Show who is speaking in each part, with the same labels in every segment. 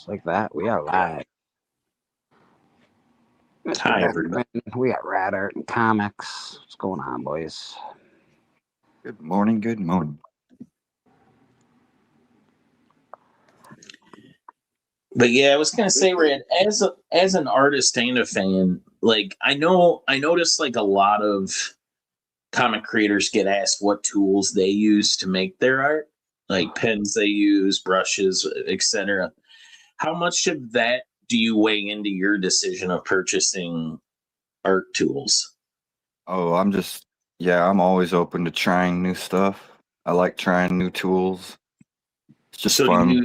Speaker 1: Just like that, we are live. Mr.
Speaker 2: Hi, everybody.
Speaker 1: Beckerman, we got Rad Art and Comics. What's going on, boys?
Speaker 3: Good morning, good morning.
Speaker 2: But yeah, I was gonna say, Rand, as an artist and a fan, like I noticed like a lot of comic creators get asked what tools they use to make their art, like pens they use, brushes, etc. How much of that do you weigh into your decision of purchasing art tools?
Speaker 3: Oh, I'm always open to trying new stuff. I like trying new tools. It's just fun.
Speaker 2: Do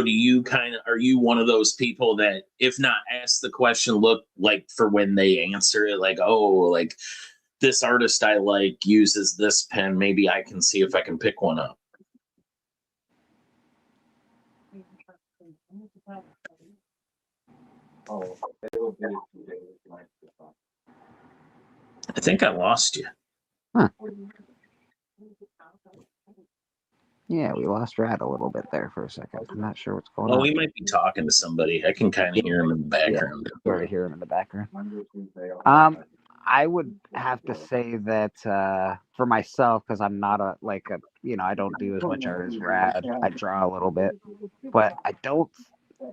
Speaker 2: you are you one of those people that, if not ask the question, look like for when they answer it, like, oh, like this artist I like uses this pen, maybe I can see if I can pick one up? I think I lost you.
Speaker 1: Huh. Yeah, we lost Rad a little bit there for a second. I'm not sure what's going on.
Speaker 2: Oh, he might be talking to somebody. I can kind of hear him in the background.
Speaker 1: Yeah, sort of hear him in the background. I would have to say that for myself, because I'm not I don't do as much art as Rad. I draw a little bit, but I don't.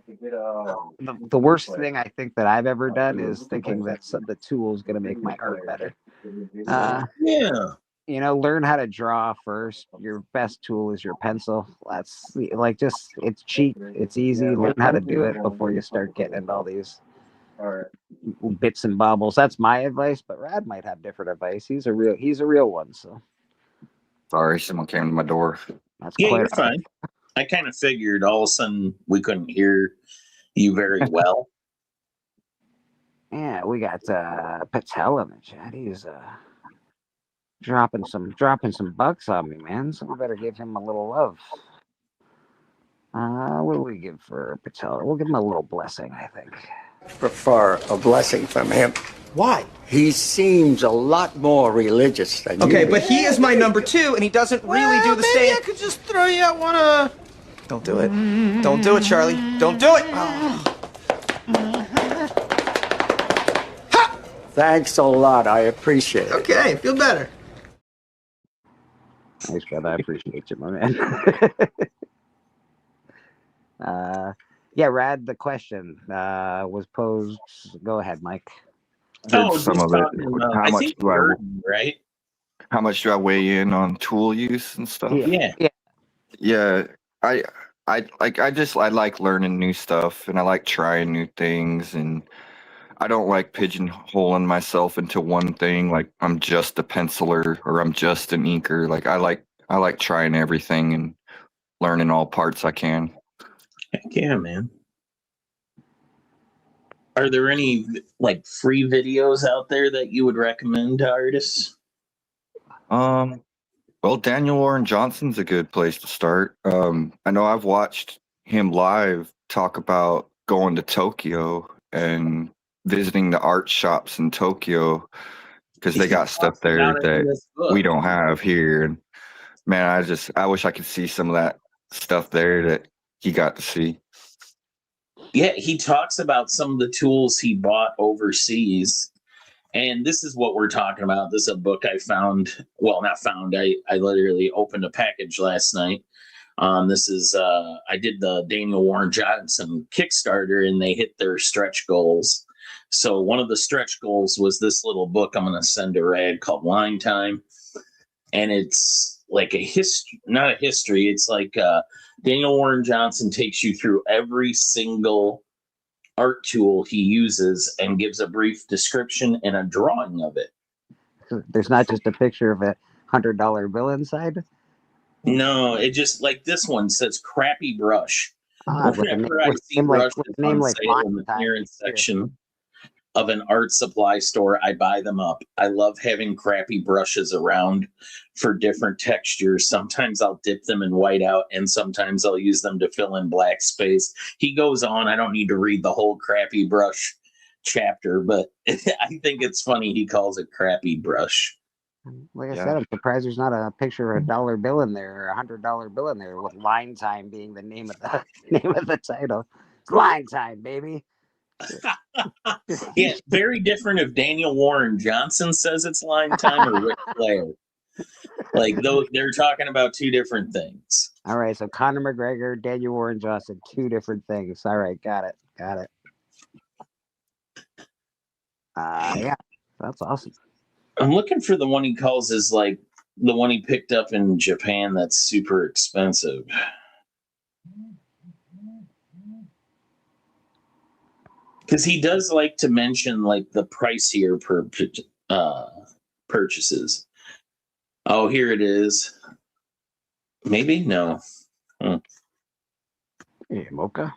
Speaker 1: The worst thing I think that I've ever done is thinking that the tool is going to make my art better.
Speaker 2: Yeah.
Speaker 1: Learn how to draw first. Your best tool is your pencil. That's it's cheap. It's easy. Learn how to do it before you start getting into all these bits and bobbles. That's my advice, but Rad might have different advice. He's a real one. So
Speaker 3: sorry, someone came to my door.
Speaker 1: That's
Speaker 2: you're fine. I kind of figured all of a sudden we couldn't hear you very well.
Speaker 1: Yeah, we got Patel in the chat. He's dropping some bucks on me, man. So we better give him a little love. What do we give for Patel? We'll give him a little blessing, I think.
Speaker 4: Prefer a blessing from him.
Speaker 5: Why?
Speaker 4: He seems a lot more religious than you.
Speaker 5: Okay, but he is my number two, and he doesn't really do the same.
Speaker 6: Maybe I could just throw you out one.
Speaker 5: Don't do it. Don't do it, Charlie. Don't do it.
Speaker 4: Ha! Thanks a lot. I appreciate it.
Speaker 5: Okay, feel better.
Speaker 1: Thanks, brother. I appreciate you, my man. Yeah, Rad, the question was posed. Go ahead, Mike.
Speaker 3: Some of it. How much do I weigh in on tool use and stuff? Yeah. I like learning new stuff, and I like trying new things, and I don't like pigeonholing myself into one thing. Like I'm just a penciler or I'm just an inker. Like I like trying everything and learning all parts I can.
Speaker 2: Heck yeah, man. Are there any free videos out there that you would recommend to artists?
Speaker 3: Well, Daniel Warren Johnson's a good place to start. I know I've watched him live talk about going to Tokyo and visiting the art shops in Tokyo because they got stuff there that we don't have here. And man, I wish I could see some of that stuff there that he got to see.
Speaker 2: Yeah, he talks about some of the tools he bought overseas. And this is what we're talking about. This is a book I found. Well, not found. I literally opened a package last night. This is I did the Daniel Warren Johnson Kickstarter, and they hit their stretch goals. So one of the stretch goals was this little book I'm going to send to Rad called Line Time. And it's like a history, not a history. It's like Daniel Warren Johnson takes you through every single art tool he uses and gives a brief description and a drawing of it.
Speaker 1: There's not just a picture of a $100 bill inside.
Speaker 2: No, it just like this one says crappy brush. Whenever I see brushes on sale in the clearance section of an art supply store, I buy them up. I love having crappy brushes around for different textures. Sometimes I'll dip them in whiteout, and sometimes I'll use them to fill in black space. He goes on. I don't need to read the whole crappy brush chapter, but I think it's funny he calls it crappy brush.
Speaker 1: Like I
Speaker 3: Yeah.
Speaker 1: said, I'm surprised there's not a picture of a dollar bill in there or $100 bill in there with line time being the name of the name of the title. It's line time, baby.
Speaker 2: Yeah, very different if Daniel Warren Johnson says it's line time or Ric Flair. Like, though, they're talking about two different things.
Speaker 1: All right, so Conor McGregor, Daniel Warren Johnson, two different things. All right, got it. Yeah, that's awesome.
Speaker 2: I'm looking for the one he calls is like the one he picked up in Japan that's super expensive. Because he does like to mention like the pricier purchases. Oh, here it is. Maybe? No.
Speaker 1: Yeah, Mocha.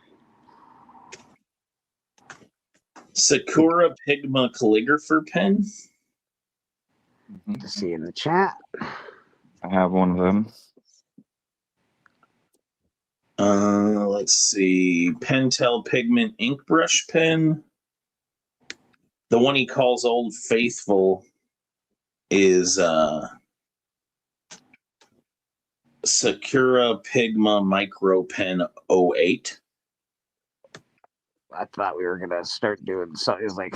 Speaker 2: Sakura Pigma Calligrapher Pen.
Speaker 1: To see in the chat.
Speaker 3: I have one of them.
Speaker 2: Let's see. Pentel Pigment Ink Brush Pen. The one he calls Old Faithful is Sakura Pigma Micro Pen 08.
Speaker 1: I thought we were gonna start doing something. It's like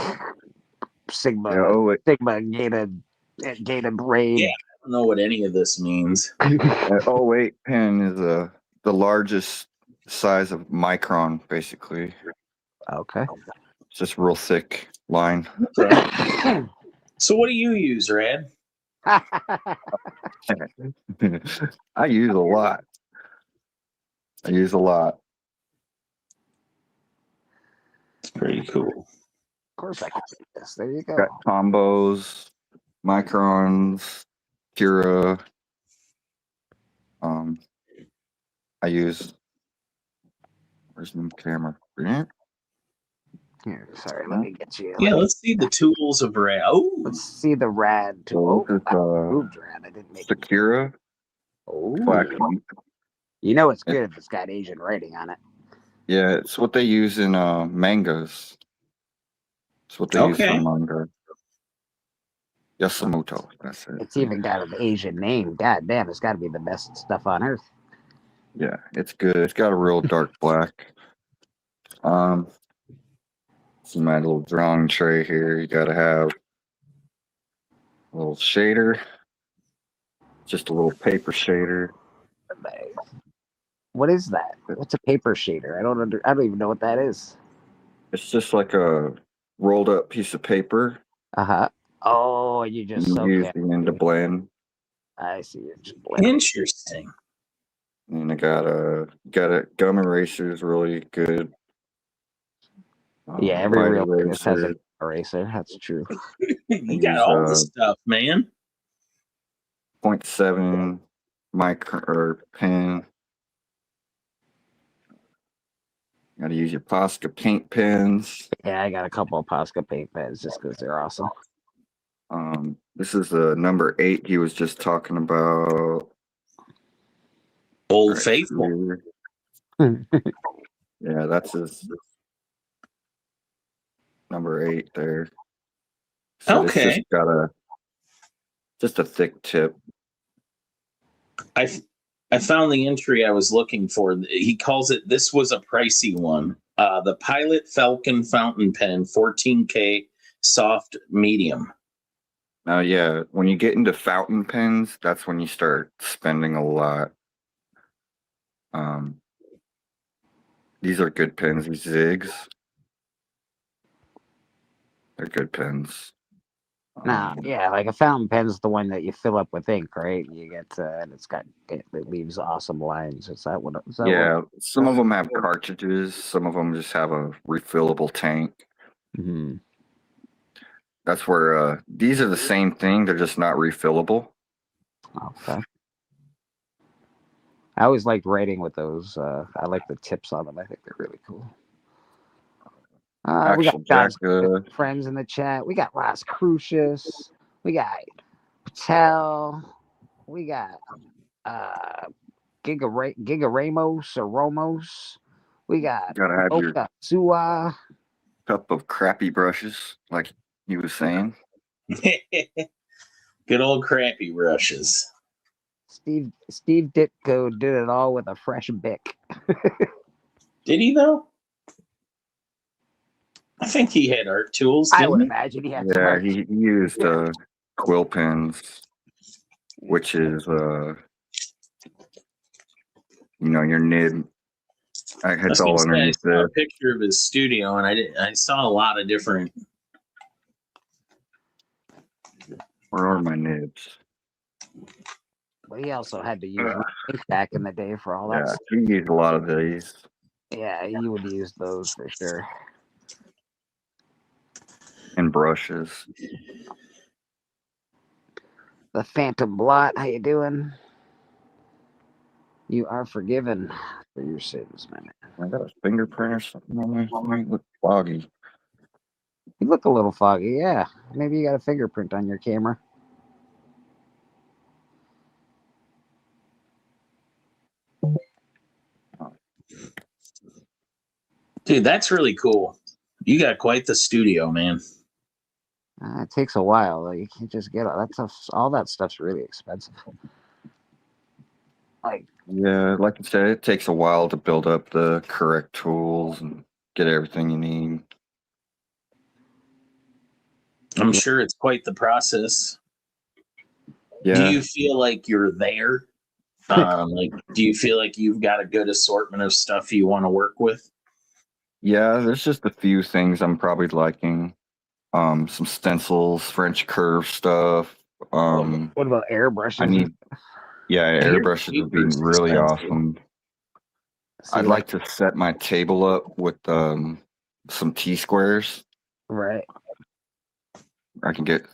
Speaker 1: Sigma,
Speaker 3: Yeah,
Speaker 1: Sigma Gata Braid.
Speaker 2: Yeah, I don't know what any of this means.
Speaker 3: 08 pen is the largest size of micron, basically.
Speaker 1: Okay.
Speaker 3: It's just real thick line.
Speaker 2: So what do you use, Rad?
Speaker 3: I use a lot. It's
Speaker 2: Pretty cool.
Speaker 1: Of course I can do this. There you go.
Speaker 3: Got combos, microns, Cura. I use. Where's my camera?
Speaker 1: Here, sorry, let me get you.
Speaker 2: Yeah, let's see the tools of Rad. Oh,
Speaker 1: Let's see the Rad tool.
Speaker 3: This is,
Speaker 1: Moved Rad. I didn't make it.
Speaker 3: Sakura.
Speaker 1: Oh,
Speaker 3: Black ink.
Speaker 1: you know it's good if it's got Asian writing on it.
Speaker 3: Yeah, it's what they use in mangas. It's what they use for manga. Yasumoto. That's it.
Speaker 1: It's even got an Asian name. God damn, it's got to be the best stuff on earth.
Speaker 3: Yeah, it's good. It's got a real dark black. See my little drawing tray here. You gotta have a little shader. Just a little paper shader.
Speaker 1: What is that? What's a paper shader? I don't even know what that is.
Speaker 3: It's just like a rolled up piece of paper.
Speaker 1: Uh-huh. Oh, you just
Speaker 3: use the end to blend.
Speaker 1: I see. You're just blending.
Speaker 2: Interesting.
Speaker 3: And I got a gum eraser is really good.
Speaker 1: Yeah, every real
Speaker 3: eraser.
Speaker 1: artist has an eraser. That's true.
Speaker 2: You got all the stuff, man.
Speaker 3: 0.7 micron or pen. Got to use your Posca paint pens.
Speaker 1: Yeah, I got a couple of Posca paint pens just because they're awesome.
Speaker 3: This is the number 8 he was just talking about.
Speaker 2: Old Faithful.
Speaker 3: Yeah, that's his number 8 there. So
Speaker 2: Okay.
Speaker 3: It's just got just a thick tip.
Speaker 2: I found the entry I was looking for. He calls it, this was a pricey one. The Pilot Falcon Fountain Pen, 14K soft medium.
Speaker 3: Now, yeah, when you get into fountain pens, that's when you start spending a lot. These are good pens. These Zigs, they're good pens.
Speaker 1: Yeah, like a fountain pen's the one that you fill up with ink, right? You get and it leaves awesome lines. Is that what?
Speaker 3: Some of them have cartridges. Some of them just have a refillable tank.
Speaker 1: Mm-hmm.
Speaker 3: That's where these are the same thing. They're just not refillable.
Speaker 1: Okay. I always liked writing with those. I like the tips on them. I think they're really cool. We got God's friends in the chat. We got Las Crucius. We got Patel. We got Giga Ramos or Romos. We got
Speaker 3: gotta have your
Speaker 1: Sua.
Speaker 3: cup of crappy brushes, like he was saying.
Speaker 2: Good old crappy brushes.
Speaker 1: Steve Ditko did it all with a fresh Bic.
Speaker 2: Did he though? I think he had art tools.
Speaker 1: I would
Speaker 2: Didn't
Speaker 1: imagine he had.
Speaker 3: Yeah, he used quill pens, which is your nib. It's all underneath
Speaker 2: I saw
Speaker 3: there.
Speaker 2: a picture of his studio, and I saw a lot of different.
Speaker 3: Where are my nibs?
Speaker 1: But he also had to use ink back in the day for all that.
Speaker 3: Yeah,
Speaker 1: Stuff.
Speaker 3: he used a lot of these.
Speaker 1: Yeah, you would use those for sure.
Speaker 3: And brushes.
Speaker 1: The Phantom Blot, how you doing? You are forgiven for your sins, man.
Speaker 3: I got a fingerprint or something on my thing. Look foggy.
Speaker 1: You look a little foggy, yeah. Maybe you got a fingerprint on your camera.
Speaker 2: Dude, that's really cool. You got quite the studio, man.
Speaker 1: It takes a while. Like, you can't just get that stuff. All that stuff's really expensive.
Speaker 3: Yeah, like I said, it takes a while to build up the correct tools and get everything you need.
Speaker 2: I'm sure it's quite the process.
Speaker 3: Yeah.
Speaker 2: Do you feel like you're there? Do you feel like you've got a good assortment of stuff you want to work with?
Speaker 3: Yeah, there's just a few things I'm probably liking. Some stencils, French curve stuff.
Speaker 1: What about airbrushes?
Speaker 3: Airbrushes would be really awesome. I'd like to set my table up with some T-squares.
Speaker 1: Right.
Speaker 3: I can get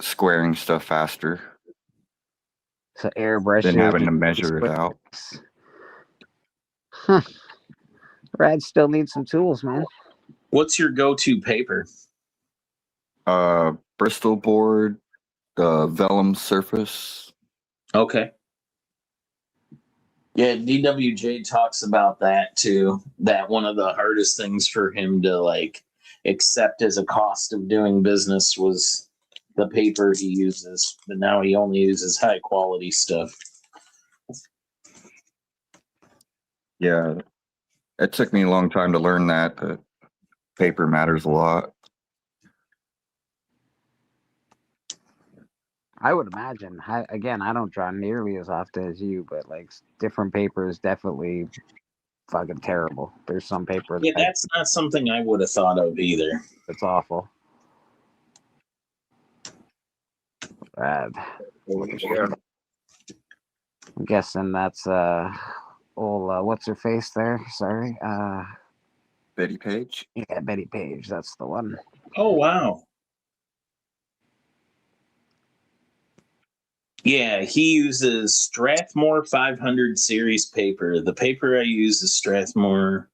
Speaker 3: squaring stuff faster.
Speaker 1: So airbrushes.
Speaker 3: Than having to measure it out.
Speaker 1: Huh. Brad still needs some tools, man.
Speaker 2: What's your go-to paper?
Speaker 3: Bristol board, the vellum surface.
Speaker 2: Okay. Yeah, DWJ talks about that too. That one of the hardest things for him to accept as a cost of doing business was the paper he uses, but now he only uses high quality stuff.
Speaker 3: Yeah, it took me a long time to learn that paper matters a lot.
Speaker 1: I would imagine. I don't draw nearly as often as you, but different paper is definitely fucking terrible. There's some paper.
Speaker 2: Yeah, that's not something I would have thought of either.
Speaker 1: It's awful. Brad. I'm guessing that's old what's her face there? Sorry.
Speaker 3: Betty Page?
Speaker 1: Yeah, Betty Page, that's the one.
Speaker 2: Oh wow. Yeah, he uses Strathmore 500 series paper. The paper I use is Strathmore.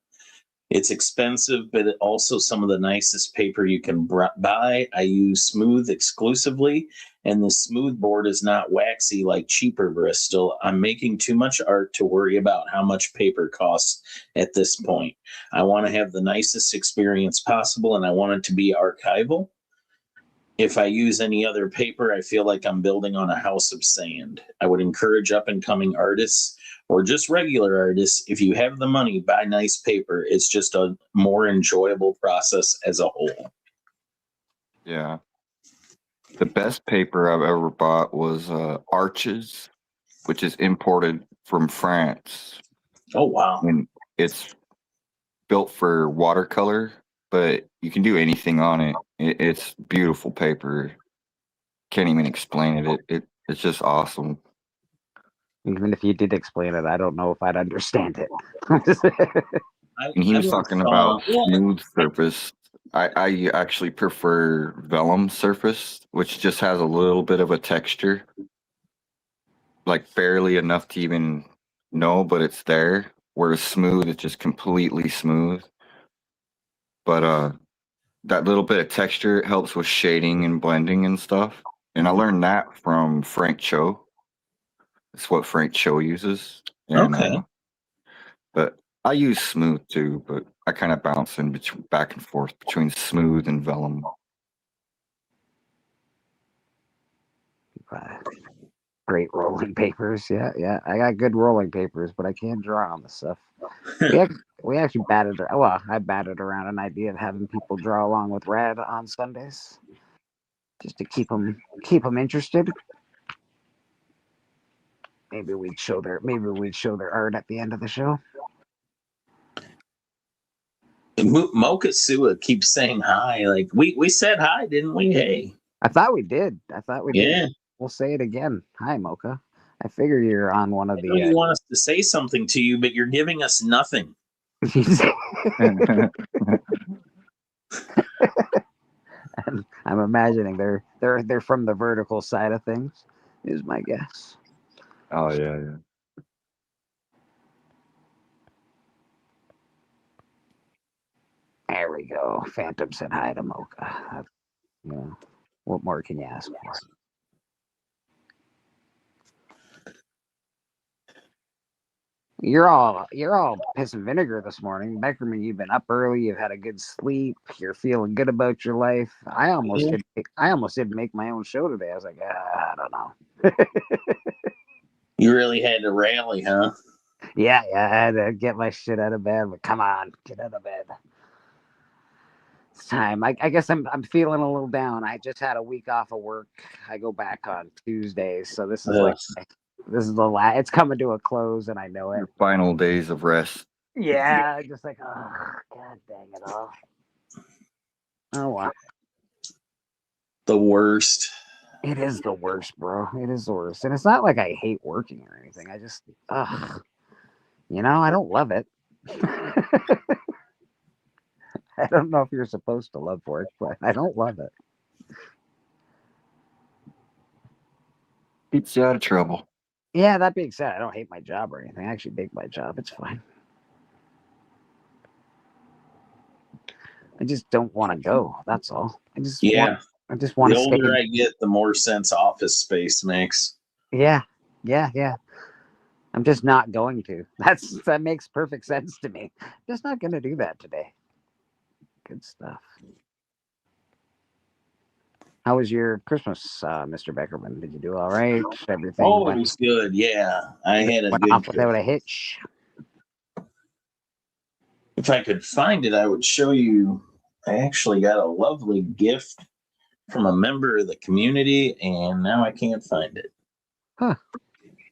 Speaker 2: It's expensive, but also some of the nicest paper you can buy. I use Smooth exclusively, and the Smooth board is not waxy like cheaper Bristol. I'm making too much art to worry about how much paper costs at this point. I want to have the nicest experience possible, and I want it to be archival. If I use any other paper, I feel like I'm building on a house of sand. I would encourage up-and-coming artists or just regular artists, if you have the money, buy nice paper. It's just a more enjoyable process as a whole.
Speaker 3: Yeah. The best paper I've ever bought was Arches, which is imported from France.
Speaker 2: Oh, wow.
Speaker 3: And it's built for watercolor, but you can do anything on it. It's beautiful paper. Can't even explain it. It's just awesome.
Speaker 1: Even if you did explain it, I don't know if I'd understand it.
Speaker 3: And he was talking about smooth surface. I actually prefer vellum surface, which just has a little bit of a texture. Barely enough to even know, but it's there. Whereas smooth, it's just completely smooth. But that little bit of texture helps with shading and blending and stuff. And I learned that from Frank Cho. It's what Frank Cho uses. And,
Speaker 2: okay.
Speaker 3: But I use smooth too, but I kind of bounce in back and forth between smooth and vellum.
Speaker 1: Great rolling papers. Yeah, yeah. I got good rolling papers, but I can't draw on the stuff. We actually batted. Well, I batted around an idea of having people draw along with Rad on Sundays, just to keep them interested. Maybe we'd show their art at the end of the show.
Speaker 2: Mocha Sua keeps saying hi. Like we said hi, didn't we? Hey.
Speaker 1: I thought we did. Did. We'll say it again. Hi, Mocha. I figure you're on one of the.
Speaker 2: You want us to say something to you, but you're giving us nothing.
Speaker 1: And I'm imagining they're from the vertical side of things, is my guess.
Speaker 3: Oh yeah.
Speaker 1: There we go. Phantom said hi to Mocha. What more can you ask for? You're all piss and vinegar this morning. Beckerman, you've been up early, you've had a good sleep, you're feeling good about your life. I almost didn't make my own show today. I was like, I don't know.
Speaker 2: You really had to rally, huh?
Speaker 1: Yeah, I had to get my shit out of bed, but come on, get out of bed. It's time. I guess I'm feeling a little down. I just had a week off of work. I go back on Tuesdays, so this is the last. It's coming to a close, and I know it.
Speaker 3: Your final days of rest.
Speaker 1: Yeah, just like, oh, god dang it all. Oh wow.
Speaker 2: The worst.
Speaker 1: It is the worst, bro. It is the worst, and it's not like I hate working or anything. I just, I don't love it. I don't know if you're supposed to love work, but I don't love it.
Speaker 3: Keeps you out of trouble.
Speaker 1: Yeah, that being said, I don't hate my job or anything. I actually dig my job. It's fine. I just don't want to go. That's all. I just want
Speaker 2: The older I get, the more sense office space makes.
Speaker 1: Yeah. I'm just not going to. That makes perfect sense to me. Just not going to do that today. Good stuff. How was your Christmas, Mr. Beckerman? Did you do all right? Everything?
Speaker 2: Oh, it was good. Yeah, I had a good.
Speaker 1: Off without a hitch.
Speaker 2: If I could find it, I would show you. I actually got a lovely gift from a member of the community, and now I can't find it.
Speaker 1: Huh.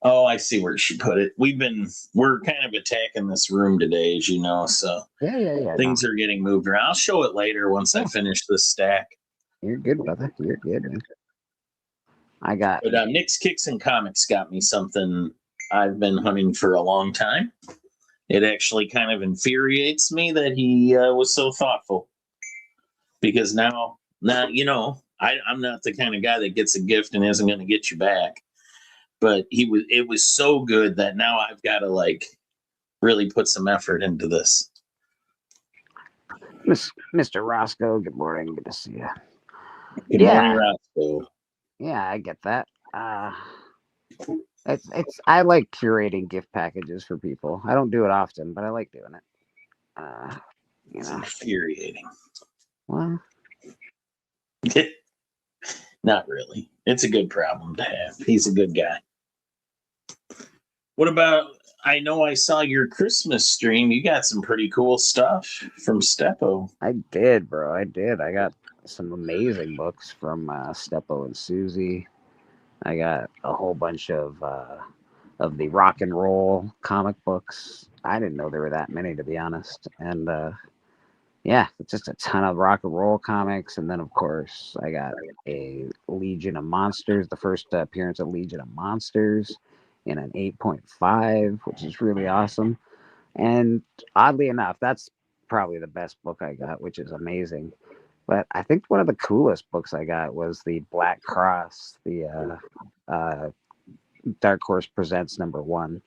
Speaker 2: Oh, I see where she put it. We're kind of attacking this room today, as you know, so
Speaker 1: yeah.
Speaker 2: Things are getting moved around. I'll show it later once I finish this stack.
Speaker 1: You're good, brother. You're good, man.
Speaker 2: But Nick's Kicks and Comics got me something I've been hunting for a long time. It actually kind of infuriates me that he was so thoughtful, because now I'm not the kind of guy that gets a gift and isn't going to get you back. But it was so good that now I've got to really put some effort into this.
Speaker 1: Mr. Roscoe, good morning. Good to see you.
Speaker 2: Good morning, Roscoe.
Speaker 1: Yeah, I get that. I like curating gift packages for people. I don't do it often, but I like doing it.
Speaker 2: It's infuriating.
Speaker 1: Well,
Speaker 2: not really. It's a good problem to have. He's a good guy. What about, I know I saw your Christmas stream. You got some pretty cool stuff from Steppo.
Speaker 1: I did, bro. I did. I got some amazing books from Steppo and Susie. I got a whole bunch of the rock and roll comic books. I didn't know there were that many, to be honest. And just a ton of rock and roll comics. And then, of course, I got a Legion of Monsters, the first appearance of Legion of Monsters in an 8.5, which is really awesome. And oddly enough, that's probably the best book I got, which is amazing. But I think one of the coolest books I got was the Black Cross, the Dark Horse Presents #1.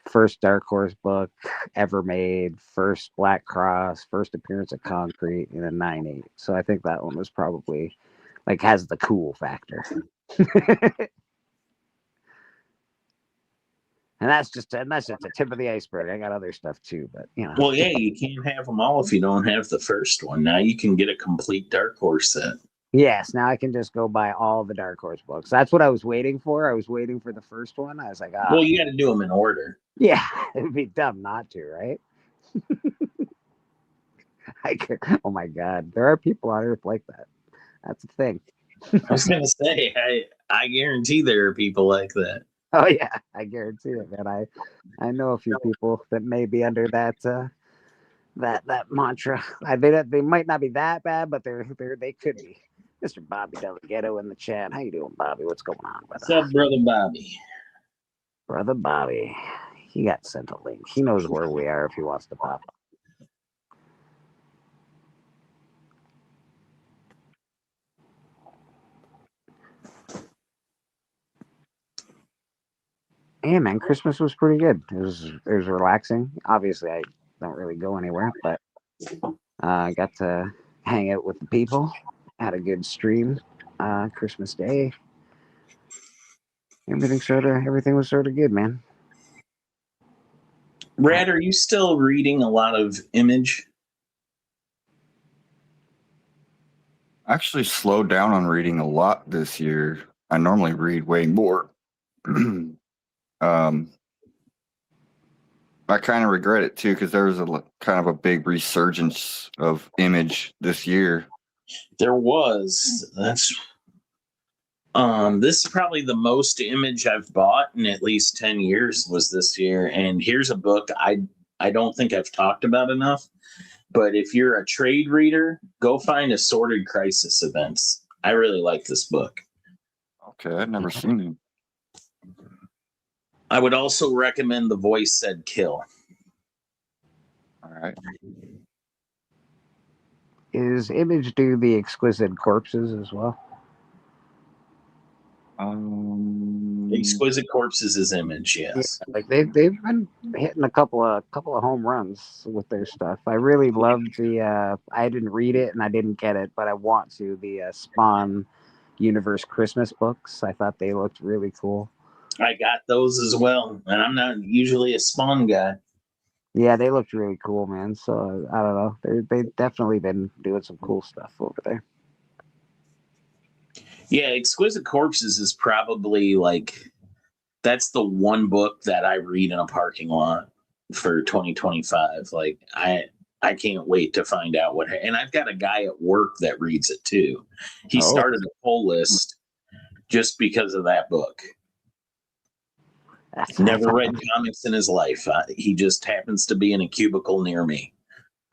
Speaker 1: First Dark Horse book ever made, first Black Cross, first appearance of Concrete in a 9.8. So I think that one was probably has the cool factor. And that's just the tip of the iceberg. I got other stuff too, but
Speaker 2: Well, yeah, you can't have them all if you don't have the first one. Now you can get a complete Dark Horse set.
Speaker 1: Yes, now I can just go buy all the Dark Horse books. That's what I was waiting for. I was waiting for the first one. I was like,
Speaker 2: well, you got to do them in order.
Speaker 1: Yeah, it'd be dumb not to, right? Oh my God, there are people on Earth like that. That's the thing.
Speaker 2: I was gonna say, I guarantee there are people like that.
Speaker 1: Oh yeah, I guarantee it, man. I know a few people that may be under that that mantra. They might not be that bad, but they could be. Mr. Bobby Delegato in the chat. How you doing, Bobby? What's going on?
Speaker 2: What's up, brother Bobby?
Speaker 1: Brother Bobby, he got sent a link. He knows where we are if he wants to pop up. Yeah, man, Christmas was pretty good. It was relaxing. Obviously, I don't really go anywhere, but I got to hang out with the people. Had a good stream. Christmas Day. Everything was sort of good, man.
Speaker 2: Brad, are you still reading a lot of Image?
Speaker 3: I actually slowed down on reading a lot this year. I normally read way more. I kind of regret it too, because there was a kind of a big resurgence of Image this year.
Speaker 2: There was. This is probably the most Image I've bought in at least 10 years was this year. And here's a book I don't think I've talked about enough. But if you're a trade reader, go find Assorted Crisis Events. I really like this book.
Speaker 3: Okay, I've never seen it.
Speaker 2: I would also recommend The Voice Said Kill.
Speaker 3: All right.
Speaker 1: Is Image do the Exquisite Corpses as well?
Speaker 2: Exquisite Corpses is Image, yes.
Speaker 1: Yeah, like they've been hitting a couple of home runs with their stuff. I really loved the. I didn't read it and I didn't get it, but I want to. The Spawn Universe Christmas books. I thought they looked really cool.
Speaker 2: I got those as well, and I'm not usually a Spawn guy.
Speaker 1: Yeah, they looked really cool, man. So I don't know. They've definitely been doing some cool stuff over there.
Speaker 2: Yeah, Exquisite Corpses is probably that's the one book that I read in a parking lot for 2025. Like I can't wait to find out and I've got a guy at work that reads it too. He started a pull list just because of that book. Never read comics in his life. He just happens to be in a cubicle near me.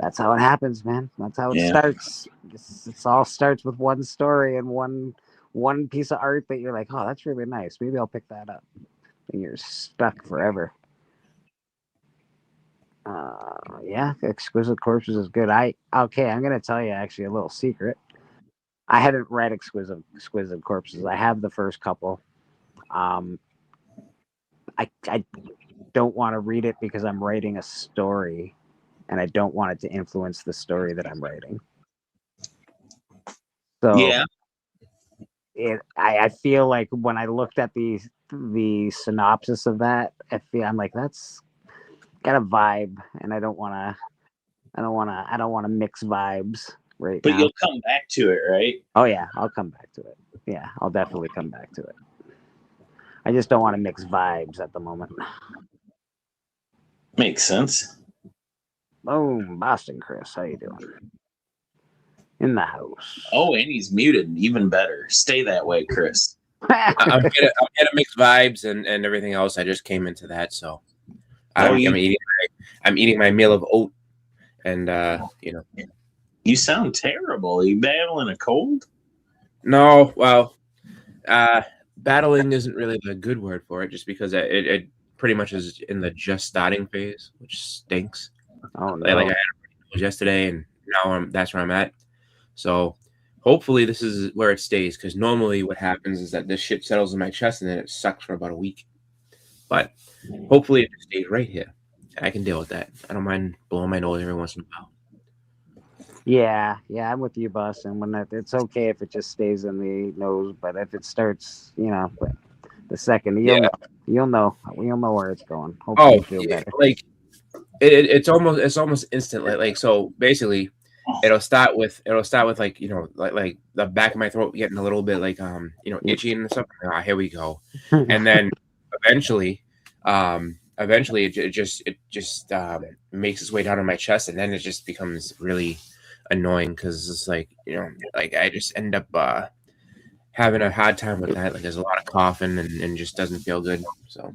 Speaker 1: That's how it happens, man. That's how it starts. It all starts with one story and one piece of art that you're like, oh, that's really nice. Maybe I'll pick that up. And you're stuck forever. Yeah, Exquisite Corpses is good. I'm gonna tell you actually a little secret. I haven't read Exquisite Corpses. I have the first couple. I don't want to read it because I'm writing a story and I don't want it to influence the story that I'm writing. So
Speaker 2: yeah.
Speaker 1: I feel like when I looked at the synopsis of that, I'm like, that's got a vibe, and I don't want to mix vibes right now.
Speaker 2: But you'll come back to it, right?
Speaker 1: Oh yeah, I'll come back to it. Yeah, I'll definitely come back to it. I just don't want to mix vibes at the moment.
Speaker 2: Makes sense.
Speaker 1: Boom, Boston Chris, how you doing? In the house.
Speaker 2: Oh, and he's muted. Even better. Stay that way, Chris.
Speaker 7: I'm gonna mix vibes and everything else. I just came into that, so I'm eating my meal of oat, and
Speaker 2: You sound terrible. Are you battling a cold?
Speaker 7: No, well, battling isn't really the good word for it, just because it pretty much is in the just starting phase, which stinks.
Speaker 1: Oh no!
Speaker 7: Like I had yesterday, and now that's where I'm at. So hopefully this is where it stays, because normally what happens is that this shit settles in my chest and then it sucks for about a week. But hopefully it stays right here. I can deal with that. I don't mind blowing my nose every once in a while.
Speaker 1: Yeah, I'm with you, boss. And when it's okay if it just stays in the nose, but if it starts, the second you'll know where it's going. Hopefully you feel better.
Speaker 7: Like it's almost instant. Like so, basically, it'll start with like like the back of my throat getting a little bit like itchy and stuff. Here we go, and then eventually it just makes its way down to my chest, and then it just becomes really annoying because it's like like I just end up having a hard time with that. Like there's a lot of coughing and just doesn't feel good. So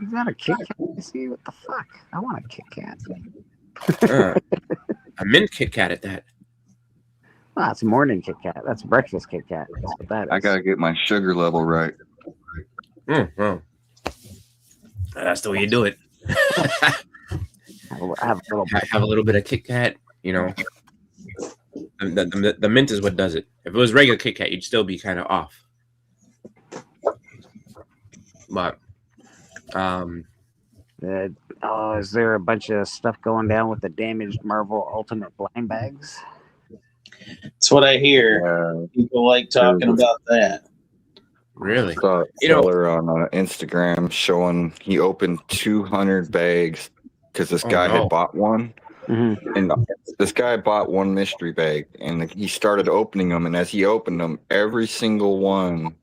Speaker 1: you got a Kit Kat? See what the fuck? I want a Kit Kat.
Speaker 7: A mint Kit Kat at that.
Speaker 1: Well, it's morning Kit Kat. That's breakfast Kit Kat. That's what that is.
Speaker 3: I gotta get my sugar level right.
Speaker 7: Well, that's the way you do it.
Speaker 1: have
Speaker 7: a little bit of Kit Kat. The mint is what does it. If it was regular Kit Kat, you'd still be kind of off. But
Speaker 1: is there a bunch of stuff going down with the damaged Marvel Ultimate blind bags?
Speaker 2: That's what I hear. People like talking about that.
Speaker 7: Really?
Speaker 3: I saw a seller on Instagram showing he opened 200 bags because this guy had bought one.
Speaker 1: Mm-hmm.
Speaker 3: And this guy bought one mystery bag, and he started opening them. And as he opened them, every single one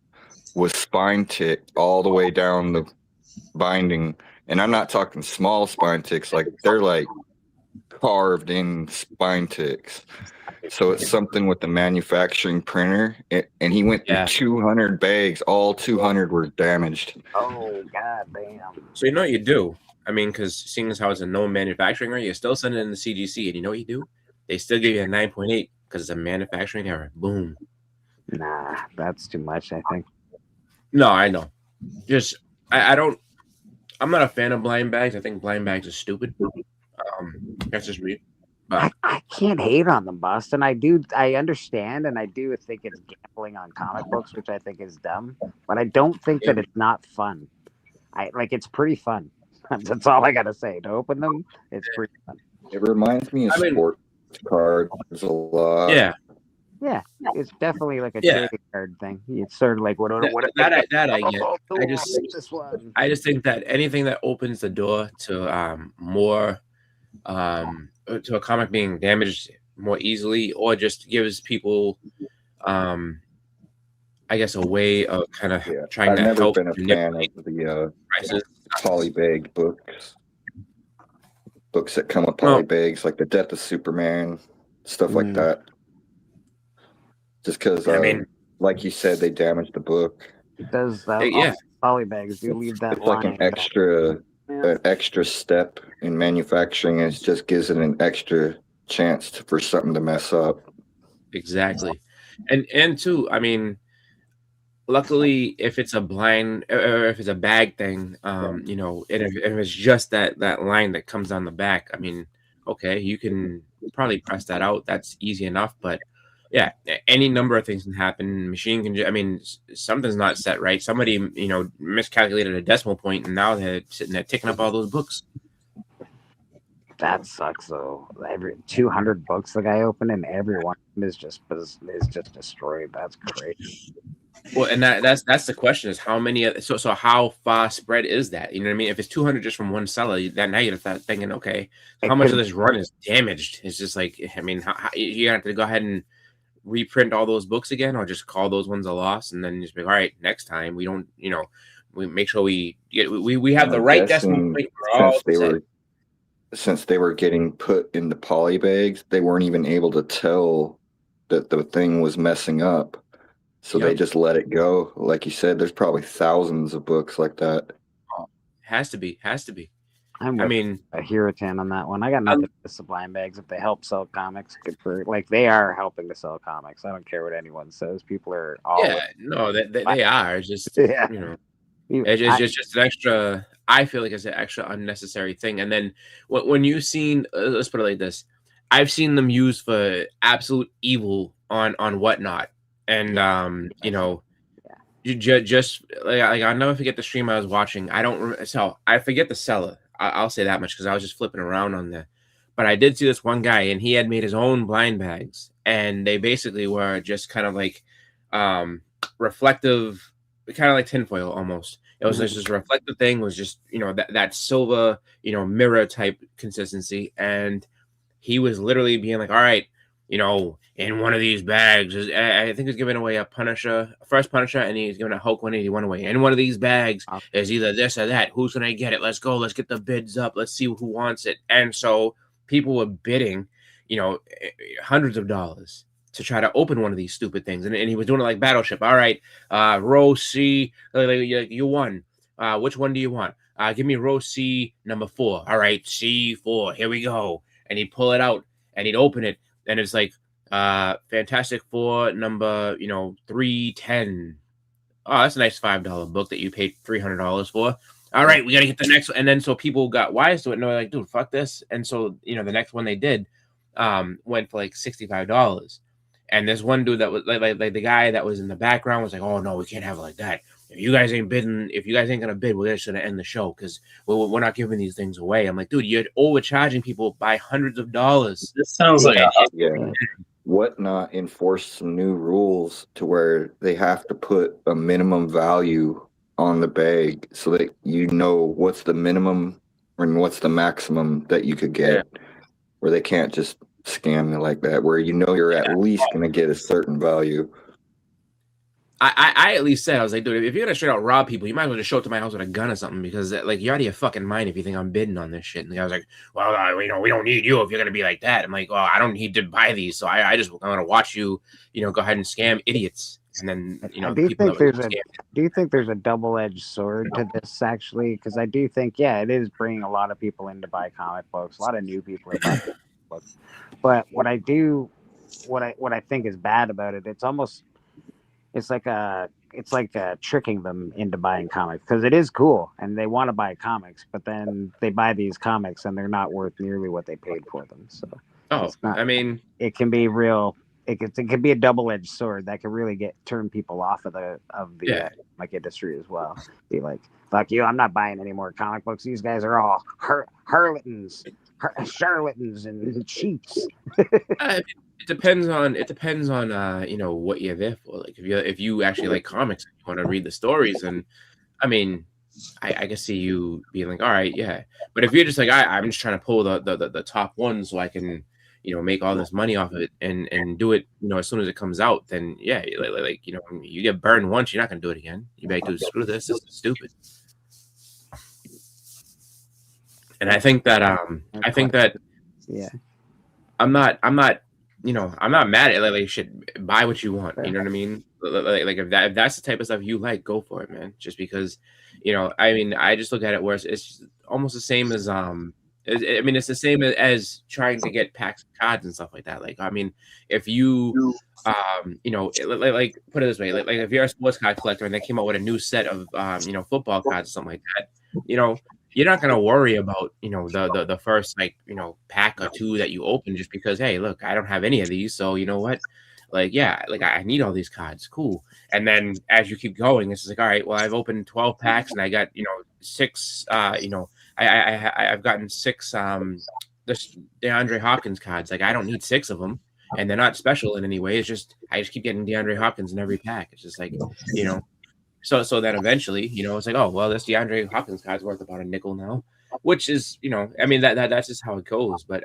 Speaker 3: was spine ticked all the way down the binding. And I'm not talking small spine ticks; like they're like carved in spine ticks. So it's something with the manufacturing printer, and he went through 200 bags. All 200 were damaged.
Speaker 1: Oh god damn!
Speaker 7: So you know what you do? I mean, because seeing as how it's a known manufacturing error, you still send it in the CGC, and you know what you do? They still give you a 9.8 because it's a manufacturing error. Boom.
Speaker 1: Nah, that's too much. I think.
Speaker 7: No, I know. Just I don't. I'm not a fan of blind bags. I think blind bags are stupid. That's just me.
Speaker 1: I can't hate on them, Boston. I understand, and I do think it's gambling on comic books, which I think is dumb. But I don't think that it's not fun. It's pretty fun. That's all I gotta say. To open them, it's pretty fun.
Speaker 3: It reminds me of sports cards a lot.
Speaker 7: Yeah,
Speaker 1: it's definitely like a trading card thing. It's sort of like what I get. I
Speaker 7: just think that anything that opens the door to more to a comic being damaged more easily, or just gives people I guess a way of kind of trying to help.
Speaker 3: I've never been a fan of the polybagged books that come with polybags, like the Death of Superman, stuff like that. Just because, like you said, they damaged the book.
Speaker 1: It does that. Polybags, you leave that.
Speaker 3: It's like an extra step in manufacturing, and it just gives it an extra chance for something to mess up.
Speaker 7: Exactly, and too, I mean, luckily, if it's a blind or if it's a bag thing, and if it's just that line that comes on the back, I mean, okay, you can probably press that out. That's easy enough, but yeah, any number of things can happen. Machine can, something's not set right. Somebody, miscalculated a decimal point, and now they're sitting there ticking up all those books.
Speaker 1: That sucks, though. Every 200 books the guy opened, and every one of them is just destroyed. That's crazy.
Speaker 7: Well, and that's the question: is how many? So how far spread is that? You know what I mean? If it's 200 just from one seller, then now you're thinking, okay, how much of this run is damaged? It's just like, you have to go ahead and reprint all those books again, or just call those ones a loss, and then just be all right. Next time we don't, we make sure we have the right decimal point.
Speaker 3: Since they were getting put into poly bags, they weren't even able to tell that the thing was messing up. So they just let it go. Like you said, there's probably thousands of books like that.
Speaker 7: Has to be.
Speaker 1: A Hiratan on that one. I got nothing against the blind bags. If they help sell comics, good for they are helping to sell comics. I don't care what anyone says. People are all
Speaker 7: they are. It's just it's just an extra. I feel like it's an extra unnecessary thing. And then when you've seen, let's put it like this, I've seen them used for absolute evil on Whatnot, and you just I'll never forget the stream I was watching. I forget the seller. I'll say that much because I was just flipping around on there. But I did see this one guy, and he had made his own blind bags, and they basically were just kind of like reflective, kind of like tinfoil almost. It was just a reflective thing, was just, that silver, mirror type consistency. And he was literally being like, all right, in one of these bags is, I think he's giving away a first Punisher, and he's giving a Hulk 181 away. In one of these bags is either this or that. Who's gonna get it? Let's go. Let's get the bids up. Let's see who wants it. And so people were bidding, hundreds of dollars to try to open one of these stupid things. And he was doing it like Battleship. All right, row C, you won. Which one do you want? Give me row C, number 4. All right, C4. Here we go. And he'd pull it out and he'd open it. And it's like Fantastic Four number 310. Oh, that's a nice $5 book that you paid $300 for. All right, we got to get the next one. And then so people got wise to it and they're like, dude, fuck this. And so the next one they did went for like $65. And this one dude that was like the guy that was in the background was like, oh no, we can't have it like that. If you guys ain't gonna bid, we're just gonna end the show because we're not giving these things away. I'm like, dude, you're overcharging people by hundreds of dollars.
Speaker 2: This sounds like
Speaker 3: Whatnot enforce some new rules to where they have to put a minimum value on the bag so that what's the minimum and what's the maximum that you could get, where they can't just scam you like that, where you're at least gonna get a certain value.
Speaker 7: I at least said, I was like, dude, if you're gonna straight out rob people, you might as well just show up to my house with a gun or something, because you're out of your fucking mind if you think I'm bidding on this shit. And the guy was like, well, we don't need you if you're gonna be like that. I'm like, well, I don't need to buy these, so I'm gonna watch you, go ahead and scam idiots. And then
Speaker 1: do you think there's a double-edged sword to this actually? Because I do think it is bringing a lot of people in to buy comic books, a lot of new people to buy comic books. But what I think is bad about it, it's like tricking them into buying comics, because it is cool and they want to buy comics, but then they buy these comics and they're not worth nearly what they paid for them. So it can be real. It can be a double-edged sword that can really turn people off of the industry as well. Be like, fuck you, I'm not buying any more comic books. These guys are all charlatans, and cheats.
Speaker 7: It depends on what you're there for. Like if you actually like comics and you want to read the stories, and I can see you being like, all right, yeah. But if you're just like, I'm just trying to pull the top one so I can make all this money off of it and do it as soon as it comes out, then you get burned once, you're not gonna do it again. You be like, dude, screw this is stupid. And I think that I'm not mad at it. Like, shit, buy what you want. You know what I mean? Like if that's the type of stuff you like, go for it, man. Just because, I just look at it where it's almost the same as it's the same as trying to get packs of cards and stuff like that. Like, if you like put it this way, like if you're a sports card collector and they came out with a new set of football cards or something like that, you're not going to worry about, the first, pack or two that you open just because, hey, look, I don't have any of these. So you know what? I need all these cards. Cool. And then as you keep going, it's just like, all right, well, I've opened 12 packs and I got, 6, I've gotten 6, this DeAndre Hopkins cards. Like, I don't need 6 of them, and they're not special in any way. It's just, I just keep getting DeAndre Hopkins in every pack. It's just like, So then eventually, it's like, oh, well, this DeAndre Hopkins card's worth about a nickel now, which is, that's just how it goes. But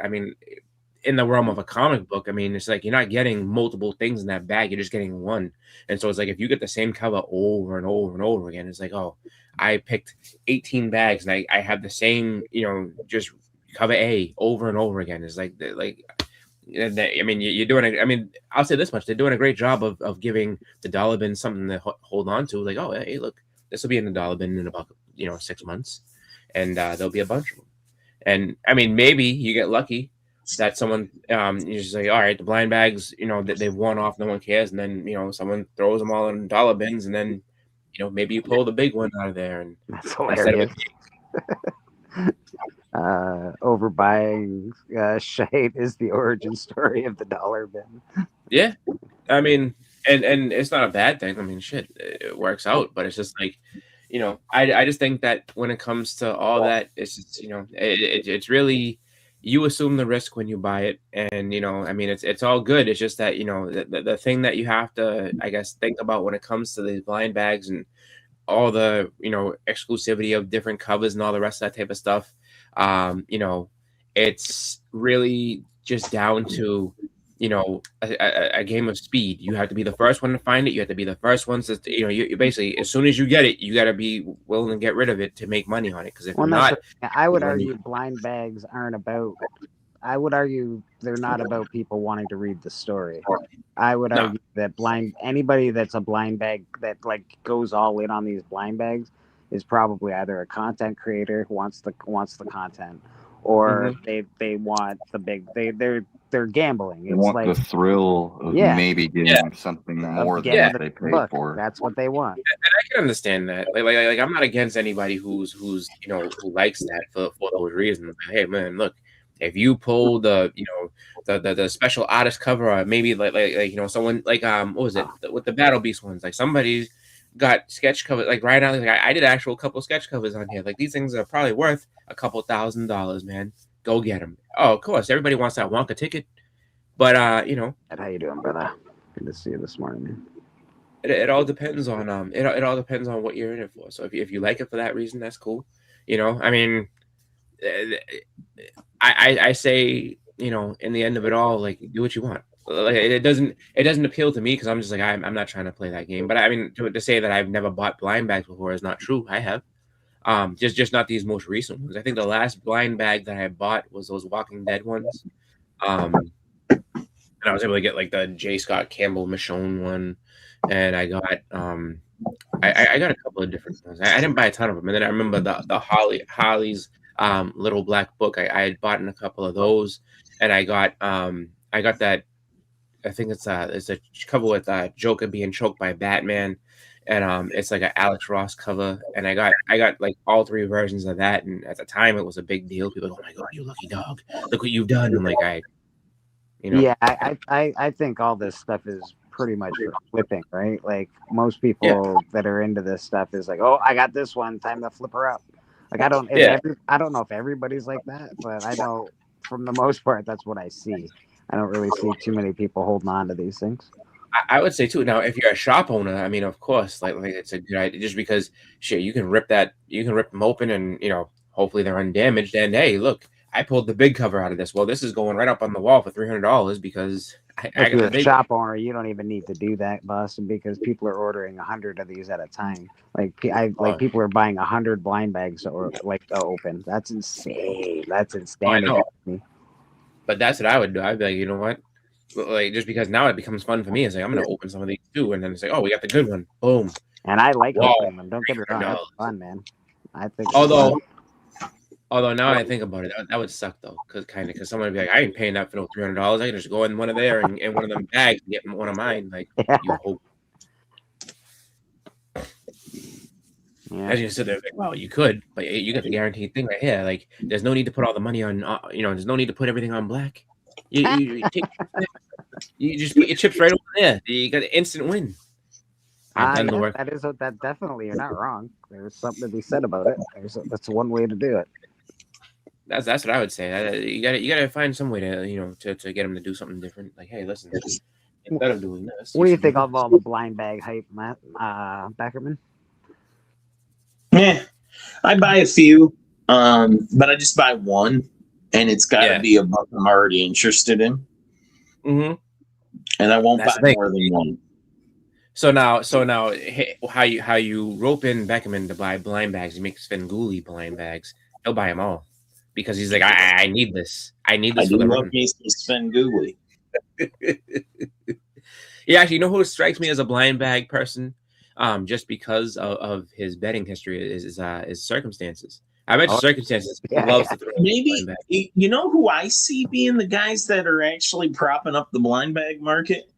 Speaker 7: in the realm of a comic book, it's like you're not getting multiple things in that bag. You're just getting one. And so it's like if you get the same cover over and over and over again, it's like, oh, I picked 18 bags and I have the same, just cover A over and over again. It's you're doing I'll say this much: they're doing a great job of giving the dollar bin something to hold on to. Like, oh, hey, look, this will be in the dollar bin in about 6 months, and there'll be a bunch of them. And maybe you get lucky that someone you just say, all right, the blind bags, that they've worn off, no one cares, and then someone throws them all in dollar bins, and then maybe you pull the big one out of there, and
Speaker 1: that's hilarious. Overbuying shade is the origin story of the dollar bin.
Speaker 7: Yeah, and it's not a bad thing. Shit, it works out, but it's just like, I just think that when it comes to all that, it's just, it's really, you assume the risk when you buy it, and it's all good. It's just that the thing that you have to, I guess, think about when it comes to these blind bags and all the exclusivity of different covers and all the rest of that type of stuff. It's really just down to a game of speed. You have to be the first one to find it. You have to be the first ones to, you basically, as soon as you get it, you got to be willing to get rid of it to make money on it. Because if not,
Speaker 1: I would argue blind bags aren't about. I would argue they're not about people wanting to read the story. I would argue that anybody that's a blind bag that like goes all in on these blind bags is probably either a content creator who wants the content, or they want the big they're gambling.
Speaker 3: They want the thrill of maybe getting something more than what they paid for.
Speaker 1: That's what they want.
Speaker 7: And I can understand that. Like I'm not against anybody who's who likes that for those reasons. Hey man, look, if you pull the special artist cover, or maybe like someone like what was it with the Battle Beast ones, like somebody's got sketch covers like right now. Like I did actual couple sketch covers on here. Like these things are probably worth a couple $1,000s, man. Go get them. Oh, of course, everybody wants that Wonka ticket, but
Speaker 1: How you doing, brother? Good to see you this morning, man.
Speaker 7: It all depends on it all depends on what you're in it for. So if you like it for that reason, that's cool. I mean, I say in the end of it all, like do what you want. Like it doesn't appeal to me because I'm just like I'm not trying to play that game. But I mean to say that I've never bought blind bags before is not true. I have. Just not these most recent ones. I think the last blind bag that I bought was those Walking Dead ones. And I was able to get like the J. Scott Campbell Michonne one, and I got I got a couple of different ones. I didn't buy a ton of them, and then I remember the Harley's Little Black Book. I had bought in a couple of those, and I got that. I think it's a cover with Joker being choked by Batman. And it's like an Alex Ross cover, and I got like all three versions of that. And at the time, it was a big deal. People, oh my god, you lucky dog! Look what you've done. I'm like,
Speaker 1: Yeah, I think all this stuff is pretty much for flipping, right? Like most people that are into this stuff is like, oh, I got this one, time to flip her up. Like I don't know if everybody's like that, but I know from the most part that's what I see. I don't really see too many people holding on to these things.
Speaker 7: I would say too. Now, if you're a shop owner, I mean, of course, like it's a good idea. Just because, shit, you can rip them open, and hopefully they're undamaged. And hey, look, I pulled the big cover out of this. Well, this is going right up on the wall for $300 because
Speaker 1: if you're a shop owner, you don't even need to do that, Boston, because people are ordering 100 of these at a time. People are buying 100 blind bags or like to open. That's insane. That's insanity.
Speaker 7: But that's what I would do. I'd be like, you know what? Like just because now it becomes fun for me, it's like I'm gonna open some of these too, and then it's like, oh, we got the good one, boom.
Speaker 1: And I like opening them. Don't get me wrong, that's fun, man. I think.
Speaker 7: Although now I think about it, that would suck though, because someone would be like, I ain't paying that for no $300. I can just go in one of there and one of them bags and get one of mine. Like you hope. Yeah. As you sit there, like, well, you could, but you got the guaranteed thing right here. Like, there's no need to put all the money on. There's no need to put everything on black. You just put your chips right over there. You got an instant win.
Speaker 1: That definitely, you're not wrong. There's something to be said about it. That's one way to do it.
Speaker 7: That's what I would say. You gotta find some way to to get them to do something different. Like, hey, listen, instead of doing this.
Speaker 1: What do you think of all the blind bag hype, Matt Beckerman?
Speaker 2: Yeah, I buy a few, but I just buy one. And it's got to be a book I'm already interested in.
Speaker 7: Mm-hmm.
Speaker 2: And I won't buy more than one.
Speaker 7: So now, how you rope in Beckerman to buy blind bags? You make Svengoolie blind bags. He'll buy them all because he's like, I need this. I need this. I do love me some Svengoolie. Yeah, actually, you know who strikes me as a blind bag person? Just because of his betting history is Circumstances. I bet Circumstances loves to throw
Speaker 2: maybe you know who I see being the guys that are actually propping up the blind bag market.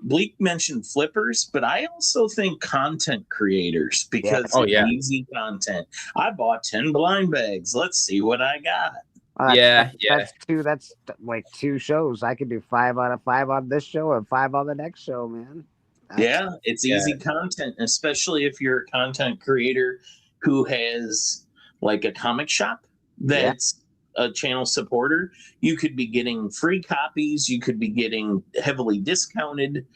Speaker 2: Bleak mentioned flippers, but I also think content creators because it's easy content. I bought 10 blind bags. Let's see what I got.
Speaker 1: That's like 2 shows. I could do 5 out of 5 on this show and 5 on the next show, man.
Speaker 2: It's easy content, especially if you're a content creator who has like a comic shop that's a channel supporter. You could be getting free copies. You could be getting heavily discounted,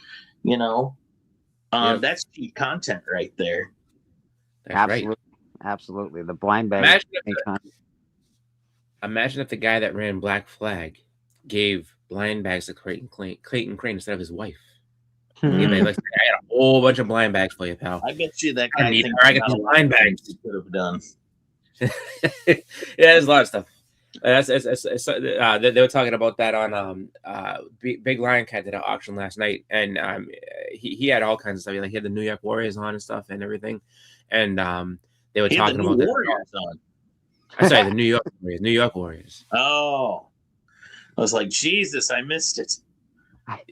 Speaker 2: that's cheap content right there.
Speaker 1: Absolutely. The blind bag.
Speaker 7: Imagine if the guy that ran Black Flag gave blind bags to Clayton Crane instead of his wife. Yeah, I got a whole bunch of blind bags for you, pal.
Speaker 2: I bet you that guy thinks
Speaker 7: I got these blind bags
Speaker 2: he could have done.
Speaker 7: Yeah, there's a lot of stuff. They were talking about that on Big Lion Cat did an auction last night, and he had all kinds of stuff. Like he had the New York Warriors on and stuff and everything, and they were talking about the
Speaker 2: Warriors on.
Speaker 7: I'm sorry, the New York Warriors.
Speaker 2: Oh, I was like, Jesus, I missed it.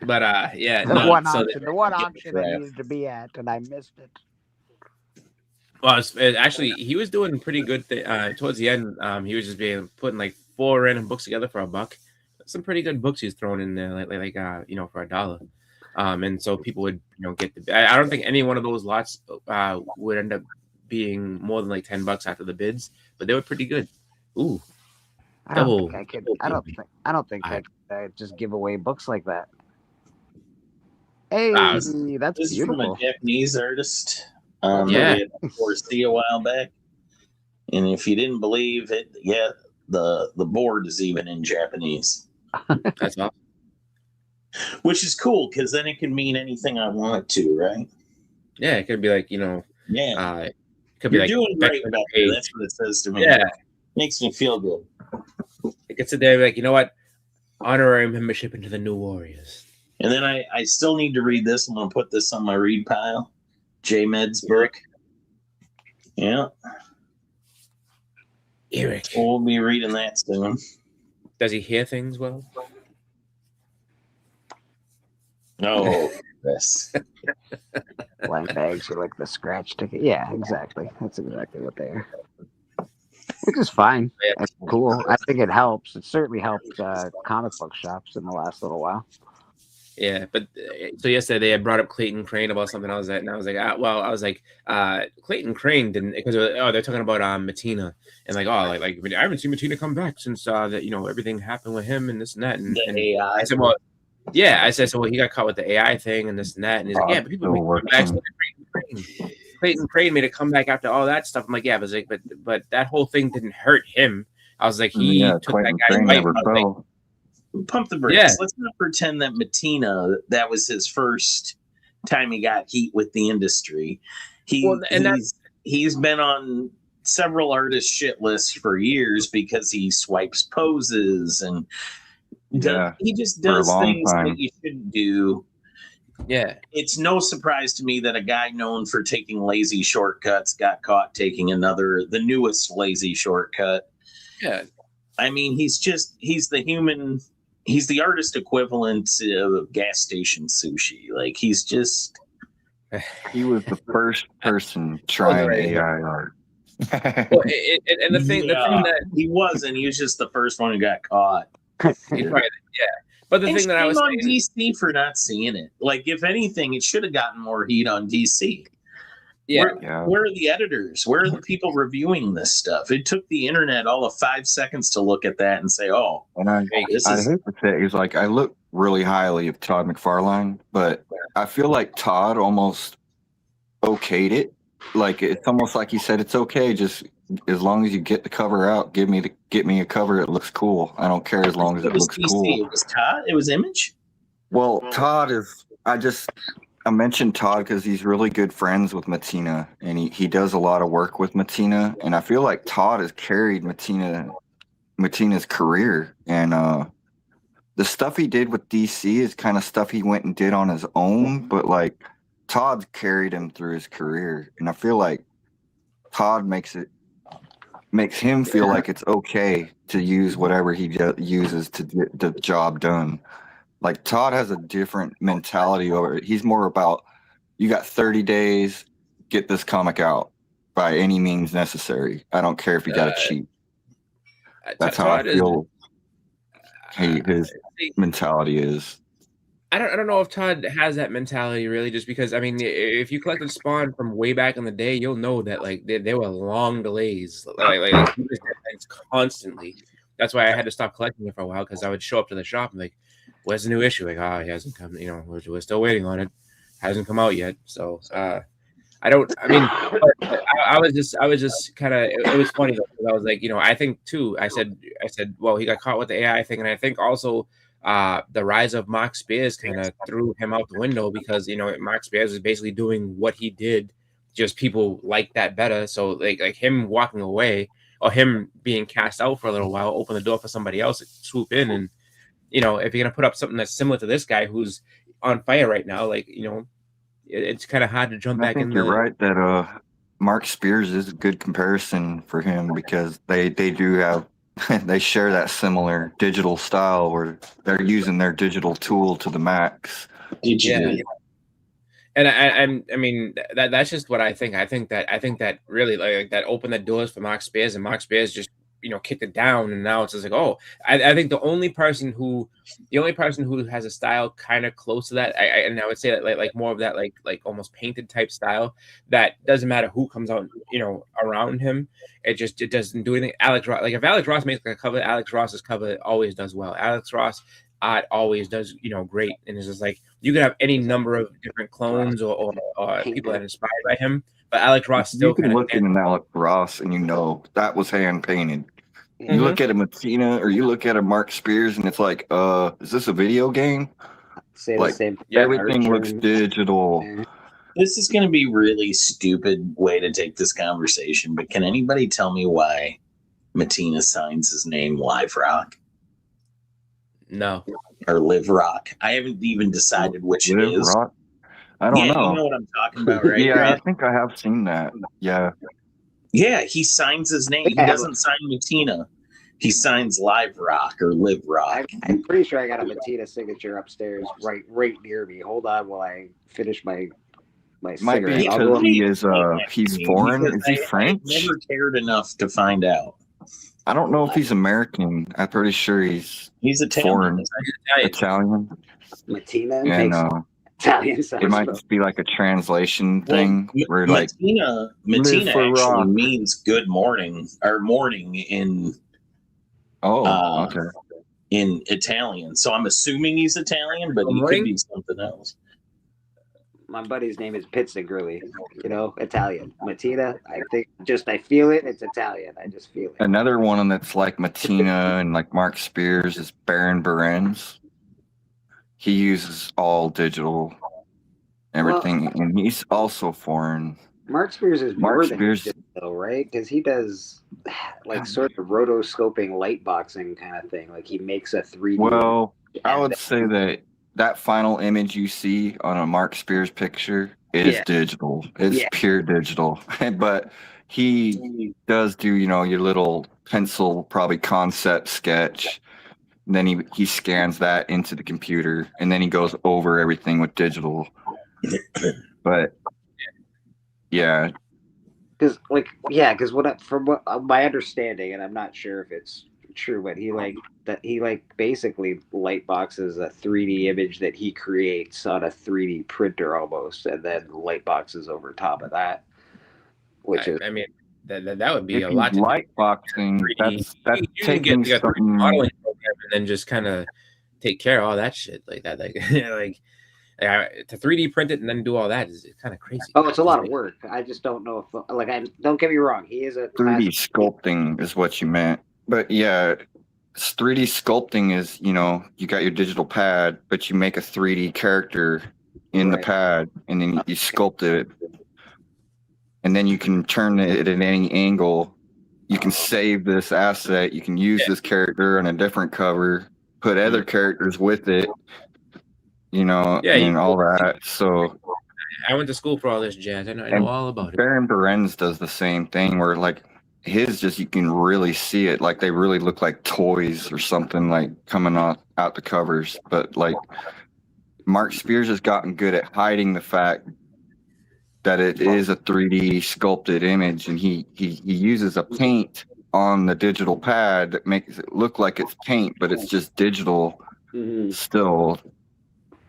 Speaker 7: But yeah,
Speaker 1: the one auction I needed to be at, and I missed it.
Speaker 7: Well, actually, he was doing pretty good towards the end. He was just putting like 4 random books together for $1. Some pretty good books he's throwing in there, like for $1. And so people would get the. I don't think any one of those lots would end up being more than like $10 after the bids, but they were pretty good. Ooh,
Speaker 1: I don't think I could just give away books like that. Hey, that's
Speaker 2: this
Speaker 1: beautiful.
Speaker 2: From a Japanese artist.
Speaker 7: Yeah,
Speaker 2: for see a while back, and if you didn't believe it, yeah, the board is even in Japanese.
Speaker 7: That's awesome.
Speaker 2: Which is cool because then it can mean anything I want it to, right?
Speaker 7: Yeah, it could be like
Speaker 2: yeah,
Speaker 7: it could be
Speaker 2: you're
Speaker 7: like
Speaker 2: doing great about it. That's what it says to me.
Speaker 7: Yeah,
Speaker 2: makes me feel good.
Speaker 7: It gets it there, like what, honorary membership into the New Warriors.
Speaker 2: And then I still need to read this. I'm gonna put this on my read pile. J-Med's book. Yeah.
Speaker 7: Eric.
Speaker 2: We'll be reading that soon.
Speaker 7: Does he hear things well?
Speaker 2: No. Yes.
Speaker 1: Blind bags are like the scratch ticket. Yeah, exactly. That's exactly what they are. Which is fine. That's cool. I think it helps. It certainly helped comic book shops in the last little while.
Speaker 7: Yeah, but so yesterday they had brought up Clayton Crane about something I was at, and I was like, Clayton Crane didn't, because they're talking about Matina, and like I haven't seen Matina come back since that everything happened with him and this and that, and
Speaker 2: AI.
Speaker 7: I said, well, yeah, I said, so he got caught with the AI thing and this and that, and he's like, yeah, but people make comebacks to Clayton Crane made a comeback after all that stuff. I'm like, yeah, but that whole thing didn't hurt him. I was like, he took
Speaker 3: Clayton
Speaker 7: that guy's
Speaker 3: Crane
Speaker 7: life.
Speaker 3: never
Speaker 2: Pump the brakes.
Speaker 7: Yeah.
Speaker 2: Let's not pretend that Matina, that was his first time he got heat with the industry. He's been on several artist shit lists for years because he swipes poses and he just does things that you shouldn't do.
Speaker 7: Yeah.
Speaker 2: It's no surprise to me that a guy known for taking lazy shortcuts got caught taking the newest lazy shortcut.
Speaker 7: Yeah.
Speaker 2: I mean, he's the artist equivalent of gas station sushi. Like he was
Speaker 3: the first person trying AI art.
Speaker 7: Well, and the thing that
Speaker 2: he was just the first one who got caught.
Speaker 7: But the thing that I was
Speaker 2: on DC for not seeing it. Like, if anything, it should have gotten more heat on DC. Where are the editors? Where are the people reviewing this stuff? It took the internet all of 5 seconds to look at that and say, "Oh." And I hate to
Speaker 3: say, it's like I look really highly of Todd McFarlane, but I feel like Todd almost okayed it. Like it's almost like he said, "It's okay, just as long as you get the cover out, get me a cover. It looks cool. I don't care as long as it looks DC. Cool."
Speaker 2: It was Todd. It was Image.
Speaker 3: Well, Todd is. I mentioned Todd because he's really good friends with Matina, and he does a lot of work with Matina, and I feel like Todd has carried Matina's career, and the stuff he did with DC is kind of stuff he went and did on his own, but like Todd carried him through his career, and I feel like Todd makes him feel like it's okay to use whatever he uses to get the job done. Like Todd has a different mentality over it. He's more about, you got 30 days, get this comic out by any means necessary. I don't care if you got to cheat. That's how I feel his mentality is.
Speaker 7: I don't know if Todd has that mentality really, just because, I mean, if you collected Spawn from way back in the day, you'll know that like there were long delays, like he was constantly. That's why I had to stop collecting it for a while, because I would show up to the shop and like, "Where's the new issue?" Like, he hasn't come. We're still waiting on it. Hasn't come out yet. So I was just kind of. It was funny though, because I was like, I think too. I said, well, he got caught with the AI thing, and I think also the rise of Mark Spears kind of threw him out the window because Mark Spears is basically doing what he did, just people like that better. So like him walking away or him being cast out for a little while open the door for somebody else to swoop in. And if you're gonna put up something that's similar to this guy who's on fire right now, it's kind of hard to jump back in.
Speaker 3: You're right that Mark Spears is a good comparison for him because they do have they share that similar digital style where they're using their digital tool to the max.
Speaker 7: Yeah. And I mean that's just what I think. I think that really like that opened the doors for Mark Spears, and Mark Spears just kicked it down, and now it's just like, I think the only person who has a style kind of close to that, I would say that like more of that like almost painted type style that doesn't matter who comes out around him, it doesn't do anything. Alex Ross, like if Alex Ross makes a cover, Alex Ross's cover always does well. Alex Ross art always does great, and it's just like you could have any number of different clones or people that are inspired by him. But Alex Ross still
Speaker 3: can look at an Alex Ross and that was hand painted. Mm-hmm. You look at a Matina or you look at a Mark Spears and it's like, is this a video game?
Speaker 1: Say the same.
Speaker 3: Everything looks digital.
Speaker 2: This is going to be a really stupid way to take this conversation, but can anybody tell me why Matina signs his name Live Rock?
Speaker 7: No.
Speaker 2: Or Live Rock? I haven't even decided which it is.
Speaker 3: Rock? I don't know.
Speaker 2: You know what I'm talking about, right?
Speaker 3: Yeah, Grant? I think I have seen that. Yeah.
Speaker 2: Yeah, he signs his name. He doesn't sign Matina. He signs Live Rock or Live Rock.
Speaker 1: I'm pretty sure I got a Matina signature upstairs right near me. Hold on while I finish my
Speaker 3: Might be because he's foreign. Is he French?
Speaker 2: I never cared enough to find out.
Speaker 3: I don't know if he's American. I'm pretty sure he's
Speaker 2: Italian.
Speaker 3: Foreign. Italian.
Speaker 1: Matina.
Speaker 3: Yeah,
Speaker 1: Italian.
Speaker 3: It might just be like a translation thing where
Speaker 2: Matina actually means good morning or morning in
Speaker 3: okay.
Speaker 2: in Italian. So I'm assuming he's Italian, but he could be something else.
Speaker 1: My buddy's name is Pizzagrilli, Italian. Matina, I feel it. It's Italian. I just feel it.
Speaker 3: Another one that's like Matina and like Mark Spears is Baron Berens. He uses all digital everything, and he's also foreign.
Speaker 1: Mark Spears is more than digital, right? Because he does like sort of rotoscoping light boxing kind of thing. Like he makes a 3D.
Speaker 3: Well, I would say that final image you see on a Mark Spears picture is digital. It's pure digital. But he does do, your little pencil, probably concept sketch. And then he scans that into the computer, and then he goes over everything with digital. But yeah,
Speaker 1: because from what my understanding, and I'm not sure if it's true, but he basically light boxes a 3D image that he creates on a 3D printer almost, and then light boxes over top of that.
Speaker 7: I mean, that would be a lot.
Speaker 3: Light boxing. That's taking something
Speaker 7: modeling program and then just kind of take care of all that shit like that. To 3D print it and then do all that is kind of crazy.
Speaker 1: Oh, it's a lot of work. I just don't know if don't get me wrong. He is a
Speaker 3: 3D sculpting is what you meant. But yeah, 3D sculpting is, you got your digital pad, but you make a 3D character in the pad and then you sculpt it. And then you can turn it at any angle. You can save this asset. You can use this character on a different cover, put other characters with it, and all that. So
Speaker 7: I went to school for all this jazz. I know all about it.
Speaker 3: Baron Berens does the same thing where his you can really see it. Like they really look like toys or something coming out the covers. But Mark Spears has gotten good at hiding the fact that it is a 3D sculpted image, and he uses a paint on the digital pad that makes it look like it's paint, but it's just digital still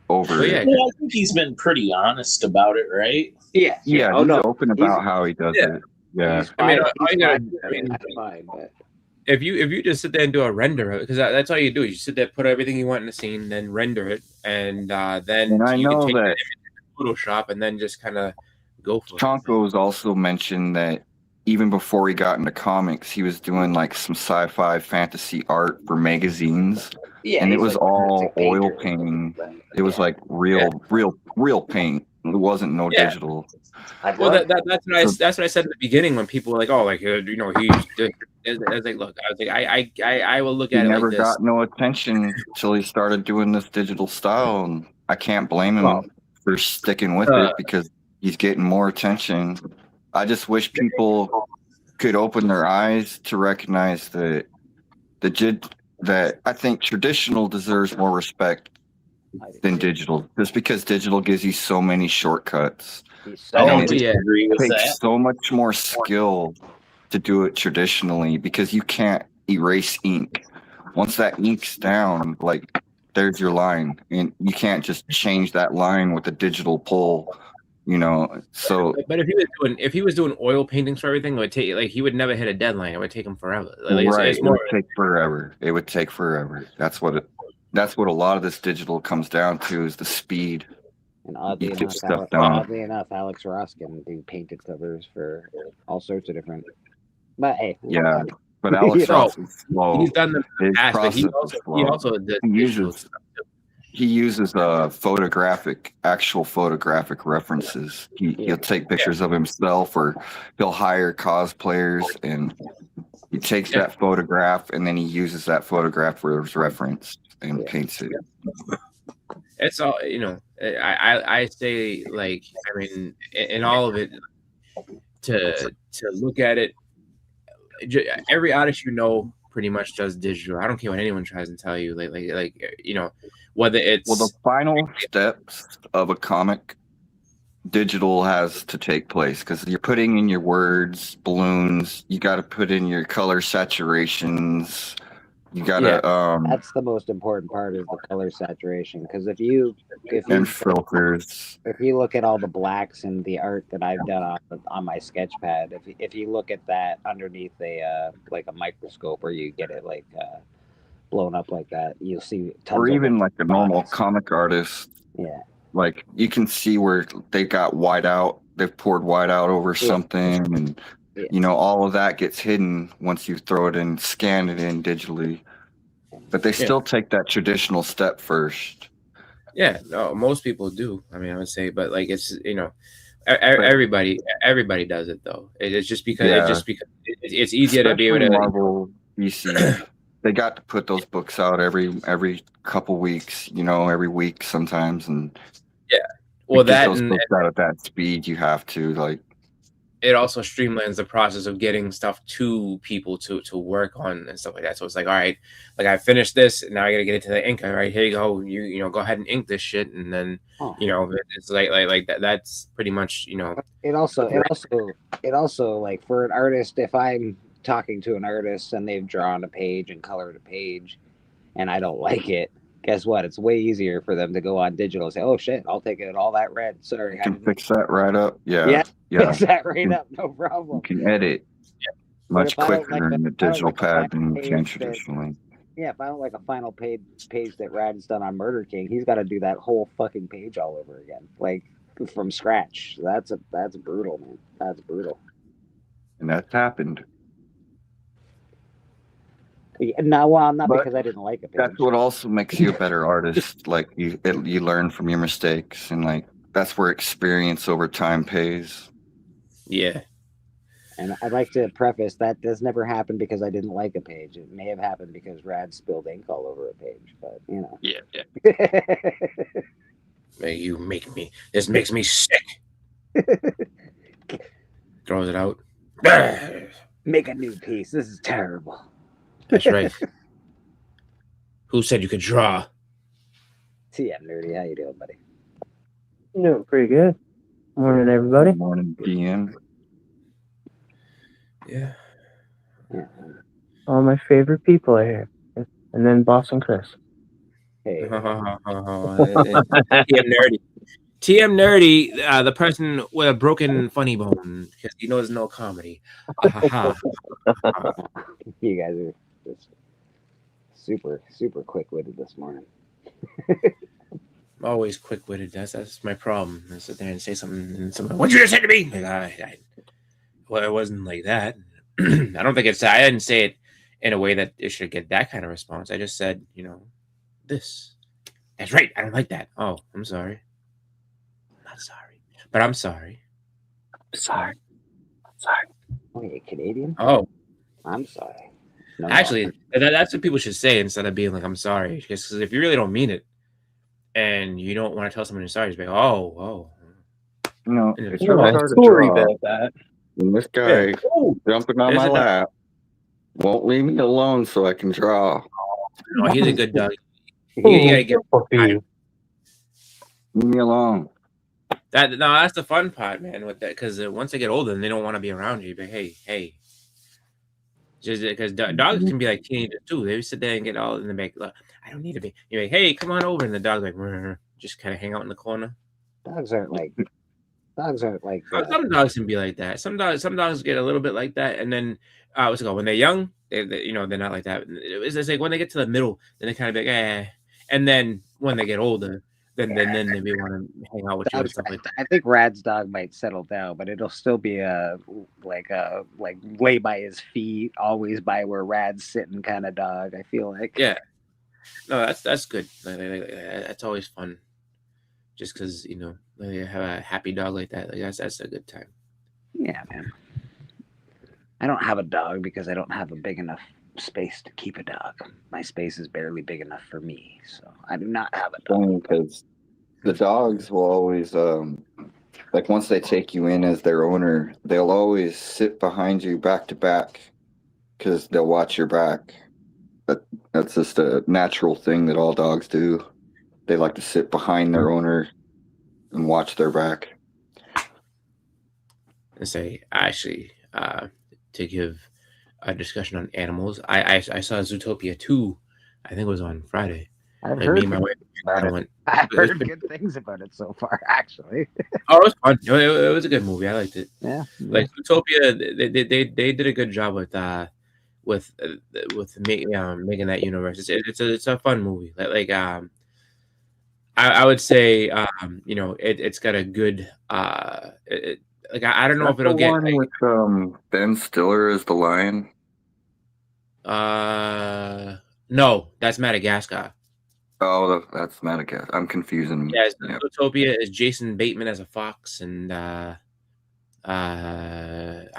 Speaker 3: over it.
Speaker 2: I think he's been pretty honest about it, right?
Speaker 1: Yeah.
Speaker 3: He's open about how he does it. Yeah.
Speaker 7: If you just sit there and do a render, because that's all you do. You sit there, put everything you want in the scene, then render it, and then
Speaker 3: I know that
Speaker 7: Photoshop, and then just kind of go for it.
Speaker 3: Chonko's also mentioned that even before he got into comics, he was doing some sci-fi fantasy art for magazines.
Speaker 1: Yeah,
Speaker 3: and it
Speaker 1: he's
Speaker 3: was
Speaker 1: like
Speaker 3: all
Speaker 1: painter
Speaker 3: oil
Speaker 1: or something
Speaker 3: painting.
Speaker 1: like that.
Speaker 3: It was like real paint. It wasn't no
Speaker 7: Yeah.
Speaker 3: digital.
Speaker 7: Well, that's what I said in the beginning when people were like, "Oh, like you know, he's." I was like, "Look, I was like, I will look
Speaker 3: He
Speaker 7: at it
Speaker 3: never
Speaker 7: like this."
Speaker 3: got no attention till he started doing this digital style, and I can't blame him
Speaker 7: Well,
Speaker 3: for sticking with it because he's getting more attention. I just wish people could open their eyes to recognize that that I think traditional deserves more respect than digital, just because digital gives you so many shortcuts.
Speaker 2: I don't
Speaker 3: And it
Speaker 2: disagree with
Speaker 3: takes
Speaker 2: that.
Speaker 3: so much more skill to do it traditionally because you can't erase ink. Once that ink's down, like there's your line, and you can't just change that line with a digital pull. You know, so
Speaker 7: but if he was doing oil paintings for everything, it would take like he would never hit a deadline. It would take him forever. Like,
Speaker 3: right,
Speaker 7: it's more.
Speaker 3: it would take forever. It would take forever. That's what a lot of this digital comes down to is the speed.
Speaker 1: And oddly
Speaker 3: You get
Speaker 1: enough,
Speaker 3: stuff done.
Speaker 1: Alex Ross can do painted covers for all sorts of different. But hey,
Speaker 3: Yeah, but Alex Ross is slow.
Speaker 7: He's done them in the
Speaker 3: His
Speaker 7: past, but
Speaker 3: process is
Speaker 7: he
Speaker 3: slow.
Speaker 7: also does
Speaker 3: He
Speaker 7: digital
Speaker 3: uses
Speaker 7: stuff.
Speaker 3: he uses actual photographic references. He'll take pictures of himself, or he'll hire cosplayers, and he takes that photograph and then he uses that photograph for his reference and paints it.
Speaker 7: It's all, you know. I say, like, I mean, in all of it, to look at it, every artist you know pretty much does digital. I don't care what anyone tries to tell you. Like you know, whether it's
Speaker 3: the final steps of a comic, digital has to take place because you're putting in your words, balloons. You got to put in your color saturations. You got to
Speaker 1: that's the most important part is the color saturation, because if you
Speaker 3: filters.
Speaker 1: If you look at all the blacks and the art that I've done on my sketchpad, if you look at that underneath a like a microscope, where you get it like blown up like that, you'll see tons
Speaker 3: or even
Speaker 1: of
Speaker 3: like a normal comic artist.
Speaker 1: Yeah,
Speaker 3: like you can see where they got white out. They've poured white out over something, and you know, all of that gets hidden once you throw it in, scan it in digitally. But they still take that traditional step first.
Speaker 7: Yeah, no, most people do. I mean, I would say, but like it's, you know, everybody does it though. It's just because it's easier to be able to.
Speaker 3: Marvel, DC, they got to put those books out every couple weeks. You know, every week sometimes, and
Speaker 7: well,
Speaker 3: get those books out at that speed. You have to like.
Speaker 7: It also streamlines the process of getting stuff to people to work on and stuff like that. So it's like, all right, like I finished this, and now I got to get it to the ink. All right, here you go. You know, go ahead and ink this shit, and then you know, it's like that. That's pretty much, you know. It also
Speaker 1: like for an artist, if I'm talking to an artist and they've drawn a page and colored a page, and I don't like it, guess what? It's way easier for them to go on digital and say, "Oh shit, I'll take it all that red. Sorry,
Speaker 3: you can fix that right up." Yeah.
Speaker 1: Fix that right up, no problem.
Speaker 3: You can edit much quicker in the digital pad than you can traditionally.
Speaker 1: Yeah, if I don't like a final page that Rad's done on Murder King, he's got to do that whole fucking page all over again, like from scratch. That's brutal, man. That's brutal.
Speaker 3: And that's happened.
Speaker 1: Not because I didn't like it.
Speaker 3: That's what also makes you a better artist. Like you learn from your mistakes, and like that's where experience over time pays.
Speaker 7: Yeah.
Speaker 1: And I'd like to preface that does never happen because I didn't like a page. It may have happened because Rad spilled ink all over a page, but you know.
Speaker 7: Yeah. You make me. This makes me sick. Throws it out.
Speaker 1: Make a new piece. This is terrible.
Speaker 7: That's right. Who said you could draw?
Speaker 1: TM Nerdy, how you doing, buddy?
Speaker 8: Doing pretty good. Morning, everybody.
Speaker 3: Morning, DM.
Speaker 7: Yeah.
Speaker 8: All my favorite people are here. And then Boss and Chris.
Speaker 1: Hey.
Speaker 7: TM Nerdy, the person with a broken funny bone because he knows no comedy.
Speaker 1: You guys are just super, super quick-witted this morning.
Speaker 7: Always quick-witted. That's my problem. I sit there and say something, and someone, "What'd you just say to me?" Like, well, it wasn't like that. I don't think I didn't say it in a way that it should get that kind of response. I just said, you know, this. That's right. I don't like that. Oh, I'm sorry. I'm not sorry, but I'm sorry.
Speaker 8: Sorry.
Speaker 1: Wait, you Canadian?
Speaker 7: Oh,
Speaker 1: I'm sorry. No,
Speaker 7: actually, that's what people should say instead of being like, I'm sorry. Because if you really don't mean it and you don't want to tell someone you're sorry, just be like, oh.
Speaker 3: No,
Speaker 7: Yeah,
Speaker 3: it's really hard to draw.
Speaker 8: that.
Speaker 3: And this guy
Speaker 7: Yeah. Oh,
Speaker 3: jumping on
Speaker 7: there's
Speaker 3: my
Speaker 7: a dog.
Speaker 3: lap won't leave me alone so I can draw.
Speaker 7: No, he's a good dog. You gotta get
Speaker 3: Leave me alone.
Speaker 7: that. No, that's the fun part, man. With that, because once they get older, and they don't want to be around you. But hey, just because dogs can be like teenagers too. They sit there and get all in the back. Look, I don't need to be. You're like, hey, come on over, and the dog's like, just kind of hang out in the corner.
Speaker 1: Dogs aren't like
Speaker 7: Some dogs can be like that. Some dogs get a little bit like that, and then what's it called? When they're young, they're not like that. It's like when they get to the middle, then they kind of be like, eh. And then when they get older, then they maybe want to hang out with you and stuff like that.
Speaker 1: I think Rad's dog might settle down, but it'll still be like lay by his feet, always by where Rad's sitting kind of dog. I feel like.
Speaker 7: Yeah. No, that's good. That's always fun. Just because you have a happy dog like that, that's a good time.
Speaker 1: Yeah, man. I don't have a dog because I don't have a big enough space to keep a dog. My space is barely big enough for me, so I do not have a dog.
Speaker 3: Because the dogs will always, like once they take you in as their owner, they'll always sit behind you back to back because they'll watch your back. That's just a natural thing that all dogs do. They like to sit behind their owner and watch their back.
Speaker 7: And say, actually, to give a discussion on animals, I saw Zootopia 2. I think it was on Friday.
Speaker 1: I've heard
Speaker 7: me and my wife
Speaker 1: I've heard good things about it so far, actually.
Speaker 7: Oh, it was fun. It was a good movie. I liked it.
Speaker 1: Yeah.
Speaker 7: Like Zootopia, they did a good job with making that universe. It's a fun movie. I would say it's got a good I don't know if it'll get
Speaker 3: with Ben Stiller as the lion.
Speaker 7: No, that's Madagascar.
Speaker 3: Oh, that's Madagascar. I'm confusing.
Speaker 7: Yeah, Zootopia is Jason Bateman as a fox, and I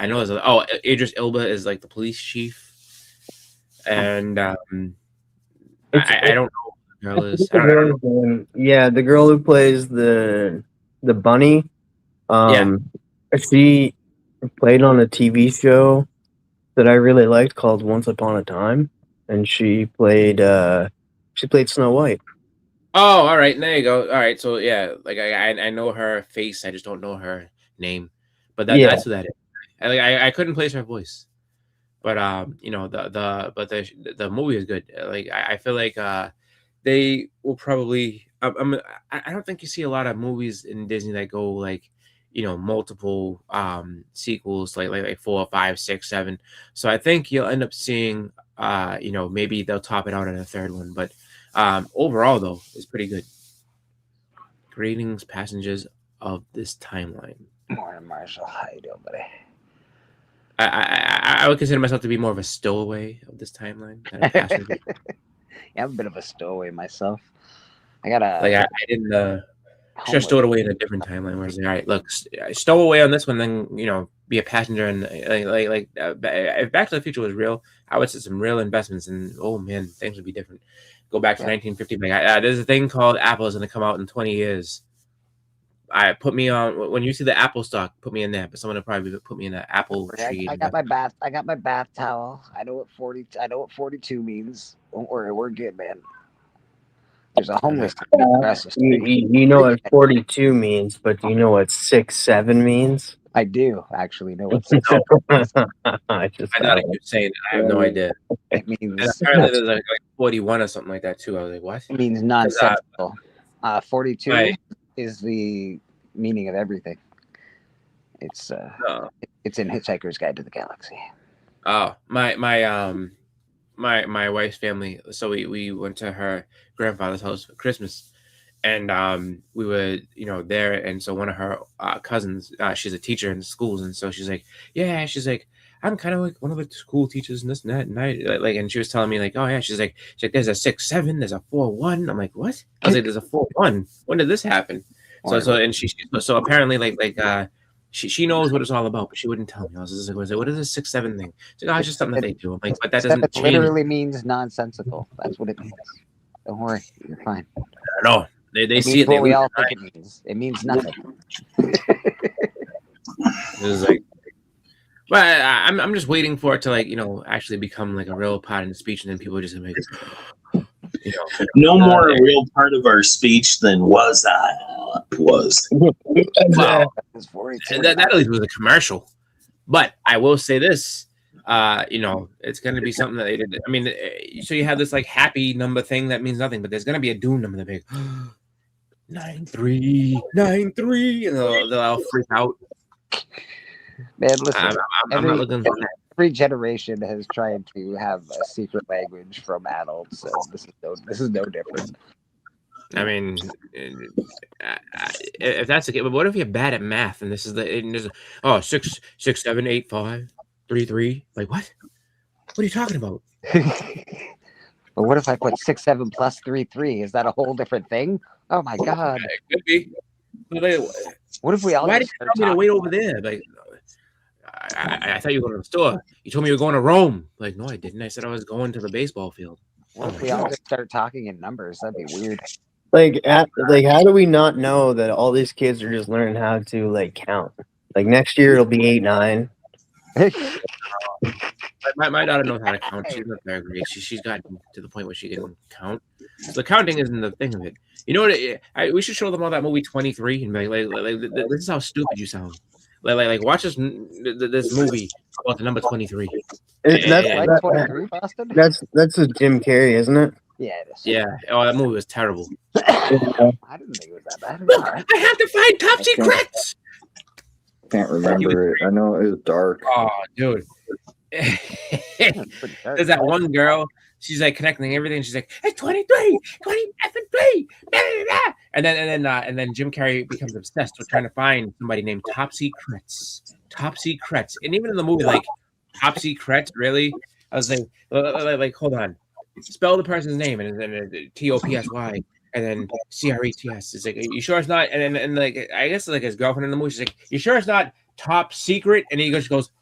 Speaker 7: know Idris Elba is like the police chief, and I don't know who the girl is.
Speaker 8: Yeah, the girl who plays the bunny. She played on a TV show that I really liked called Once Upon a Time, and she played Snow White.
Speaker 7: Oh, all right, there you go. All right, so yeah, like I know her face, I just don't know her name, but that's who that is. I couldn't place her voice, but the movie is good. Like I feel like they will probably. I don't think you see a lot of movies in Disney that go like multiple sequels, like 4, 5, 6, 7. So I think you'll end up seeing maybe they'll top it out in a third one, but overall though it's pretty good. Greetings, passengers of this timeline.
Speaker 1: Morning, Marshall. How you doing, buddy?
Speaker 7: I would consider myself to be more of a stowaway of this timeline than a passenger.
Speaker 1: Yeah, I'm a bit of a stowaway myself. I didn't
Speaker 7: should have stowed away in a different timeline. Where it's like, all right, look, stow away on this one, then be a passenger. And if Back to the Future was real, I would set some real investments, and oh man, things would be different. Go back to 1950. There's a thing called Apple is going to come out in 20 years. Put me on when you see the Apple stock. Put me in there, but someone will probably put me in that Apple tree.
Speaker 1: I got my bath towel. I know what 42 means. Don't worry, we're good, man. There's a homeless.
Speaker 8: You know what 42 means, but do you know what 6'7" means?
Speaker 1: I do actually know what 6'7"
Speaker 7: means. I thought you were saying that. I have no idea.
Speaker 1: It means
Speaker 7: and apparently there's like 41 or something like that too. I was like, what?
Speaker 1: It means nonsensical. 42 is the meaning of everything. It's in Hitchhiker's Guide to the Galaxy.
Speaker 7: Oh, my wife's family. So we went to her grandfather's house for Christmas, and we were there. And so one of her cousins, she's a teacher in schools, and so she's like, I'm kind of like one of the school teachers and this and that. And I like, and she was telling me like, oh yeah, she's like, there's a 6'7", there's a 4'1". I'm like, what? I was like, there's a 4'1". When did this happen? So apparently she knows what it's all about, but she wouldn't tell me. I was like, what is this 6'7" thing? She's like, oh, it's just something that they do. I'm like, but that doesn't change.
Speaker 1: Literally means nonsensical. That's what it means. Don't worry, you're fine.
Speaker 7: I don't know. They see it.
Speaker 1: What we all think it means. It means nothing.
Speaker 7: It's like, but I'm just waiting for it to like actually become like a real part of the speech, and then people just like
Speaker 2: no more a real part of our speech than was.
Speaker 7: Well, that at least was a commercial. But I will say this. It's going to be something that they did. I mean, so you have this like happy number thing that means nothing, but there's going to be a doom number that big 9393, and they'll all freak out.
Speaker 1: Man, listen,
Speaker 7: I'm not looking for that.
Speaker 1: Every generation has tried to have a secret language from adults, so this is no different.
Speaker 7: I mean, if that's the case, but what if you're bad at math and this is 6 7 8 5 3 3? Like what? What are you talking about?
Speaker 1: But what if I put 6 7 plus 3 3? Is that a whole different thing? Oh my god!
Speaker 7: It could be.
Speaker 1: What if we all?
Speaker 7: Why did you tell me to wait over there? Like, I thought you were going to the store. You told me you were going to Rome. Like, no, I didn't. I said I was going to the baseball field.
Speaker 1: What if we all just start talking in numbers? That'd be weird.
Speaker 8: Like, how do we not know that all these kids are just learning how to like count? Like next year it'll be 8 9.
Speaker 7: My daughter knows how to count. She's not very great. She's gotten to the point where she can count. So the counting isn't the thing of it. You know what? We should show them all that movie 23 and be like, this is how stupid you sound. Like watch this movie about the number 23.
Speaker 8: That's
Speaker 1: 23, Boston?
Speaker 8: That's a Jim Carrey, isn't it?
Speaker 1: Yeah, it is.
Speaker 7: Yeah. Oh, that movie was terrible.
Speaker 1: I didn't think it was that bad.
Speaker 7: I have to find top secrets.
Speaker 3: Can't remember it. I know it was dark.
Speaker 7: Oh, dude. There's that one girl. She's like connecting everything. She's like, "It's 23, 23, and then Jim Carrey becomes obsessed with trying to find somebody named Top Secrets. And even in the movie, like Top Secrets, really, I was like, hold on, spell the person's name, and then TOPSY, and then CRETS. It's like, you sure it's not? And like, I guess like his girlfriend in the movie, she's like, you sure it's not Top Secret? And he just goes.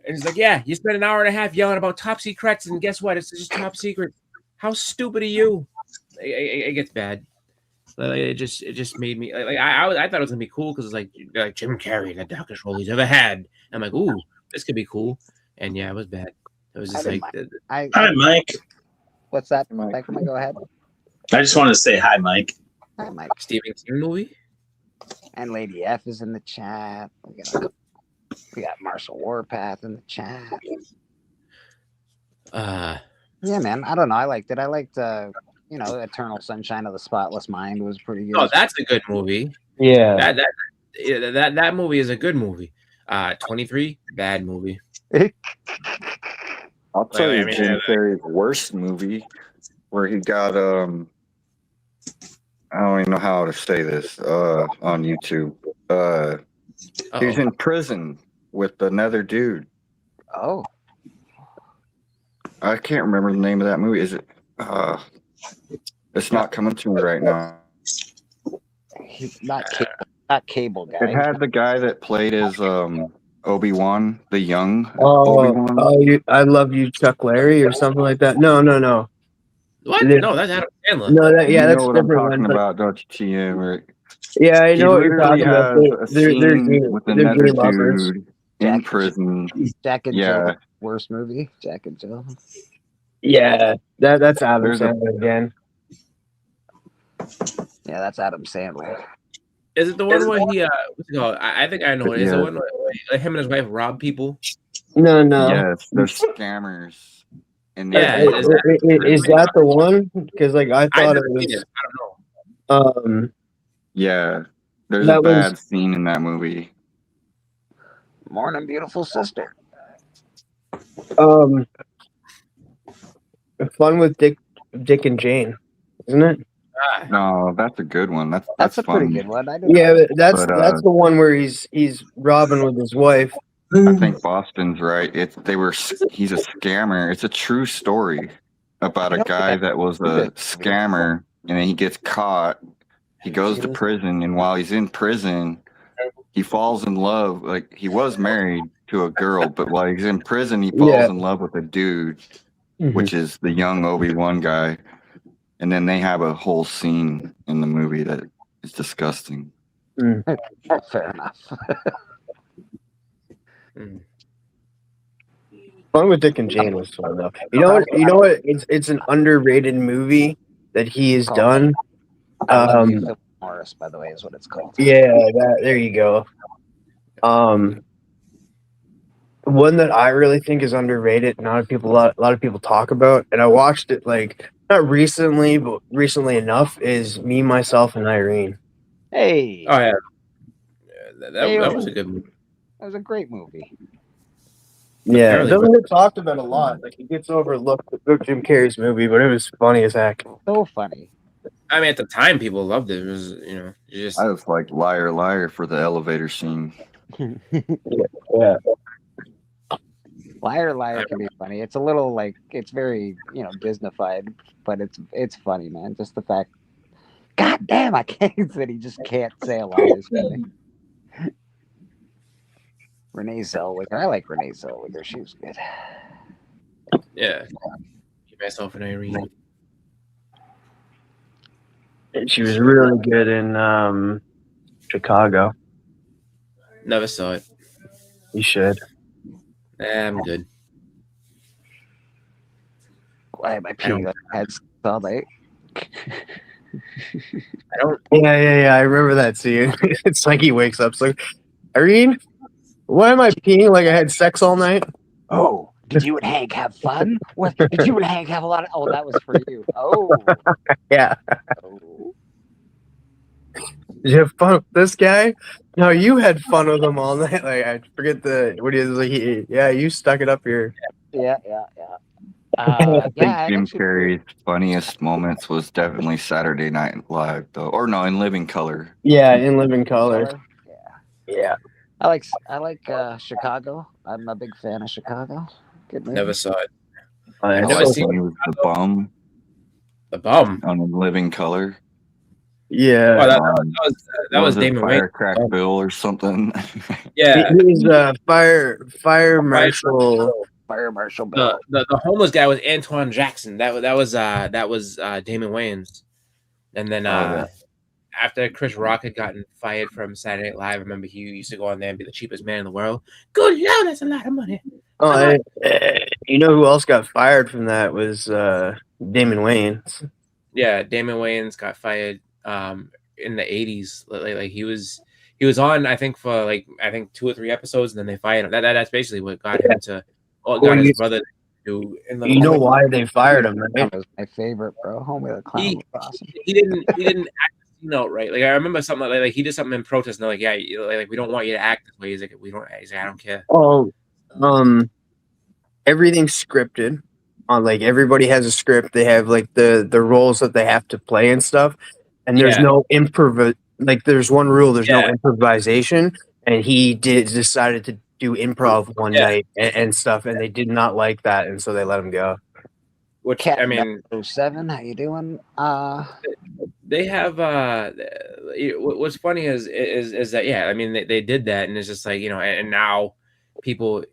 Speaker 7: And he's like, yeah, you spent an hour and a half yelling about top secrets, and guess what? It's just top secret. How stupid are you? It gets bad. Like, it just made me like I thought it was gonna be cool because it's like Jim Carrey, the darkest role he's ever had. I'm like, ooh, this could be cool. And yeah, it was bad. It was just like,
Speaker 2: hi, Mike.
Speaker 1: What's that, Mike? Go ahead.
Speaker 2: I just want to say hi, Mike.
Speaker 1: Hi, Mike.
Speaker 7: Stephen King movie.
Speaker 1: And Lady F is in the chat. We got Marshall Warpath in the chat. Yeah, man. I don't know. I liked it. I liked Eternal Sunshine of the Spotless Mind was pretty good.
Speaker 7: Oh, that's a good movie.
Speaker 8: Yeah.
Speaker 7: That movie is a good movie. 23, bad movie.
Speaker 3: I'll tell you Jim Carrey's worst movie where he got I don't even know how to say this on YouTube. He was in prison with another dude.
Speaker 1: Oh.
Speaker 3: I can't remember the name of that movie. Is it? It's not coming to me right now.
Speaker 1: He's not Cable guy.
Speaker 3: It had the guy that played as Obi-Wan, the young
Speaker 8: Obi-Wan. Oh, I Love You, Chuck Larry, or something like that. No.
Speaker 7: What? No, that's Adam Sandler.
Speaker 8: No, that's
Speaker 3: what I'm talking about, don't you, TM?
Speaker 8: Yeah, I know what you're talking about.
Speaker 3: With another dude in prison.
Speaker 1: Jack and Jill, worst movie. Jack and Jill.
Speaker 8: Yeah, that's Adam Sandler again.
Speaker 1: Yeah, that's Adam Sandler.
Speaker 7: Is it the one where he? What's it called? I think I know it. Is it one where him and his wife rob people?
Speaker 8: No.
Speaker 3: Yes, they're scammers. And
Speaker 8: is that the one? Because like I thought it was.
Speaker 7: I don't know.
Speaker 3: Yeah, there's a bad scene in that movie.
Speaker 1: Morning, beautiful sister.
Speaker 8: Fun with Dick and Jane, isn't it?
Speaker 3: No, that's a good one. That's
Speaker 1: a
Speaker 3: fun.
Speaker 1: pretty good one.
Speaker 8: That's the one where he's robbing with his wife,
Speaker 3: I think Boston's right. He's a scammer. It's a true story about a guy that was a scammer, and then he gets caught. He goes to prison, and while he's in prison, he falls in love. Like, he was married to a girl, but while he's in prison, he falls in love with a dude, which is the young Obi-Wan guy. And then they have a whole scene in the movie that is disgusting.
Speaker 1: Fair enough.
Speaker 8: Fun with Dick and Jane was fun though. You know what? It's an underrated movie that he has done.
Speaker 1: Philip Morris, by the way, is what it's called.
Speaker 8: Yeah, there you go. One that I really think is underrated, not a lot of people talk about, and I watched it like not recently, but recently enough, is Me, Myself, and Irene.
Speaker 1: Hey.
Speaker 7: Oh yeah. That was a good movie.
Speaker 1: That was a great movie.
Speaker 8: Yeah, it doesn't get talked about a lot. Like, it gets overlooked. Jim Carrey's movie, but it was funny as heck.
Speaker 1: So funny.
Speaker 7: I mean, at the time, people loved it. It was, just.
Speaker 3: I was like Liar Liar for the elevator scene.
Speaker 8: Yeah.
Speaker 1: Liar Liar can be funny. It's a little like, it's very, Disneyfied, but it's funny, man. Just the fact, God damn, I can't that he just can't say a lie is funny. Renee Zellweger. I like Renee Zellweger. She was good.
Speaker 7: Yeah. Myself and Irene.
Speaker 8: And she was really good in Chicago.
Speaker 7: Never saw it.
Speaker 8: You should.
Speaker 7: I'm good.
Speaker 1: Why am I peeing like head all night?
Speaker 7: I don't.
Speaker 8: Yeah. I remember that scene. It's like he wakes up. It's like, Irene, why am I peeing like I had sex all night?
Speaker 1: Oh, did you and Hank have fun? What? Did you and Hank have a lot of? Oh, that was for you. Oh,
Speaker 8: yeah.
Speaker 1: Oh.
Speaker 8: Did you have fun with this guy? No, you had fun with him all night. Like, I forget what he is. Like, you stuck it up here.
Speaker 1: Yeah.
Speaker 3: I think Jim Carrey's funniest moments was definitely Saturday Night Live, though, or no, In Living Color.
Speaker 8: Yeah, In Living Color. Yeah.
Speaker 1: I like Chicago. I'm a big fan of Chicago. Good movie.
Speaker 7: Never saw it.
Speaker 3: I never seen he was the bum.
Speaker 7: The bum
Speaker 3: on In Living Color.
Speaker 8: Yeah,
Speaker 7: that was Damon Wayans.
Speaker 3: Firecrack Bill or something.
Speaker 7: Yeah,
Speaker 8: he was fire marshal.
Speaker 1: Fire Marshal Bill.
Speaker 7: The homeless guy was Antoine Jackson. That was Damon Wayans. And then after Chris Rock had gotten fired from Saturday Night Live, I remember he used to go on there and be the cheapest man in the world. Good Lord, that's a lot of money.
Speaker 8: Oh, you know who else got fired from that was Damon Wayans. Yeah,
Speaker 7: Damon Wayans got fired in the 80s. Like he was on, I think, for 2 or 3 episodes, and then they fired him. That's basically what got him to. Got his brother to do.
Speaker 8: You know why they fired him? Right?
Speaker 1: That was my favorite, bro. Homie the Clown was awesome.
Speaker 7: He didn't act the note right. Like, I remember something like he did something in protest, and they're like, yeah, like we don't want you to act this way. He's like, I don't care.
Speaker 8: Oh, everything's scripted. Like, everybody has a script. They have like the roles that they have to play and stuff. And there's no improv. Like, there's one rule. There's no improvisation. And he decided to do improv one night and stuff, and they did not like that, and so they let him go.
Speaker 7: Which, I mean,
Speaker 1: 07, how you doing?
Speaker 7: They have. What's funny is that I mean they did that, and it's just like, and now people,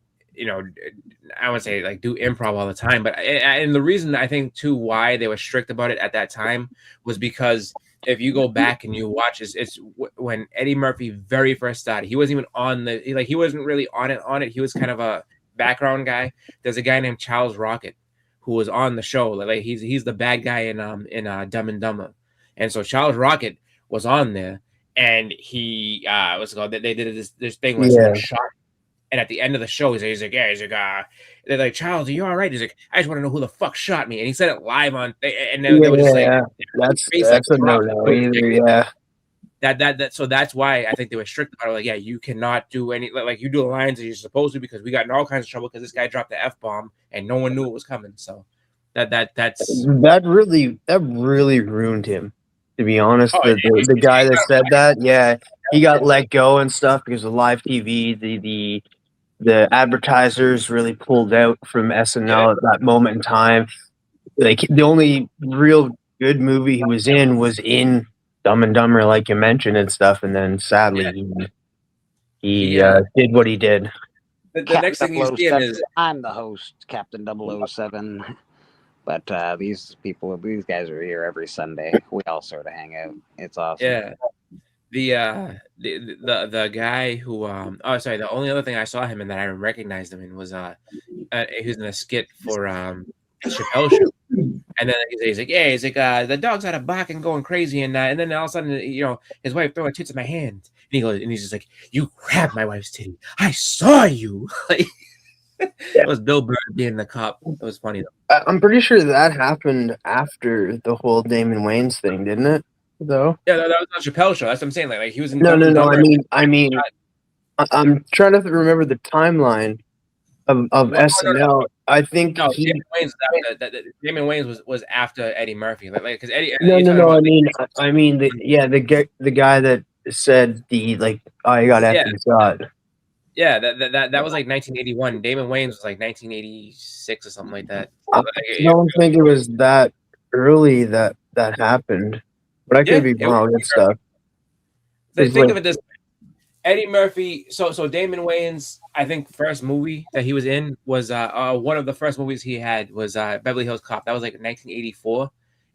Speaker 7: I would say like do improv all the time, but and the reason I think too why they were strict about it at that time was because if you go back and you watch, it's when Eddie Murphy very first started. He wasn't even on he wasn't really on it. He was kind of a background guy. There's a guy named Charles Rocket who was on the show. Like he's the bad guy in Dumb and Dumber, and so Charles Rocket was on there, and he what's it called? They did this thing where someone shot. And at the end of the show, he's like, they're like, Charles, are you all right? He's like, I just want to know who the fuck shot me. And he said it live on, and then they were just like,
Speaker 8: that's a no-no either, yeah.
Speaker 7: So that's why I think they were strict about it. Like, you cannot do any, like you do the lines that you're supposed to, because we got in all kinds of trouble because this guy dropped the F-bomb and no one knew it was coming. So that
Speaker 8: really ruined him, to be honest. The guy that said that, he got let go and stuff because of live TV. the advertisers really pulled out from SNL at that moment in time. Like the only real good movie he was in Dumb and Dumber, like you mentioned and stuff, and then sadly he did what he did.
Speaker 7: The next thing you see him is
Speaker 1: I'm the host, Captain 007. But these guys are here every Sunday. We all sort of hang out. It's awesome.
Speaker 7: Yeah. The guy who the only other thing I saw him in that I recognized him in was he was in a skit for Chappelle Show. And then he's like, the dog's out of barking, going crazy, and then all of a sudden, his wife throwing tits in my hand, and he's just like, "You grabbed my wife's titty. I saw you." Like, it was Bill Burr being the cop. It was funny though.
Speaker 8: I'm pretty sure that happened after the whole Damon Wayans thing, didn't it? Though.
Speaker 7: Yeah, that was on Chappelle Show. That's what I'm saying. Like he was in.
Speaker 8: No. I mean, I'm trying to remember the timeline of SNL. No. I think
Speaker 7: Damon Wayans was after Eddie Murphy. Like because Eddie.
Speaker 8: No. I mean, the guy that said I got effing shot.
Speaker 7: Yeah, that was like 1981. Damon Wayans was like 1986 or something like that.
Speaker 8: I don't think it was that early that happened, but I could be wrong and stuff.
Speaker 7: Think of it this way. Eddie Murphy. So Damon Wayans, I think first movie that he was in was one of the first movies he had was Beverly Hills Cop. That was like 1984,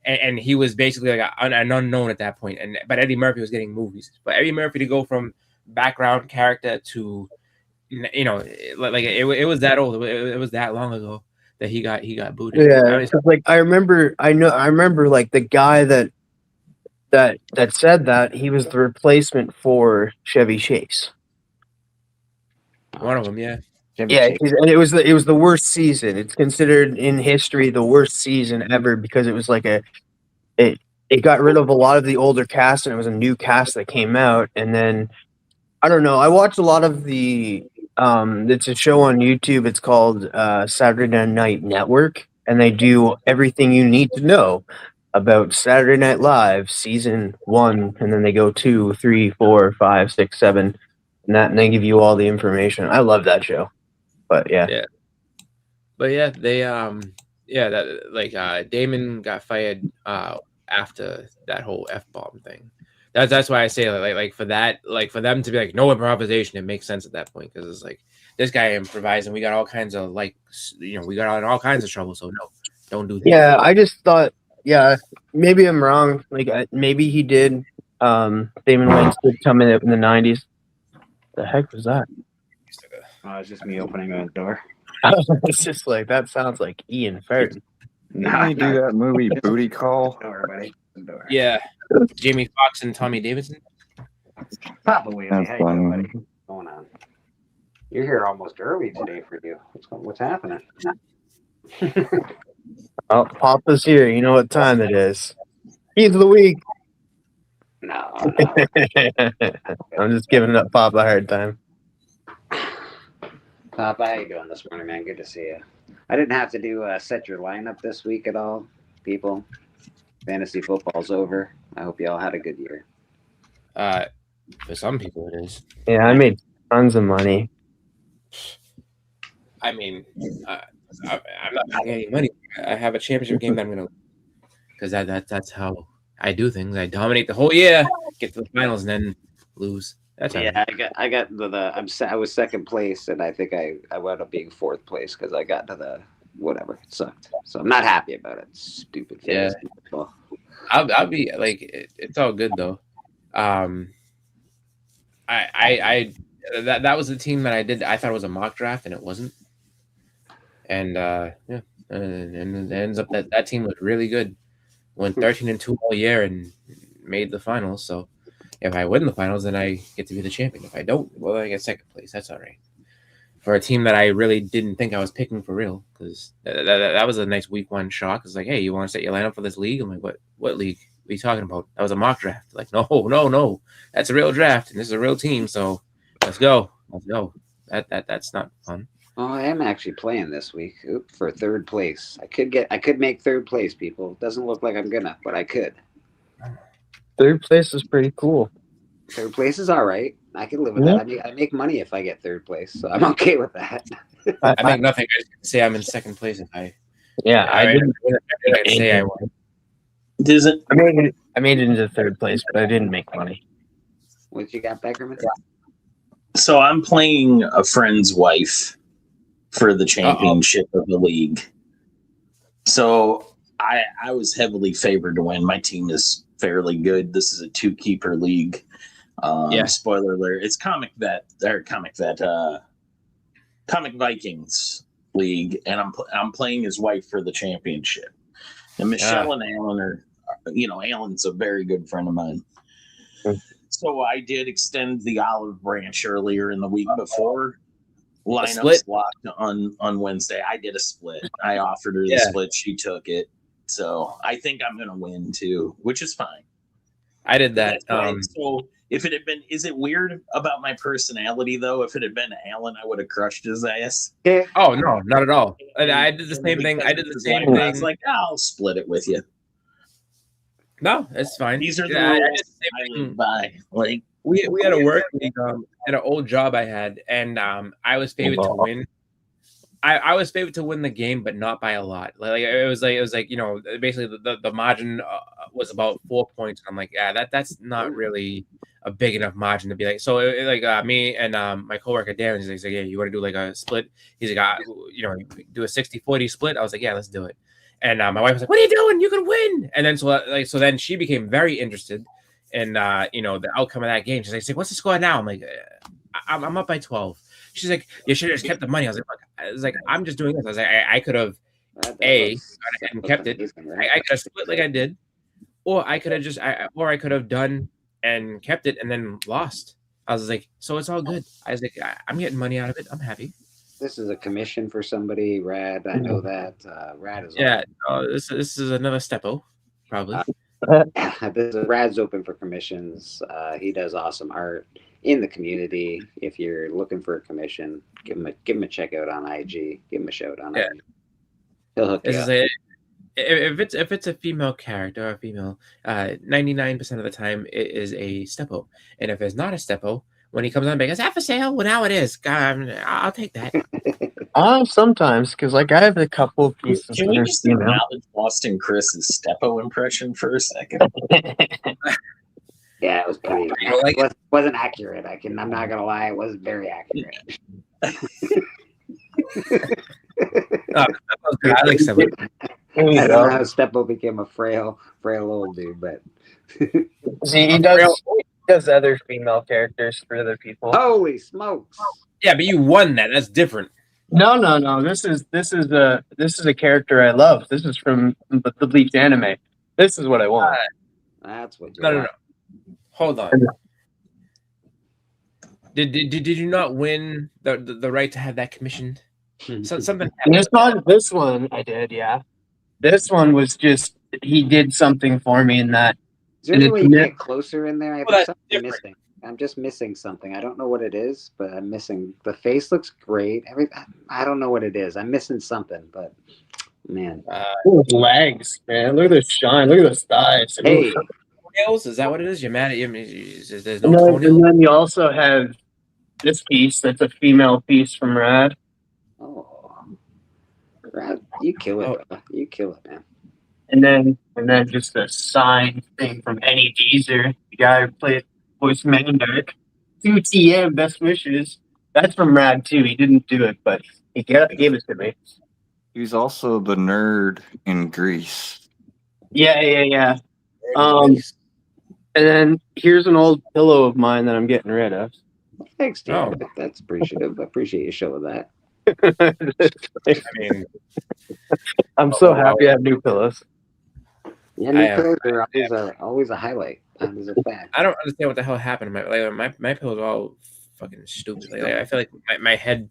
Speaker 7: and he was basically like an unknown at that point. But Eddie Murphy was getting movies. But Eddie Murphy to go from background character to it was that old. It was that long ago that he got booted.
Speaker 8: Yeah, I remember like the guy that said that he was the replacement for Chevy Chase.
Speaker 7: One of them, yeah.
Speaker 8: And it was the worst season. It's considered in history the worst season ever because it was like it got rid of a lot of the older cast and it was a new cast that came out. And then I don't know. I watched a lot of the. It's a show on YouTube. It's called Saturday Night Network, and they do everything you need to know about Saturday Night Live season 1, and then they go 2, 3, 4, 5, 6, 7, and they give you all the information. I love that show, but they
Speaker 7: Damon got fired after that whole F-bomb thing. That's why I say like for that, like for them to be like no improvisation, it makes sense at that point because it's like this guy improvised and we got all kinds of we got in all kinds of trouble. So no, don't do that.
Speaker 8: Yeah, I just thought, maybe I'm wrong. Like maybe he did. Damon Wayans did come in the '90s. The heck was that?
Speaker 1: It's just me opening a door.
Speaker 8: It's just like that sounds like Ian Ferry.
Speaker 3: Didn't he do that movie Booty Call?
Speaker 1: Door, buddy. Door.
Speaker 7: Yeah. Jamie Foxx and Tommy Davidson.
Speaker 1: Probably. Hey, buddy. What's going on? You're here almost early today for you. What's happening?
Speaker 8: Oh, Papa's here. You know what time it is. He's the week.
Speaker 1: No.
Speaker 8: I'm just giving up Papa a hard time.
Speaker 1: Papa, how you doing this morning, man? Good to see you. I didn't have to do set your lineup this week at all, people. Fantasy football's over. I hope you all had a good year.
Speaker 7: For some people, it is.
Speaker 8: Yeah, I made tons of money.
Speaker 7: I mean, I'm not making any money. I have a championship game that I'm gonna, because that's how I do things. I dominate the whole year, get to the finals, and then lose. That's how
Speaker 1: I was second place, and I think I wound up being fourth place because I got to the whatever. It sucked. So I'm not happy about it. Stupid.
Speaker 7: Yeah. I'll be like, it's all good though. That was the team that I did. I thought it was a mock draft, and it wasn't. And and it ends up that team was really good. Went 13-2 all year and made the finals. So if I win the finals, then I get to be the champion. If I don't, well, I get second place. That's all right. For a team that I really didn't think I was picking for real, because that was a nice week 1 shock. It's like, hey, you want to set your lineup for this league? I'm like, what league? What are you talking about? That was a mock draft. Like, no, that's a real draft, and this is a real team. So let's go. That's not fun.
Speaker 1: Oh, I am actually playing this week for third place. I could make third place, people. Doesn't look like I'm gonna, but I could.
Speaker 8: Third place is pretty cool.
Speaker 1: Third place is all right. I can live with that. I make money if I get third place, so I'm okay with that.
Speaker 7: I make nothing. I just say I'm in second place if I.
Speaker 8: Yeah, I didn't.
Speaker 7: I'd say I won.
Speaker 2: Does it?
Speaker 8: I made it into third place, but I didn't make money.
Speaker 1: What you got, Beckerman?
Speaker 2: So I'm playing a friend's wife for the championship of the league. So I was heavily favored to win. My team is fairly good. This is a 2-keeper league. Spoiler alert. It's Comic Vikings league, and I'm playing his wife for the championship. And Michelle and Alan are, Alan's a very good friend of mine. So I did extend the olive branch earlier in the week before. Lineups locked on Wednesday. I did a split. I offered her the split. She took it. So I think I'm going to win too, which is fine.
Speaker 7: I did that.
Speaker 2: So if it had been, is it weird about my personality though? If it had been Alan, I would have crushed his ass.
Speaker 7: Oh no, not at all. I did the same thing. I was
Speaker 2: like, I'll split it with you.
Speaker 7: No, it's fine.
Speaker 2: These are the rules I live by. Like
Speaker 7: we had a work league at an old job I had, and I was favored to win. I was favored to win the game, but not by a lot. Like it was like basically the margin was about 4 points. I'm like, that's not really a big enough margin to be like. So me and my coworker Dan, he's like, yeah, you want to do like a split? He's like, do a 60-40 split. I was like, yeah, let's do it. And my wife was like, what are you doing? You can win. And then so then she became very interested in the outcome of that game. She's like, what's the score now? I'm like, I'm up by 12. She's like, you should have just kept the money. I was like, I'm just doing this. I was like, I could have gone ahead and kept it. I could have split like I did, or I could have done and kept it and then lost. I was like, so it's all good. I was like, I'm getting money out of it. I'm happy.
Speaker 1: This is a commission for somebody, Rad. I know that. Rad is
Speaker 7: this is another Stepo, probably.
Speaker 1: Rad's open for commissions. He does awesome art in the community. If you're looking for a commission, give him a check out on IG. Give him a shout on IG. He'll hook you up.
Speaker 7: If it's a female character or a female, 99% of the time it is a Stepo, and if it's not a Stepo, when he comes on, is that for sale? Well, now it is. God, I'll take that.
Speaker 8: Sometimes, because I have a couple of pieces.
Speaker 2: Can we just acknowledge Boston Chris's Stepo impression for a second?
Speaker 1: Yeah, it was pretty. It wasn't accurate. I'm not gonna lie, it wasn't very accurate.
Speaker 7: I like Stepo.
Speaker 1: I don't know how Stepo became a frail old dude, but
Speaker 8: see, he does other female characters for other people.
Speaker 1: Holy smokes!
Speaker 7: Yeah, but you won that. That's different.
Speaker 8: No. This is a character I love. This is from the Bleach anime. This is what I want.
Speaker 1: That's what.
Speaker 7: No. Hold on. Did you not win the right to have that commissioned? Something.
Speaker 8: This one I did. Yeah. This one was just he did something for me in that.
Speaker 1: Is there any way you get closer in there? I'm missing. I'm just missing something. I don't know what it is, but I'm missing. The face looks great. I don't know what it is. I'm missing something, but man.
Speaker 8: Legs, man. Look at the shine. Look at those thighs.
Speaker 1: Hey.
Speaker 7: Toenails? Is that what it is? You're mad at him? There's
Speaker 8: no toenails? And then you also have this piece that's a female piece from Rad.
Speaker 1: Oh. Rad, you kill it, bro. You kill it, man.
Speaker 8: And then just a sign thing from Eddie Deezer, the guy who played voice Mandark. 2TM, best wishes. That's from Rad too. He didn't do it, but he gave it to me.
Speaker 3: He's also the nerd in Greece.
Speaker 8: Yeah. And then here's an old pillow of mine that I'm getting rid of.
Speaker 1: Thanks, Steve. Oh. That's appreciative. I appreciate you showing that.
Speaker 7: I mean,
Speaker 8: I'm so happy I have new pillows.
Speaker 1: Yeah, new pillows are always a highlight.
Speaker 7: I don't understand what the hell happened. My pillows are all fucking stupid. I feel like my head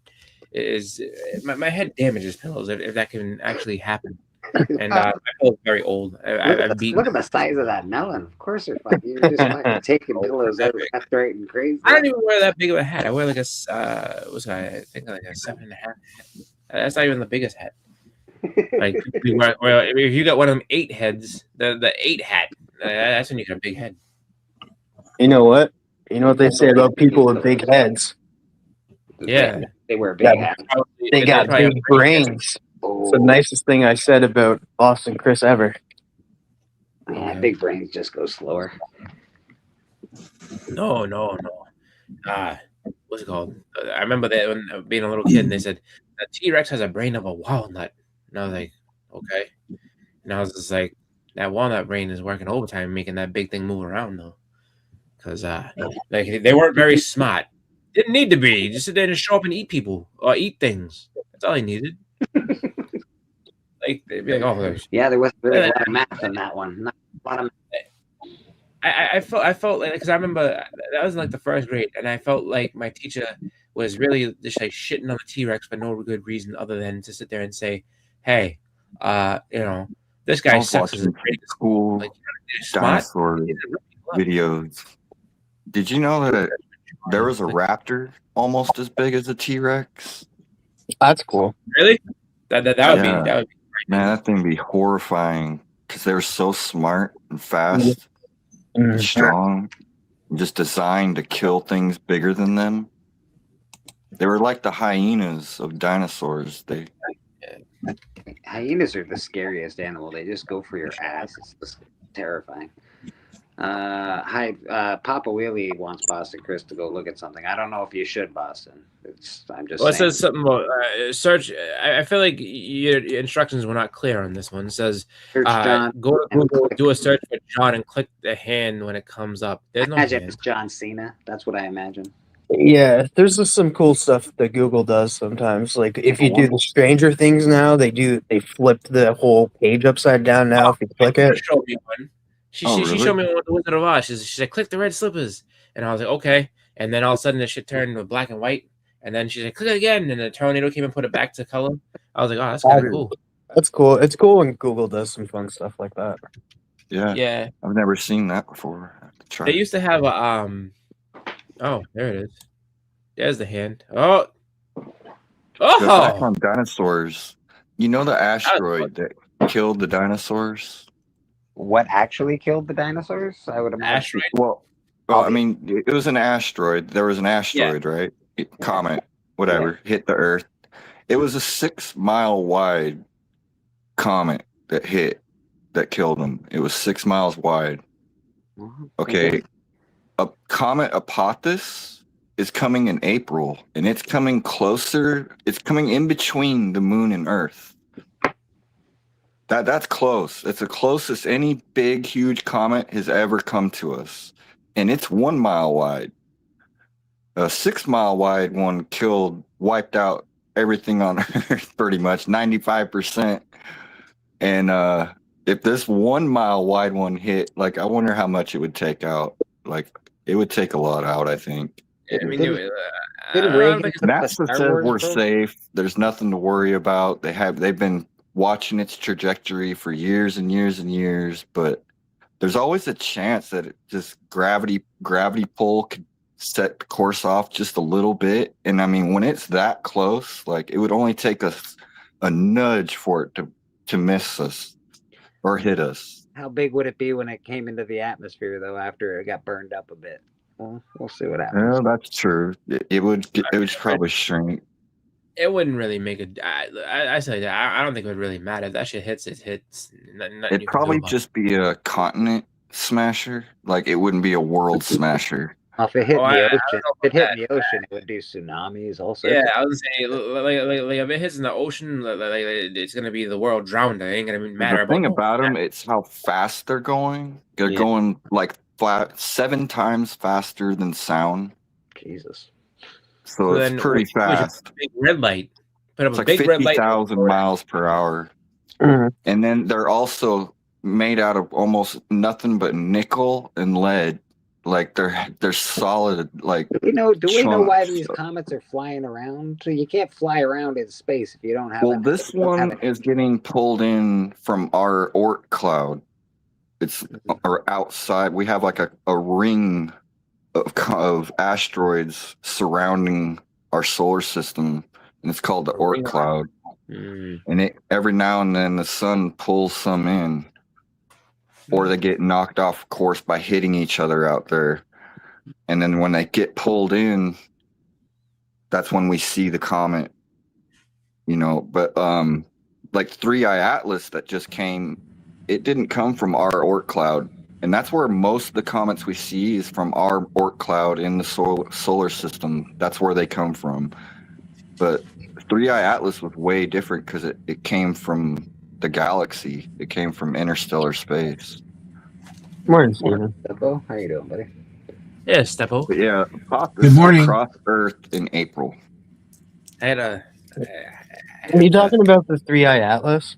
Speaker 7: is my head damages pillows if that can actually happen. And my pillow's very old.
Speaker 1: Look at the size of that melon. Of course they're fucking. You're just fucking taking pillows out left, right, and crazy.
Speaker 7: I don't even wear that big of a hat. I wear like I think like a 7.5 hat. That's not even the biggest hat. Like if you got one of them 8 heads, the 8 hat, that's when you got a big head.
Speaker 8: You know what? You know what they say about people with big heads?
Speaker 7: Yeah.
Speaker 1: They wear big
Speaker 8: Yeah.
Speaker 1: hats.
Speaker 8: They got
Speaker 7: probably
Speaker 8: big brains. It's the nicest thing I said about Austin Chris ever.
Speaker 1: Yeah, big brains just go slower.
Speaker 7: No. What's it called? I remember that when being a little kid, and they said the T-Rex has a brain of a walnut, and I was like, okay. And I was just like, that walnut brain is working overtime, making that big thing move around though, because like they weren't very smart. Didn't need to be. Just sit there and show up and eat people or eat things. That's all they needed. Like they'd be like, oh,
Speaker 1: yeah, there wasn't really a lot of math in that one. Not a lot of.
Speaker 7: I felt like, because I remember that was in like the first grade, and I felt like my teacher was really just like shitting on the T-Rex for no good reason other than to sit there and say, "Hey, this guy sucks as a
Speaker 3: cool
Speaker 7: like,
Speaker 3: dinosaur videos." Did you know that there was a raptor almost as big as a T-Rex?
Speaker 8: That's cool.
Speaker 7: Really? That would be
Speaker 3: man, that thing would be horrifying because they were so smart and fast. And strong, just designed to kill things bigger than them. They were like the hyenas of dinosaurs.
Speaker 1: Hyenas are the scariest animal. They just go for your ass. It's just terrifying. Papa Wheelie wants Boston Chris to go look at something. I don't know if you should, Boston. I'm just.
Speaker 7: Well, it says something about search. I feel like your instructions were not clear on this one. It says go to Google, do a search for John, and click the hand when it comes up. There's no
Speaker 1: imagine
Speaker 7: hand.
Speaker 1: It's John Cena. That's what I imagine.
Speaker 8: Yeah, there's just some cool stuff that Google does sometimes. Like if you do the Stranger Things now, they flipped the whole page upside down now. If you click it,
Speaker 7: showed me one. She showed me one with the Wizard of Oz. She said, click the red slippers, and I was like, okay. And then all of a sudden, the shit turned to black and white. And then she said, click it again, and the tornado came and put it back to color. I was like, oh, that's kind of cool.
Speaker 8: That's cool. It's cool when Google does some fun stuff like that.
Speaker 3: Yeah. I've never seen that before. I have to try.
Speaker 7: They used to have a oh, there it is. There's the hand. Oh.
Speaker 3: Back on dinosaurs. You know the asteroid that killed the dinosaurs?
Speaker 1: What actually killed the dinosaurs? I would imagine.
Speaker 7: Asteroid.
Speaker 3: Well, I mean, it was an asteroid. There was an asteroid, right? Comet, whatever, hit the Earth. It was a 6 mile wide comet that killed them. It was 6 miles wide. Okay. A comet Apophis is coming in April, and it's coming closer. It's coming in between the moon and Earth. That's close. It's the closest any big, huge comet has ever come to us. And it's 1 mile wide. A 6 mile wide one wiped out everything on Earth pretty much, 95%. And if this 1 mile wide one hit, like, I wonder how much it would take out. Like, it would take a lot out, I think.
Speaker 7: I mean,
Speaker 3: NASA says we're safe. There's nothing to worry about. They've been watching its trajectory for years and years and years, but there's always a chance that gravity pull could set the course off just a little bit. And I mean, when it's that close, like, it would only take us a nudge for it to miss us or hit us.
Speaker 1: How big would it be when it came into the atmosphere, though, after it got burned up a bit? Well, we'll see what happens.
Speaker 3: Yeah, that's true. It would probably shrink.
Speaker 7: It wouldn't really make a. I say that I don't think it would really matter. If that shit hits, it hits.
Speaker 3: It'd probably just be a continent smasher. Like, it wouldn't be a world smasher.
Speaker 1: Well, if it hit the ocean, it would do tsunamis also.
Speaker 7: Yeah, I was saying, like if it hits in the ocean, like it's gonna be the world drowned. It ain't gonna matter.
Speaker 3: The thing about them, it's how fast they're going. They're going like 7 times faster than sound.
Speaker 1: Jesus.
Speaker 3: So it's pretty fast.
Speaker 7: Big red light. Put up
Speaker 3: it's
Speaker 7: a
Speaker 3: like
Speaker 7: big red light.
Speaker 3: 50,000 miles per hour.
Speaker 8: Mm-hmm.
Speaker 3: And then they're also made out of almost nothing but nickel and lead. Like, they're solid. Like,
Speaker 1: do we know why these comets are flying around? So you can't fly around in space if you don't have.
Speaker 3: Well, this one is getting pulled in from our Oort cloud. It's outside. We have like a ring of asteroids surrounding our solar system, and it's called the Oort cloud. And every now and then the sun pulls some in, or they get knocked off course by hitting each other out there. and then when they get pulled in, that's when we see the comet. But like 3i Atlas that just came, it didn't come from our Oort cloud, and that's where most of the comets we see is from our Oort cloud in the solar system. That's where they come from. But 3i Atlas was way different because it came from the galaxy. It came from interstellar space.
Speaker 8: Morning, Steven.
Speaker 1: Steppo, how you doing, buddy?
Speaker 7: Yeah, Steppo.
Speaker 3: But yeah,
Speaker 9: Good morning.
Speaker 3: Cross Earth in April.
Speaker 7: I had a.
Speaker 8: Are you talking about the 3i Atlas?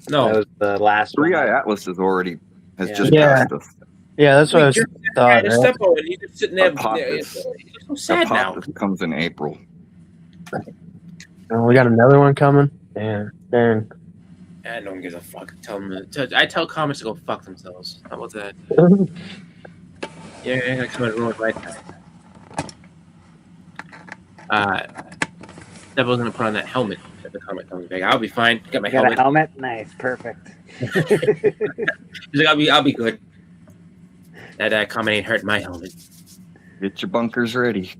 Speaker 7: No,
Speaker 1: That was the last
Speaker 3: 3i
Speaker 1: one.
Speaker 3: Atlas has
Speaker 1: Yeah.
Speaker 3: just
Speaker 8: Yeah.
Speaker 3: passed us.
Speaker 8: Yeah, that's what I was thought. Right?
Speaker 7: Steppo, and you just sitting there.
Speaker 3: Apophis.
Speaker 7: You're so sad now.
Speaker 3: Apophis comes in April.
Speaker 8: Oh, we got another one coming. Damn.
Speaker 7: No one gives a fuck. I tell comics to go fuck themselves. How about that? Yeah, come and ruin my time. Steppo's gonna put on that helmet if the comic comes back. I'll be fine. Got my
Speaker 1: You got a
Speaker 7: helmet.
Speaker 1: helmet? Nice, perfect.
Speaker 7: He's like, I'll be good. That comment ain't hurt my helmet.
Speaker 3: Get your bunkers ready.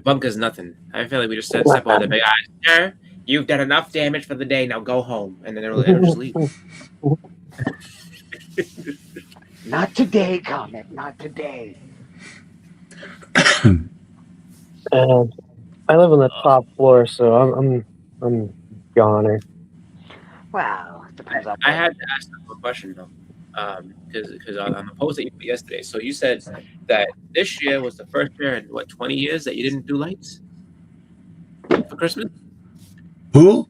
Speaker 7: Bunker's nothing. I feel like we just said Steppo the big eye. Sir, you've done enough damage for the day. Now go home, and then it'll just leave.
Speaker 1: Not today, Comet. Not today.
Speaker 8: I live on the top floor, so I'm goner.
Speaker 1: Wow, depends on.
Speaker 7: I had to ask them a question though, because on the post that you put yesterday, so you said that this year was the first year in 20 years that you didn't do lights for Christmas.
Speaker 9: Who?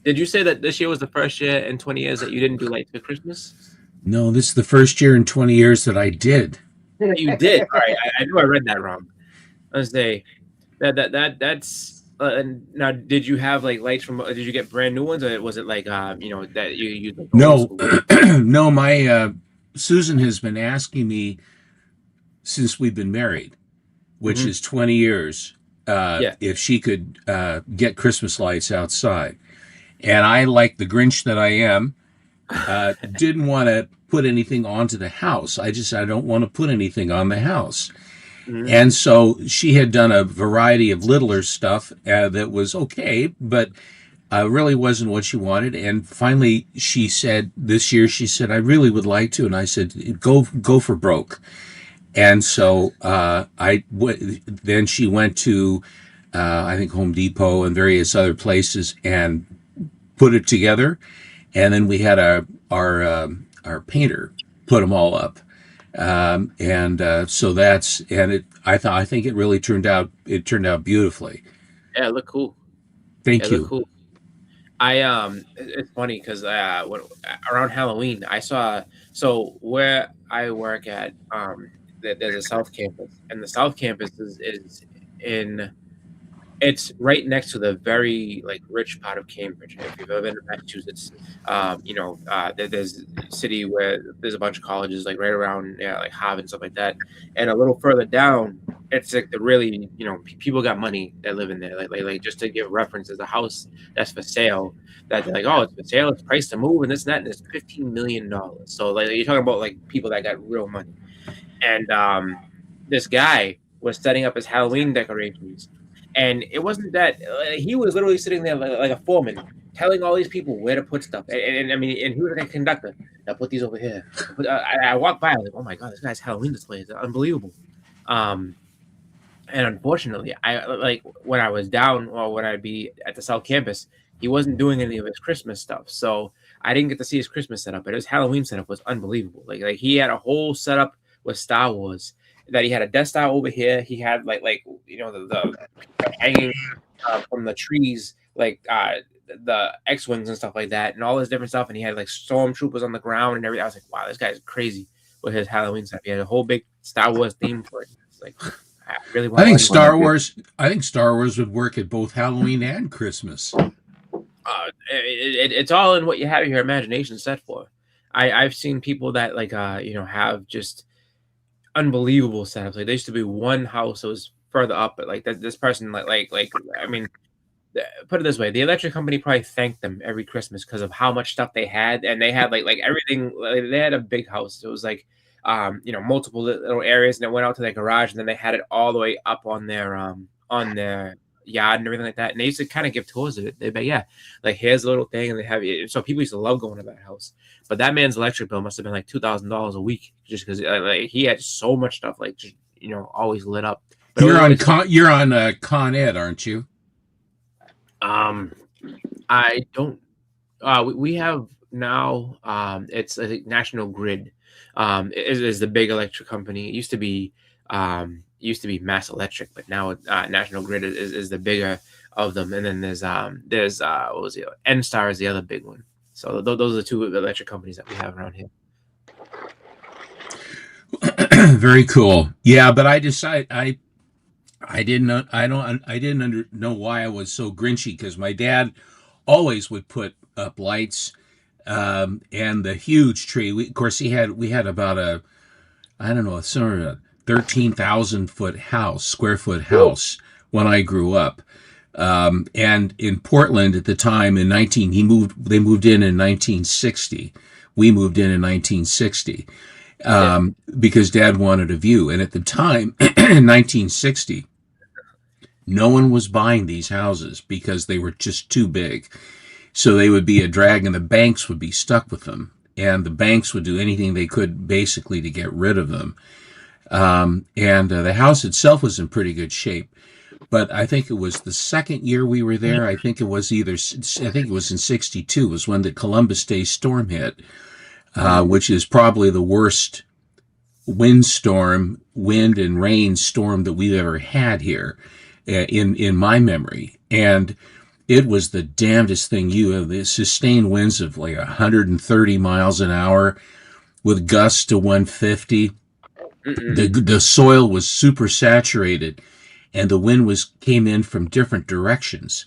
Speaker 7: Did you say that this year was the first year in 20 years that you didn't do lights for Christmas?
Speaker 9: No, this is the first year in 20 years that I did.
Speaker 7: You did. All right, I knew I read that wrong. I was say that's. Now, did you have like lights from? Did you get brand new ones, or was it like that you used? Like,
Speaker 9: No, no. My Susan has been asking me since we've been married, which is 20 years, if she could get Christmas lights outside. And I, like the Grinch that I am, didn't want to put anything onto the house. I don't want to put anything on the house. And so she had done a variety of littler stuff that was okay, but really wasn't what she wanted. And finally, she said, this year, I really would like to. And I said, go for broke. And so then she went to, I think, Home Depot and various other places and put it together. And then we had our painter put them all up. So that's, and I think it really turned out beautifully.
Speaker 7: Yeah, it looked cool.
Speaker 9: Thank you.
Speaker 7: Looked cool. It's funny because around Halloween I saw, so where I work at, there's a South Campus, and the South Campus is it's right next to the very rich part of Cambridge. If you've ever been to Massachusetts, there's a city where there's a bunch of colleges right around like Harvard and stuff like that. And a little further down, it's like the really people got money that live in there. Like just to give reference, there's a house that's for sale that they're like, oh, it's for sale, it's priced to move, and this and that, and it's $15 million. So you're talking about people that got real money. And this guy was setting up his Halloween decorations. And it wasn't that he was literally sitting there like a foreman, telling all these people where to put stuff. And he was like a conductor. Now put these over here. I walked by, like, oh my god, this guy's Halloween display is unbelievable. And unfortunately, when I was down or when I'd be at the South Campus, he wasn't doing any of his Christmas stuff. So I didn't get to see his Christmas setup, but his Halloween setup was unbelievable. Like he had a whole setup with Star Wars. That he had a Death Star over here. He had the hanging from the trees, the X-wings and stuff like that, and all this different stuff. And he had stormtroopers on the ground and everything. I was like, wow, this guy's crazy with his Halloween stuff. He had a whole big Star Wars theme for it. It's like, I really want.
Speaker 9: I think Star Wars would work at both Halloween and Christmas.
Speaker 7: It's all in what you have your imagination set for. I've seen people that have just unbelievable setups. There used to be one house that was further up, but this person put it this way, the electric company probably thanked them every Christmas because of how much stuff they had, and they had like everything. They had a big house. It was multiple little areas, and it went out to their garage, and then they had it all the way up on their yard and everything like that. And they used to kind of give tours of it. They'd be like, here's a little thing, and they have it. So people used to love going to that house. But that man's electric bill must have been like $2,000 a week, just because he had so much stuff, always lit up. But
Speaker 9: you're on Con Ed, aren't you?
Speaker 7: I don't. We have now. It's I think National Grid. Is the big electric company. It used to be Mass Electric, but now National Grid is the bigger of them. And then there's what was it? NSTAR is the other big one. So those are the two electric companies that we have around here.
Speaker 9: Very cool. Yeah, but I decided I didn't know why I was so grinchy, because my dad always would put up lights, and the huge tree. We had about a 13,000 square foot house when I grew up. And in Portland at the time they moved in 1960. We moved in 1960, because Dad wanted a view. And at the time in 1960, no one was buying these houses because they were just too big. So they would be a drag, and the banks would be stuck with them, and the banks would do anything they could basically to get rid of them. The house itself was in pretty good shape, but I think it was the second year we were there. I think it was in 62 was when the Columbus Day storm hit, which is probably the worst wind and rain storm that we've ever had here in my memory. And it was the damnedest thing. You have the sustained winds of like 130 miles an hour with gusts to 150. The soil was super saturated, and the wind came in from different directions.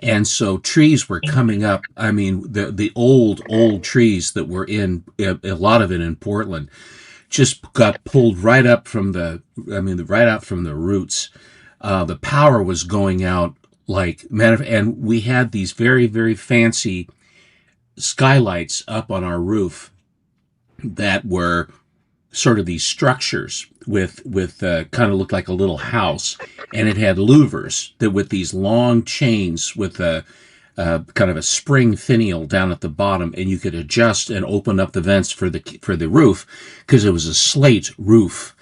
Speaker 9: And so trees were coming up. I mean, the old trees that were in a lot of it in Portland just got pulled right up from the roots. The power was going out and we had these very, very fancy skylights up on our roof that were sort of these structures with kind of looked like a little house, and it had louvers that with these long chains with a kind of a spring finial down at the bottom, and you could adjust and open up the vents for the roof, because it was a slate roof,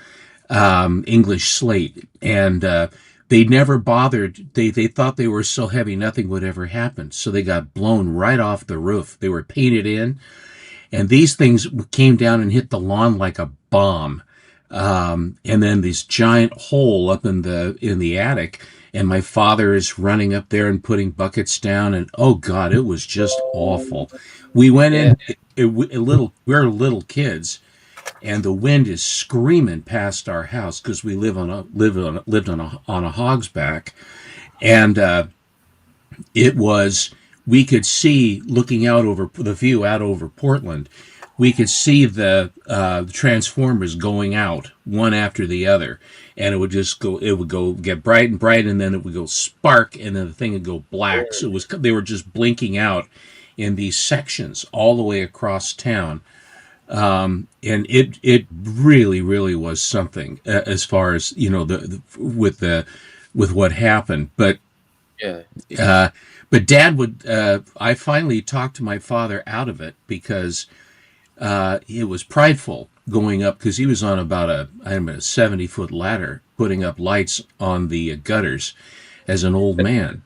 Speaker 9: English slate. And they never bothered. They thought they were so heavy nothing would ever happen, so they got blown right off the roof. They were painted in, and these things came down and hit the lawn like a bomb. And then this giant hole up in the attic, and my father is running up there and putting buckets down, and oh God, it was just awful. We went in, we're little kids, and the wind is screaming past our house because we lived on a hog's back, and we could see, looking out over the view out over Portland, we could see the transformers going out one after the other, and it would get bright and bright, and then it would go spark, and then the thing would go black. So they were just blinking out in these sections all the way across town. And it really, really was something as far as, with what happened. But Dad would, I finally talked to my father out of it, because it was prideful going up, because he was on about a 70-foot ladder putting up lights on the gutters as an old man.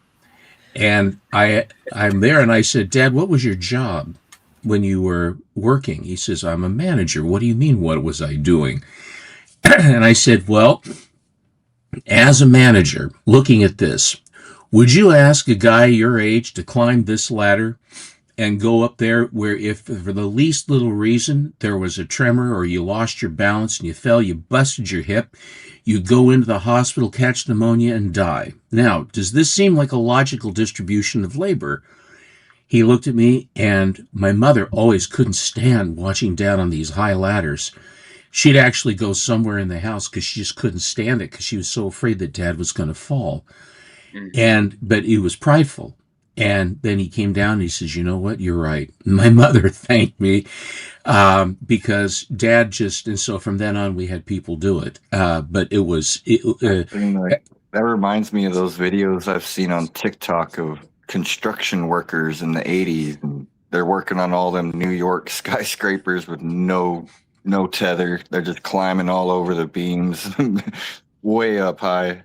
Speaker 9: And I'm there, and I said, Dad, what was your job when you were working? He says, I'm a manager. What do you mean, what was I doing? And I said, well, as a manager, looking at this, would you ask a guy your age to climb this ladder and go up there where, if for the least little reason there was a tremor, or you lost your balance and you fell, you busted your hip, you go into the hospital, catch pneumonia, and die? Now, does this seem like a logical distribution of labor? He looked at me, and my mother always couldn't stand watching Dad on these high ladders. She'd actually go somewhere in the house because she just couldn't stand it, because she was so afraid that Dad was going to fall. But he was prideful. And then he came down and he says, you know what? You're right. My mother thanked me because Dad just, and so from then on we had people do it. But it was,
Speaker 3: that reminds me of those videos I've seen on TikTok of construction workers in the 80s. And they're working on all them New York skyscrapers with no tether. They're just climbing all over the beams way up high.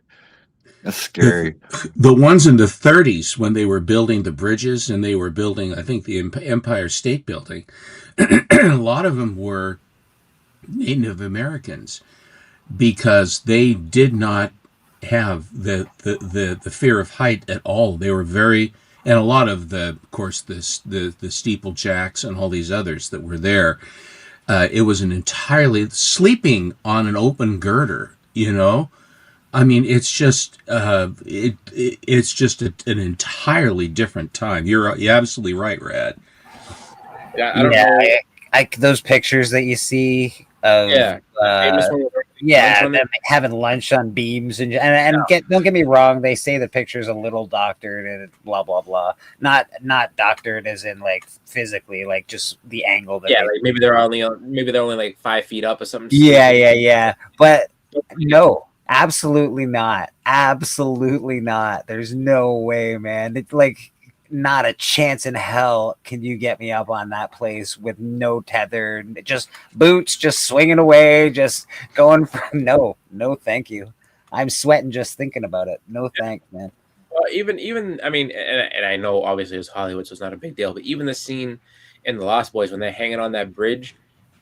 Speaker 3: That's scary.
Speaker 9: The ones in the 30s when they were building the bridges and they were building, I think, the Empire State Building, a lot of them were Native Americans because they did not have the fear of height at all. They were very, and a lot of of course, the steeplejacks and all these others that were there, it was an entirely sleeping on an open girder, you know. I mean, it's just it's just an entirely different time. You're absolutely right, Rad.
Speaker 10: Yeah, I don't know. Those pictures that you see of them having lunch on beams and don't get me wrong, they say the picture's a little doctored and blah blah blah. Not doctored as in like physically, like just the angle. That
Speaker 7: like maybe they're only like 5 feet up or something.
Speaker 10: Yeah. But no. Absolutely not. Absolutely not. There's no way, man. It's like not a chance in hell can you get me up on that place with no tether, just boots, just swinging away, just going for no, thank you. I'm sweating just thinking about it. No thanks, man.
Speaker 7: Well, even I mean, and I know obviously it was Hollywood, so it's not a big deal, but even the scene in The Lost Boys when they're hanging on that bridge,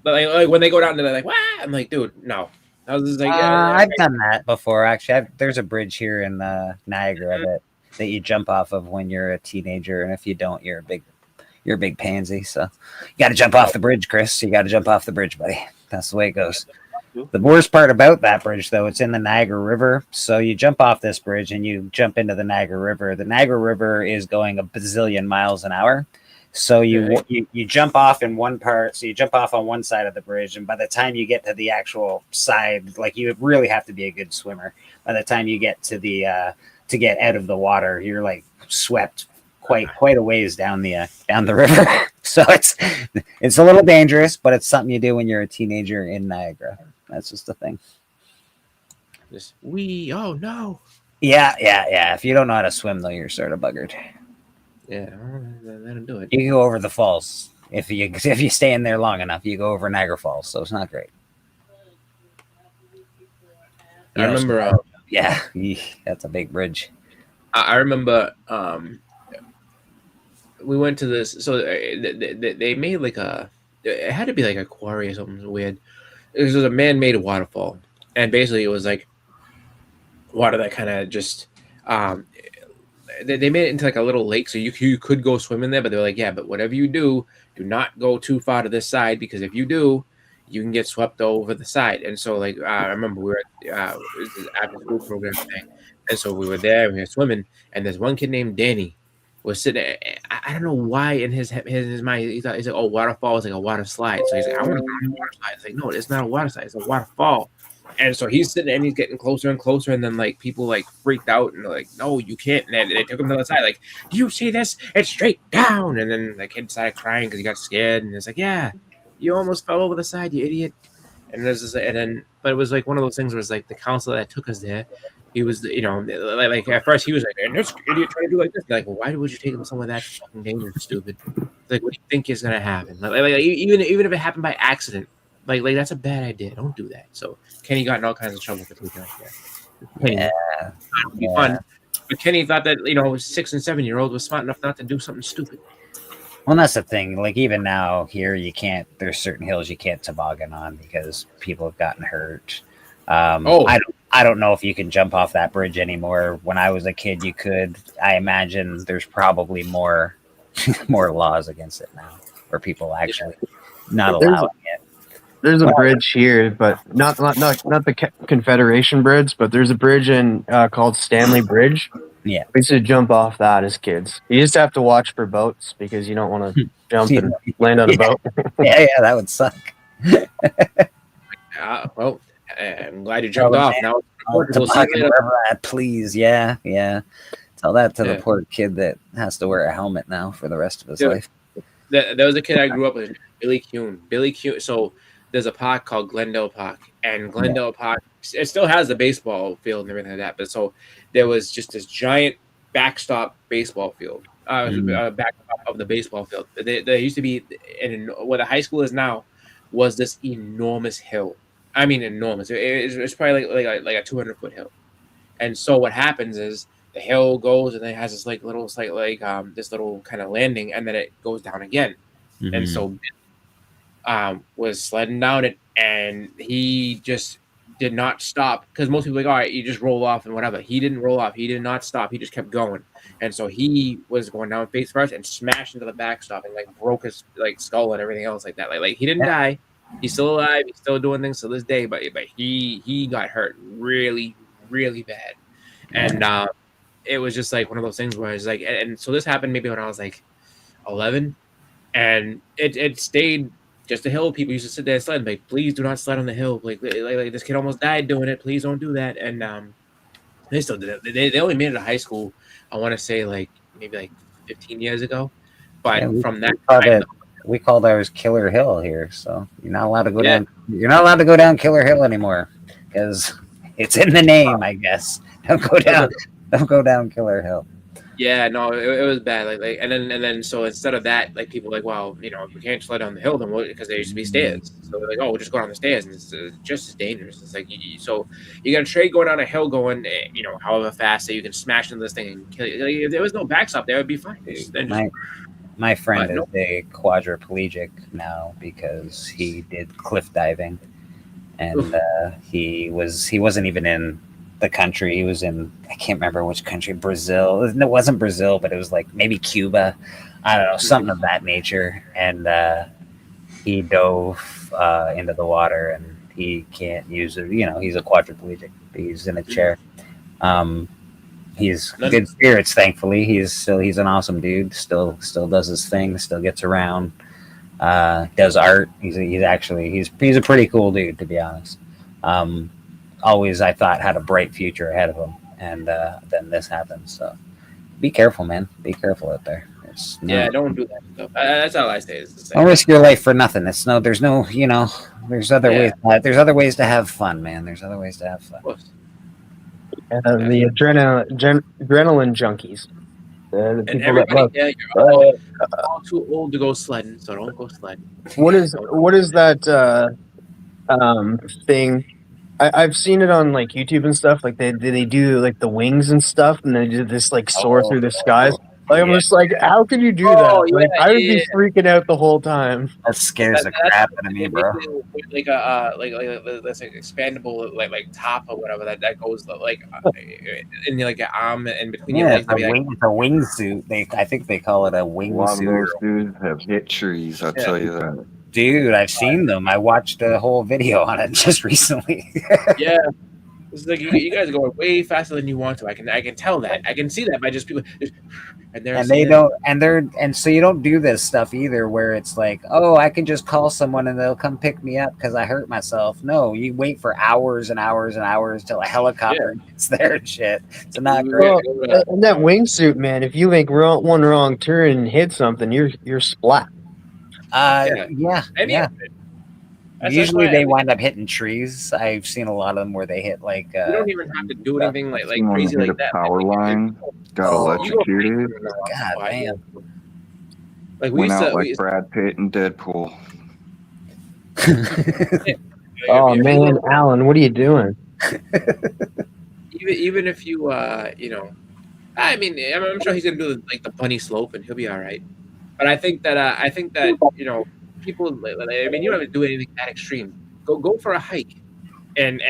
Speaker 7: but like when they go down and they're like, "Wow!" I'm like, dude, no. I was just like,
Speaker 10: I've done that before. Actually, there's a bridge here in Niagara that you jump off of when you're a teenager, and if you don't, you're a big pansy. So you got to jump off the bridge, Chris. You got to jump off the bridge, buddy. That's the way it goes. The worst part about that bridge, though, it's in the Niagara River. So you jump off this bridge and you jump into the Niagara River. The Niagara River is going a bazillion miles an hour. So you jump off in one part. So you jump off on one side of the bridge, and by the time you get to the actual side, like you really have to be a good swimmer. By the time you get to the to get out of the water, you're like swept quite a ways down the river. So it's a little dangerous, but it's something you do when you're a teenager in Niagara. That's just the thing.
Speaker 7: Oh no.
Speaker 10: Yeah. If you don't know how to swim, though, you're sort of buggered.
Speaker 7: Yeah, let him do it.
Speaker 10: You can go over the falls if you stay in there long enough. You go over Niagara Falls, so it's not great.
Speaker 7: I remember.
Speaker 10: Yeah, that's a big bridge.
Speaker 7: I remember. We went to this. So they made like it had to be like a quarry or something weird. It was a man-made waterfall, and basically it was like water that kind of just. They made it into like a little lake, so you could go swim in there, but they were like, yeah, but whatever you do not go too far to this side, because if you do, you can get swept over the side. And so, like, I remember we were at after school program thing, and so we were there, we were swimming, and there's one kid named Danny was sitting there. I don't know why in his mind he's like, oh, waterfall is like a water slide. So he's like, I want to go on a water slide. It's like, no, it's not a water slide, it's a waterfall. And so he's sitting there and he's getting closer and closer. And then like people like freaked out and they're like, no, you can't. And they took him to the side. Like, do you see this? It's straight down. And then the kid started crying because he got scared. And it's like, yeah, you almost fell over the side, you idiot. And there's this, but it was like one of those things where it's like the counselor that took us there, he was, like at first he was like, and this idiot trying to do like this. Like, well, why would you take him somewhere that fucking dangerous, stupid? Like, what do you think is gonna happen? Like even if it happened by accident. Like that's a bad idea. Don't do that. So Kenny got in all kinds of trouble for taking like that. Kenny, it would be fun. But Kenny thought that 6 and 7 year old was smart enough not to do something stupid.
Speaker 10: Well, that's the thing. Like even now here, you can't. There's certain hills you can't toboggan on because people have gotten hurt. I don't know if you can jump off that bridge anymore. When I was a kid, you could. I imagine there's probably more laws against it now, where people actually not allowing it.
Speaker 8: There's a bridge here, but not the Confederation Bridge, but there's a bridge called Stanley Bridge.
Speaker 10: Yeah,
Speaker 8: we used to jump off that as kids. You just have to watch for boats because you don't want to jump and land on a boat.
Speaker 10: yeah, that would suck.
Speaker 7: Well, I'm glad you jumped off. Now,
Speaker 10: please, yeah. Tell that to the poor kid that has to wear a helmet now for the rest of his life.
Speaker 7: There was a kid I grew up with, Billy Kuhn. Billy Kuhn. So there's a park called Glendale Park, and Glendale Park, it still has the baseball field and everything like that. But so there was just this giant backstop baseball field, backstop of the baseball field. There used to be, and where the high school is now, was this enormous hill. I mean, enormous. It's probably like a 200-foot hill. And so what happens is the hill goes, and then it has this this little kind of landing, and then it goes down again. Mm-hmm. And so was sledding down it, and he just did not stop, because most people are like, all right, you just roll off and whatever. He didn't roll off. He did not stop. He just kept going. And so he was going down face first and smashed into the backstop and broke his skull and everything else like that. Like he didn't die. He's still alive. He's still doing things to this day, but he got hurt really, really bad. And it was just one of those things where I was like, and so this happened maybe when I was 11, and it stayed just a hill. People used to sit there and sled, please do not sled on the hill. Like this kid almost died doing it. Please don't do that. And they still did it. They only made it to high school, I want to say maybe 15 years ago. But from that time,
Speaker 10: we called ours Killer Hill here, so you're not allowed to go down. You're not allowed to go down Killer Hill anymore because it's in the name, I guess. Don't go down. Don't go down Killer Hill.
Speaker 7: Yeah, no, it was bad. And then so instead of that, people well, if we can't sled down the hill, then because there used to be stairs. So they're we'll just go down the stairs, and it's just as dangerous. It's so you got to trade going down a hill, going however fast that you can smash into this thing and kill you. If there was no backstop, there would be fine.
Speaker 10: My friend is a quadriplegic now because he did cliff diving, and he wasn't even in the country. He was in, I can't remember which country, Brazil. It wasn't Brazil, but it was maybe Cuba. I don't know, something of that nature. And he dove into the water, and he can't use it. He's a quadriplegic. He's in a chair. He's good spirits, thankfully. He's an awesome dude. Still does his thing. Still gets around. Does art. He's a pretty cool dude, to be honest. Always, I thought, had a bright future ahead of him, and then this happened. So be careful, man. Be careful out there.
Speaker 7: Don't do that stuff. That's all I say.
Speaker 10: Don't risk your life for nothing. There's other ways. There's other ways to have fun, man. There's other ways to have fun.
Speaker 8: The adrenaline junkies. The people
Speaker 7: you're all too old to go sledding, so don't go sledding.
Speaker 8: What is that thing? I've seen it on YouTube and stuff. They do the wings and stuff, and they do this soar through the skies. I'm just how can you do that? I would be freaking out the whole time.
Speaker 10: That scares the crap out of me, bro.
Speaker 7: That's expandable top or whatever that goes in your arm and between your legs.
Speaker 10: It's a wingsuit. I think they call it a wingsuit.
Speaker 3: A lot of those dudes have hit trees. I'll tell you that.
Speaker 10: Dude, I've seen them. I watched a whole video on it just recently.
Speaker 7: Yeah. It's you guys are going way faster than you want to. I can tell that. I can see that by just people.
Speaker 10: And so you don't do this stuff either, where it's I can just call someone and they'll come pick me up because I hurt myself. No, you wait for hours and hours and hours till a helicopter gets there and shit. It's not great.
Speaker 8: Well, and that wingsuit, man, if you make one wrong turn and hit something, you're splat.
Speaker 10: Usually they wind up hitting trees. I've seen a lot of them where they hit
Speaker 7: you don't even have to do anything crazy like that.
Speaker 3: Power line got electrocuted.
Speaker 10: God damn!
Speaker 3: Went out Brad Pitt and Deadpool.
Speaker 8: Oh man, Alan, what are you doing?
Speaker 7: Even if you I mean, I'm sure he's gonna do the bunny slope and he'll be all right. But I think that people, you don't have to do anything that extreme. Go for a hike, and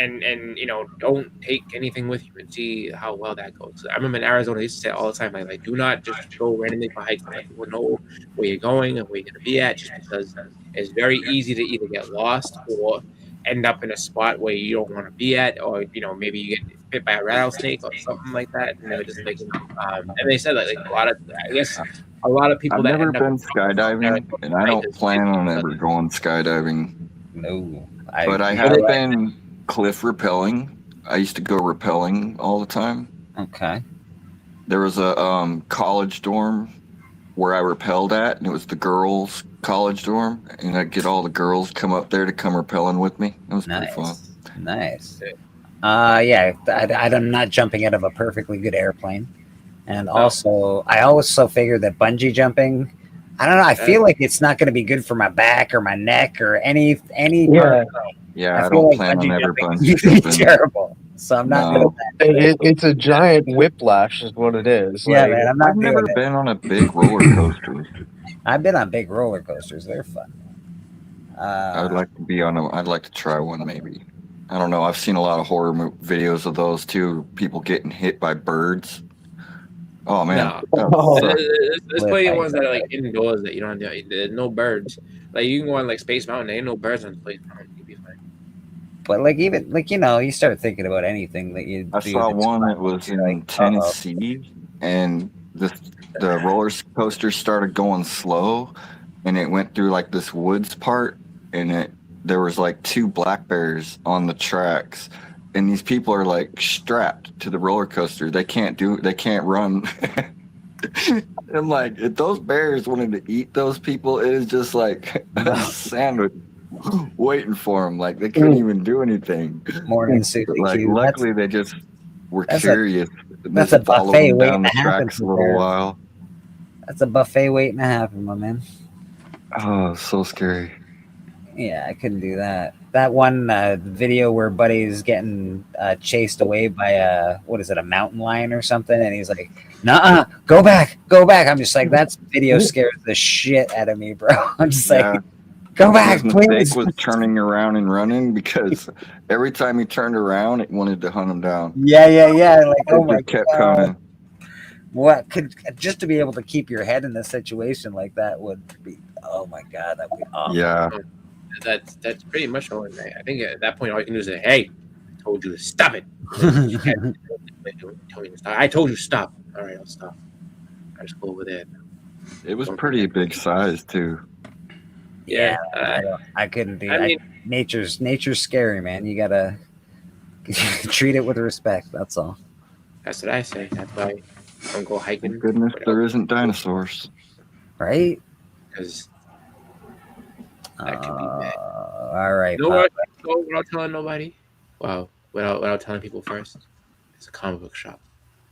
Speaker 7: don't take anything with you and see how well that goes. I remember in Arizona, they used to say all the time, do not just go randomly for hikes. People know where you're going and where you're going to be at, just because it's very easy to either get lost or end up in a spot where you don't want to be at, or maybe you get bit by a rattlesnake or something like that. And they said a lot of people.
Speaker 3: I've never been skydiving, and I don't plan on ever going skydiving.
Speaker 10: No,
Speaker 3: but I have been cliff rappelling. I used to go rappelling all the time.
Speaker 10: Okay.
Speaker 3: there was a college dorm where I rappelled at, and it was the girls' college dorm, and I'd get all the girls come up there to come rappelling with me. It was pretty fun.
Speaker 10: Nice. Yeah, I'm not jumping out of a perfectly good airplane, and also I also figured that bungee jumping. I don't know. I feel like it's not going to be good for my back or my neck or any part.
Speaker 3: Yeah, I don't plan on ever bungee jumping.
Speaker 10: Terrible. So I'm not good at that.
Speaker 8: It's a giant whiplash, is what it is.
Speaker 10: Yeah,
Speaker 8: Like,
Speaker 10: man.
Speaker 3: I've never been on a big roller coaster.
Speaker 10: I've been on big roller coasters. They're fun.
Speaker 3: I'd like to be on I'd like to try one maybe. I don't know. I've seen a lot of horror videos of those too. People getting hit by birds. Oh man.
Speaker 7: No. There's plenty of ones that are like indoors that you don't have. There's no birds. Like you can go on like Space Mountain. There ain't no birds on Space Mountain. You'd be fine.
Speaker 10: But like even like you start thinking about anything that you.
Speaker 3: I saw one that was in Tennessee, and the roller coaster started going slow, and it went through like this woods part, and there was like 2 black bears on the tracks, and these people are like strapped to the roller coaster. They can't run. I'm like, if those bears wanted to eat those people, it is just like a sandwich waiting for them. Like they couldn't even do anything.
Speaker 10: Morning suit.
Speaker 3: Like luckily they just were curious.
Speaker 10: That's a buffet waiting to happen
Speaker 3: for a little while.
Speaker 10: That's a buffet waiting to happen, my man.
Speaker 3: Oh, so scary.
Speaker 10: Yeah, I couldn't do that. That one video where Buddy's getting chased away by a mountain lion or something, and he's like, "Nuh-uh, go back." I'm just like, that video scares the shit out of me, bro. I'm just like, go back,
Speaker 3: His
Speaker 10: please.
Speaker 3: mistake was turning around and running, because every time he turned around, it wanted to hunt him down.
Speaker 10: Yeah. Like, oh my
Speaker 3: kept
Speaker 10: God.
Speaker 3: coming.
Speaker 10: What could just to be able to keep your head in a situation like that would be? Oh my God, that would be awesome.
Speaker 3: Yeah.
Speaker 7: That's pretty much all. I think at that point, all you can do is say, "Hey, I told you to stop it." I told you to stop. All right, I'll stop. I just go over there.
Speaker 3: It was pretty big size too.
Speaker 10: Yeah, I couldn't do. I mean, nature's scary, man. You gotta treat it with respect. That's all.
Speaker 7: That's what I say. That's why I don't go hiking.
Speaker 3: Thank goodness there isn't dinosaurs.
Speaker 10: Right?
Speaker 7: Because that could be bad.
Speaker 10: All right.
Speaker 7: You know where I go without telling nobody? Wow. Without telling people first? It's a comic book shop.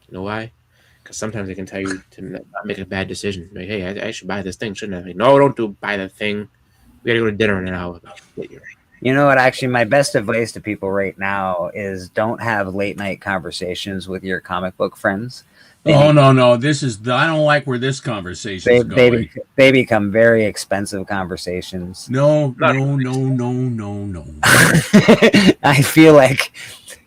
Speaker 7: You know why? Because sometimes they can tell you to not make a bad decision. Like, hey, I should buy this thing, shouldn't I? Like, no, don't buy the thing. We gotta go to dinner in an hour. You're right.
Speaker 10: You know what? Actually, my best advice to people right now is don't have late night conversations with your comic book friends.
Speaker 9: No. This is I don't like where this conversation is going.
Speaker 10: They become very expensive conversations.
Speaker 9: No.
Speaker 10: I feel like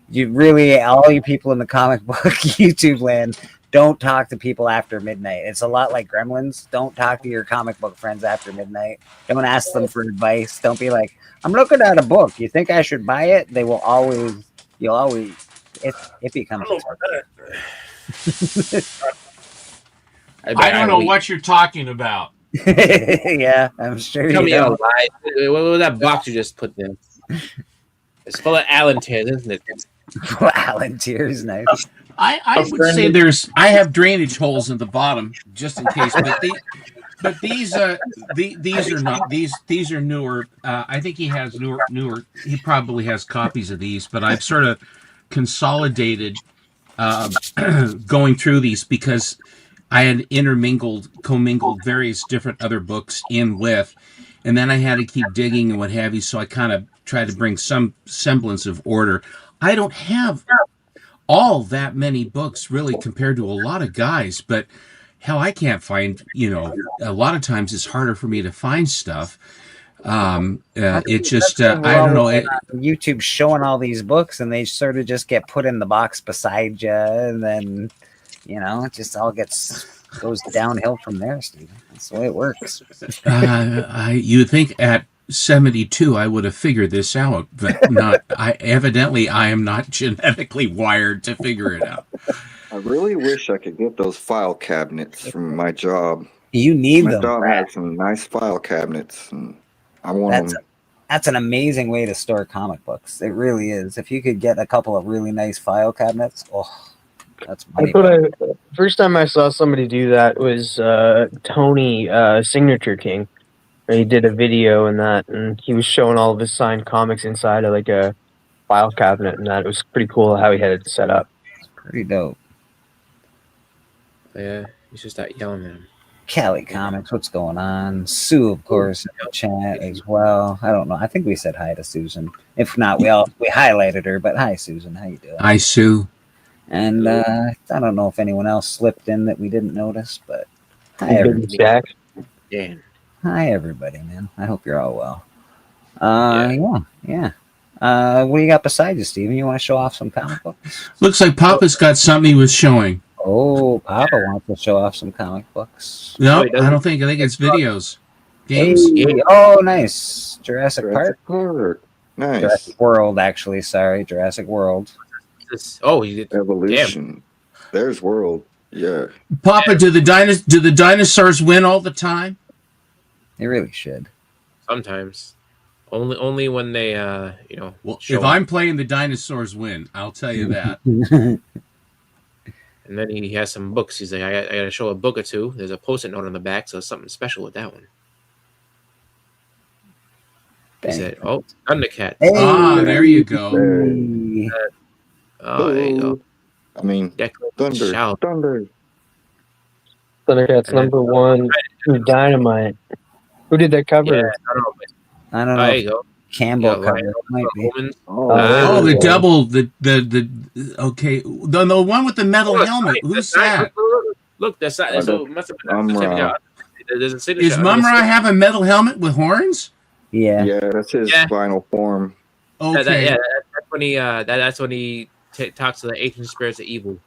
Speaker 10: you really, all you people in the comic book YouTube land, don't talk to people after midnight. It's a lot like Gremlins. Don't talk to your comic book friends after midnight. Don't ask them for advice. Don't be like, I'm looking at a book. You think I should buy it? You'll always, it becomes.
Speaker 9: I don't know what you're talking about.
Speaker 10: Yeah, I'm sure.
Speaker 7: Tell me a lie. What was that box you just put there? It's full of Allen tears, isn't it?
Speaker 10: Allen tears, nice.
Speaker 9: I would say I have drainage holes in the bottom just in case, but these are not these are newer. I think he has newer. He probably has copies of these, but I've sort of consolidated going through these because I had commingled various different other books in with, and then I had to keep digging and what have you. So I kind of tried to bring some semblance of order. I don't have all that many books really compared to a lot of guys, but hell, I can't find, a lot of times it's harder for me to find stuff. It just, I don't know.
Speaker 10: YouTube's showing all these books and they sort of just get put in the box beside you. And then, it just all goes downhill from there, Steve. That's the way it works.
Speaker 9: You think at 72 I would have figured this out, but not. I am not genetically wired to figure it out.
Speaker 3: I really wish I could get those file cabinets from my job.
Speaker 10: You need them.
Speaker 3: My job has some nice file cabinets, and I want them.
Speaker 10: That's an amazing way to store comic books. It really is. If you could get a couple of really nice file cabinets, That's
Speaker 8: first time I saw somebody do that was Tony Signature King. He did a video in that, and he was showing all of his signed comics inside of like a file cabinet, and that it was pretty cool how he had it set up.
Speaker 10: It's pretty dope.
Speaker 7: Yeah, you should start yelling at him.
Speaker 10: Cali Comics, what's going on? Sue, of course, in the chat as well. I don't know. I think we said hi to Susan. If not, we highlighted her. But hi, Susan. How you doing?
Speaker 9: Hi, Sue.
Speaker 10: And I don't know if anyone else slipped in that we didn't notice, but hi, everybody.
Speaker 8: Jack.
Speaker 7: Yeah.
Speaker 10: Hi, everybody, man. I hope you're all well. Yeah. What do you got beside you, Steven? You want to show off some comic books?
Speaker 9: Looks like Papa's got something he was showing.
Speaker 10: Oh, Papa wants to show off some comic books.
Speaker 9: No, I don't think. I think it's videos. Games.
Speaker 10: Hey, oh, nice. Jurassic Park.
Speaker 3: Nice.
Speaker 10: Jurassic World, actually. Sorry, Jurassic World.
Speaker 7: You did.
Speaker 3: Evolution. Damn. There's World. Yeah.
Speaker 9: Papa, do the dinosaurs win all the time?
Speaker 10: They really should.
Speaker 7: Sometimes. Only when they
Speaker 9: Well, if I'm playing, the dinosaurs win. I'll tell you that.
Speaker 7: And then he has some books. He's like, I got to show a book or two. There's a post-it note on the back, so something special with that one. He said, "Oh, Thundercat."
Speaker 8: Hey.
Speaker 9: There you go.
Speaker 7: There you go.
Speaker 3: I mean, Thunder.
Speaker 8: Thundercats #1. Dynamite. Who did that cover?
Speaker 7: Yeah,
Speaker 10: I don't know.
Speaker 7: There you go.
Speaker 10: Campbell cover. Might be.
Speaker 9: The double. The one with the metal helmet. Who's that?
Speaker 7: Look, that's must have been. There's a signature.
Speaker 9: Is Mumra have a metal helmet with horns?
Speaker 10: Yeah.
Speaker 3: Yeah, that's his final form.
Speaker 9: Okay.
Speaker 7: That's when he talks to the ancient spirits of evil.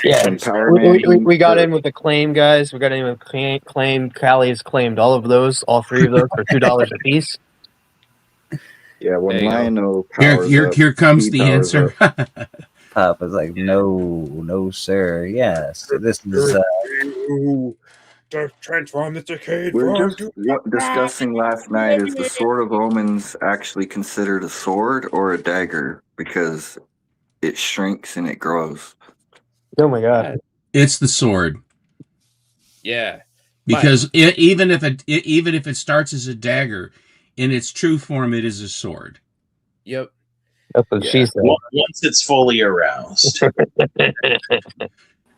Speaker 8: Yeah, we got in with the claim, guys. We got in with claim. Cali has claimed all of those, all three of those for $2 a piece.
Speaker 3: Yeah, when Lionel
Speaker 9: here comes the answer.
Speaker 10: Papa's like, no, sir. Yes, this is.
Speaker 6: Transform the decade.
Speaker 3: We're just discussing last night: is the Sword of Omens actually considered a sword or a dagger because it shrinks and it grows?
Speaker 8: Oh my god!
Speaker 9: It's the sword.
Speaker 7: Yeah,
Speaker 9: because even if it starts as a dagger, in its true form, it is a sword.
Speaker 7: Yep.
Speaker 8: That's what she said.
Speaker 2: Once it's fully aroused.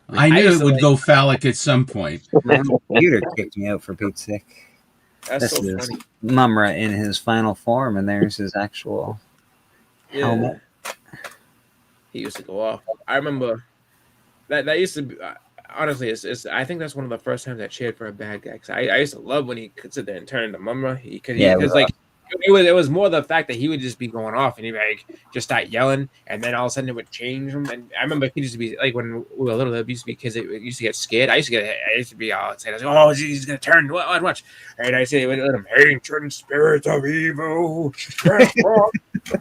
Speaker 9: I knew it would go phallic at some point.
Speaker 10: My computer kicked me out for Pete's sake.
Speaker 7: This is
Speaker 10: funny. Mumra in his final form, and there's his actual helmet.
Speaker 7: He used to go off. I remember that used to be. Honestly, I think that's one of the first times I cheered for a bad guy. Cause I used to love when he could sit there and turn into Mumra. It was more the fact that he would just be going off and he'd like just start yelling, and then all of a sudden it would change him. And I remember he used to be like when we were little, there used to be kids that used to get scared. I used to be all excited. I was like, oh, he's gonna turn. Watch. And I say, let him ancient spirits of evil. Transform to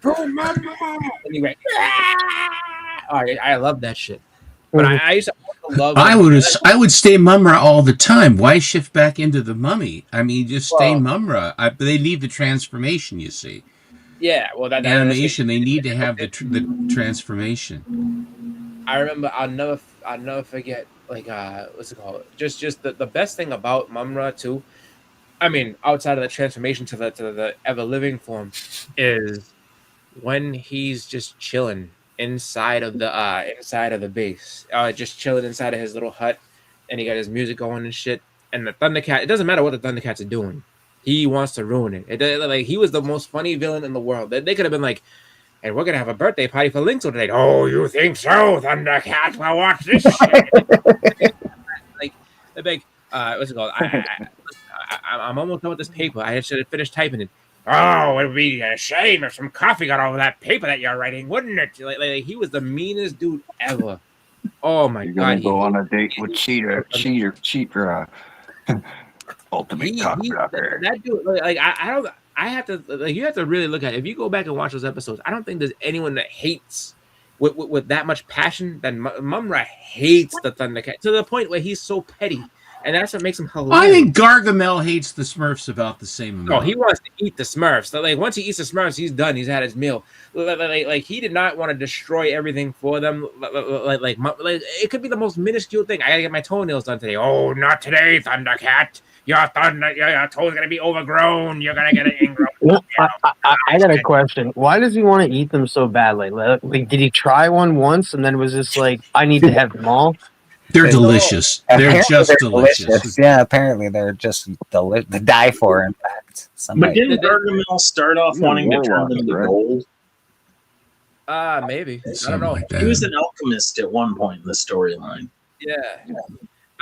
Speaker 7: Mumra. And he went, I love that shit. But I used to love.
Speaker 9: I would stay Mumra all the time. Why shift back into the mummy? I mean, just stay Mumra. They need the transformation. You see.
Speaker 7: Yeah, well, that
Speaker 9: animation. They need to have the transformation.
Speaker 7: I remember. I'll never forget. Like, what's it called? Just the best thing about Mumra too. I mean, outside of the transformation to the ever living form, is when he's just chilling inside of the base, just chilling inside of his little hut, and he got his music going and shit. And the Thundercat, it doesn't matter what the Thundercats are doing, he wants to ruin it. Like, he was the most funny villain in the world. They could have been like, and we're gonna have a birthday party for Lynx today. Oh, you think so, Thundercats? Well, watch this shit. Like, what's it called? I'm almost done with this paper. I should have finished typing it. Oh, it would be a shame if some coffee got over that paper that you're writing, wouldn't it? Like he was the meanest dude ever. Oh my god!
Speaker 3: Go on a date with cheater, ultimate cockblocker.
Speaker 7: That dude, like I don't. I have to. Like, you have to really look at it. If you go back and watch those episodes, I don't think there's anyone that hates with that much passion. Then Mumra hates the Thundercat to the point where he's so petty. And that's what makes him hilarious.
Speaker 9: I think Gargamel hates the Smurfs about the same amount.
Speaker 7: No, he wants to eat the Smurfs. So, like once he eats the Smurfs, he's done. He's had his meal. Like he did not want to destroy everything for them. Like it could be the most minuscule thing. I gotta get my toenails done today. Oh, not today, Thundercat. Your toe's gonna be overgrown. You're gonna get an ingrown.
Speaker 8: I got a question. Why does he want to eat them so badly? Like, did he try one once and then was just like, I need to have them all?
Speaker 9: They're delicious. They're just delicious.
Speaker 10: Yeah, apparently they're just to die for. In fact,
Speaker 2: but didn't Gargamel start off wanting to turn them to gold?
Speaker 7: Maybe. I don't know.
Speaker 9: Like
Speaker 2: he was an alchemist at one point in the storyline.
Speaker 7: Yeah.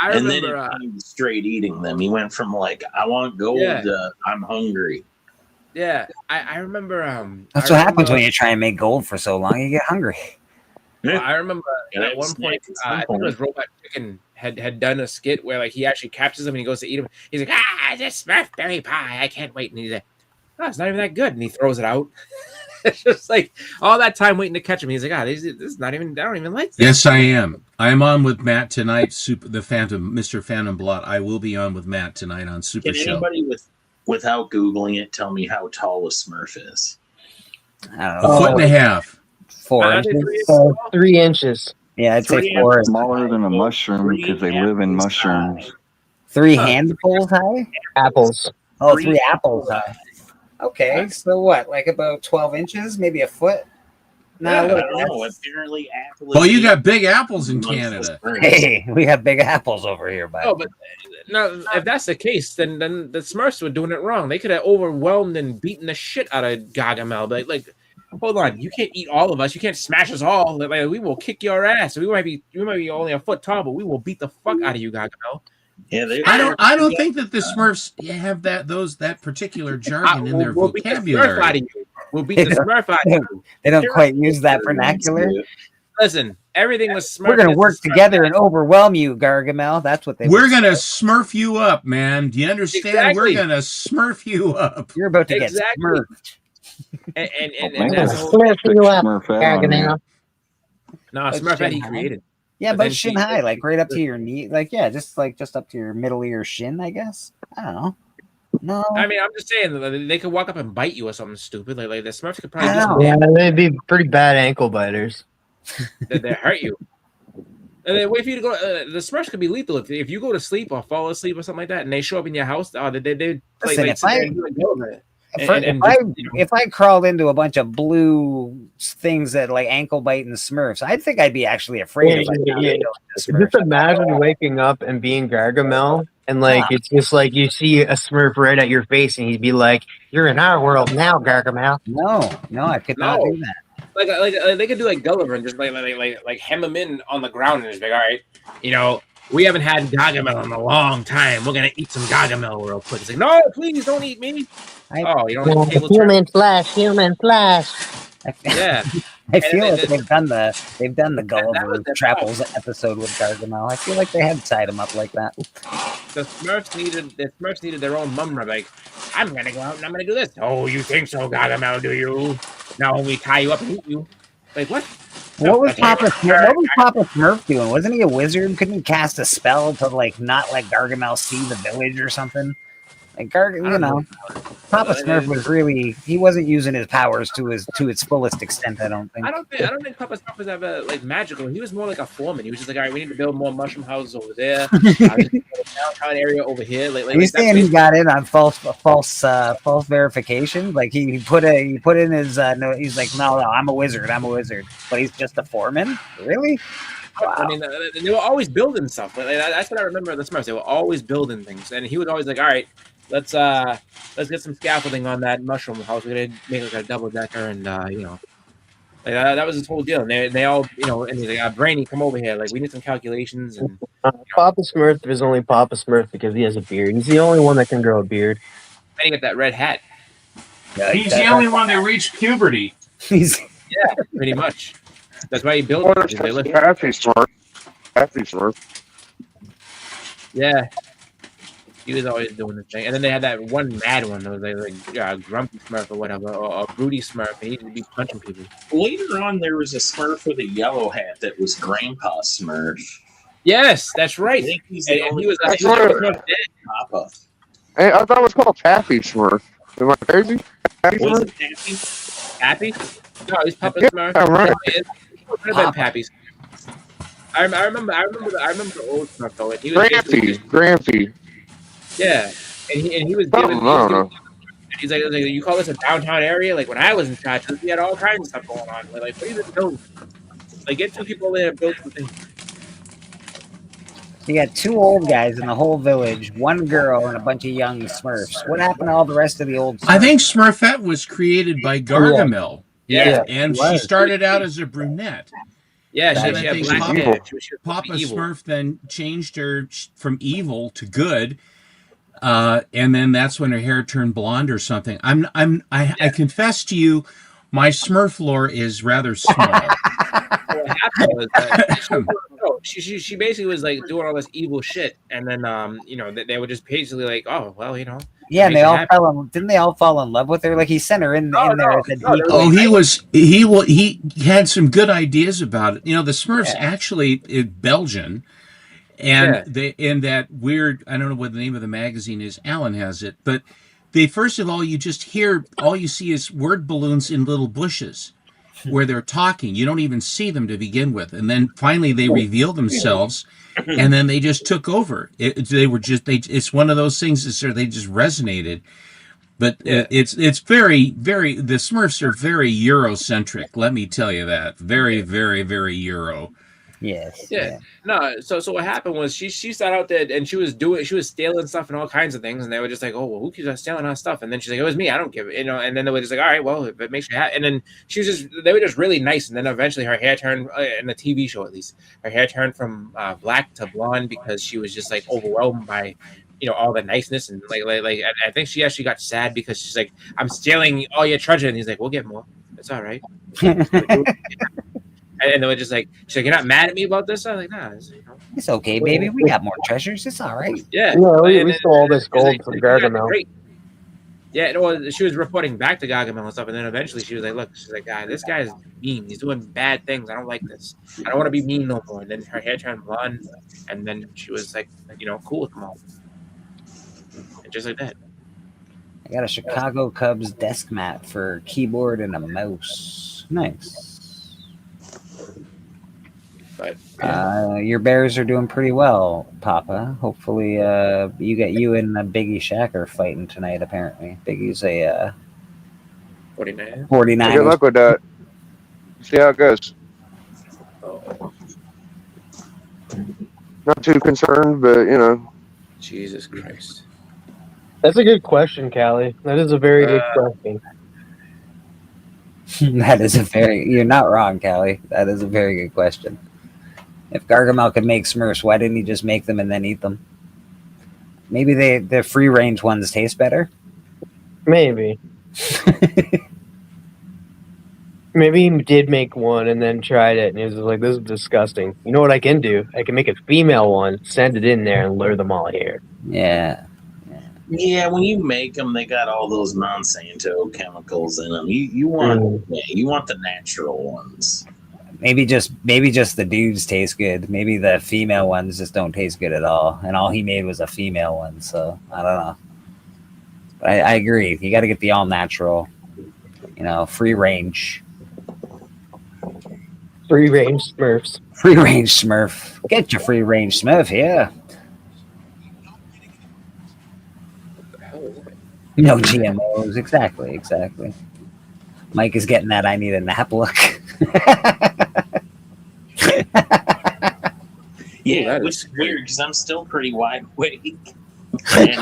Speaker 2: And then it came straight eating them. He went from like, I want gold to I'm hungry.
Speaker 7: Yeah, I remember.
Speaker 10: That's what happens when you try and make gold for so long. You get hungry.
Speaker 7: Well, I remember at one point, I think it was Robot Chicken had done a skit where like he actually captures them and he goes to eat them. He's like, this Smurf berry pie, I can't wait. And he's like, oh, it's not even that good. And he throws it out. It's just like all that time waiting to catch him. He's like, this is not even. I don't even like this.
Speaker 9: Yes, I am. I am on with Matt tonight. Mr. Phantom Blot. I will be on with Matt tonight on Super Show.
Speaker 2: Anybody without googling it tell me how tall a Smurf is?
Speaker 10: I don't know.
Speaker 9: A foot and a half.
Speaker 10: 4 inches.
Speaker 8: 3 inches.
Speaker 10: Yeah, I'd say 4.
Speaker 3: Smaller than a mushroom because they live in mushrooms.
Speaker 10: 3 handfuls high?
Speaker 8: Apples.
Speaker 10: Oh, 3 apples high. Okay, so what? Like about 12 inches? Maybe a foot?
Speaker 2: No, I don't know. Apparently, apples.
Speaker 9: Oh, you got big apples in Canada.
Speaker 10: Hey, we have big apples over here, buddy.
Speaker 7: Oh, but no, if that's the case, then the Smurfs were doing it wrong. They could have overwhelmed and beaten the shit out of Gargamel. But like, hold on, you can't eat all of us. You can't smash us all. Like, we will kick your ass. We might be only a foot tall, but we will beat the fuck out of you, Gargamel.
Speaker 2: Yeah,
Speaker 9: I don't think that the Smurfs have that particular jargon in their vocabulary.
Speaker 7: We'll beat the Smurf out of you.
Speaker 10: They don't quite use that vernacular.
Speaker 7: Listen, everything was Smurf.
Speaker 10: We're gonna work together and overwhelm you, Gargamel. That's what they.
Speaker 9: We're gonna Smurf you up, man. Do you understand?
Speaker 7: Exactly.
Speaker 9: We're gonna Smurf you up.
Speaker 10: You're about to get Smurfed.
Speaker 7: And that's
Speaker 8: Smurf you up, Gargamel.
Speaker 7: No, Smurf he created.
Speaker 10: Yeah, but shin high, like right up to your knee, just up to your middle ear shin, I guess. I don't know. No,
Speaker 7: I mean, I'm just saying they could walk up and bite you or something stupid. Like the Smurfs could probably do
Speaker 8: something. Yeah, they'd be pretty bad ankle biters.
Speaker 7: They hurt you. And they wait for you to go. The Smurfs could be lethal if you go to sleep or fall asleep or something like that, and they show up in your house.
Speaker 10: If I crawled into a bunch of blue things that like ankle biting Smurfs, I think I'd be actually afraid.
Speaker 8: Just imagine waking up and being Gargamel, and it's just like you see a Smurf right at your face, and he'd be like, "You're in our world now, Gargamel."
Speaker 10: No, I could not do that.
Speaker 7: Like they could do like Gulliver and just like hem him in on the ground and just like, all right, we haven't had Gargamel in a long time. We're gonna eat some Gargamel real quick. It's like, no, please don't eat me. You don't have
Speaker 8: human flesh.
Speaker 7: Yeah.
Speaker 10: I feel like they've done the Gulliver Travels episode with Gargamel. I feel like they had tied him up like that.
Speaker 7: The Smurfs needed their own mum rub. Like, I'm gonna go out and I'm gonna do this. Oh, you think so, Gargamel? Do you? Now we tie you up and eat you. Like what?
Speaker 10: What was Papa Smurf doing? Wasn't he a wizard? Couldn't he cast a spell to not let Gargamel see the village or something? Like Papa Smurf he wasn't using his powers to its fullest extent. I don't think
Speaker 7: Papa Smurf was ever magical. He was more like a foreman. He was just like, all right, we need to build more mushroom houses over there. Downtown area over here.
Speaker 10: Are you saying he got in on false verification? Like he put in his no. He's like, no, I'm a wizard, but he's just a foreman. Really?
Speaker 7: Wow. I mean, they were always building stuff. That's what I remember of the Smurfs. They were always building things, and he was always like, all right. Let's get some scaffolding on that mushroom house. We're gonna make like a double decker, and that was his whole deal. And they all, and he's like, Brainy, come over here. Like we need some calculations. And
Speaker 8: Papa Smurf is only Papa Smurf because he has a beard. He's the only one that can grow a beard.
Speaker 7: And he got that red hat.
Speaker 9: Yeah, he's the only one that reached puberty.
Speaker 7: Yeah, pretty much. That's why he built it.
Speaker 3: Happy Smurf.
Speaker 7: Yeah. He was always doing the thing, and then they had that one mad one that was like Grumpy Smurf or whatever, or Broody Smurf, and he would be punching people.
Speaker 2: Later on, there was a Smurf with a yellow hat that was Grandpa Smurf.
Speaker 7: Yes, that's right.
Speaker 2: I think he's
Speaker 7: And
Speaker 2: the only
Speaker 7: he was
Speaker 11: That's
Speaker 7: he was
Speaker 11: what-
Speaker 7: Smurf dead.
Speaker 2: Papa.
Speaker 11: Hey, I thought it was called Pappy Smurf. Am I crazy? Pappy
Speaker 2: Was
Speaker 11: Smurf?
Speaker 2: it
Speaker 7: Pappy?
Speaker 2: Pappy?
Speaker 7: No, he's Papa
Speaker 11: Yeah,
Speaker 7: Smurf.
Speaker 11: right.
Speaker 7: No, it could have been Pappy. I remember the old Smurf though. And he was basically
Speaker 11: Grampy.
Speaker 7: yeah, and he was
Speaker 11: I
Speaker 7: giving.
Speaker 11: don't know.
Speaker 7: He's like, you call this a downtown area? Like when I was in China, we had all kinds of stuff going on. Like what are you doing? Like get two people there and build something.
Speaker 10: You got two old guys in the whole village, one girl, and a bunch of young Smurfs. What happened to all the rest of the old Smurfs?
Speaker 9: I think Smurfette was created by Gargamel.
Speaker 7: Yeah.
Speaker 9: And she started out as a brunette.
Speaker 7: Yeah,
Speaker 9: And
Speaker 7: she
Speaker 9: I
Speaker 7: had
Speaker 9: think
Speaker 7: black
Speaker 9: Papa,
Speaker 7: hair. She was
Speaker 9: Papa
Speaker 7: evil.
Speaker 9: Smurf then changed her from evil to good. And then that's when her hair turned blonde or something. I confess to you, my Smurf lore is rather small.
Speaker 7: What happened was that she basically was like doing all this evil shit, and then they were just basically like, oh well,
Speaker 10: Yeah, and didn't they all fall in love with her? Like he sent her in there as a decoy.
Speaker 9: Oh, he had some good ideas about it. The Smurfs actually is Belgian, and they in that weird, I don't know what the name of the magazine is. Alan has it, but they first of all, you see is word balloons in little bushes where they're talking. You don't even see them to begin with, and then finally they reveal themselves. And then they just took over. It's one of those things that they just resonated. But it's very, very, the Smurfs are very Eurocentric. Let me tell you that. Very, very, very Euro.
Speaker 10: Yes.
Speaker 7: Yeah. No. So what happened was she sat out there and she was stealing stuff and all kinds of things, and they were just like, oh well, who keeps stealing our stuff? And then she's like, it was me. I don't give it. And then they were just like, all right, well, if it makes you happy. And then they were just really nice. And then eventually her hair turned in the TV show, at least her hair turned from black to blonde because she was just like overwhelmed by all the niceness and like I think she actually got sad because she's like, I'm stealing all your treasure, and he's like, we'll get more. It's all right. And they were just like, she's like, you're not mad at me about this? I was like, nah.
Speaker 10: It's okay, baby. We got more treasures. It's all right.
Speaker 7: Yeah.
Speaker 8: We stole all this gold from Gargamel.
Speaker 7: Yeah, she was reporting back to Gargamel and stuff, and then eventually she was like, look, she's like, this guy is mean. He's doing bad things. I don't like this. I don't want to be mean no more. And then her hair turned blonde, and then she was like, cool with them all. And just like that.
Speaker 10: I got a Chicago Cubs desk mat for keyboard and a mouse. Nice.
Speaker 7: But
Speaker 10: your Bears are doing pretty well, Papa. Hopefully, you and Biggie Shaq are fighting tonight. Apparently, Biggie's a
Speaker 7: 49.
Speaker 10: 49.
Speaker 11: Good luck with that. See how it goes.
Speaker 7: Oh.
Speaker 11: Not too concerned, but
Speaker 7: Jesus Christ.
Speaker 8: That's a good question, Callie. That is a very good question.
Speaker 10: You're not wrong, Callie. That is a very good question. If Gargamel could make Smurfs, why didn't he just make them and then eat them? Maybe the free range ones taste better.
Speaker 8: Maybe. Maybe he did make one and then tried it, and he was like, "This is disgusting." You know what I can do? I can make a female one, send it in there, and lure them all here.
Speaker 10: Yeah.
Speaker 2: Yeah, when you make them, they got all those Monsanto chemicals in them. You want the natural ones.
Speaker 10: Maybe just the dudes taste good. Maybe the female ones just don't taste good at all. And all he made was a female one. So I don't know. But I agree. You got to get the all natural, free range.
Speaker 8: Free range Smurfs.
Speaker 10: Free range Smurf. Get your free range Smurf here. No GMOs. Exactly. Mike is getting that I need a nap look.
Speaker 2: Yeah, which is weird because I'm still pretty wide awake. And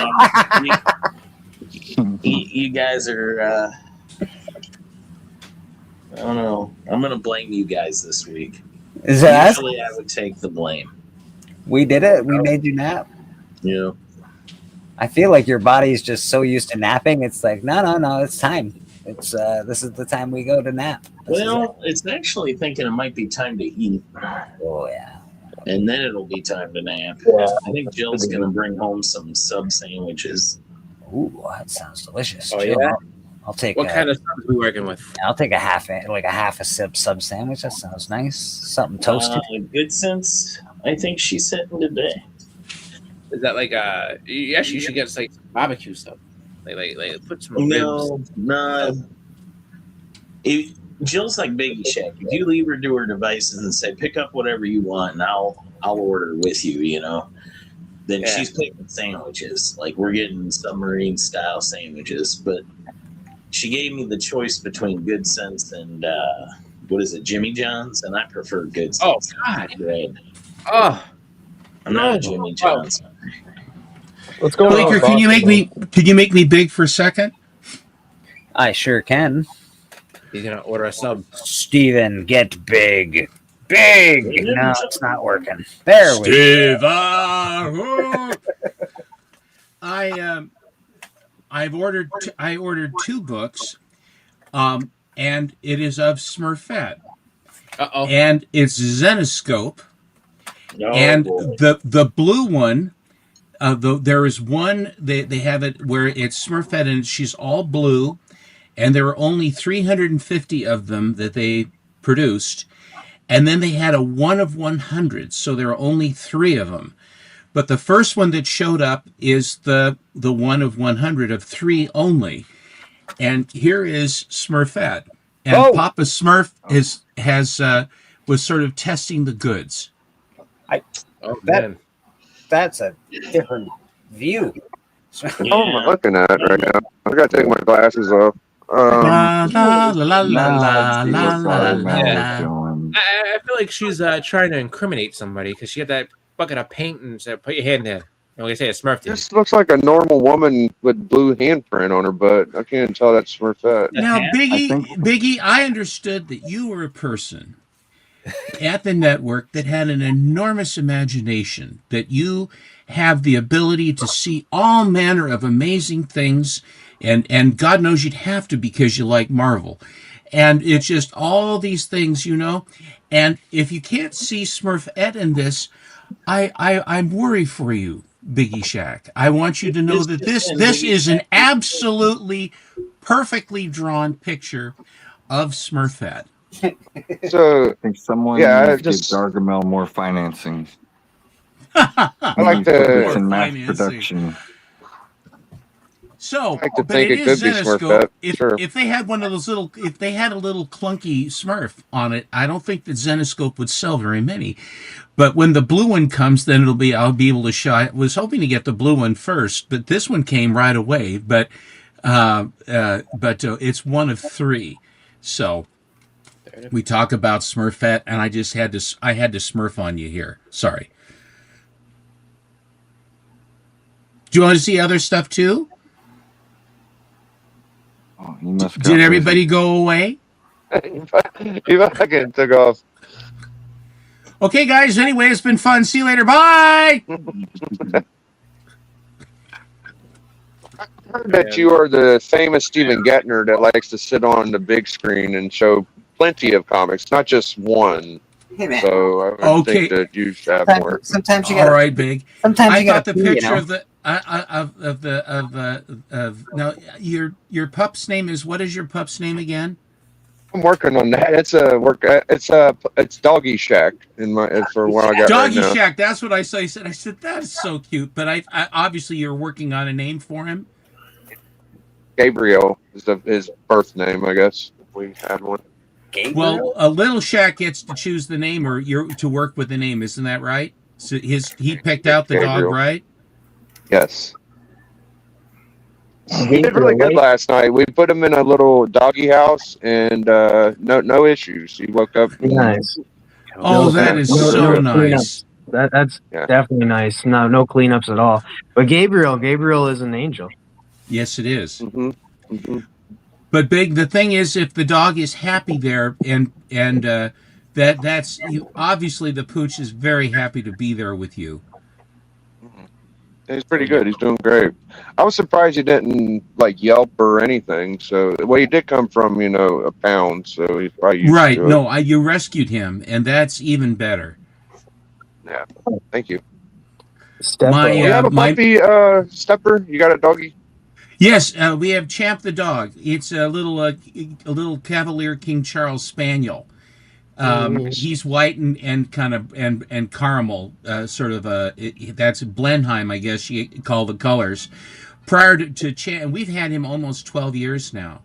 Speaker 2: you guys are, I don't know. I'm going to blame you guys this week.
Speaker 10: Is that
Speaker 2: Usually I would take the blame.
Speaker 10: We did it. We made you nap.
Speaker 2: Yeah.
Speaker 10: I feel like your body's just so used to napping. It's like, no, it's time. It's this is the time we go to nap.
Speaker 2: It's actually thinking it might be time to eat.
Speaker 10: Oh yeah.
Speaker 2: And then it'll be time to nap.
Speaker 8: Yeah.
Speaker 2: I think Jill's gonna bring home some sub sandwiches.
Speaker 10: Ooh, that sounds delicious.
Speaker 7: Oh
Speaker 10: Jill,
Speaker 7: yeah.
Speaker 10: I'll take.
Speaker 7: What kind of stuff are we working with?
Speaker 10: I'll take a half a sub sandwich. That sounds nice. Something toasted.
Speaker 2: Good Sense. I think she's sitting today.
Speaker 7: Is that like yeah, she should get like barbecue stuff. Like put some ribs.
Speaker 2: No. Jill's like Biggie Shack. If you leave her to her devices and say, pick up whatever you want and I'll order with you, you know, then she's picking sandwiches. Like we're getting submarine style sandwiches, but she gave me the choice between Good Sense and what is it, Jimmy John's, and I prefer Good Sense.
Speaker 7: Oh God!
Speaker 2: Bread.
Speaker 7: Oh,
Speaker 2: I'm not a Jimmy John's.
Speaker 8: What's going on?
Speaker 9: Bleeker, can you make me big for a second?
Speaker 10: I sure can.
Speaker 7: He's gonna order a sub.
Speaker 10: Steven, get big. Big! No, it's not working. There we go.
Speaker 9: I ordered 2 books, and it is of Smurfette.
Speaker 7: Uh-oh.
Speaker 9: And it's Zenoscope.
Speaker 2: No,
Speaker 9: and
Speaker 2: boy.
Speaker 9: the blue one, there is one, they have it where it's Smurfette and she's all blue, and there are only 350 of them that they produced. And then they had a 1 of 100, so there are only 3 of them. But the first one that showed up is the 1 of 100 of 3 only. And here is Smurfette. And Papa Smurf was sort of testing the goods.
Speaker 10: That's a different view.
Speaker 11: I'm looking at it right now. I gotta take my glasses off.
Speaker 9: La la la la la la la la.
Speaker 7: I feel like she's trying to incriminate somebody because she had that bucket of paint and said, "Put your hand there." And we say a Smurf.
Speaker 11: This looks like a normal woman with blue handprint on her butt. I can't tell that's Smurfette.
Speaker 9: Now, Biggie, I understood that you were a person at the network that had an enormous imagination, that you have the ability to see all manner of amazing things, and God knows you'd have to because you like Marvel. And it's just all these things, you know. And if you can't see Smurfette in this, I'm worried for you, Biggie Shack. I want you to know that this is an absolutely perfectly drawn picture of Smurfette.
Speaker 11: So
Speaker 3: I think someone
Speaker 11: needs
Speaker 3: to give Gargamel more financing.
Speaker 11: I like to
Speaker 3: in mass production.
Speaker 9: So,
Speaker 11: I like to
Speaker 9: but
Speaker 11: think
Speaker 9: it
Speaker 11: it
Speaker 9: is
Speaker 11: could be
Speaker 9: Zenoscope.
Speaker 11: Smurfette.
Speaker 9: If they had one of those little, if they had a little clunky Smurf on it, I don't think that Zenoscope would sell very many. But when the blue one comes, then I'll be able to show. I was hoping to get the blue one first, but this one came right away. But it's 1 of 3. So we talk about Smurfette, and I had to Smurf on you here. Sorry. Do you want to see other stuff too?
Speaker 3: Oh, you must
Speaker 9: Did everybody go away?
Speaker 11: You fucking took off.
Speaker 9: Okay, guys. Anyway, it's been fun. See you later. Bye.
Speaker 11: I heard that you are the famous Stephen Gettner that likes to sit on the big screen and show plenty of comics, not just one.
Speaker 10: Hey, man.
Speaker 11: So I would think that you should have more.
Speaker 10: Sometimes you
Speaker 9: All right, Big.
Speaker 10: Sometimes
Speaker 9: I
Speaker 10: you
Speaker 9: got
Speaker 10: gotta
Speaker 9: the
Speaker 10: pee,
Speaker 9: picture
Speaker 10: you know?
Speaker 9: of now your pup's name is, what is your pup's name again?
Speaker 11: I'm working on that. It's Doggy Shack for what I got
Speaker 9: Doggy
Speaker 11: right now.
Speaker 9: Shack. That's what I said. I said that is so cute. But I obviously you're working on a name for him.
Speaker 11: Gabriel is his birth name, I guess. If we had one.
Speaker 9: Well, a Little Shack gets to choose the name, or you're to work with the name, isn't that right? So he picked out the dog, right?
Speaker 11: Yes. He did really good last night. We put him in a little doggy house, and no issues. He woke up.
Speaker 8: Nice.
Speaker 9: Oh, that is so nice.
Speaker 8: That's definitely nice. No cleanups at all. But Gabriel is an angel.
Speaker 9: Yes, it is.
Speaker 11: Mm-hmm. Mm-hmm.
Speaker 9: But Big, the thing is, if the dog is happy there, and that's you, obviously the pooch is very happy to be there with you.
Speaker 11: He's pretty good. He's doing great. I was surprised he didn't yelp or anything. So, well, he did come from a pound, so he's probably used
Speaker 9: right.
Speaker 11: to it.
Speaker 9: No, you rescued him, and that's even better.
Speaker 11: Yeah. Thank you.
Speaker 8: Stepper.
Speaker 11: You have a puppy, Stepper? You got a doggy?
Speaker 9: Yes, we have Champ the dog. It's a little Cavalier King Charles Spaniel. He's white and kind of and caramel, sort of that's Blenheim, I guess you call the colors. Prior to Champ, we've had him almost 12 years now.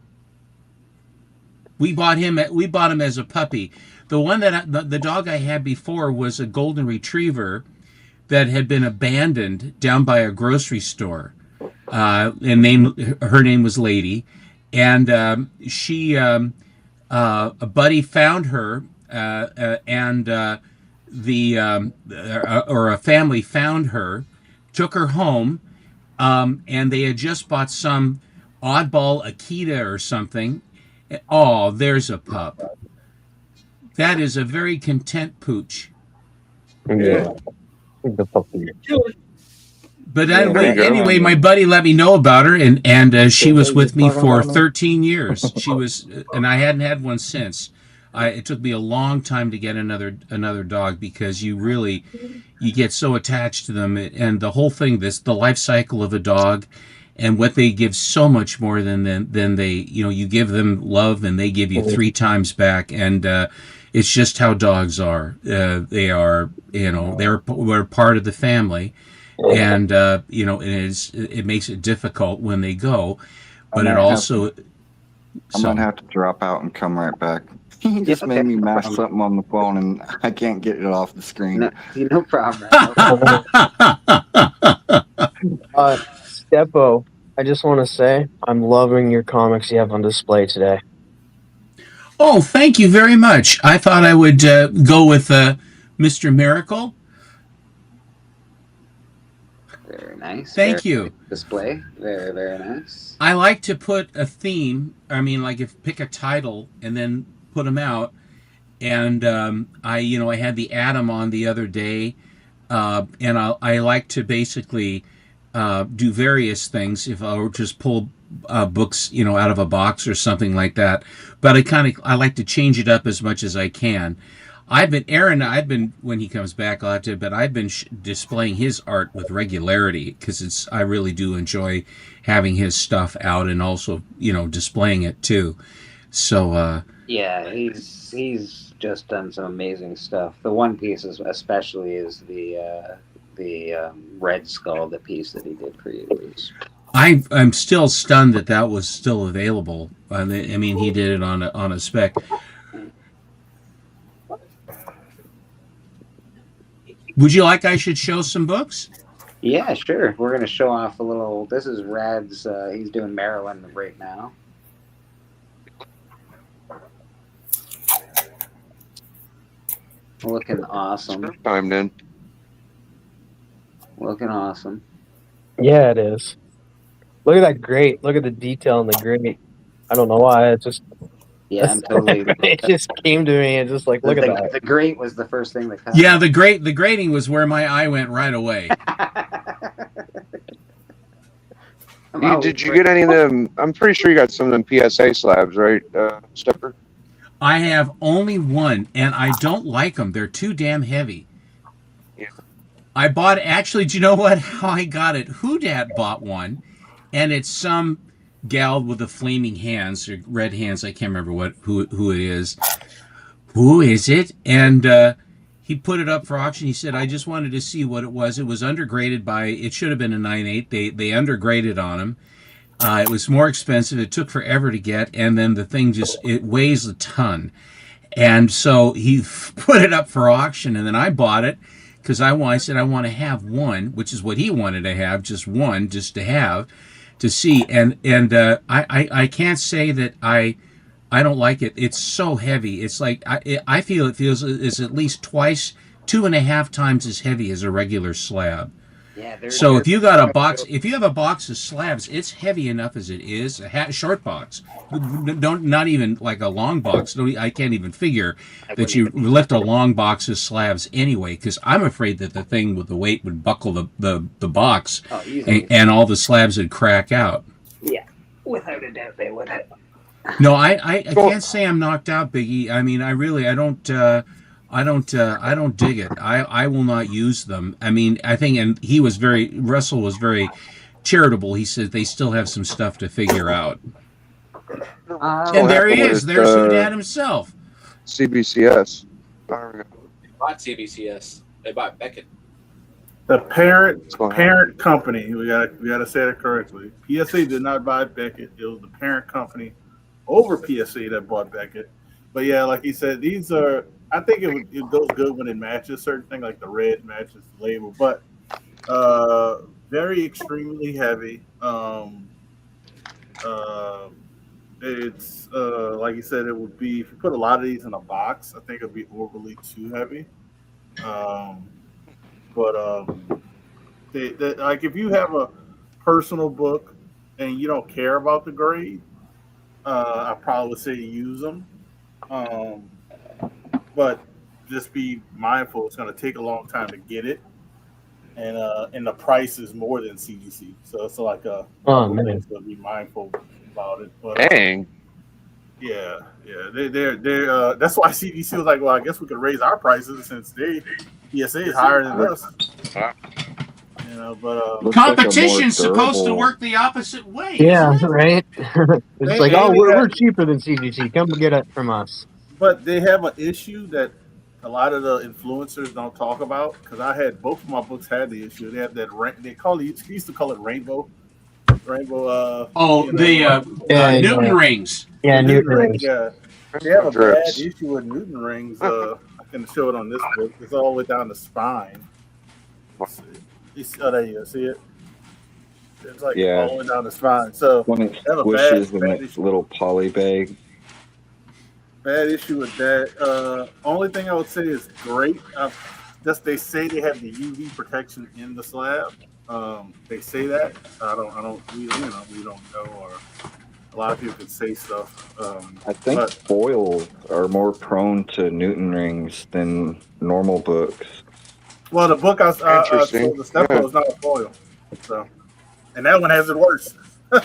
Speaker 9: We bought him as a puppy. The one the dog I had before was a golden retriever that had been abandoned down by a grocery store. Her name was Lady, and a buddy found her, and a family found her, took her home, and they had just bought some oddball Akita or something. Oh, there's a pup. That is a very content pooch.
Speaker 8: Yeah. The puppy.
Speaker 9: But anyway, my buddy let me know about her, and she was with me for 13 years. She was, and I hadn't had one since. It took me a long time to get another dog because you get so attached to them, and the whole thing, the life cycle of a dog, and what they give so much more than they, you give them love and they give you 3 times back, and it's just how dogs are. They are, we're part of the family. And it makes it difficult when they go, but it also.
Speaker 3: I'm gonna have to drop out and come right back. He just made me mash something on the phone, and I can't get it off the screen.
Speaker 1: No problem.
Speaker 8: Steppo, I just want to say I'm loving your comics you have on display today.
Speaker 9: Oh, thank you very much. I thought I would go with Mr. Miracle.
Speaker 1: Very nice.
Speaker 9: Thank you.
Speaker 1: Display. Very, very nice.
Speaker 9: I like to put a theme. I mean, like pick a title and then put them out. And I had the Atom on the other day, and I like to basically do various things. If I were just pull books, out of a box or something like that. But I like to change it up as much as I can. I've been when he comes back, I've been displaying his art with regularity because I really do enjoy having his stuff out and also, displaying it too. So,
Speaker 1: yeah, he's just done some amazing stuff. The one piece especially is the Red Skull, the piece that he did for you.
Speaker 9: I'm still stunned that was still available. I mean, he did it on a spec. Would you like I should show some books?
Speaker 1: Yeah, sure. We're going to show off a little. This is Rad's. He's doing Maryland right now. Looking awesome.
Speaker 11: Timed in.
Speaker 1: Looking awesome.
Speaker 8: Yeah, it is. Look at that grate. Look at the detail in the grate. I don't know why. It just.
Speaker 1: Yeah, I'm totally.
Speaker 8: It just came to me and just look at that.
Speaker 1: The grate was the first thing that caught.
Speaker 9: Yeah, the grating was where my eye went right away.
Speaker 11: Did you get any of them? I'm pretty sure you got some of them PSA slabs, right, Stepper?
Speaker 9: I have only one, and I don't like them. They're too damn heavy.
Speaker 11: Yeah. I
Speaker 9: bought, actually, do you know what? How I got it? Houdat bought one, and it's some gal with the flaming hands or red hands. I can't remember who it is. Who is it? And he put it up for auction. He said, I just wanted to see what it was. It was undergraded it should have been a 9.8. They undergraded on him. It was more expensive. It took forever to get. And then the thing it weighs a ton. And so he put it up for auction. And then I bought it because I said, I want to have one, which is what he wanted to have, just one, just to have. To see, and I can't say that I don't like it. It's so heavy. It's like I feel it's at least 2.5 times as heavy as a regular slab.
Speaker 1: Yeah.
Speaker 9: So if you have a box of slabs, it's heavy enough as it is. A short box, not even like a long box. I can't even figure that you lift a long box of slabs anyway, because I'm afraid that the thing with the weight would buckle the box, and all the slabs would crack out.
Speaker 1: Yeah, without a doubt they would.
Speaker 9: No, I can't say I'm knocked out, Biggie. I mean, I don't dig it. I will not use them. I mean, I think, and Russell was very charitable. He says they still have some stuff to figure out.
Speaker 11: What
Speaker 9: And there he
Speaker 11: happened
Speaker 9: is.
Speaker 11: with,
Speaker 9: There's Houdat himself.
Speaker 11: CBCS.
Speaker 7: They bought CBCS. They bought Beckett.
Speaker 6: The parent company. We gotta say that correctly. PSA did not buy Beckett. It was the parent company over PSA that bought Beckett. But yeah, like he said, these are. I think it goes good when it matches certain things, like the red matches the label, but very extremely heavy. It's like you said, it would be if you put a lot of these in a box, I think it'd be overly too heavy. Like if you have a personal book and you don't care about the grade, I probably would say use them. But just be mindful; it's going to take a long time to get it, and the price is more than CGC. So it's like
Speaker 8: man,
Speaker 6: so be mindful about it. But,
Speaker 11: Dang.
Speaker 6: Yeah. They're that's why CDC was like, well, I guess we could raise our prices since PSA is higher than us. You know, but
Speaker 9: competition's supposed to work the opposite way.
Speaker 8: Yeah, right. It's like, oh, we're cheaper than CGC. Come get it from us.
Speaker 6: But they have an issue that a lot of the influencers don't talk about, because I had both of my books had the issue. They have that they used to call it rainbow.
Speaker 9: Newton rings.
Speaker 8: Yeah, Newton rings.
Speaker 6: Yeah, they have a bad issue with Newton rings. I can show it on this book. It's all the way down the spine. There you go. See it? It's like all the way down the spine. So
Speaker 3: when it squishes in its little poly bag.
Speaker 6: Bad issue with that. Only thing I would say is great. They say they have the UV protection in the slab. They say that. We don't know, or a lot of people can say stuff.
Speaker 3: I think foils are more prone to Newton rings than normal books.
Speaker 6: Well, the book I sold the Steppo is not a foil, so, and that one has it worse.
Speaker 10: I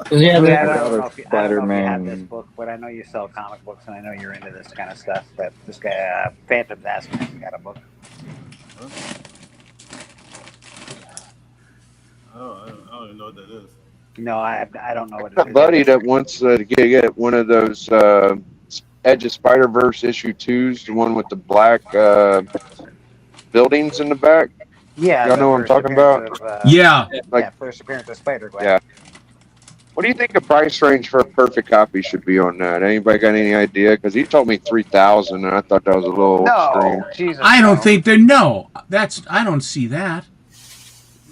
Speaker 10: don't know if you have this book, but I know you sell comic books, and I know you're into this kind of stuff. But this guy, Phantom Bassman, got a book.
Speaker 6: I don't even know what that is.
Speaker 10: No, I don't know what it
Speaker 11: A
Speaker 10: is.
Speaker 11: buddy that wants to get one of those Edge of Spider-Verse issue 2s, the one with the black buildings in the back.
Speaker 10: Yeah,
Speaker 11: y'all know what I'm talking about.
Speaker 6: First appearance of Spider-Gwen.
Speaker 11: Yeah. What do you think the price range for a perfect copy should be on that? Anybody got any idea? Because he told me 3,000, and I thought that was a little extreme.
Speaker 10: Jesus,
Speaker 9: I don't think I don't see that.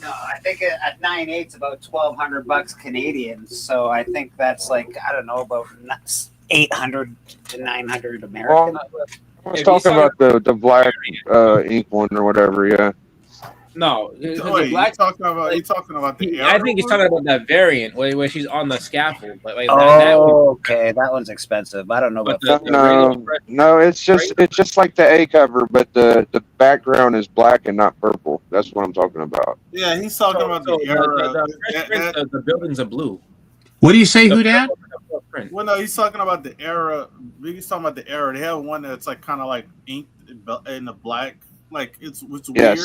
Speaker 10: No, I think at 9/8 about $1,200 Canadian. So I think that's like, I don't know, about 800 to 900 American.
Speaker 11: Well, I was talking about the black ink one or whatever. Yeah.
Speaker 7: No,
Speaker 6: you talking about the
Speaker 7: I think he's talking about that variant where she's on the scaffold.
Speaker 10: Okay, that one's expensive. I don't know about
Speaker 11: that. No, it's just like the A cover, but the background is black and not purple. That's what I'm talking about.
Speaker 6: Yeah, he's talking about the era.
Speaker 7: The buildings are blue.
Speaker 9: What do you say, Houdat?
Speaker 6: Well, no, he's talking about the era. He's talking about the era. They have one that's like kind of like inked in the black. Like it's weird.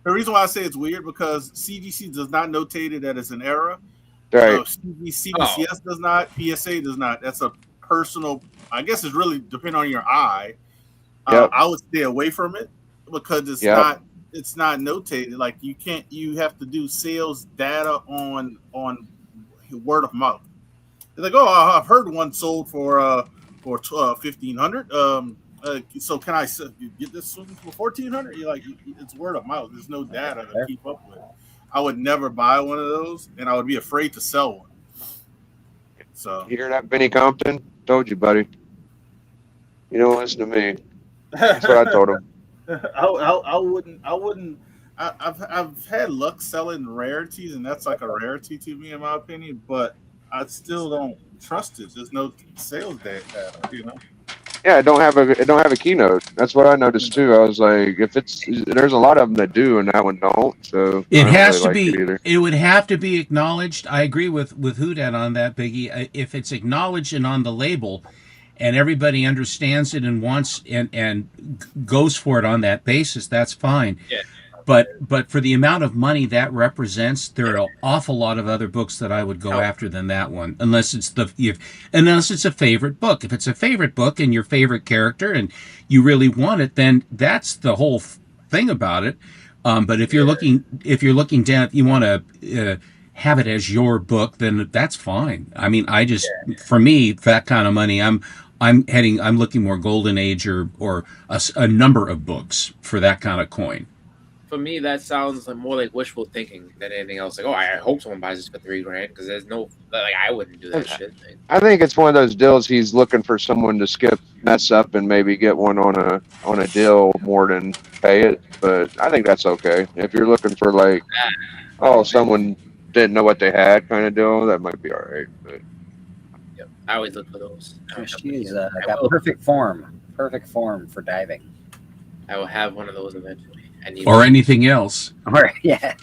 Speaker 6: The reason why I say it's weird because CGC does not notate it that it's an error.
Speaker 11: Right.
Speaker 6: CBCS does not. PSA does not. That's a personal. I guess it's really depending on your eye. I would stay away from it because it's not. It's not notated. Like you can't. You have to do sales data on word of mouth. They're like, oh, I've heard one sold for $1,500. So can I get this for $1,400? You're like, it's word of mouth. There's no data to keep up with. I would never buy one of those, and I would be afraid to sell one. So
Speaker 11: you hear that, Benny Compton? Told you, buddy. You don't listen to me. That's what I told him.
Speaker 6: I wouldn't. I've had luck selling rarities, and that's like a rarity to me, in my opinion. But I still don't trust it. There's no sales data, you know.
Speaker 11: Yeah, it don't have a keynote. That's what I noticed too. I was like, there's a lot of them that do, and that one don't. So
Speaker 9: it has to be. It would have to be acknowledged. I agree with Houdat on that, Biggie. If it's acknowledged and on the label, and everybody understands it and wants and goes for it on that basis, that's fine.
Speaker 7: Yeah.
Speaker 9: but for the amount of money that represents, there are an awful lot of other books that I would go after than that one, unless it's a favorite book. If it's a favorite book and your favorite character and you really want it, then that's the whole thing about it. But if you're looking down, you want to have it as your book, then that's fine. I mean, for me, that kind of money, I'm looking more Golden Age or a number of books for that kind of coin.
Speaker 7: For me, that sounds more like wishful thinking than anything else. Like, oh, I hope someone buys this for $3,000 because there's no, like, I wouldn't do that shit.
Speaker 11: I think it's one of those deals. He's looking for someone to mess up and maybe get one on a deal more than pay it. But I think that's okay. If you're looking for like, someone didn't know what they had kind of deal, that might be all right. But
Speaker 7: yep, I always look for those.
Speaker 10: She's got perfect form for diving.
Speaker 7: I will have one of those eventually.
Speaker 9: Or anything else.
Speaker 10: Or, yeah.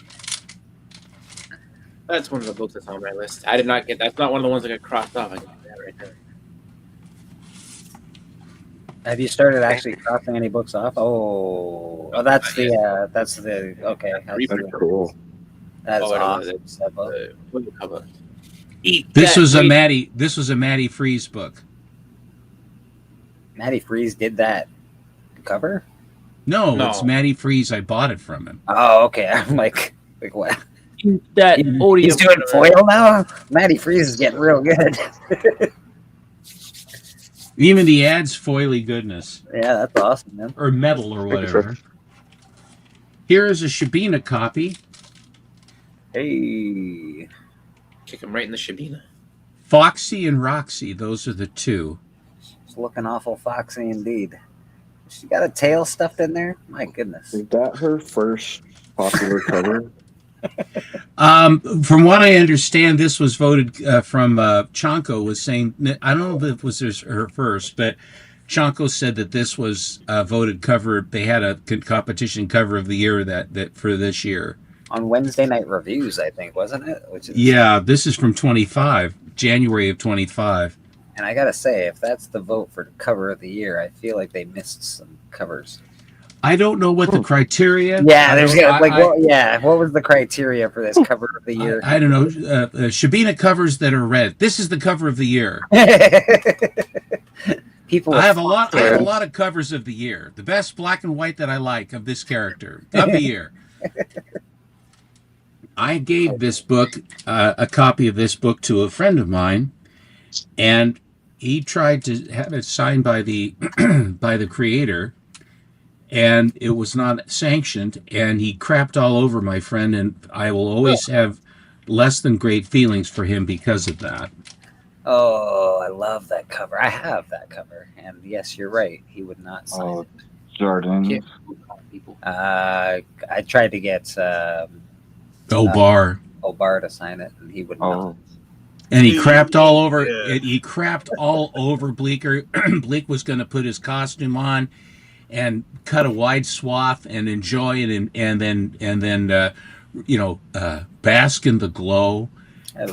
Speaker 7: That's one of the books that's on my list. I did not get. That's not one of the ones that got crossed off. I got that right there.
Speaker 10: Have you started actually crossing any books off? Oh, that's the okay. That's
Speaker 3: pretty cool.
Speaker 10: That is awesome.
Speaker 9: This was a Matty Freeze book.
Speaker 10: Matty Freeze did that cover?
Speaker 9: No, it's Matty Freeze. I bought it from him.
Speaker 10: Oh, okay. I'm like what?
Speaker 7: He's
Speaker 10: doing foil now? Matty Freeze is getting real good.
Speaker 9: Even the ad's foily goodness.
Speaker 10: Yeah, that's awesome, man.
Speaker 9: Or metal or whatever. Here is a Shabina copy.
Speaker 10: Hey.
Speaker 7: Kick him right in the Shabina.
Speaker 9: Foxy and Roxy, those are the two.
Speaker 10: It's looking awful foxy indeed. She got a tail stuffed in there. My goodness.
Speaker 3: Is that her first popular cover?
Speaker 9: From what I understand, this was voted from Chonko was saying, I don't know if it was her first, but Chonko said that this was voted cover. They had a competition cover of the year that for this year.
Speaker 10: On Wednesday Night Reviews, I think, wasn't it?
Speaker 9: Yeah, this is from January of 25.
Speaker 10: And I gotta say, if that's the vote for cover of the year, I feel like they missed some covers.
Speaker 9: I don't know what the criteria.
Speaker 10: Yeah, what was the criteria for this cover of the year?
Speaker 9: I don't know. Shabina covers that are red. This is the cover of the year. I have a lot of covers of the year. The best black and white that I like of this character of the year. I gave this book, a copy of this book, to a friend of mine, and he tried to have it signed by the by the creator, and it was not sanctioned, and he crapped all over my friend, and I will always have less than great feelings for him because of that.
Speaker 10: Oh, I love that cover. I have that cover, and yes, you're right. He would not sign it.
Speaker 3: Jordan.
Speaker 10: I tried to get
Speaker 9: Obar
Speaker 10: to sign it, and he would not.
Speaker 9: And he crapped all over it. He crapped all over Bleeker. Bleak was going to put his costume on and cut a wide swath and enjoy it, and then bask in the glow.
Speaker 3: And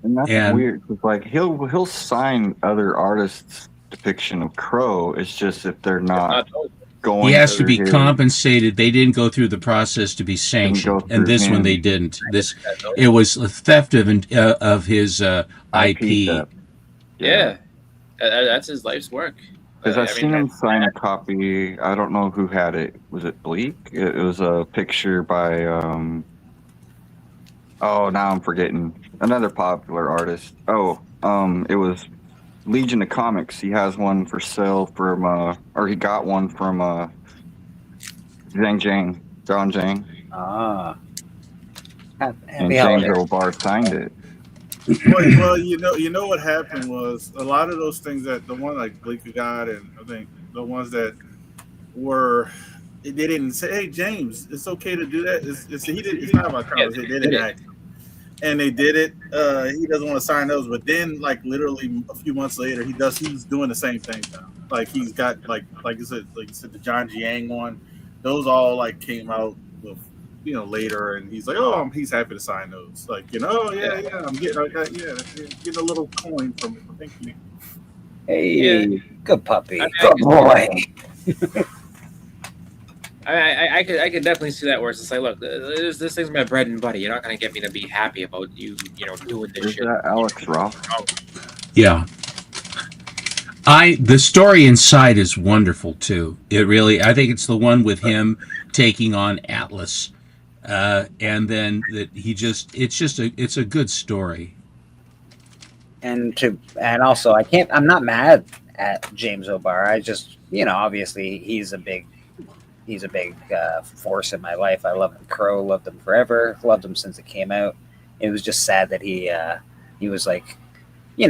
Speaker 3: that's weird. It's like he'll sign other artists' depiction of Crow. It's just if they're not going.
Speaker 9: He has to be compensated. They didn't go through the process to be sanctioned, and this one they didn't. It was a theft of his IP.
Speaker 7: Yeah, that's his life's work.
Speaker 3: Because I've seen him sign a copy. I don't know who had it. Was it Bleak? It was a picture by. Now I'm forgetting another popular artist. It was Legion of Comics. He has one for sale from, or he got one from John Zhang. And James O'Barr signed it.
Speaker 6: Well, you know what happened was a lot of those things that the one like Bleaker got, and I think the ones that were, they didn't say, "Hey James, it's okay to do that." It's not about colors. They did it, and they did it. He doesn't want to sign those, but then like literally a few months later, he's doing the same thing now. Like he's got like you said, the John Jiang one. Those all like came out with, later, and he's like, he's happy to sign those. Like, I'm getting getting a little coin from it. Thank you.
Speaker 10: Hey, good puppy, good boy.
Speaker 7: I could definitely see that where it's just like, look, this thing's my bread and butter. You're not gonna get me to be happy about you doing this shit.
Speaker 3: That Alex Ross?
Speaker 9: Yeah. The story inside is wonderful too. I think it's the one with him taking on Atlas, and then that it's a good story.
Speaker 10: And also, I'm not mad at James O'Barr. I just, obviously he's a big force in my life. I love him. Crow, loved him forever. Loved him since it came out. It was just sad that he was like, he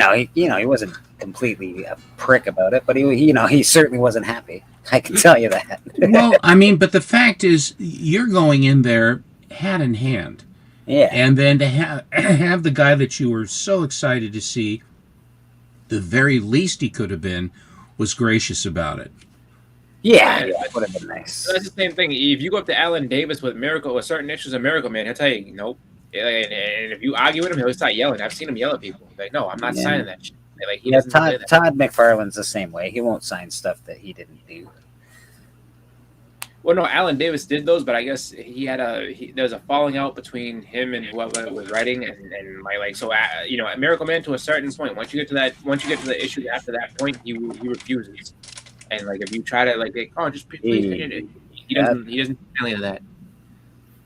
Speaker 10: wasn't completely a prick about it, but he certainly wasn't happy. I can tell you that.
Speaker 9: Well, but the fact is, you're going in there hand in hand.
Speaker 10: Yeah.
Speaker 9: And then to have the guy that you were so excited to see, the very least he could have been, was gracious about it.
Speaker 10: Yeah, that would have been nice.
Speaker 7: That's the same thing. If you go up to Alan Davis with certain issues of Miracle Man, he'll tell you, nope. And if you argue with him, he'll start yelling. I've seen him yell at people. He's like, no, I'm not signing that shit. Like, he doesn't say that.
Speaker 10: Todd McFarlane's the same way. He won't sign stuff that he didn't do.
Speaker 7: Well, no, Alan Davis did those, but I guess there was a falling out between him and whoever was writing, and Miracle Man, to a certain point, once you get to the issue after that point, he refuses. And like, if you try to just please, he doesn't do any of that.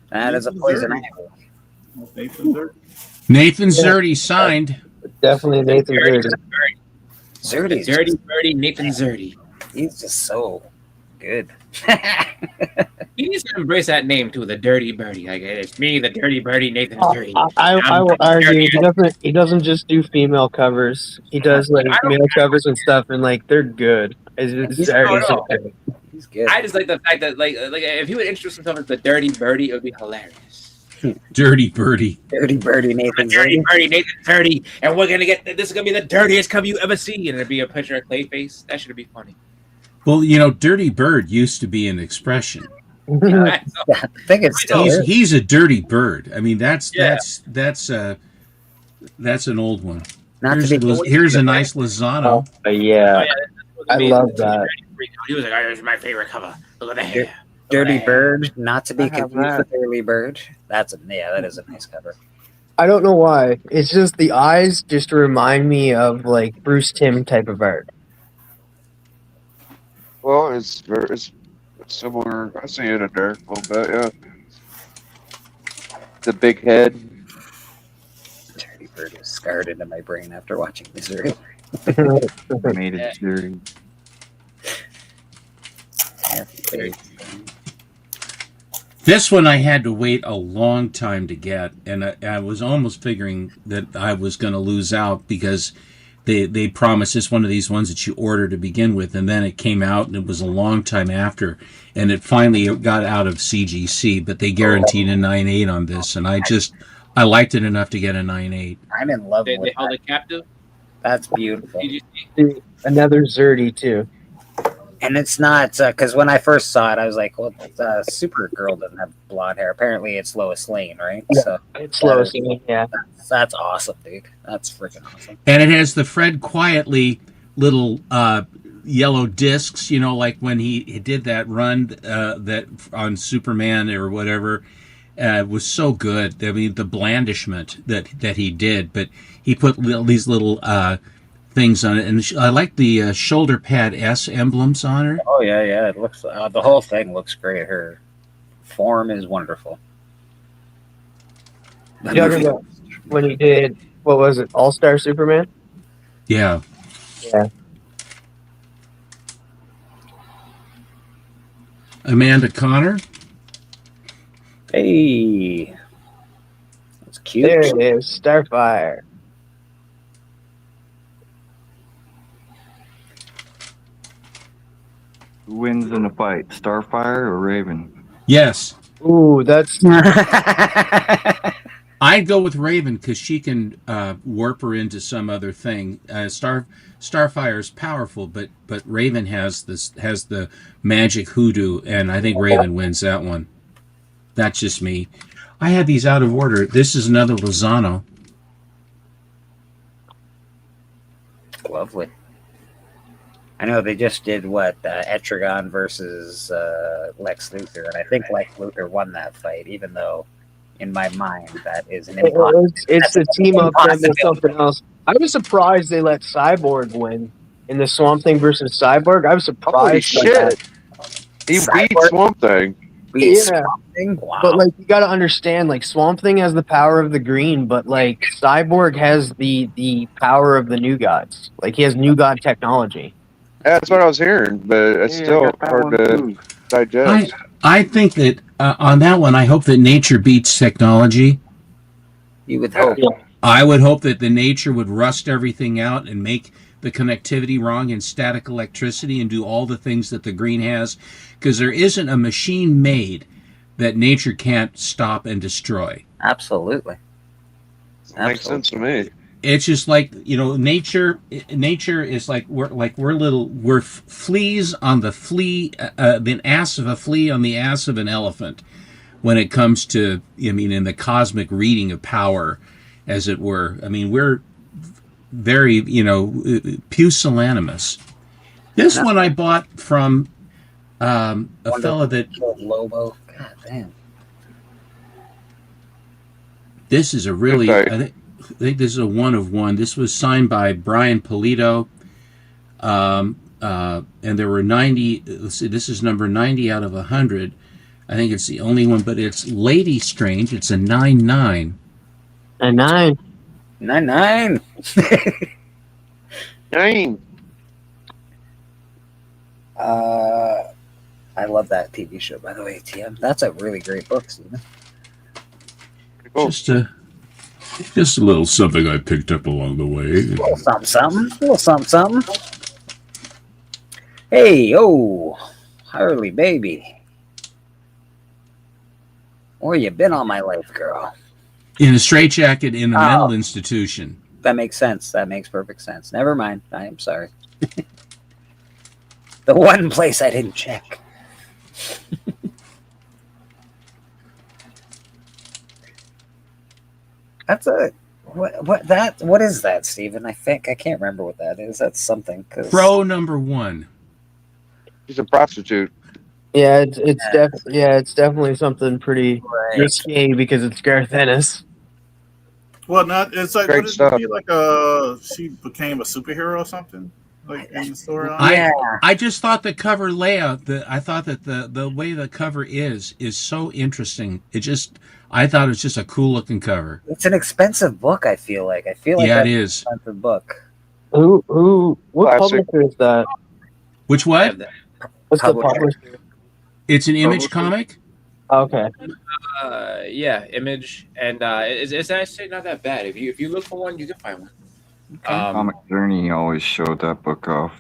Speaker 10: That is a poison apple.
Speaker 9: Nathan Zerdy signed.
Speaker 8: Definitely Nathan Zerdy.
Speaker 10: Zerdy,
Speaker 7: Dirty Birdie, Nathan Zerdy.
Speaker 10: He's just so good.
Speaker 7: He needs to embrace that name too, the Dirty Birdie. Like, it's me, the Dirty Birdie, Nathan Zerdy.
Speaker 8: I will argue he doesn't just do female covers. He does male covers and stuff, and they're good. He's
Speaker 10: good.
Speaker 7: I just like the fact that if he would introduce himself as the Dirty Birdie, it would be hilarious.
Speaker 9: Dirty Birdie.
Speaker 10: Dirty Birdie, Nathan
Speaker 7: Dirty Birdie, Nathan Zerdy, and we're gonna get this is gonna be the dirtiest cover you ever see, and it'd be a picture of Clayface. That should be funny.
Speaker 9: Well, Dirty Bird used to be an expression.
Speaker 10: I think it's still.
Speaker 9: He's a dirty bird. That's an old one. Here's a nice Lozano.
Speaker 8: Yeah. I love that.
Speaker 7: He was like, "Oh, this is my favorite cover. Look at the hair."
Speaker 10: Dirty Bird, not to be confused with Early Bird. That is a nice cover.
Speaker 8: I don't know why. It's just the eyes just remind me of Bruce Timm type of art.
Speaker 11: Well, it's similar. I see it in there a little bit, yeah. The big head.
Speaker 10: Dirty Bird is scarred into my brain after watching this earlier.
Speaker 3: Made it dirty.
Speaker 9: This one I had to wait a long time to get, and I was almost figuring that I was going to lose out because they promised it's one of these ones that you order to begin with, and then it came out, and it was a long time after, and it finally got out of CGC, but they guaranteed a 9.8 on this, and I liked it enough to get a 9.8.
Speaker 10: I'm in love with
Speaker 7: They held it captive?
Speaker 10: That's beautiful.
Speaker 8: Another Zerdy, too.
Speaker 10: And it's not, because when I first saw it, I was like, well, Supergirl doesn't have blonde hair. Apparently, it's Lois Lane, right?
Speaker 8: Yeah,
Speaker 10: so
Speaker 8: it's Lois Lane, yeah.
Speaker 10: That's awesome, dude. That's freaking awesome.
Speaker 9: And it has the Fred Quietly little yellow discs, like when he did that run that on Superman or whatever, was so good. I mean, the blandishment that he did, but he put these little things on it, and I like the shoulder pad S emblems on her.
Speaker 10: Oh yeah, it looks the whole thing looks great. Her form is wonderful.
Speaker 8: When he did, what was it, All-Star Superman?
Speaker 9: Yeah. Amanda Connor.
Speaker 10: Hey, that's cute.
Speaker 8: There it is, Starfire.
Speaker 3: Who wins in a fight, Starfire or Raven?
Speaker 9: Yes.
Speaker 8: Ooh, that's.
Speaker 9: I'd go with Raven because she can warp her into some other thing. Starfire is powerful, but Raven has the magic hoodoo, and I think Raven wins that one. That's just me. I had these out of order. This is another Lozano.
Speaker 10: Lovely. I know they just did Etrigan versus Lex Luthor, and I think Lex Luthor won that fight, even though in my mind that is an impossibility.
Speaker 8: It's the team up them with something else. I was surprised they let Cyborg win in the Swamp Thing versus Cyborg. I was surprised.
Speaker 11: Holy shit! He beat Swamp Thing.
Speaker 8: Yeah,
Speaker 10: wow.
Speaker 8: But like you got to understand, like Swamp Thing has the power of the green, but like Cyborg has the power of the New Gods. Like he has New God technology.
Speaker 11: That's what I was hearing, but it's still hard to digest.
Speaker 9: I think that on that one, I hope that nature beats technology.
Speaker 10: You would hope.
Speaker 9: I would hope that the nature would rust everything out and make the connectivity wrong in static electricity and do all the things that the green has, because there isn't a machine made that nature can't stop and destroy.
Speaker 10: Absolutely.
Speaker 11: Makes sense to me.
Speaker 9: It's just like, nature is like we're fleas on the ass of a flea on the ass of an elephant when it comes to, in the cosmic reading of power, as it were. We're very, pusillanimous. This one I bought from a fella that
Speaker 10: Lobo. God damn.
Speaker 9: This is a really, I think this is a one of one. This was signed by Brian Polito, and there were 90. Let's see, this is number 90 out of 100. I think it's the only one, but it's Lady Strange. It's a 9/9.
Speaker 8: 9/9.
Speaker 10: 9/9.
Speaker 11: 9.
Speaker 10: I love that TV show, by the way, TM. That's a really great book, Steven.
Speaker 9: Just a little something I picked up along the way.
Speaker 10: A little something. Hey, Harley, baby. Where you been all my life, girl?
Speaker 9: In a straitjacket in a mental institution.
Speaker 10: That makes sense. That makes perfect sense. Never mind. I am sorry. The one place I didn't check. That's what is that, Steven? I can't remember what that is. That's something.
Speaker 9: Pro number 1.
Speaker 11: She's a prostitute.
Speaker 8: Yeah, it's definitely something pretty risky because it's Garth Ennis.
Speaker 6: Well, not it's like
Speaker 11: Great stuff.
Speaker 6: She became a superhero or something like in the story.
Speaker 9: I just thought the cover layout. I thought that the way the cover is so interesting. I thought it was just a cool looking cover.
Speaker 10: It's an expensive book. I feel like
Speaker 9: it
Speaker 10: an
Speaker 9: is
Speaker 10: expensive book.
Speaker 8: What
Speaker 11: Classic.
Speaker 8: publisher is that?
Speaker 9: Which what?
Speaker 8: What's the publisher?
Speaker 9: It's an Image comic.
Speaker 8: Okay.
Speaker 7: Yeah, Image, and it's actually not that bad. If you look for one, you can find one.
Speaker 3: Comic Journey always showed that book off.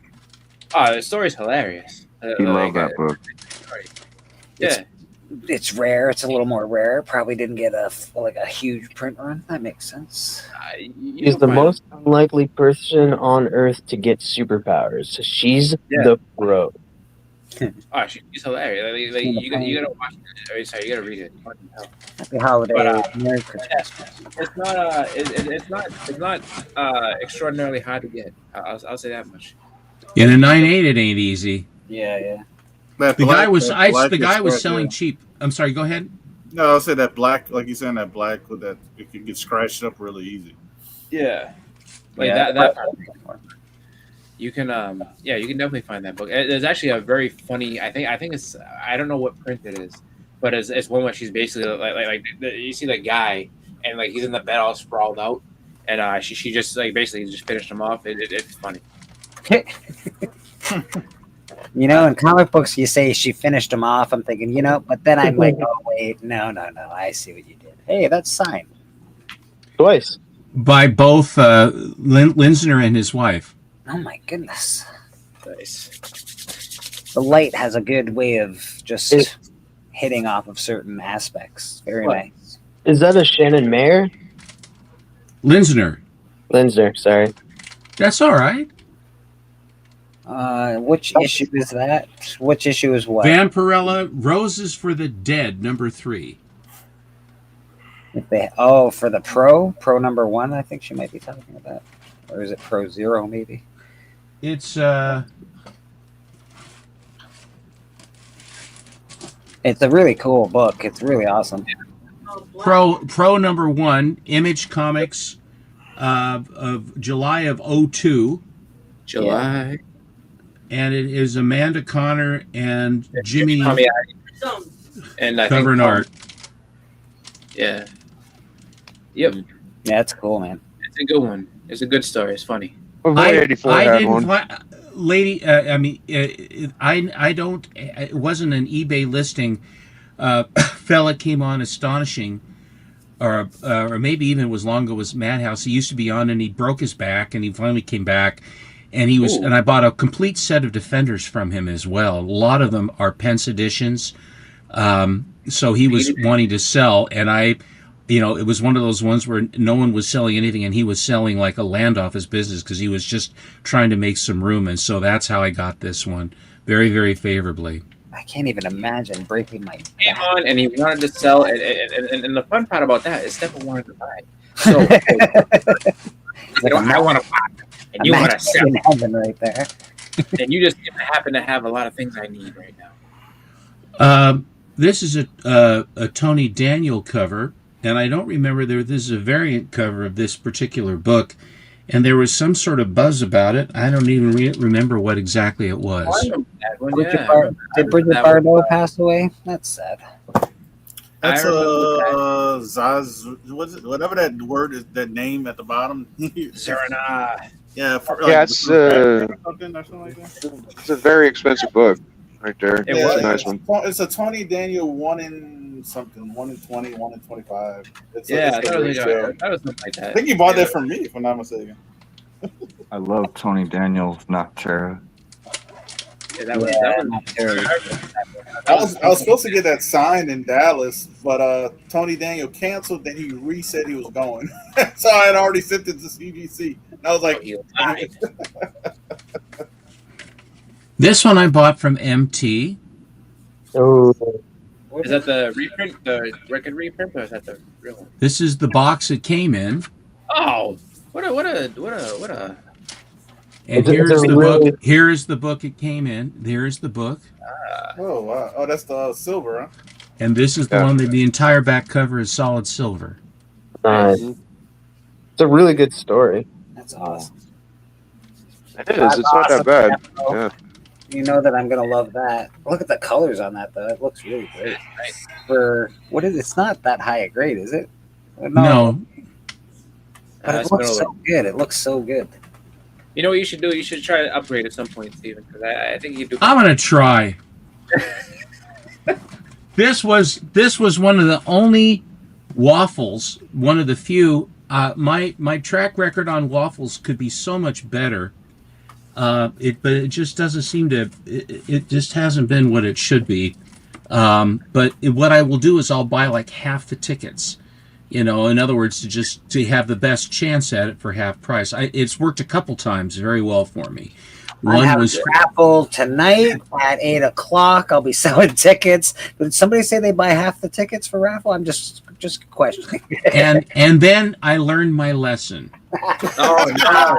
Speaker 7: Oh, the story's hilarious.
Speaker 3: He loved that book.
Speaker 7: Yeah.
Speaker 10: It's rare. It's a little more rare. Probably didn't get a huge print run. That makes sense.
Speaker 8: She's the most unlikely person on Earth to get superpowers. She's the pro.
Speaker 7: Oh, she's hilarious. You gotta watch it. Sorry, you gotta read it.
Speaker 10: Happy holiday. Merry Christmas.
Speaker 7: It's not extraordinarily hard to get. I'll say that much.
Speaker 9: In a 9/8, it ain't easy.
Speaker 10: Yeah.
Speaker 9: The guy was selling cheap. I'm sorry. Go ahead.
Speaker 6: No, I'll say that black, like you said, that black with that it can get scratched up really easy.
Speaker 7: Yeah, that you can you can definitely find that book. There's actually a very funny. I think it's I don't know what print it is, but it's one where she's basically like you see the guy and like he's in the bed all sprawled out, and she just basically just finished him off. It's funny.
Speaker 10: In comic books, you say she finished him off. I'm thinking, but then I'm like, oh, wait, no. I see what you did. Hey, that's signed.
Speaker 8: Twice.
Speaker 9: By both Linsner and his wife.
Speaker 10: Oh, my goodness. Nice. The light has a good way of just hitting off of certain aspects. Very nice.
Speaker 8: Is that a Shannon Mayer?
Speaker 9: Linsner,
Speaker 8: sorry.
Speaker 9: That's all right.
Speaker 10: Which issue is that? Which issue is what?
Speaker 9: Vampirella, Roses for the Dead, number 3.
Speaker 10: For the pro number 1, I think she might be talking about, or is it Pro 0 maybe?
Speaker 9: It's
Speaker 10: It's a really cool book. It's really awesome.
Speaker 9: Pro #1, Image Comics, of July of 02.
Speaker 7: July.
Speaker 9: And it is Amanda Connor and Jimmy
Speaker 7: and I
Speaker 9: cover and art.
Speaker 7: Yeah. Yep.
Speaker 10: Yeah, it's cool, man.
Speaker 7: It's a good one. It's a good story. It's funny.
Speaker 11: I didn't
Speaker 9: lady. I mean, I don't. It wasn't an eBay listing. Fella came on Astonishing, or maybe even it was long ago. Was Madhouse? He used to be on, and he broke his back, and he finally came back, and he was.
Speaker 7: Ooh.
Speaker 9: And I bought a complete set of Defenders from him as well. A lot of them are Pence editions. So he was wanting to sell, and I. It was one of those ones where no one was selling anything, and he was selling like a land off his business because he was just trying to make some room. And so that's how I got this one very, very favorably.
Speaker 10: I can't even imagine breaking my back.
Speaker 7: Came on and he wanted to sell, and the fun part about that is Stephen wanted to buy. So I want to buy, and you want to sell.
Speaker 10: In heaven right there.
Speaker 7: And you just happen to have a lot of things I need right now.
Speaker 9: This is a Tony Daniel cover. And I don't remember this is a variant cover of this particular book, and there was some sort of buzz about it. I don't even remember what exactly it was.
Speaker 10: Did Bridget Bardot pass away? That's sad.
Speaker 6: That's Zaz, whatever that word is, that name at the bottom.
Speaker 7: Zarana.
Speaker 6: Yeah,
Speaker 11: it's a very expensive book right there. It's a nice one.
Speaker 6: It's a Tony Daniel 1 in something, 1 in 20, 1 in 25.
Speaker 7: That was something like that.
Speaker 6: I think you bought that from me, if I'm not mistaken.
Speaker 3: I love Tony Daniel's Noctera.
Speaker 7: Yeah, that was
Speaker 6: I was supposed to get that signed in Dallas, but Tony Daniel canceled. Then he resaid he was going, so I had already sent it to CGC. And I was like,
Speaker 9: This one I bought from MT.
Speaker 8: Oh.
Speaker 7: Is that the reprint, the record reprint, or is that the real one?
Speaker 9: This is the box it came in.
Speaker 7: Oh, what a!
Speaker 9: And here's the book. Here's the book it came in. There's the book.
Speaker 6: Oh wow! Oh, that's the silver, huh?
Speaker 9: And this is the one that the entire back cover is solid silver.
Speaker 8: It's a really good story.
Speaker 10: That's awesome.
Speaker 11: It is. It's not that bad. Yeah.
Speaker 10: You know that I'm gonna love that. Look at the colors on that, though. It looks really great. For what is it? It's not that high a grade, is it?
Speaker 9: No.
Speaker 10: But it looks so good. It looks so good.
Speaker 7: You know what you should do? You should try to upgrade at some point, Steven, because I think you do.
Speaker 9: I'm gonna try. This was one of the only waffles, one of the few. My track record on waffles could be so much better. But it just doesn't seem to. It just hasn't been what it should be. But what I will do is I'll buy like half the tickets. In other words, to have the best chance at it for half price. It's worked a couple times very well for me.
Speaker 10: One was raffle tonight at 8:00. I'll be selling tickets. Did somebody say they buy half the tickets for raffle? I'm just questioning.
Speaker 9: and then I learned my lesson.
Speaker 10: Oh no!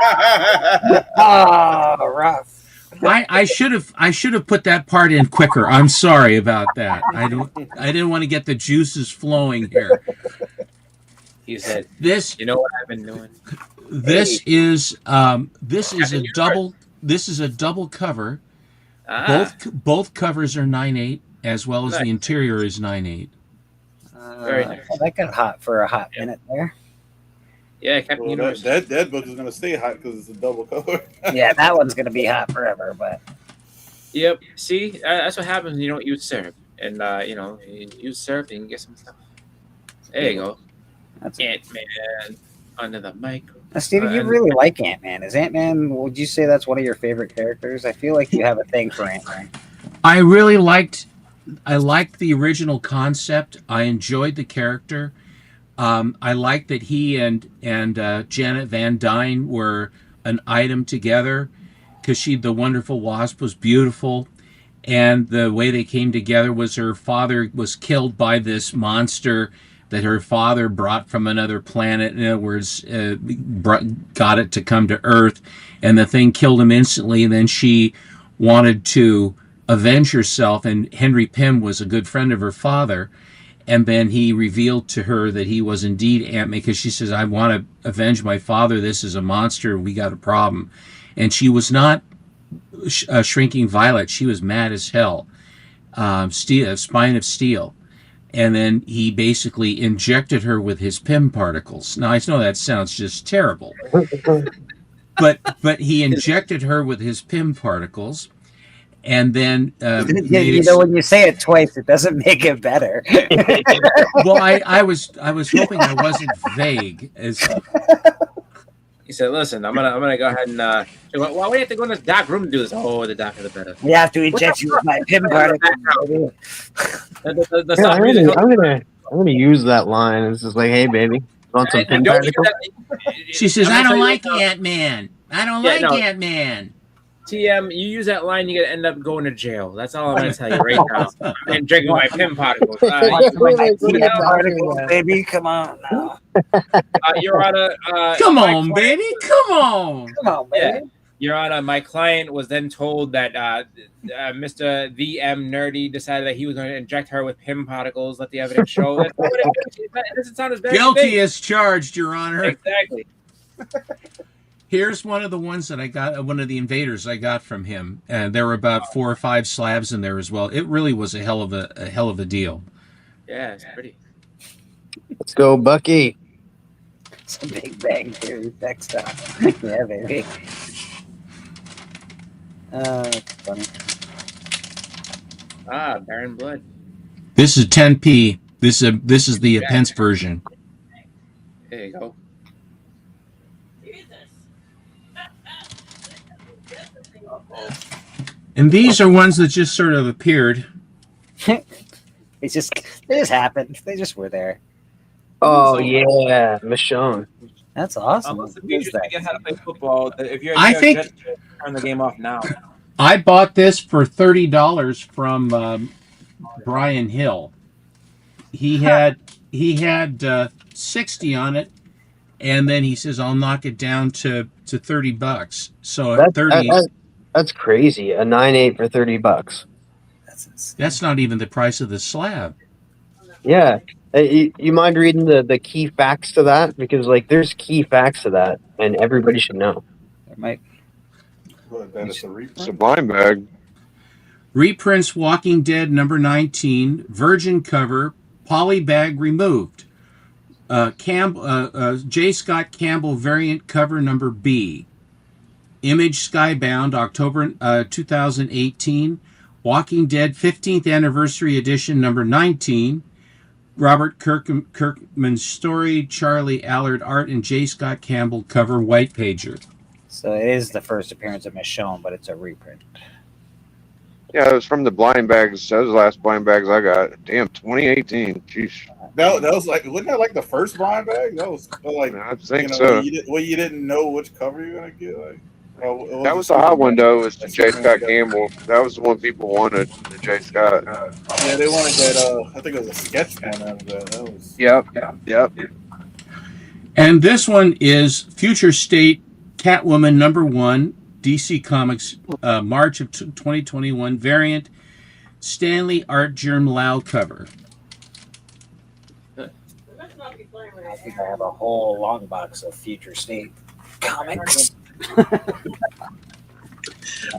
Speaker 10: Oh, rough.
Speaker 9: I should have put that part in quicker. I'm sorry about that. I didn't want to get the juices flowing here.
Speaker 7: He said,
Speaker 9: "This,
Speaker 7: you know what I've been doing."
Speaker 9: This is a double. This is a double cover. Both covers are 9/8, as well as the interior is 9/8.
Speaker 7: Very nice.
Speaker 10: That got hot for a hot minute there.
Speaker 7: Yeah, Captain Universe.
Speaker 6: That book is gonna stay hot because it's a double cover.
Speaker 10: Yeah, that one's gonna be hot forever. But
Speaker 7: yep. See, that's what happens when you don't use syrup, and you use syrup and you can get some stuff. There you go. That's Ant-Man under the micro.
Speaker 10: Now, Steven, you really like Ant-Man. Is Ant-Man? Would you say that's one of your favorite characters? I feel like you have a thing for Ant-Man.
Speaker 9: I really liked the original concept. I enjoyed the character. I liked that he and Janet Van Dyne were an item together because the Wonderful Wasp was beautiful, and the way they came together was her father was killed by this monster that her father brought from another planet. In other words, got it to come to Earth, and the thing killed him instantly. And then she wanted to avenge herself, and Henry Pym was a good friend of her father. And then he revealed to her that he was indeed Aunt May, because she says, I want to avenge my father. This is a monster. We got a problem. And she was not shrinking violet. She was mad as hell. Spine of steel. And then he basically injected her with his Pym particles. Now, I know that sounds just terrible. but he injected her with his Pym particles. And then
Speaker 10: when you say it twice, it doesn't make it better.
Speaker 9: Well, I was hoping I wasn't vague.
Speaker 7: He said, "Listen, I'm gonna go ahead and why we have to go in this dark room to do this? Oh, the darker the better.
Speaker 10: We have to inject you with my Pym particles."
Speaker 8: I'm gonna use that line. It's just like, hey, baby, want some Pym particles?
Speaker 9: She says, I don't like Ant-Man. I don't like Ant-Man.
Speaker 7: TM, you use that line, you're gonna end up going to jail. That's all I'm gonna tell you right now. I'm drinking my Pym particles.
Speaker 10: Baby, come on now.
Speaker 7: Your Honor.
Speaker 9: Come on, baby. Come on.
Speaker 10: Come on, baby.
Speaker 7: Yeah. Your Honor, my client was then told that Mr. VM Nerdy decided that he was going to inject her with Pym particles. Let the evidence show. That's not what it doesn't sound as bad.
Speaker 9: Guilty as charged, Your Honor.
Speaker 7: Exactly.
Speaker 9: Here's one of the ones that I got, one of the invaders I got from him, and there were about 4 or 5 slabs in there as well. It really was a hell of a deal.
Speaker 7: Yeah, it's pretty.
Speaker 8: Let's go, Bucky.
Speaker 10: It's a Big Bang Theory tech stuff. Yeah, baby. That's funny.
Speaker 7: Baron Blood.
Speaker 9: This is 10p. This is the pence version.
Speaker 7: There you go.
Speaker 9: And these are ones that just sort of appeared.
Speaker 10: They just happened. They just were there.
Speaker 8: Oh yeah, Michonne.
Speaker 10: That's awesome.
Speaker 7: Unless if you forget how to play football, if you're
Speaker 9: just
Speaker 7: turn the game off now.
Speaker 9: I bought this for $30 from Brian Hill. He had 60 on it, and then he says I'll knock it down to $30. So at 30.
Speaker 8: That's crazy. A 9.8 for $30.
Speaker 9: That's not even the price of the slab.
Speaker 8: Yeah. You mind reading the key facts to that? Because there's key facts to that, and everybody should know.
Speaker 10: There might.
Speaker 11: It's a blind bag.
Speaker 9: Reprints Walking Dead number 19, Virgin cover, poly bag removed. J. Scott Campbell variant cover number B. Image Skybound, October 2018. Walking Dead 15th Anniversary Edition number 19. Robert Kirkman's story, Charlie Allard art, and J. Scott Campbell cover white pager.
Speaker 10: So it is the first appearance of Michonne, but it's a reprint.
Speaker 11: Yeah, it was from the blind bags. That was the last blind bags I got. Damn, 2018. Jeez.
Speaker 6: That was wasn't that the first blind bag? That was
Speaker 11: I think so.
Speaker 6: You didn't know which cover you were gonna get.
Speaker 11: That was the hot one though. Was the J. Scott Campbell? That was the one people wanted. The J. Scott.
Speaker 6: Yeah, they wanted that. I think it was a sketch one out of that. That was.
Speaker 11: Yep.
Speaker 9: And this one is Future State Catwoman number 1, DC Comics, March of 2021 variant, Stanley Art Germ Lau cover.
Speaker 10: I think I have a whole long box of Future State comics.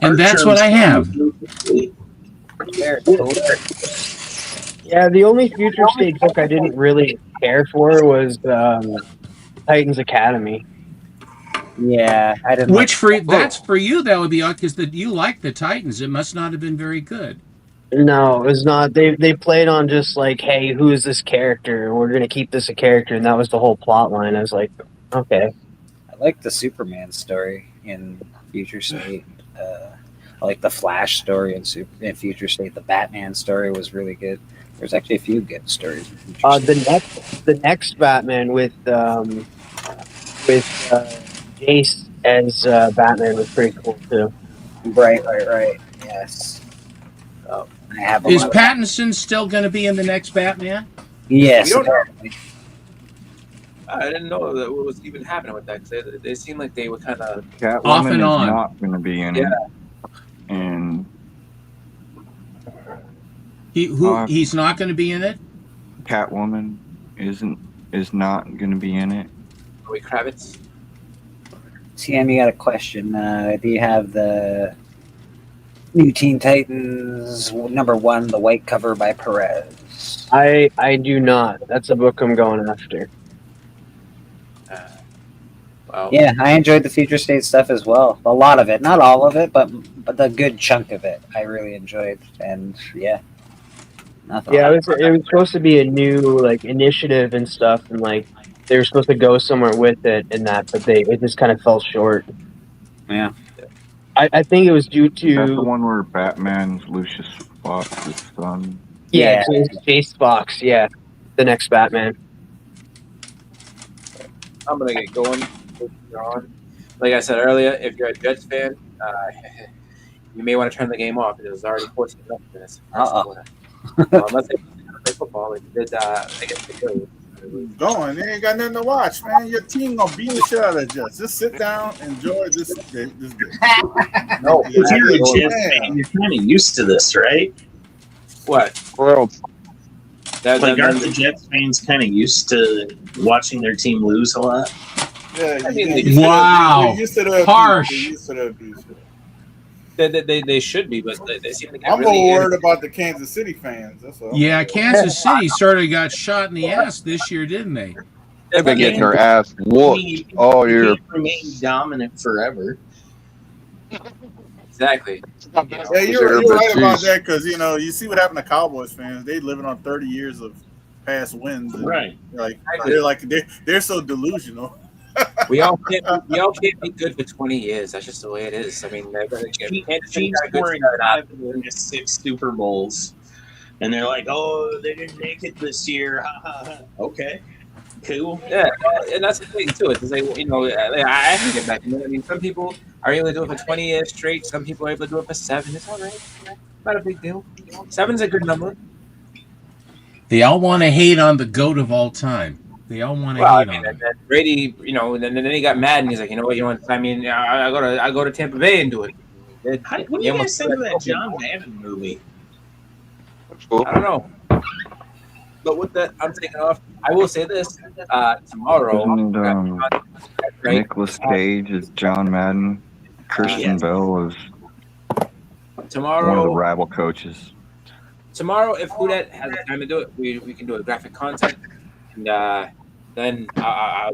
Speaker 9: And that's what I have.
Speaker 8: Yeah, the only Future State book I didn't really care for was Titans Academy.
Speaker 10: Yeah, I didn't.
Speaker 9: That's for you. That would be odd because you like the Titans. It must not have been very good.
Speaker 8: No, it was not. They played on just hey, who is this character? We're gonna keep this a character, and that was the whole plot line. I was like, okay.
Speaker 10: I like the Superman story in Future State. I like the Flash story in Future State. The Batman story was really good. There's actually a few good stories in Future State.
Speaker 8: The next Batman with Jace as Batman was pretty cool too.
Speaker 10: Right. Yes.
Speaker 9: Is Pattinson still going to be in the next Batman?
Speaker 10: Yes.
Speaker 7: We don't know. I didn't know that what was even happening with that. They seemed like they were kind of
Speaker 9: Off and
Speaker 3: Catwoman is
Speaker 9: on.
Speaker 3: not going to be in it, and
Speaker 9: He's not going to be in it.
Speaker 3: Catwoman is not going to be in it.
Speaker 7: Zoe Kravitz.
Speaker 10: TM, you got a question. Do you have the new Teen Titans #1, the white cover by Perez?
Speaker 8: I do not. That's a book I'm going after.
Speaker 7: Wow.
Speaker 10: Yeah, I enjoyed the Future State stuff as well. A lot of it, not all of it, but the good chunk of it, I really enjoyed. And yeah, nothing.
Speaker 8: Yeah, it was supposed to be a new like initiative and stuff, and like they were supposed to go somewhere with it and that, but it just kind of fell short.
Speaker 10: Yeah,
Speaker 8: I think it was due to
Speaker 3: That's the one where Batman's Lucius Fox's son.
Speaker 8: yeah, Jace Fox. Yeah, the next Batman.
Speaker 7: I'm gonna get going. Like I said earlier, if you're a Jets fan, you may want to turn the game off because it's already 14 minutes. Unless they play football, like they did against the Phillies.
Speaker 6: Going, they ain't got nothing to watch, man. Your team gonna beat the shit out of Jets. Just sit down, enjoy this game.
Speaker 2: No, if you're a Jets fan, you're kind of used to this, right?
Speaker 7: What?
Speaker 11: Well,
Speaker 2: like, aren't the Jets fans kind of used to watching their team lose a lot?
Speaker 6: Yeah,
Speaker 7: I mean,
Speaker 9: Wow. Harsh.
Speaker 7: They should be, but they seem to get
Speaker 6: I'm
Speaker 7: really
Speaker 6: more worried about the Kansas City fans. That's all.
Speaker 9: Yeah, Kansas City sort of got shot in the ass this year, didn't they?
Speaker 11: they've been getting their ass whooped all year.
Speaker 2: You can't remain dominant forever.
Speaker 7: Exactly.
Speaker 6: Yeah, you're right about that because you see what happened to Cowboys fans. They living on 30 years of past wins, and
Speaker 2: right?
Speaker 6: They're so delusional.
Speaker 7: We all can't be good for 20 years. That's just the way it is. I mean,
Speaker 2: teams scoring 5 and 6 Super Bowls, and they're like, "Oh, they didn't make it this year." Okay, cool.
Speaker 7: Yeah, and that's the thing too. It's like I can get back. I mean, some people are able to do it for 20 years straight. Some people are able to do it for 7. It's all right. Not a big deal. 7's a good number.
Speaker 9: They all want to hate on the GOAT of all time. They all want to hate on him.
Speaker 7: Brady, and then he got mad and he's like, you know what, I mean, I go to Tampa Bay and do it.
Speaker 2: What do you guys think of that John Madden movie?
Speaker 7: I don't know. But with that, I'm taking off. I will say this: tomorrow,
Speaker 3: Nicolas Cage is John Madden. Christian Bell is
Speaker 7: tomorrow
Speaker 3: one of the rival coaches.
Speaker 7: Tomorrow, if Hudet has the time to do it, we can do a graphic content. And then I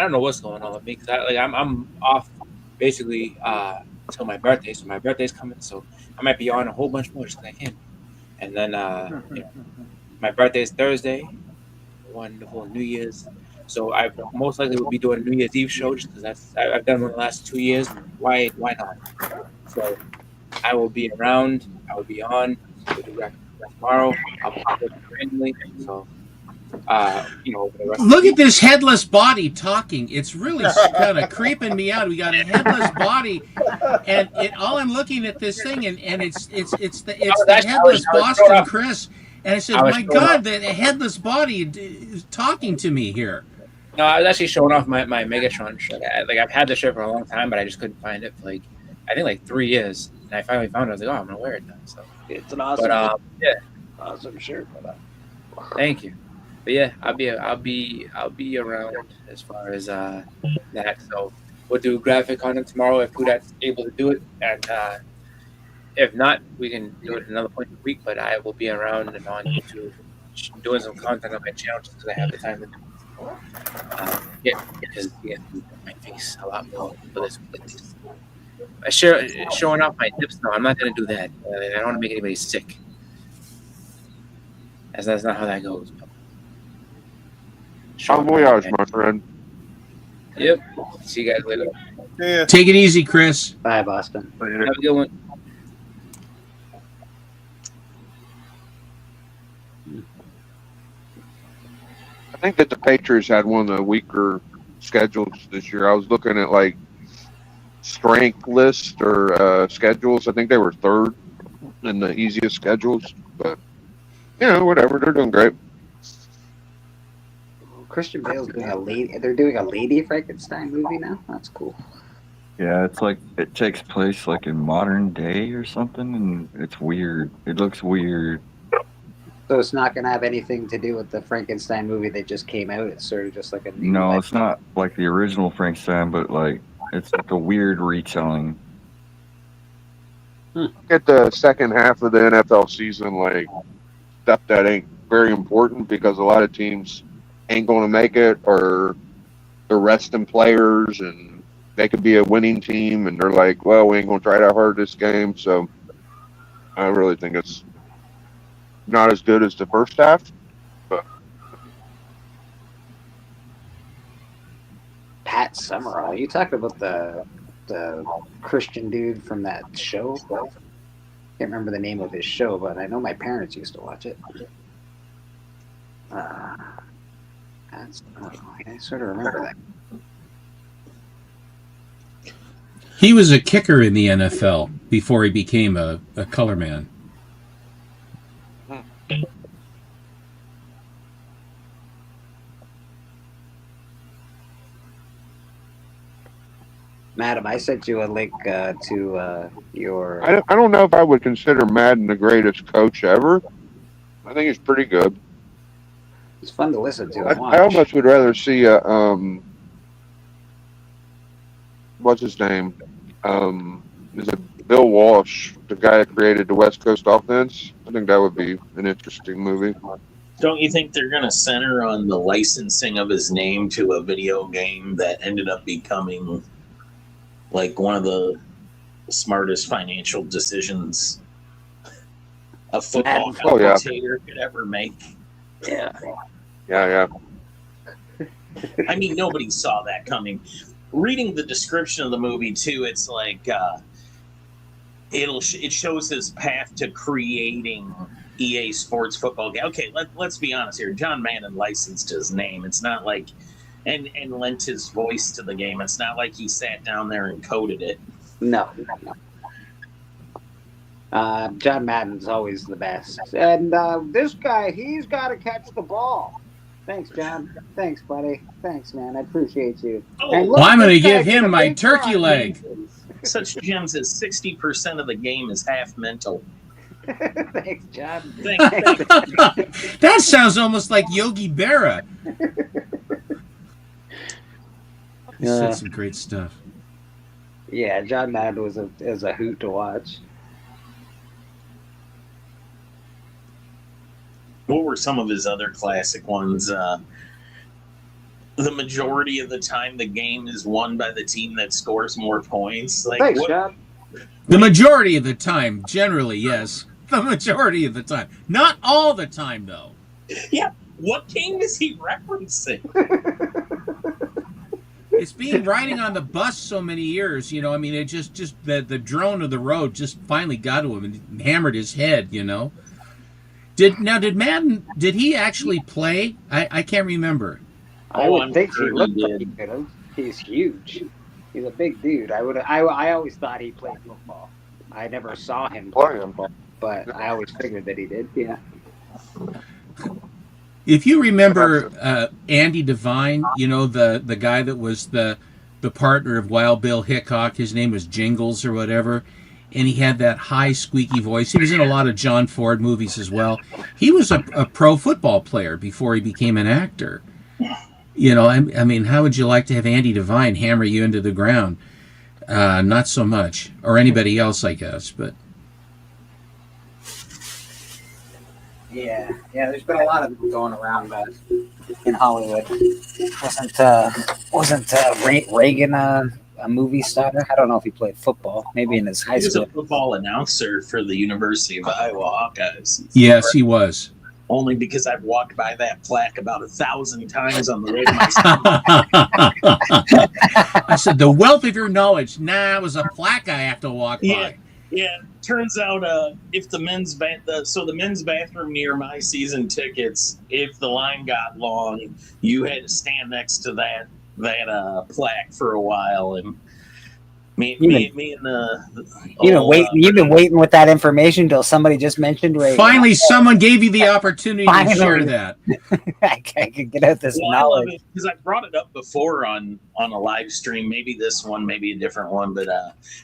Speaker 7: don't know what's going on with me because I'm off basically till my birthday. So my birthday's coming, so I might be on a whole bunch more just than I can. And then my birthday is Thursday, wonderful New Year's. So I most likely will be doing a New Year's Eve show just because I've done one the last 2 years. Why not? So I will be around. I will be on. We'll do graphic tomorrow. I'll pop it randomly. So.
Speaker 9: Look at this headless body talking. It's really kind of creeping me out. We got a headless body, and all I'm looking at this thing, and it's the headless Boston Chris, and I said, my God, the headless body is talking to me here.
Speaker 7: No, I was actually showing off my Megatron shirt. I've had the shirt for a long time, but I just couldn't find it for I think 3 years, and I finally found it. I was like, oh, I'm gonna wear it now. So
Speaker 12: it's an awesome, awesome shirt.
Speaker 7: Thank you. But yeah, I'll be around as far as that. So we'll do graphic content tomorrow if Kudak's able to do it, and if not, we can do it another point in the week. But I will be around and on YouTube doing some content on my channel just because I have the time to do it. Because my face a lot more for this. Showing off my dips. No, I'm not gonna do that. I don't want to make anybody sick. That's not how that goes.
Speaker 11: Bon voyage, my friend.
Speaker 7: Yep. See you guys later.
Speaker 6: Yeah.
Speaker 9: Take it easy, Chris.
Speaker 10: Bye, Boston.
Speaker 7: Later. Have a good one.
Speaker 11: I think that the Patriots had one of the weaker schedules this year. I was looking at strength list or schedules. I think they were 3rd in the easiest schedules, but whatever. They're doing great.
Speaker 1: Christian Bale's doing a lady. They're doing a Lady Frankenstein movie now. That's cool.
Speaker 3: Yeah, it's like it takes place like in modern day or something, and it's weird. It looks weird.
Speaker 1: So it's not going to have anything to do with the Frankenstein movie that just came out. It's sort of just like a new.
Speaker 3: No, it's not like the original Frankenstein, but like it's like a weird retelling.
Speaker 11: Get the second half of the NFL season like stuff that ain't very important because a lot of teams ain't going to make it, or they're resting players, and they could be a winning team, and they're like, well, we ain't going to try that hard this game. So I really think it's not as good as the first half. But
Speaker 1: Pat Summerall. You talked about the Christian dude from that show. Can't remember the name of his show, but I know my parents used to watch it. I sort of remember that.
Speaker 9: He was a kicker in the NFL before he became a color man.
Speaker 1: Madam, I sent you a link to your.
Speaker 11: I don't know if I would consider Madden the greatest coach ever. I think he's pretty good.
Speaker 1: It's fun to listen to.
Speaker 11: I almost would rather see a what's his name? Is it Bill Walsh, the guy that created the West Coast offense? I think that would be an interesting movie.
Speaker 2: Don't you think they're going to center on the licensing of his name to a video game that ended up becoming like one of the smartest financial decisions a football commentator could ever make?
Speaker 1: Yeah.
Speaker 2: I mean, nobody saw that coming. Reading the description of the movie too, it's like it shows his path to creating EA Sports football game. Okay, let's be honest here. John Madden licensed his name. It's not like and lent his voice to the game. It's not like he sat down there and coded it.
Speaker 1: No. John Madden's always the best. And this guy, he's got to catch the ball. Thanks, John. Thanks, buddy. Thanks, man. I appreciate you.
Speaker 9: Well, I'm going to give him my turkey leg.
Speaker 2: Such gems as 60% of the game is half mental.
Speaker 1: Thanks, John.
Speaker 2: Thanks.
Speaker 9: That sounds almost like Yogi Berra. He said some great stuff.
Speaker 1: Yeah, John Madden was a hoot to watch.
Speaker 2: What were some of his other classic ones? The majority of the time, the game is won by the team that scores more points. Like,
Speaker 1: thanks, John.
Speaker 9: The majority of the time, generally, yes. The majority of the time. Not all the time, though.
Speaker 2: Yeah. What game is he referencing?
Speaker 9: It's being riding on the bus so many years, you know. I mean, it just the drone of the road just finally got to him and hammered his head, you know. Did Madden? Did he actually play? I can't remember.
Speaker 1: I would think he looked like he could have. He's huge. He's a big dude. I always thought he played football. I never saw him play football, but I always figured that he did. Yeah.
Speaker 9: If you remember Andy Devine, you know, the guy that was the partner of Wild Bill Hickok, his name was Jingles or whatever, and he had that high squeaky voice. He was in a lot of John Ford movies as well. He was a pro football player before he became an actor. You know, I mean, how would you like to have Andy Devine hammer you into the ground? Not so much, or anybody else, I guess, but.
Speaker 10: Yeah, there's been a lot of them going around in Hollywood. Wasn't Reagan a movie star? I don't know if he played football. Maybe in his high school.
Speaker 2: He was a football announcer for the University of Iowa Hawkeyes.
Speaker 9: Yes, he was.
Speaker 2: Only because I've walked by that plaque about 1,000 times on the way to my
Speaker 9: I said, the wealth of your knowledge. Nah, it was a plaque I have to walk by.
Speaker 2: Yeah, turns out if the men's bathroom near my season tickets, if the line got long, you had to stand next to that plaque for a while, and Me and
Speaker 10: You've been waiting with that information until somebody just mentioned. Right
Speaker 9: Finally,
Speaker 10: now.
Speaker 9: someone gave you the opportunity to share that.
Speaker 10: I can get out this knowledge
Speaker 2: because I brought it up before on a live stream. Maybe this one, maybe a different one, but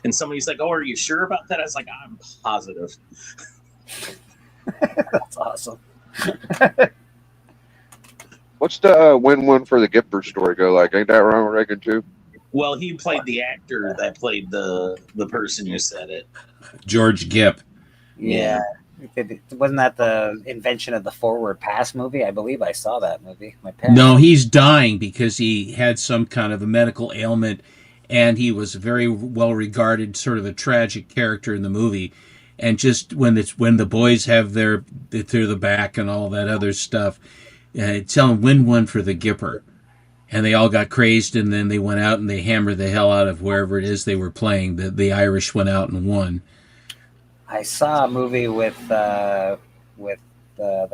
Speaker 2: and somebody's like, "Oh, are you sure about that?" I was like, "I'm positive."
Speaker 10: That's awesome.
Speaker 11: What's the win-win for the Gipper story go like? Ain't that wrong, I reckon, too?
Speaker 2: Well, he played the actor that played the person who said it.
Speaker 9: George Gipp.
Speaker 10: Yeah. Wasn't that the invention of the forward pass movie? I believe I saw that movie. My parents.
Speaker 9: No, he's dying because he had some kind of a medical ailment, and he was a very well regarded, sort of a tragic character in the movie. And just when the boys have their through the back and all that other stuff, tell him win one for the Gipper. And they all got crazed, and then they went out and they hammered the hell out of wherever it is they were playing. The Irish went out and won.
Speaker 10: I saw a movie with the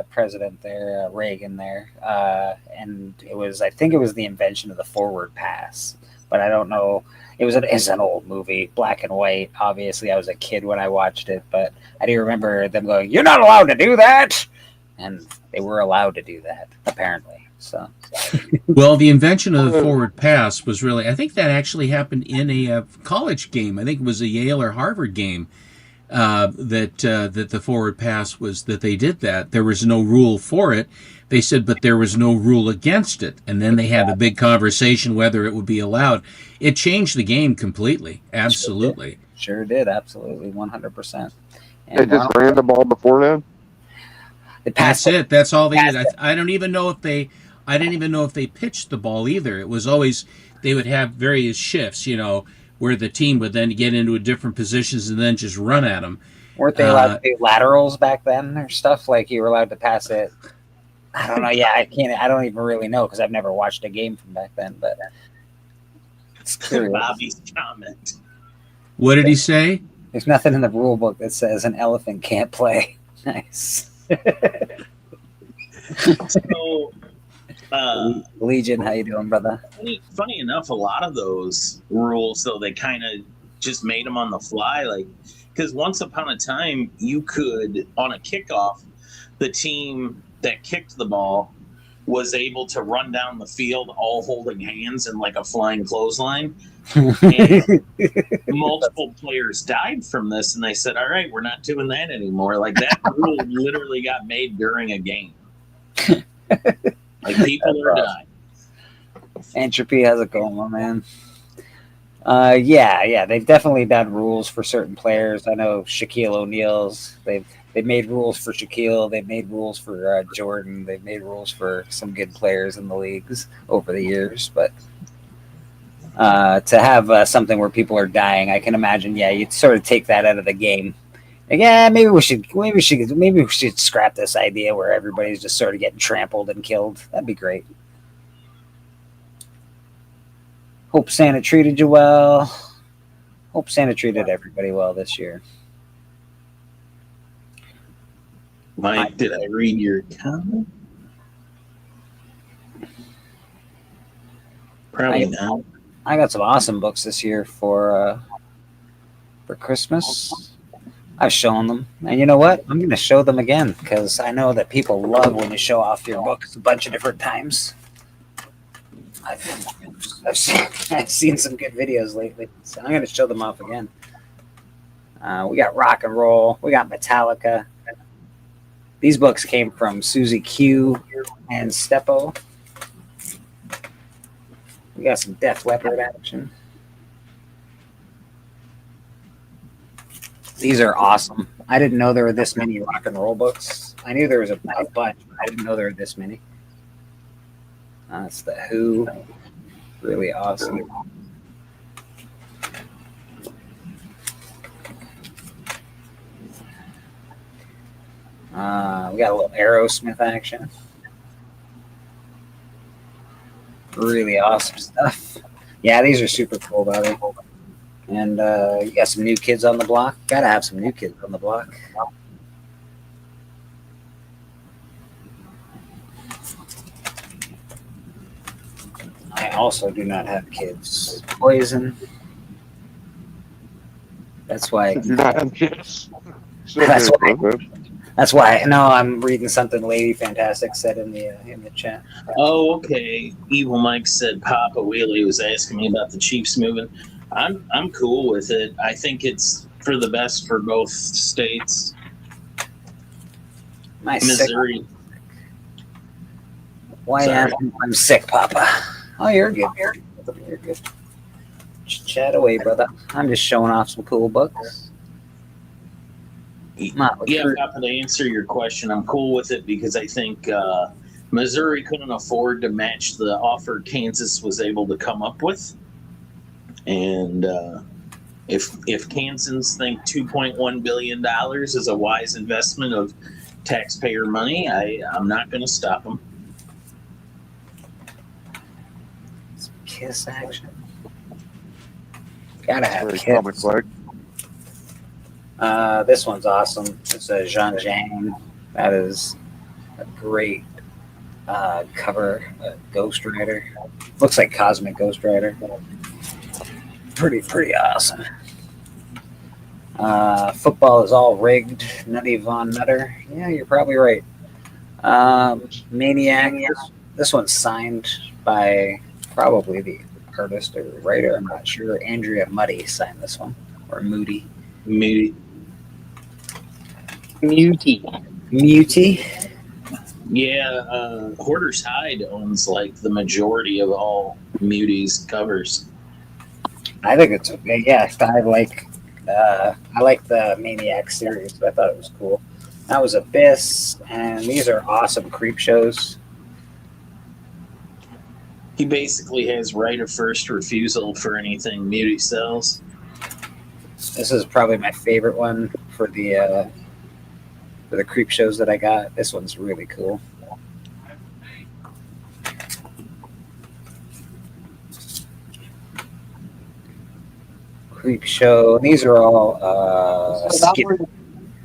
Speaker 10: president there, Reagan there, and I think it was the invention of the forward pass, but I don't know. It's an old movie, black and white. Obviously, I was a kid when I watched it, but I do remember them going, "You're not allowed to do that," and they were allowed to do that apparently. So,
Speaker 9: well, the invention of the forward pass was really, I think that actually happened in a college game. I think it was a Yale or Harvard game that the forward pass was, that they did that. There was no rule for it. They said, but there was no rule against it. And then they had a big conversation whether it would be allowed. It changed the game completely. Absolutely.
Speaker 10: Sure did. Absolutely. 100%.
Speaker 11: They just ran the ball before then?
Speaker 9: That's it. That's all they did. I don't even know if they... I didn't even know if they pitched the ball either. It was always, they would have various shifts, where the team would then get into different positions and then just run at them.
Speaker 10: Weren't they allowed to do laterals back then or stuff? Like you were allowed to pass it? I don't know. Yeah, I don't even really know because I've never watched a game from back then, but it's curious.
Speaker 2: Bobby's comment.
Speaker 9: What did he say?
Speaker 10: There's nothing in the rule book that says an elephant can't play. Nice.
Speaker 2: So...
Speaker 10: Legion, how you doing, brother?
Speaker 2: Funny enough, a lot of those rules, though, they kind of just made them on the fly. Like, because once upon a time, you could, on a kickoff, the team that kicked the ball was able to run down the field all holding hands in like a flying clothesline. And multiple players died from this, and they said, all right, we're not doing that anymore. Like, that rule literally got made during a game. Like, people are dying.
Speaker 10: Entropy has it going, my man. Yeah, they've definitely done rules for certain players. I know Shaquille O'Neal's. They've made rules for Shaquille. They've made rules for Jordan. They've made rules for some good players in the leagues over the years. But to have something where people are dying, I can imagine. Yeah, you'd sort of take that out of the game. Like, yeah, maybe we should scrap this idea where everybody's just sort of getting trampled and killed. That'd be great. Hope Santa treated you well. Hope Santa treated everybody well this year.
Speaker 2: Mike, did I read your comment? Probably not.
Speaker 10: I got some awesome books this year for Christmas. I've shown them, and you know what? I'm going to show them again because I know that people love when you show off your books a bunch of different times. I've seen some good videos lately, so I'm going to show them off again. We got rock and roll. We got Metallica. These books came from Susie Q and Steppo. We got some Def Leppard action. These are awesome. I didn't know there were this many rock and roll books. I knew there was a bunch, but I didn't know there were this many. It's the Who. Really awesome. We got a little Aerosmith action. Really awesome stuff. Yeah, these are super cool, Bobby. And you got some New Kids on the Block. Gotta have some New Kids on the Block. I also do not have kids. Poison. That's why.
Speaker 11: Yes.
Speaker 10: That's why. No, I'm reading something Lady Fantastic said in the chat.
Speaker 2: Oh, okay. Evil Mike said Papa Wheelie was asking me about the Chiefs moving. I'm cool with it. I think it's for the best for both states. Missouri.
Speaker 10: Why I'm sick, Papa? Oh, you're good. You're good. Chat away, brother. I'm just showing off some cool books.
Speaker 2: Yeah, Papa, to answer your question, I'm cool with it because I think Missouri couldn't afford to match the offer Kansas was able to come up with. And if Kansans think $2.1 billion is a wise investment of taxpayer money, I'm not going to stop them.
Speaker 10: Kiss action. Gotta have Kiss. This one's awesome. It's a Jean Jiang. That is a great cover. Ghost Rider. Looks like Cosmic Ghost Rider. Pretty awesome. Football is all rigged. Nutty Von Nutter. Yeah, you're probably right. Maniac. This one's signed by probably the artist or writer. I'm not sure. Andrea Muddy signed this one, or Moody.
Speaker 2: Muty. Yeah, Hoarder's Hide owns like the majority of all Muty's covers.
Speaker 10: I think it's okay. Yeah, I like the Maniac series, but I thought it was cool. That was Abyss, and these are awesome creep shows.
Speaker 2: He basically has right of first refusal for anything Muty sells.
Speaker 10: This is probably my favorite one for the creep shows that I got. This one's really cool. Creep show. These are all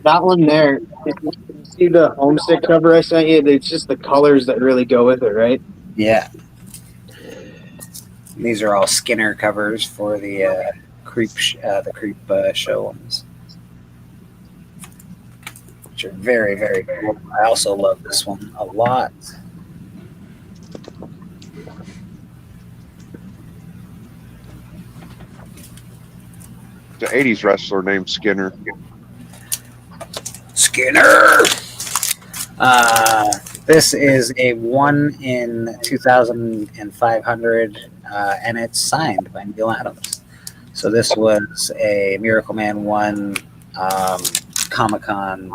Speaker 8: that one there. If you see the Homesick cover I sent you, it's just the colors that really go with it, right?
Speaker 10: Yeah. These are all Skinner covers for the creep show ones, which are very, very cool. I also love this one a lot.
Speaker 11: The 80s wrestler named Skinner.
Speaker 10: Skinner! This is a 1 in 2,500, and it's signed by Neil Adams. So this was a Miracle Man 1 Comic-Con,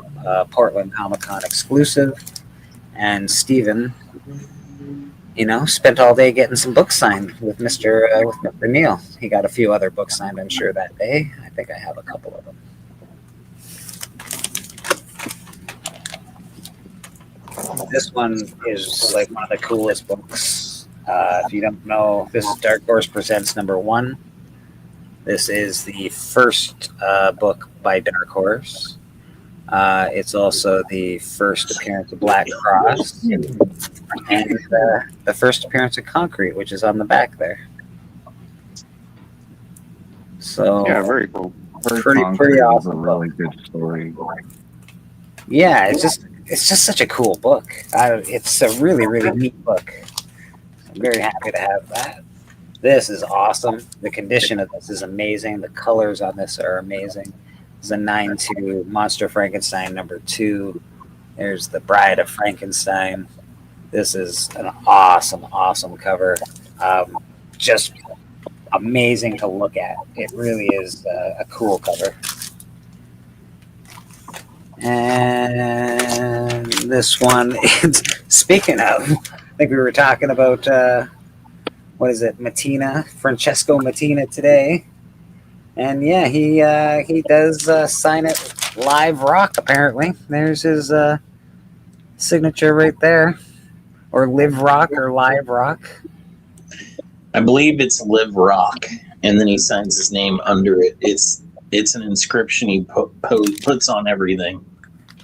Speaker 10: Portland Comic-Con exclusive, and Steven, spent all day getting some books signed with Mr. Neil. He got a few other books signed, I'm sure, that day. I think I have a couple of them. This one is like one of the coolest books. If you don't know, this is Dark Horse Presents #1. This is the first book by Dark Horse. It's also the first appearance of Black Cross and the first appearance of Concrete, which is on the back there. So
Speaker 11: yeah, very cool.
Speaker 10: Pretty awesome.
Speaker 3: A really good story.
Speaker 10: Yeah, it's just such a cool book. It's a really, really neat book. I'm very happy to have that. This is awesome. The condition of this is amazing. The colors on this are amazing. It's a 9/2 Monster Frankenstein #2. There's the Bride of Frankenstein. This is an awesome, awesome cover. Just amazing to look at. It really is a cool cover. And this one, speaking of, I think we were talking about, Francesco Mattina today. And yeah, he does sign it Live Rock, apparently. There's his signature right there. Or Live Rock or Live Rock.
Speaker 2: I believe it's Live Rock, and then he signs his name under it. It's an inscription he puts on everything.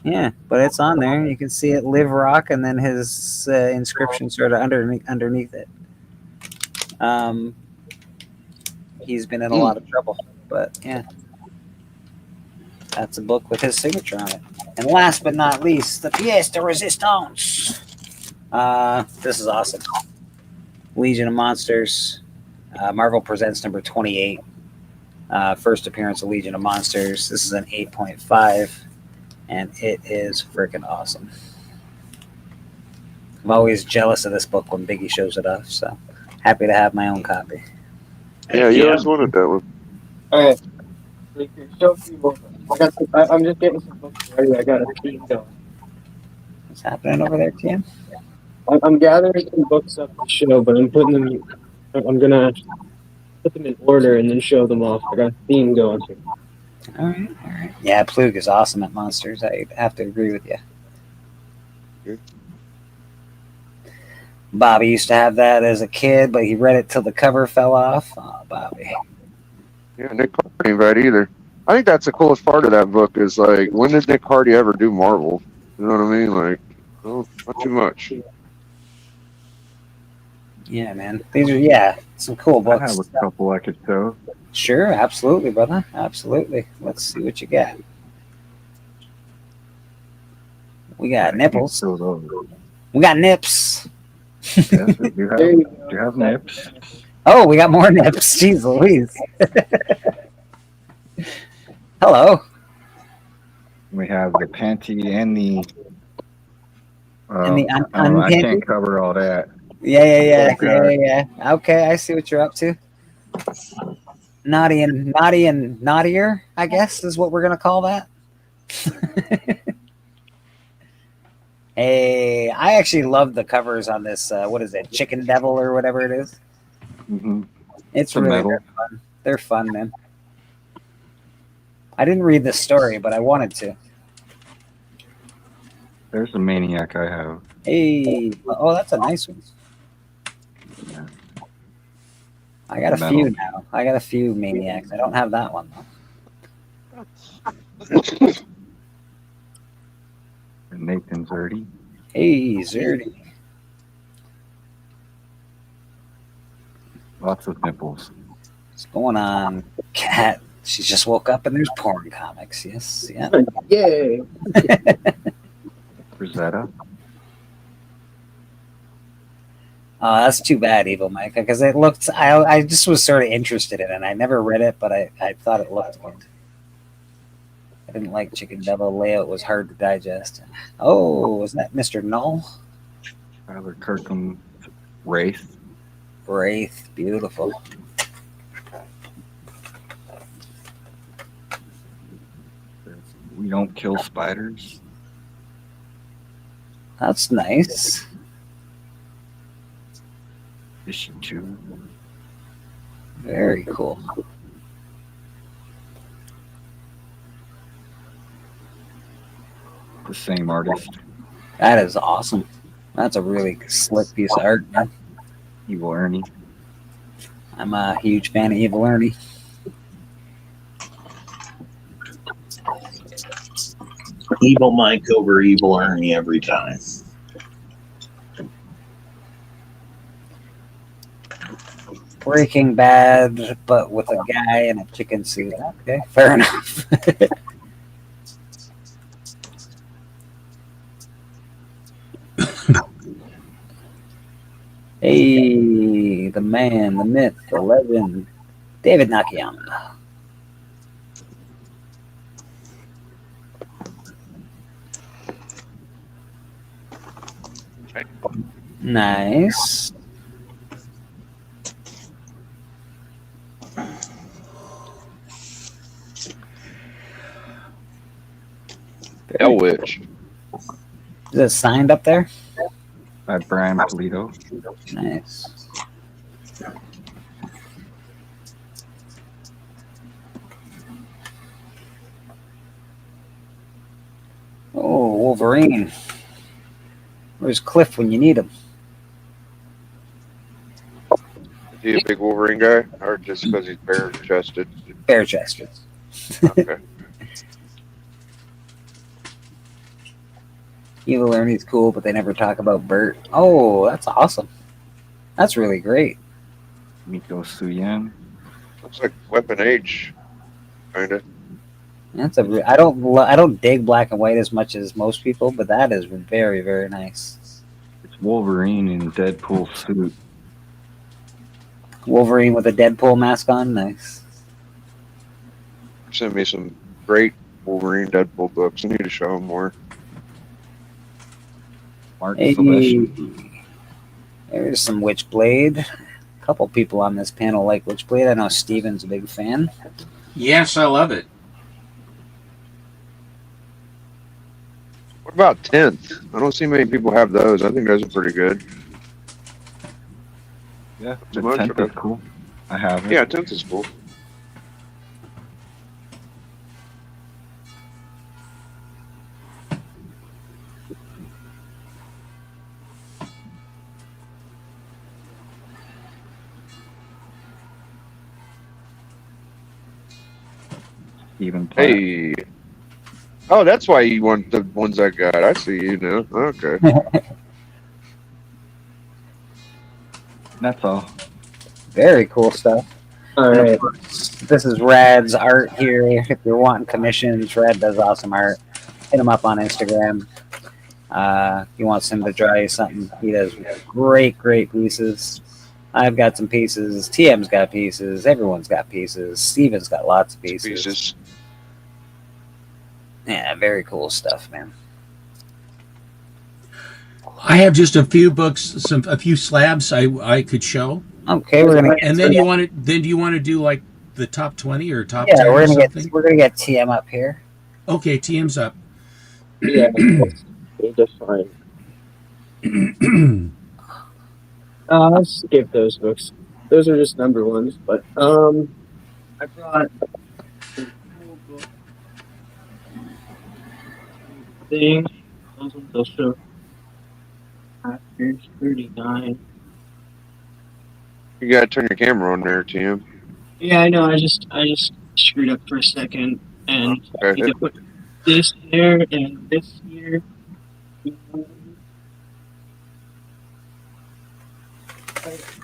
Speaker 10: Yeah, but it's on there. You can see it, Live Rock, and then his inscription sort of underneath it. He's been in a lot of trouble, but yeah. That's a book with his signature on it. And last but not least, the pièce de résistance. This is awesome. Legion of Monsters. Marvel Presents number 28. First appearance of Legion of Monsters. This is an 8.5, and it is freaking awesome. I'm always jealous of this book when Biggie shows it off, so happy to have my own copy.
Speaker 11: Yeah, you always wanted that one.
Speaker 8: All right. I'm just getting some books ready. I got a team going.
Speaker 10: What's happening over there, Tim?
Speaker 8: I'm gathering some books up to show, but I'm gonna put them in order and then show them off. I got a theme going.
Speaker 10: All right. Yeah, Plug is awesome at Monsters. I have to agree with you.
Speaker 11: Good.
Speaker 10: Bobby used to have that as a kid, but he read it till the cover fell off. Oh, Bobby.
Speaker 11: Yeah, Nick Hardy ain't right either. I think that's the coolest part of that book is like, when did Nick Hardy ever do Marvel? You know what I mean? Like, oh, not too much.
Speaker 10: Yeah, man. These are, some cool books.
Speaker 3: I have a couple I could show.
Speaker 10: Sure, absolutely, brother. Absolutely. Let's see what you got. We got nipples. We got nips.
Speaker 3: Yes, do you have nips?
Speaker 10: Oh, we got more nips. Jeez Louise. Hello.
Speaker 3: We have the panty and the.
Speaker 10: And
Speaker 3: I can't cover all that.
Speaker 10: Yeah. Okay, I see what you're up to. Naughty and naughtier, I guess, is what we're gonna call that. Hey, I actually love the covers on this. What is it, Chicken Devil or whatever it is?
Speaker 3: Mm-hmm.
Speaker 10: It's really fun. They're fun, man. I didn't read the story, but I wanted to.
Speaker 3: There's a Maniac I have.
Speaker 10: Hey, oh, that's a nice one.
Speaker 3: Yeah.
Speaker 10: I got a few now. I got a few Maniacs. I don't have that one though.
Speaker 3: Nathan Zerdy.
Speaker 10: Hey, Zerdy.
Speaker 3: Lots of nipples.
Speaker 10: What's going on, Cat? She just woke up and there's porn comics. Yes, yeah.
Speaker 8: Yay.
Speaker 3: Rosetta.
Speaker 10: That's too bad, Evil Mike, because it looked. I just was sort of interested in it. I never read it, but I thought it looked good. I didn't like Chicken Devil. Layout was hard to digest. Oh, was that Mr. Null?
Speaker 3: Tyler Kirkham, Wraith.
Speaker 10: Wraith, beautiful.
Speaker 3: We Don't Kill Spiders.
Speaker 10: That's nice.
Speaker 3: Issue 2.
Speaker 10: Very cool.
Speaker 3: The same artist.
Speaker 10: That is awesome. That's a really slick piece of art, man.
Speaker 3: Evil Ernie.
Speaker 10: I'm a huge fan of Evil Ernie.
Speaker 2: Evil Mike over Evil Ernie every time.
Speaker 10: Breaking Bad, but with a guy in a chicken suit. Okay, fair enough. Hey, the man, the myth, the legend, David Nakayama. Nice.
Speaker 11: Hell Witch.
Speaker 10: Is it signed up there?
Speaker 3: By Brian Polito.
Speaker 10: Nice. Oh, Wolverine. Where's Cliff when you need him?
Speaker 11: Is he a big Wolverine guy, or just because he's bare-chested?
Speaker 10: Bare-chested.
Speaker 11: Okay.
Speaker 10: Evil Ernie's cool, but they never talk about Bert. Oh, that's awesome. That's really great.
Speaker 3: Miko Suyen.
Speaker 11: Looks like Weapon Age, kind of.
Speaker 10: I don't dig black and white as much as most people, but that is very, very nice.
Speaker 3: It's Wolverine in Deadpool suit.
Speaker 10: Wolverine with a Deadpool mask on, nice.
Speaker 11: Sent me some great Wolverine Deadpool books. I need to show them more.
Speaker 10: Hey, there's some Witchblade. A couple people on this panel like Witchblade. I know Steven's a big fan.
Speaker 9: Yes, I love it.
Speaker 11: What about 10th? I don't see many people have those. I think those are pretty good.
Speaker 3: Yeah,
Speaker 11: Too
Speaker 3: the
Speaker 11: much,
Speaker 3: 10th
Speaker 11: okay.
Speaker 3: is cool. I have it.
Speaker 11: Yeah, 10th is cool.
Speaker 3: Even Platt.
Speaker 11: Hey. Oh, that's why you want the ones I got. I see you now. Okay.
Speaker 3: That's all.
Speaker 10: Very cool stuff. All right. This is Rad's art here. If you're wanting commissions, Rad does awesome art. Hit him up on Instagram. He wants him to draw you something. He does great pieces. I've got some pieces. TM's got pieces. Everyone's got pieces. Steven's got lots of pieces. Yeah, very cool stuff, man.
Speaker 9: I have just a few books, a few slabs I could show.
Speaker 10: Okay, we're gonna.
Speaker 9: And then do you want to do like the top 20 or top 10
Speaker 10: we're
Speaker 9: or
Speaker 10: gonna
Speaker 9: something?
Speaker 10: we're gonna get TM up here.
Speaker 9: Okay, TM's up.
Speaker 8: Yeah, that's fine. I'll skip those books. Those are just number ones. But I brought a cool book thing. Those ones I'll show. After 39.
Speaker 11: You gotta turn your camera on there, Tim.
Speaker 8: Yeah, I know. I just screwed up for a second, and I need to put this there and this here.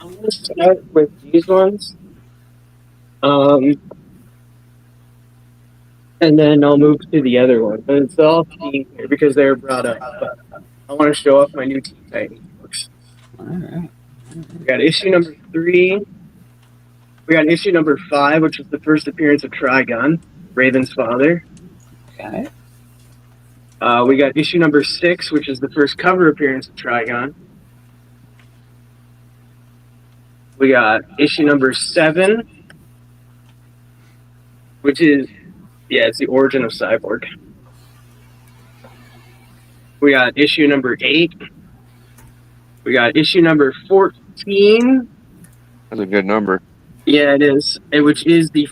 Speaker 8: I'm gonna start with these ones, and then I'll move to the other one. And it's all Teen here because they were brought up. But I want to show off my new Teen Titans books.
Speaker 10: All right.
Speaker 8: We got issue number 3. We got issue number 5, which is the first appearance of Trigon, Raven's father.
Speaker 10: Okay.
Speaker 8: We got issue number 6, which is the first cover appearance of Trigon. We got issue number 7, which is, it's the origin of Cyborg. We got issue number 8. We got issue number 14.
Speaker 11: That's a good number.
Speaker 8: Yeah, it is. Which is the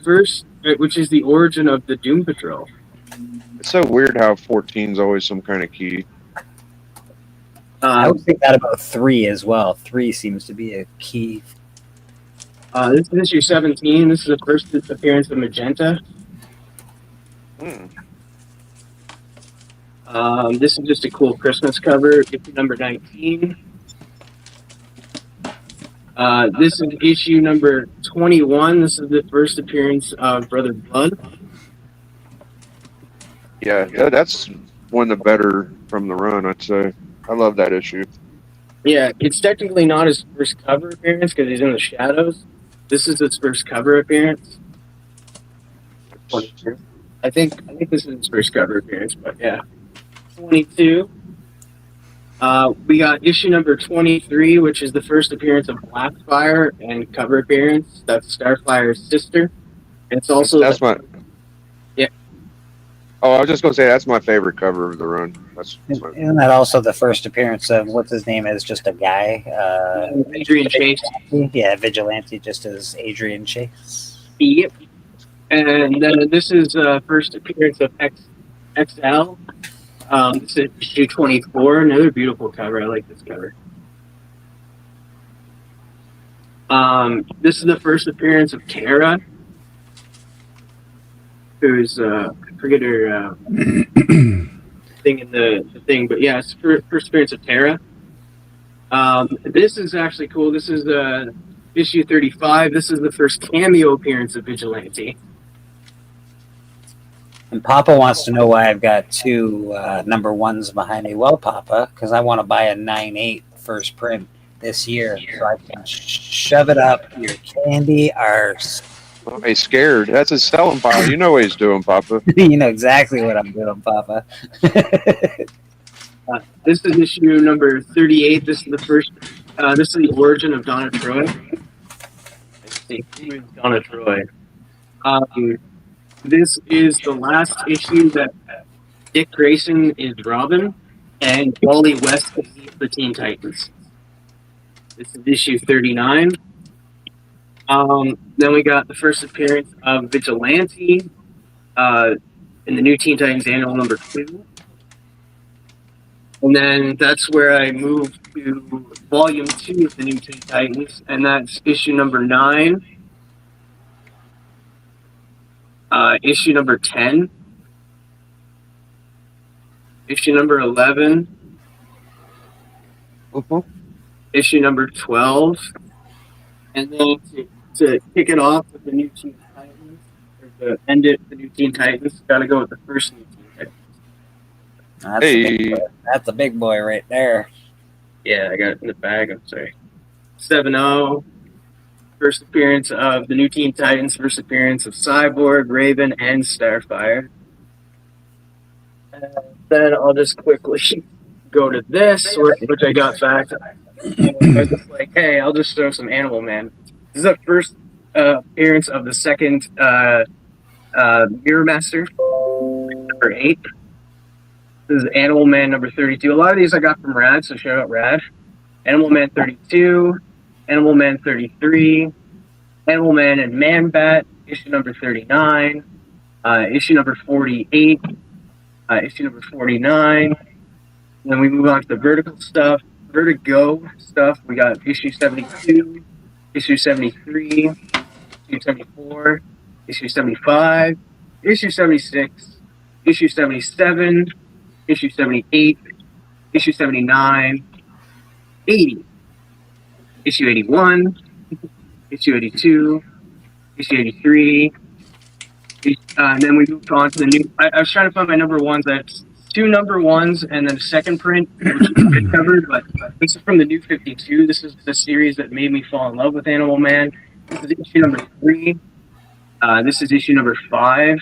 Speaker 8: origin of the Doom Patrol.
Speaker 11: It's so weird how 14 is always some kind of key.
Speaker 10: I would think that about 3 as well. 3 seems to be a key.
Speaker 8: This is issue 17. This is the first appearance of Magenta. This is just a cool Christmas cover. Issue number 19. This is issue number 21. This is the first appearance of Brother Blood.
Speaker 11: Yeah, that's one of the better from the run, I'd say. I love that issue.
Speaker 8: Yeah, it's technically not his first cover appearance because he's in the shadows. This is his first cover appearance. I think this is his first cover appearance, but yeah. 22. We got issue number 23, which is the first appearance of Blackfire and cover appearance. That's Starfire's sister. It's also yeah.
Speaker 11: Oh, I was just gonna say that's my favorite cover of the run.
Speaker 10: Isn't that also the first appearance of what's his name is just a guy?
Speaker 8: Adrian Chase.
Speaker 10: Yeah, Vigilante, just as Adrian Chase.
Speaker 8: Yep. And this is first appearance of XL. This is issue 24. Another beautiful cover. I like this cover. This is the first appearance of Kara, who's I forget her thing in the thing, but yeah, it's first appearance of Tara. This is actually cool. This is issue 35. This is the first cameo appearance of Vigilante.
Speaker 10: And Papa wants to know why I've got two number ones behind me. Well, Papa, because I want to buy a 9/8 first print this year, so I can shove it up your candy arse.
Speaker 11: Oh, he's scared. That's his selling power. You know what he's doing, Papa.
Speaker 10: You know exactly what I'm doing, Papa.
Speaker 8: This is issue number 38. This is the first. This is the origin of Donna Troy. Let's see, who is Donna Troy? This is the last issue that Dick Grayson is Robin and Wally West is the Teen Titans. This is issue 39. Then we got the first appearance of Vigilante in the New Teen Titans Annual number 2. And then that's where I moved to volume 2 of the New Teen Titans, and that's issue number 9, issue number 10, issue number 11, issue number 12, and then to kick it off with the New Teen Titans, or to end it with the New Teen Titans, gotta go with the first New Teen Titans.
Speaker 10: That's a big boy right there.
Speaker 8: Yeah, I got it in the bag. I'm sorry. 7-0. First appearance of the New Teen Titans. First appearance of Cyborg, Raven, and Starfire. And then I'll just quickly go to this, which I got back. I was just like, hey, I'll just throw some Animal Man. This is the first appearance of the second Mirror Master, number 8. This is Animal Man number 32. A lot of these I got from Rad, so shout out Rad. Animal Man 32, Animal Man 33, Animal Man and Man Bat, issue number 39, issue number 48, issue number 49. And then we move on to the Vertigo stuff. We got issue 72, issue 73, issue 74, issue 75, issue 76, issue 77, issue 78, issue 79, 80, issue 81, issue 82, issue 83, and then we moved on to the new. I was trying to find my number ones. That's 2 number ones and then a second print, which we covered, but this is from the New 52. This is the series that made me fall in love with Animal Man. This is issue number 3. This is issue number 5.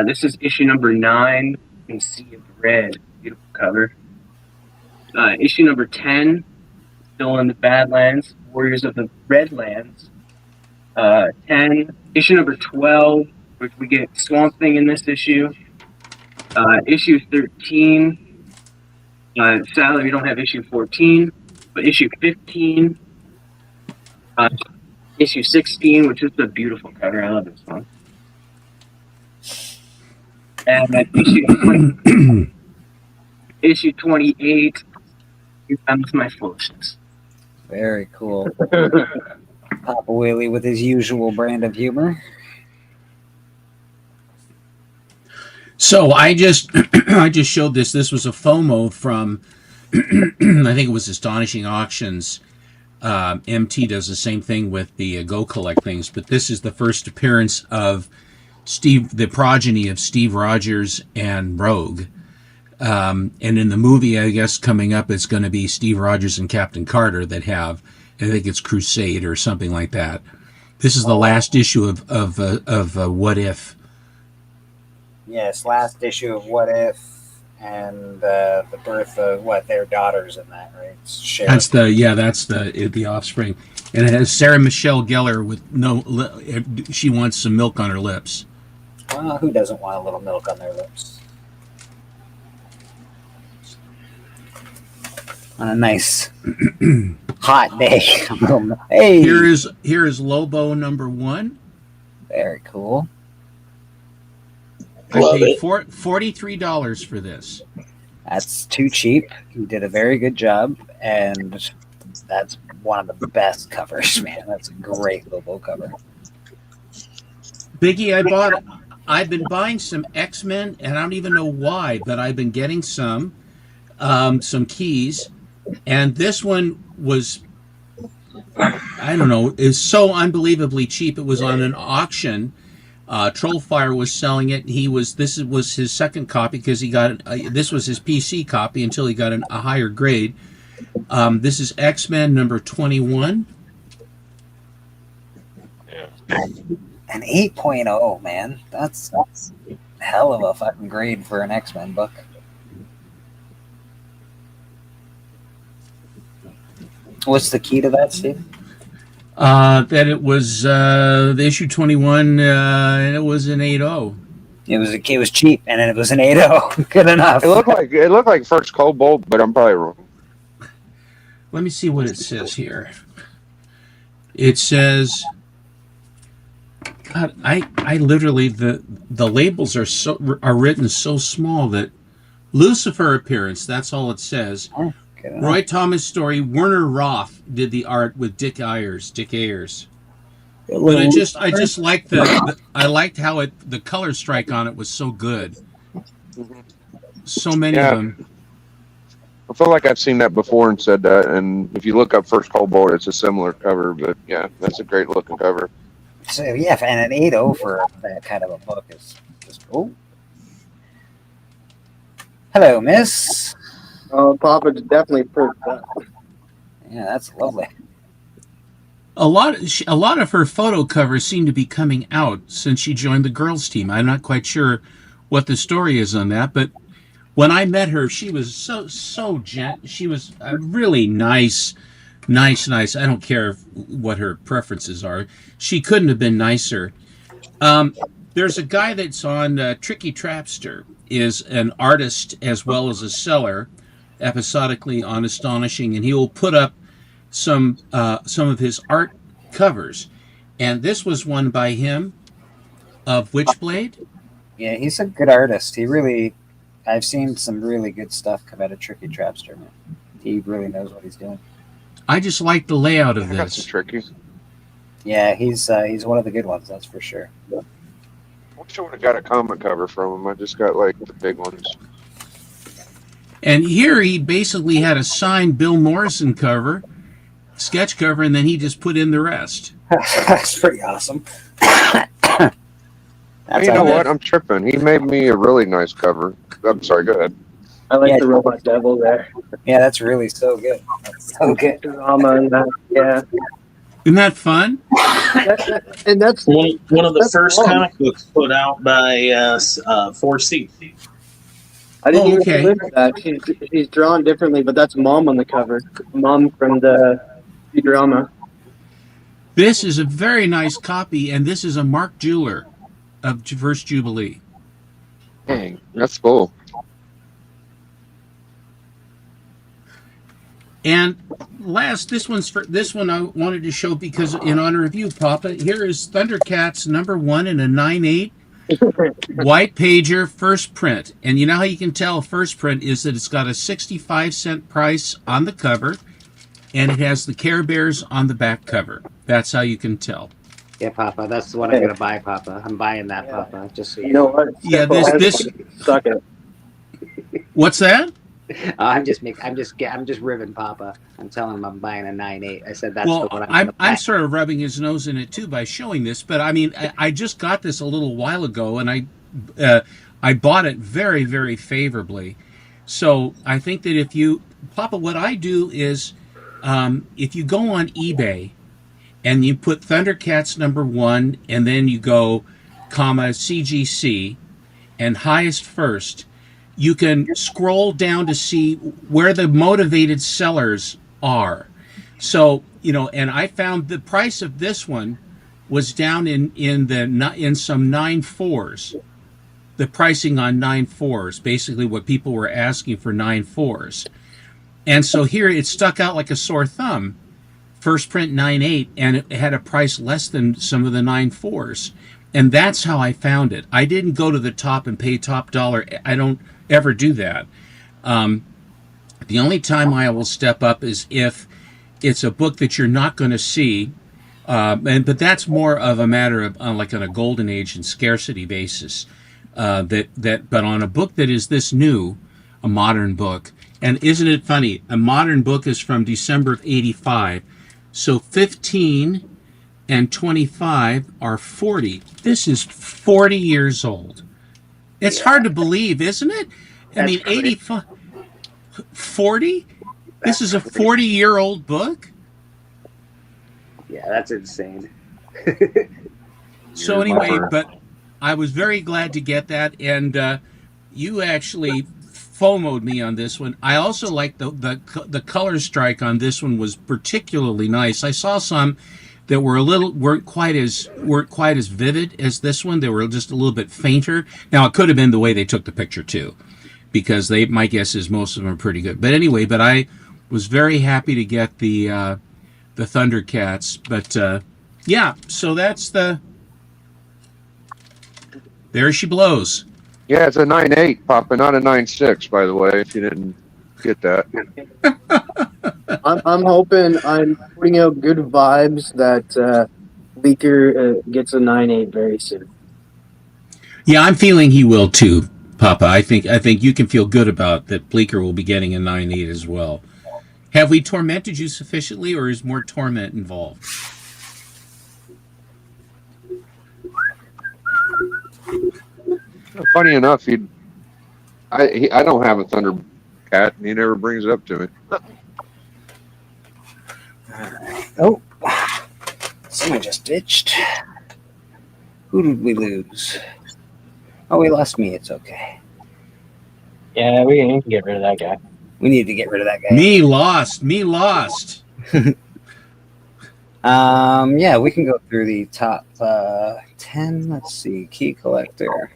Speaker 8: This is issue number 9. You can see it red, beautiful cover. Issue number 10, still in the Badlands, Warriors of the Redlands. 10, issue number 12, which we get Swamp Thing in this issue. Issue 13, sadly we don't have issue 14, but issue 15, issue 16, which is a beautiful cover. I love this one. And then issue 28, becomes my foolishness.
Speaker 10: Very cool. Papa Willie with his usual brand of humor.
Speaker 9: So I just showed this. This was a FOMO from I think it was Astonishing Auctions. MT does the same thing with the Go Collect things, but this is the first appearance of Steve, the progeny of Steve Rogers and Rogue. And in the movie, I guess coming up, it's going to be Steve Rogers and Captain Carter that have, I think it's Crusade or something like that. This is the last issue of What If.
Speaker 10: Yes, last issue of What If, and the birth of their daughters in that, right?
Speaker 9: That's the offspring, and it has Sarah Michelle Gellar with she wants some milk on her lips.
Speaker 10: Well, who doesn't want a little milk on their lips? On a nice hot day. Hey,
Speaker 9: here is Lobo number 1.
Speaker 10: Very coul.
Speaker 9: I paid $43 for this.
Speaker 10: That's too cheap. You did a very good job, and that's one of the best covers, man. That's a great Lobo cover.
Speaker 9: Biggie, I've been buying some X-Men, and I don't even know why, but I've been getting some keys, and this one was, I don't know, is so unbelievably cheap. It was on an auction. Trollfire was selling it. This was his second copy because he got this was his PC copy until he got a higher grade. This is X-Men number 21.
Speaker 10: An 8.0, man. That's a hell of a fucking grade for an X-Men book. What's the key to that, Steve?
Speaker 9: That it was the issue 21, and it was an 8.0.
Speaker 10: It was cheap, and it was an 8.0. Good enough.
Speaker 11: It looked like First Cobalt, but I'm probably wrong.
Speaker 9: Let me see what it says here. It says, God, I literally the labels are written so small that Lucifer appearance. That's all it says.
Speaker 10: Oh,
Speaker 9: Roy Thomas story. Werner Roth did the art with Dick Ayers. But I just liked I liked how the color strike on it was so good. So many of them.
Speaker 11: I feel like I've seen that before and said that. And if you look up First Cobalt, it's a similar cover. But yeah, that's a great looking cover.
Speaker 10: So yeah, and an 8.0 for that kind of a book is just cool. Hello, Miss.
Speaker 8: Oh, Papa definitely perked up.
Speaker 10: Yeah, that's lovely.
Speaker 9: A lot of her photo covers seem to be coming out since she joined the girls' team. I'm not quite sure what the story is on that, but when I met her, she was so gent. She was a really nice. I don't care what her preferences are. She couldn't have been nicer. There's a guy that's on Tricky Trapster, is an artist as well as a seller, episodically on Astonishing, and he will put up some of his art covers. And this was one by him of Witchblade.
Speaker 10: Yeah, he's a good artist. I've seen some really good stuff come out of Tricky Trapster, man. He really knows what he's doing.
Speaker 9: I just like the layout of this.
Speaker 11: Tricky.
Speaker 10: Yeah, he's one of the good ones, that's for sure.
Speaker 11: I wish I would have got a comic cover from him. I just got like the big ones.
Speaker 9: And here he basically had a signed Bill Morrison cover, sketch cover, and then he just put in the rest.
Speaker 10: That's pretty awesome.
Speaker 11: You know what? I'm tripping. He made me a really nice cover. I'm sorry, go ahead.
Speaker 8: I like the Robot Devil there.
Speaker 10: Yeah, that's really so good. That's so good.
Speaker 8: Drama and that, yeah.
Speaker 9: Isn't that fun?
Speaker 8: And that's
Speaker 2: one of the first comic books put out by 4C.
Speaker 8: I didn't even look at that. She's drawn differently, but that's Mom on the cover. Mom from the drama.
Speaker 9: This is a very nice copy, and this is a Mark Jeweler of First Jubilee.
Speaker 11: Dang, that's cool.
Speaker 9: And last, this one I wanted to show because in honor of you, Papa. Here is Thundercats #1 in a 9/8 white pager first print. And you know how you can tell first print is that it's got a 65-cent price on the cover, and it has the Care Bears on the back cover. That's how you can tell.
Speaker 1: Yeah, Papa, that's the one I'm gonna buy, Papa. I'm buying that, Papa. Just so
Speaker 8: you know what?
Speaker 9: Yeah, this.
Speaker 8: Suck it.
Speaker 9: What's that?
Speaker 1: I'm just ribbing Papa. I'm telling him I'm buying a 9/8. I said that's the one
Speaker 9: I'm sort of rubbing his nose in it too by showing this, but I mean I just got this a little while ago, and I bought it very, very favorably. So I think that if you, Papa, what I do is if you go on eBay and you put Thundercats #1 and then you go CGC and highest first, you can scroll down to see where the motivated sellers are. So, and I found the price of this one was down in some 9.4s. The pricing on 9.4s, basically what people were asking for 9.4s. And so here it stuck out like a sore thumb. First print 9.8, and it had a price less than some of the 9.4s. And that's how I found it. I didn't go to the top and pay top dollar. I don't ever do that. The only time I will step up is if it's a book that you're not going to see, but that's more of a matter of like on a golden age and scarcity basis. But on a book that is this new, a modern book, and isn't it funny? A modern book is from December of '85, so 15 and 25 are 40. This is 40 years old. It's hard to believe, isn't it? I mean, 85, 40? This is a 40-year-old book?
Speaker 12: Yeah, that's insane.
Speaker 9: So anyway, but I was very glad to get that, and you actually FOMO'd me on this one. I also like the color strike on this one was particularly nice. I saw some that were weren't quite as vivid as this one. They were just a little bit fainter. Now it could have been the way they took the picture too, because my guess is most of them are pretty good. But anyway, I was very happy to get the Thundercats. But yeah, so that's there she blows.
Speaker 11: Yeah, it's a 9.8, Papa, not a 9.6, by the way, if you didn't get that.
Speaker 8: I'm hoping, I'm putting out good vibes that Bleecker gets a 9.8 very soon.
Speaker 9: Yeah, I'm feeling he will too, Papa. I think you can feel good about that. Bleecker will be getting a 9.8 as well. Have we tormented you sufficiently, or is more torment involved?
Speaker 11: Funny enough, I don't have a Thundercat. He never brings it up to me.
Speaker 10: Oh, someone just ditched. Who did we lose? Oh, we lost me. It's okay.
Speaker 8: Yeah, we need to get rid of that guy.
Speaker 10: We need to get rid of that guy.
Speaker 9: Me lost.
Speaker 10: Yeah, we can go through the top 10. Let's see. Key collector.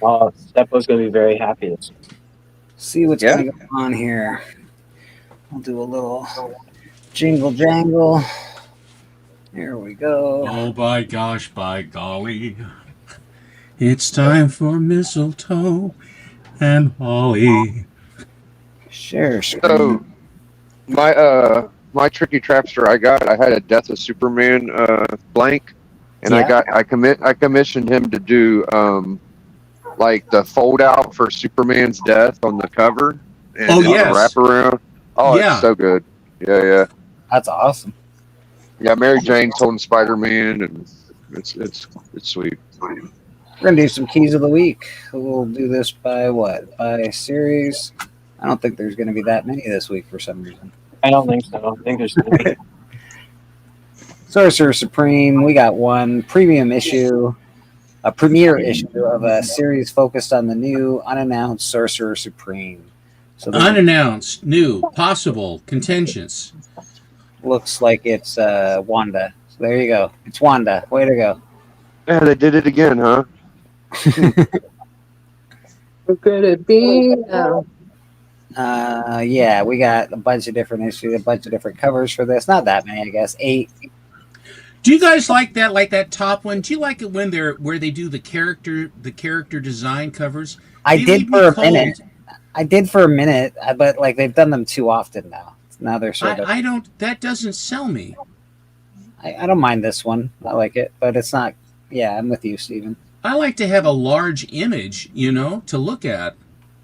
Speaker 8: Oh, Steppo's going to be very happy.
Speaker 10: See what's going to go on here. We'll do a little jingle jangle. Here we go.
Speaker 9: Oh, by gosh, by golly. It's time for mistletoe and holly.
Speaker 10: Sure.
Speaker 11: So, my Tricky Trapster I had a Death of Superman blank, and I commissioned him to do like the fold out for Superman's death on the cover and the wraparound. Oh, yeah. It's so good. Yeah.
Speaker 10: That's awesome.
Speaker 11: Yeah, Mary Jane's holding Spider-Man, and it's sweet.
Speaker 10: We're gonna do some keys of the week. We'll do this by what? By series. I don't think there's gonna be that many this week for some reason.
Speaker 8: I don't think so. I think there's three.
Speaker 10: Sorcerer Supreme. We got one premium issue, a premiere issue of a series focused on the new unannounced Sorcerer Supreme.
Speaker 9: So unannounced, new, possible, contentious.
Speaker 10: Looks like it's Wanda. So there you go. It's Wanda. Way to go.
Speaker 11: Yeah, they did it again, huh?
Speaker 8: Who could it be now?
Speaker 10: Yeah, we got a bunch of different issues, a bunch of different covers for this. Not that many, I guess. 8.
Speaker 9: Do you guys like that top one? Do you like it when where they do the character design covers?
Speaker 10: I did for a minute, but like they've done them too often now. Now they're sort of.
Speaker 9: That doesn't sell me.
Speaker 10: I don't mind this one. I like it, but it's not. Yeah, I'm with you, Steven.
Speaker 9: I like to have a large image, to look at.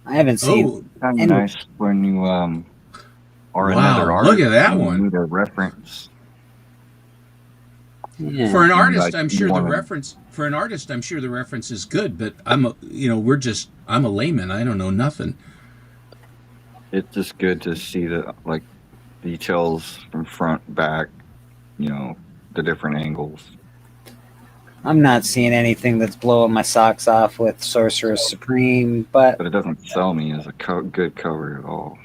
Speaker 10: I haven't seen.
Speaker 3: Kind of nice when you or another artist.
Speaker 9: Look at that one.
Speaker 3: Need a reference.
Speaker 10: Yeah.
Speaker 9: For an artist, I'm sure the reference. For an artist, I'm sure the reference is good, but I'm a layman. I don't know nothing.
Speaker 3: It's just good to see the details from front, back, the different angles.
Speaker 10: I'm not seeing anything that's blowing my socks off with Sorcerer Supreme, but
Speaker 3: it doesn't sell me as a good cover at all.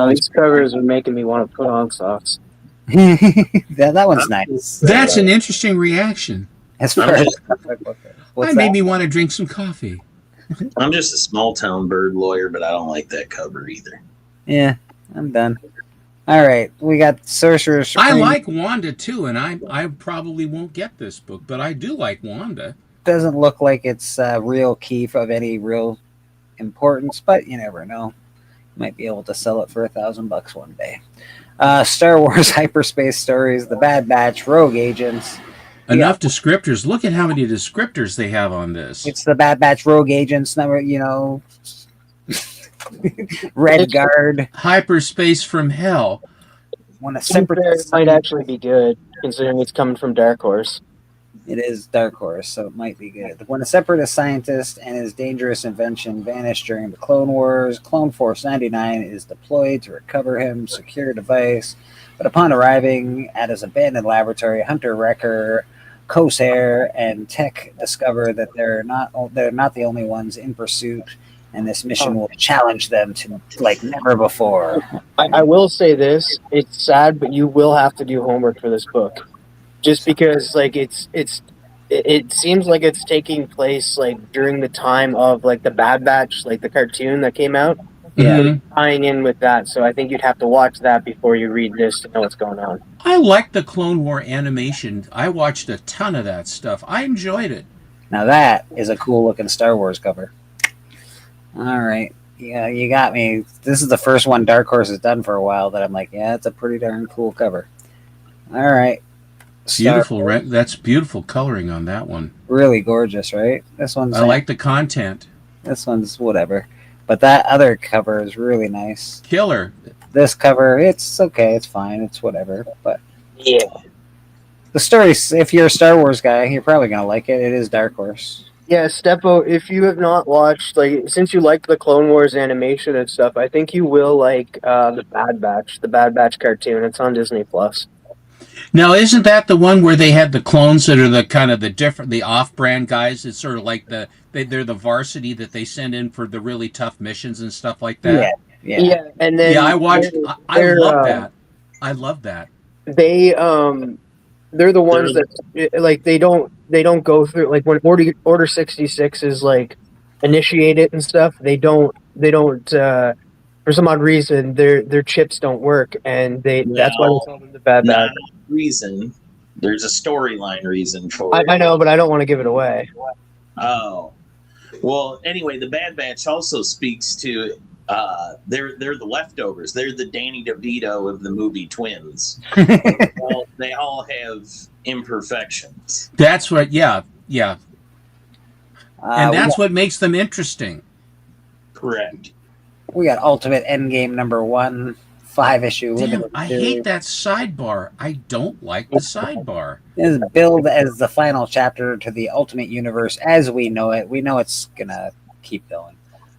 Speaker 8: These covers are making me want to put on socks.
Speaker 10: that one's nice.
Speaker 9: That's an interesting reaction.
Speaker 10: As far as
Speaker 9: made me want to drink some coffee.
Speaker 2: I'm just a small town bird lawyer, but I don't like that cover either.
Speaker 10: Yeah, I'm done. All right, we got Sorcerer Supreme.
Speaker 9: I like Wanda too, and I probably won't get this book, but I do like Wanda.
Speaker 10: Doesn't look like it's a real key of any real importance, but you never know. Might be able to sell it for $1,000 one day. Star Wars Hyperspace Stories, The Bad Batch, Rogue Agents.
Speaker 9: Enough descriptors. Look at how many descriptors they have on this.
Speaker 10: It's the Bad Batch, Rogue Agents, number, Red Guard.
Speaker 9: Hyperspace from Hell.
Speaker 10: when a
Speaker 8: To be fair, it might actually be good, considering it's coming from Dark Horse.
Speaker 10: It is Dark Horse, so it might be good. When a separatist scientist and his dangerous invention vanish during the Clone Wars, Clone Force 99 is deployed to recover him, secure a device. But upon arriving at his abandoned laboratory, Hunter Wrecker, Corsair, and Tech discover that they're not the only ones in pursuit, and this mission will challenge them to like never before.
Speaker 8: I will say this: it's sad, but you will have to do homework for this book, just because like it seems like it's taking place like during the time of like the Bad Batch, like the cartoon that came out. Yeah, tying in with that. So I think you'd have to watch that before you read this to know what's going on.
Speaker 9: I like the Clone War animation. I watched a ton of that stuff. I enjoyed it.
Speaker 10: Now that is a cool looking Star Wars cover. All right. Yeah, you got me. This is the first one Dark Horse has done for a while that I'm like, yeah, it's a pretty darn cool cover. All right.
Speaker 9: Beautiful. That's beautiful coloring on that one.
Speaker 10: Really gorgeous, right? This one's.
Speaker 9: I like the content.
Speaker 10: This one's whatever. But that other cover is really nice.
Speaker 9: Killer.
Speaker 10: This cover, it's okay. It's fine. It's whatever. But
Speaker 8: yeah.
Speaker 10: The story, if you're a Star Wars guy, you're probably going to like it. It is Dark Horse.
Speaker 8: Yeah, Steppo, if you have not watched, like, since you like the Clone Wars animation and stuff, I think you will like the Bad Batch cartoon. It's on Disney Plus.
Speaker 9: Now, isn't that the one where they had the clones that are the kind of the off-brand guys? It's sort of like they're the varsity that they send in for the really tough missions and stuff like that.
Speaker 8: Yeah. And then
Speaker 9: I watched. I love that. I love that.
Speaker 8: They're the ones that like they don't go through like when Order 66 is like initiated and stuff. They don't for some odd reason their chips don't work, and that's why we call them the Bad Batch.
Speaker 2: Reason there's a storyline reason for it.
Speaker 8: I know, but I don't want to give it away.
Speaker 2: Oh, well. Anyway, the Bad Batch also speaks to they're the leftovers. They're the Danny DeVito of the movie Twins. They all have imperfections.
Speaker 9: That's right. Yeah. And that's what makes them interesting.
Speaker 2: Correct.
Speaker 10: We got Ultimate Endgame #1, 5-issue.
Speaker 9: Damn, I hate that sidebar. I don't like the sidebar.
Speaker 10: This is billed as the final chapter to the Ultimate Universe as we know it. We know it's gonna keep going.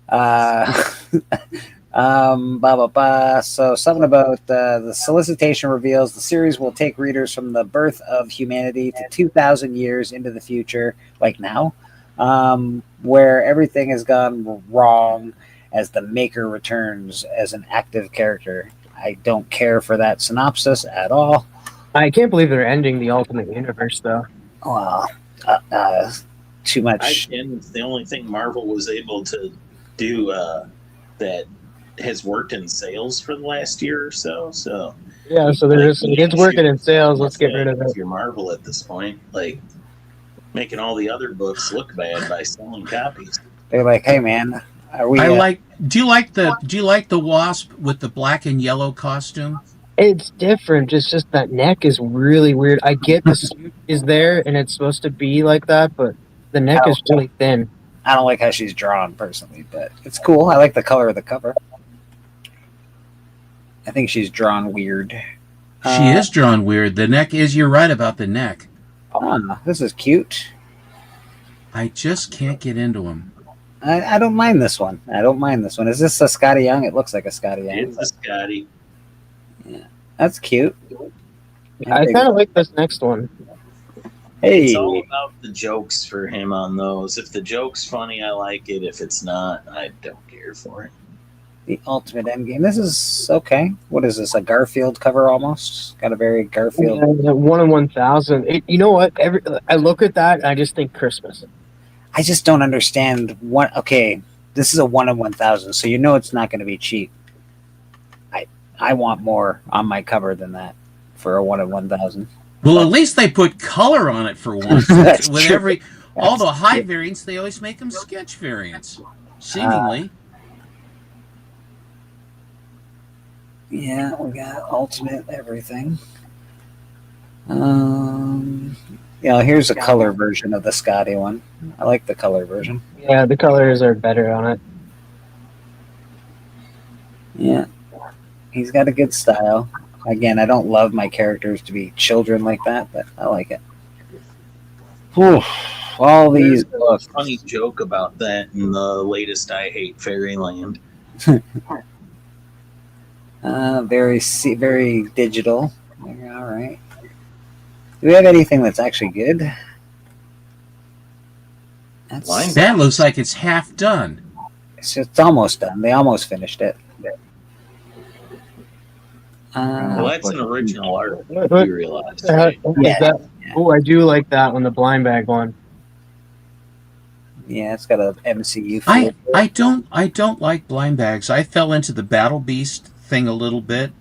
Speaker 10: So something about the solicitation reveals the series will take readers from the birth of humanity to 2,000 years into the future, like now, where everything has gone wrong as the Maker returns as an active character. I don't care for that synopsis at all.
Speaker 8: I can't believe they're ending the Ultimate Universe, though.
Speaker 10: Well, too much.
Speaker 2: It's the only thing Marvel was able to do that has worked in sales for the last year or so. So
Speaker 8: yeah, so it's working in sales. Let's get rid of it.
Speaker 2: Your Marvel at this point, like making all the other books look bad by selling copies.
Speaker 10: They're like, hey man, are we?
Speaker 9: Do you like the Wasp with the black and yellow costume?
Speaker 8: It's different. It's just that neck is really weird. I get the suit is there and it's supposed to be like that, but the neck is really thin.
Speaker 10: I don't like how she's drawn personally, but it's cool. I like the color of the cover. I think she's drawn weird.
Speaker 9: She is drawn weird. The neck is. You're right about the neck.
Speaker 10: This is cute.
Speaker 9: I just can't get into him.
Speaker 10: I don't mind this one. Is this a Scotty Young? It looks like a Scotty Young.
Speaker 2: It's a Scotty.
Speaker 10: Yeah, that's cute.
Speaker 8: I kind of like this next one.
Speaker 10: Hey,
Speaker 2: it's all about the jokes for him on those. If the joke's funny, I like it. If it's not, I don't care for it.
Speaker 10: The Ultimate Endgame. This is okay. What is this? A Garfield cover almost? Got a very Garfield.
Speaker 8: Yeah, 1 in 1,000. You know what? I look at that and I just think Christmas.
Speaker 10: I just don't understand what. Okay, this is a 1 in 1,000, so you know it's not going to be cheap. I want more on my cover than that for a 1 in 1,000.
Speaker 9: Well, at least they put color on it for once. With all the high variants, they always make them sketch variants, seemingly.
Speaker 10: Yeah, we got Ultimate everything. Here's a color version of the Scotty one. I like the color version.
Speaker 8: Yeah, the colors are better on it.
Speaker 10: Yeah. He's got a good style. Again, I don't love my characters to be children like that, but I like it. Oof, all these
Speaker 2: There's a funny joke about that in the latest I Hate Fairyland.
Speaker 10: Very digital. All right. Do we have anything that's actually good?
Speaker 9: That looks like it's half done.
Speaker 10: It's almost done. They almost finished it.
Speaker 2: Well, that's an original art. You realize,
Speaker 8: right?
Speaker 10: Yeah.
Speaker 8: Oh, I do like that one, the blind bag one.
Speaker 10: Yeah, it's got a MCU feel.
Speaker 9: I don't like blind bags. I fell into the Battle Beast thing a little bit,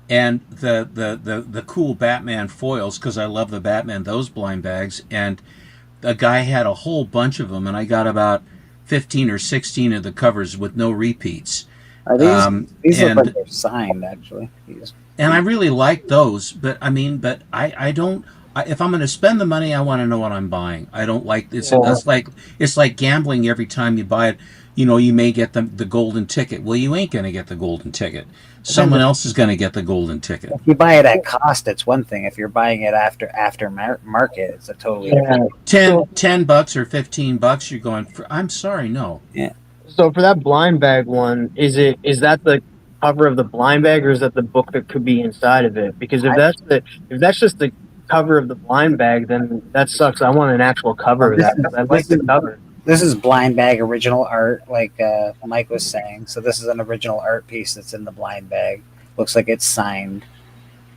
Speaker 9: and the cool Batman foils, because I love the Batman, those blind bags, and a guy had a whole bunch of them, and I got about 15 or 16 of the covers with no repeats.
Speaker 10: Are these look like they're signed, actually.
Speaker 9: And I really like those, but I don't. If I'm going to spend the money, I want to know what I'm buying. I don't like this. It's like gambling. Every time you buy it, you may get the golden ticket. Well, you ain't going to get the golden ticket. Someone else is going to get the golden ticket.
Speaker 10: If you buy it at cost, it's one thing. If you're buying it after market, it's a totally different.
Speaker 9: $10 or $15, you're going for. I'm sorry, no.
Speaker 10: Yeah.
Speaker 8: So for that blind bag one, is that the cover of the blind bag, or is that the book that could be inside of it? Because if that's just the cover of the blind bag, then that sucks. I want an actual cover of that. I like the cover.
Speaker 10: This is blind bag original art, like Mike was saying. So this is an original art piece that's in the blind bag. Looks like it's signed.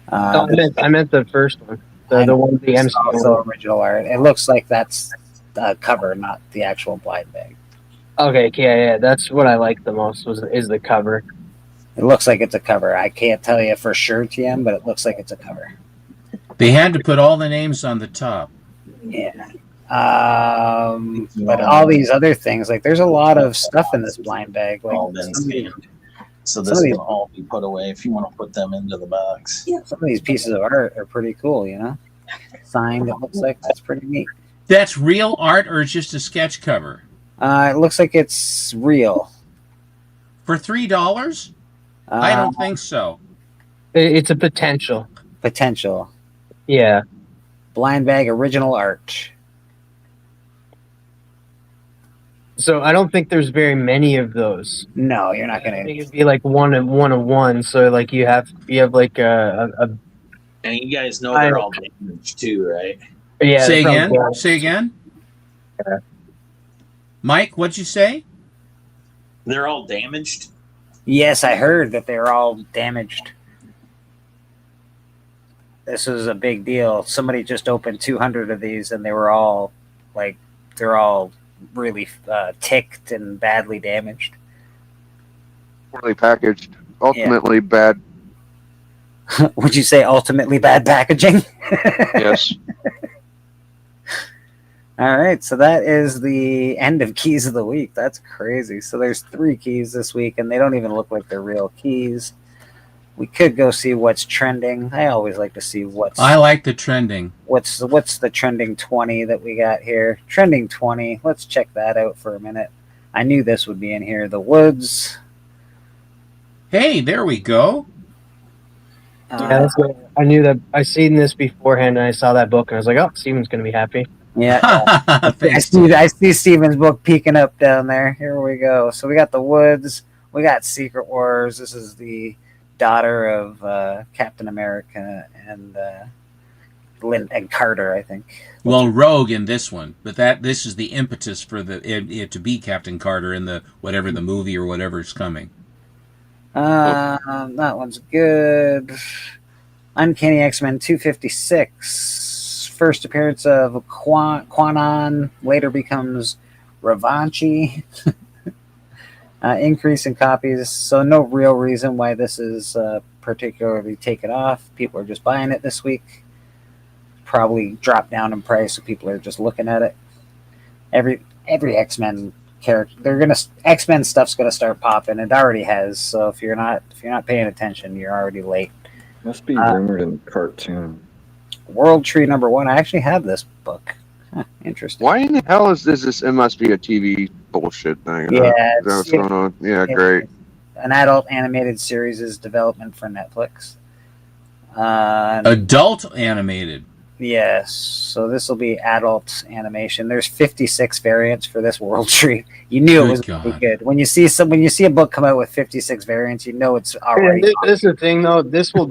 Speaker 8: I meant the first one, the one with the MC.
Speaker 10: Also original art. It looks like that's the cover, not the actual blind bag.
Speaker 8: Okay, yeah, that's what I like the most is the cover.
Speaker 10: It looks like it's a cover. I can't tell you for sure, TM, but it looks like it's a cover.
Speaker 9: They had to put all the names on the top.
Speaker 10: Yeah. But all these other things, like there's a lot of stuff in this blind bag. Like
Speaker 2: all been scanned. So this will all be put away if you want to put them into the box.
Speaker 10: Yeah, some of these pieces of art are pretty cool, Signed, it looks like. That's pretty neat.
Speaker 9: That's real art, or it's just a sketch cover?
Speaker 10: It looks like it's real.
Speaker 9: For $3? I don't think so.
Speaker 8: It's a potential.
Speaker 10: Potential.
Speaker 8: Yeah.
Speaker 10: Blind bag original art.
Speaker 8: So I don't think there's very many of those.
Speaker 10: No, you're not gonna.
Speaker 8: I think it'd be like one of one. So like you have like a.
Speaker 2: And you guys know they're all damaged too, right?
Speaker 8: Yeah.
Speaker 9: Say again. Say again.
Speaker 8: Yeah.
Speaker 9: Mike, what'd you say?
Speaker 2: They're all damaged.
Speaker 10: Yes, I heard that they're all damaged. This was a big deal. Somebody just opened 200 of these, and they were all they're all really ticked and badly damaged.
Speaker 11: Poorly packaged. Ultimately bad.
Speaker 10: Would you say ultimately bad packaging?
Speaker 11: Yes.
Speaker 10: All right, so that is the end of Keys of the Week. That's crazy. So there's 3 keys this week, and they don't even look like they're real keys. We could go see what's trending. I always like to see what's...
Speaker 9: I like the trending.
Speaker 10: What's the trending 20 that we got here? Trending 20. Let's check that out for a minute. I knew this would be in here. The Woods.
Speaker 9: Hey, there we go.
Speaker 8: Yeah, I knew that. I seen this beforehand, and I saw that book, and I was like, "Oh, Steven's gonna be happy."
Speaker 10: Yeah, I see Steven's book peeking up down there. Here we go. So we got The Woods. We got Secret Wars. This is the daughter of Captain America and Carter, I think.
Speaker 9: Well, Rogue in this one, but this is the impetus for it to be Captain Carter in the whatever the movie or whatever is coming.
Speaker 10: That one's good. Uncanny X-Men 256. First appearance of Quanon, later becomes Revanchi. Increase in copies, so no real reason why this is particularly taken off. People are just buying it this week. Probably dropped down in price, so people are just looking at it. Every X-Men character, X-Men stuff's gonna start popping. It already has. So if you're not paying attention, you're already late.
Speaker 3: Must be rumored in the cartoon.
Speaker 10: World Tree #1. I actually have this book. Huh, interesting.
Speaker 11: Why in the hell is this? It must be a TV bullshit thing.
Speaker 10: Yeah,
Speaker 11: is that what's going on? Yeah, great.
Speaker 10: An adult animated series is development for Netflix.
Speaker 9: Adult animated.
Speaker 10: Yes, so this will be adult animation. There's 56 variants for this World Tree. You knew it was really good. When you see a book come out with 56 variants, you know it's all right.
Speaker 8: This is the thing, though. This will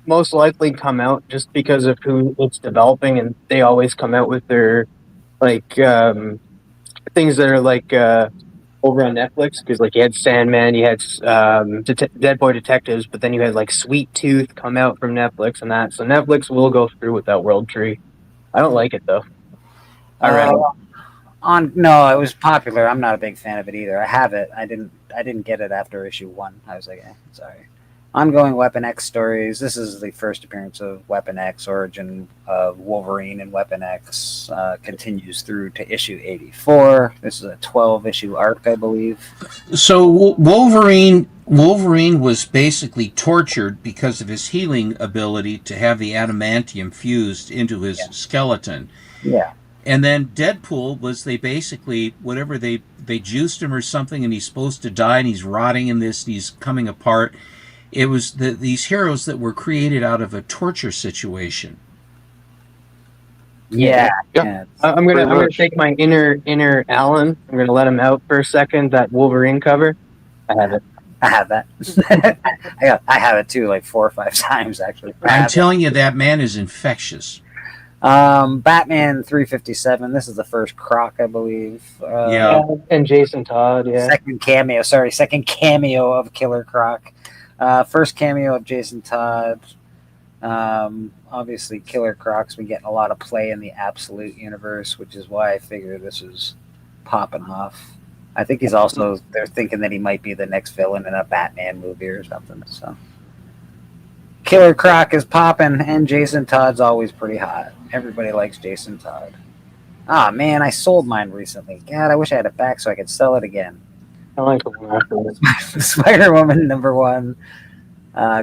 Speaker 8: most likely come out just because of who it's developing, and they always come out with their things that are over on Netflix, because you had Sandman, you had Dead Boy Detectives, but then you had Sweet Tooth come out from Netflix and that. So Netflix will go through with that World Tree. I don't like it though. I read it.
Speaker 10: No, it was popular. I'm not a big fan of it either. I have it. I didn't get it after issue 1. I was like, sorry. Ongoing Weapon X stories. This is the first appearance of Weapon X. Origin of Wolverine and Weapon X continues through to issue 84. This is a 12-issue arc, I believe.
Speaker 9: So Wolverine was basically tortured because of his healing ability to have the adamantium fused into his skeleton.
Speaker 10: Yeah.
Speaker 9: And then Deadpool was they juiced him or something, and he's supposed to die, and he's rotting in this, and he's coming apart. It was these heroes that were created out of a torture situation.
Speaker 10: Yeah.
Speaker 8: I'm gonna take my inner Alan. I'm gonna let him out for a second. That Wolverine cover, I have it.
Speaker 10: I have that. I have it too, 4 or 5 times actually.
Speaker 9: I'm telling you, that man is infectious.
Speaker 10: Batman 357. This is the first Croc, I believe.
Speaker 8: And Jason Todd. Yeah.
Speaker 10: Second cameo of Killer Croc. First cameo of Jason Todd. Obviously, Killer Croc's been getting a lot of play in the Absolute universe, which is why I figure this is popping off. I think they're thinking that he might be the next villain in a Batman movie or something. So, Killer Croc is popping, and Jason Todd's always pretty hot. Everybody likes Jason Todd. Ah, man, I sold mine recently. God, I wish I had it back so I could sell it again.
Speaker 8: I like it.
Speaker 10: Spider-Woman #1.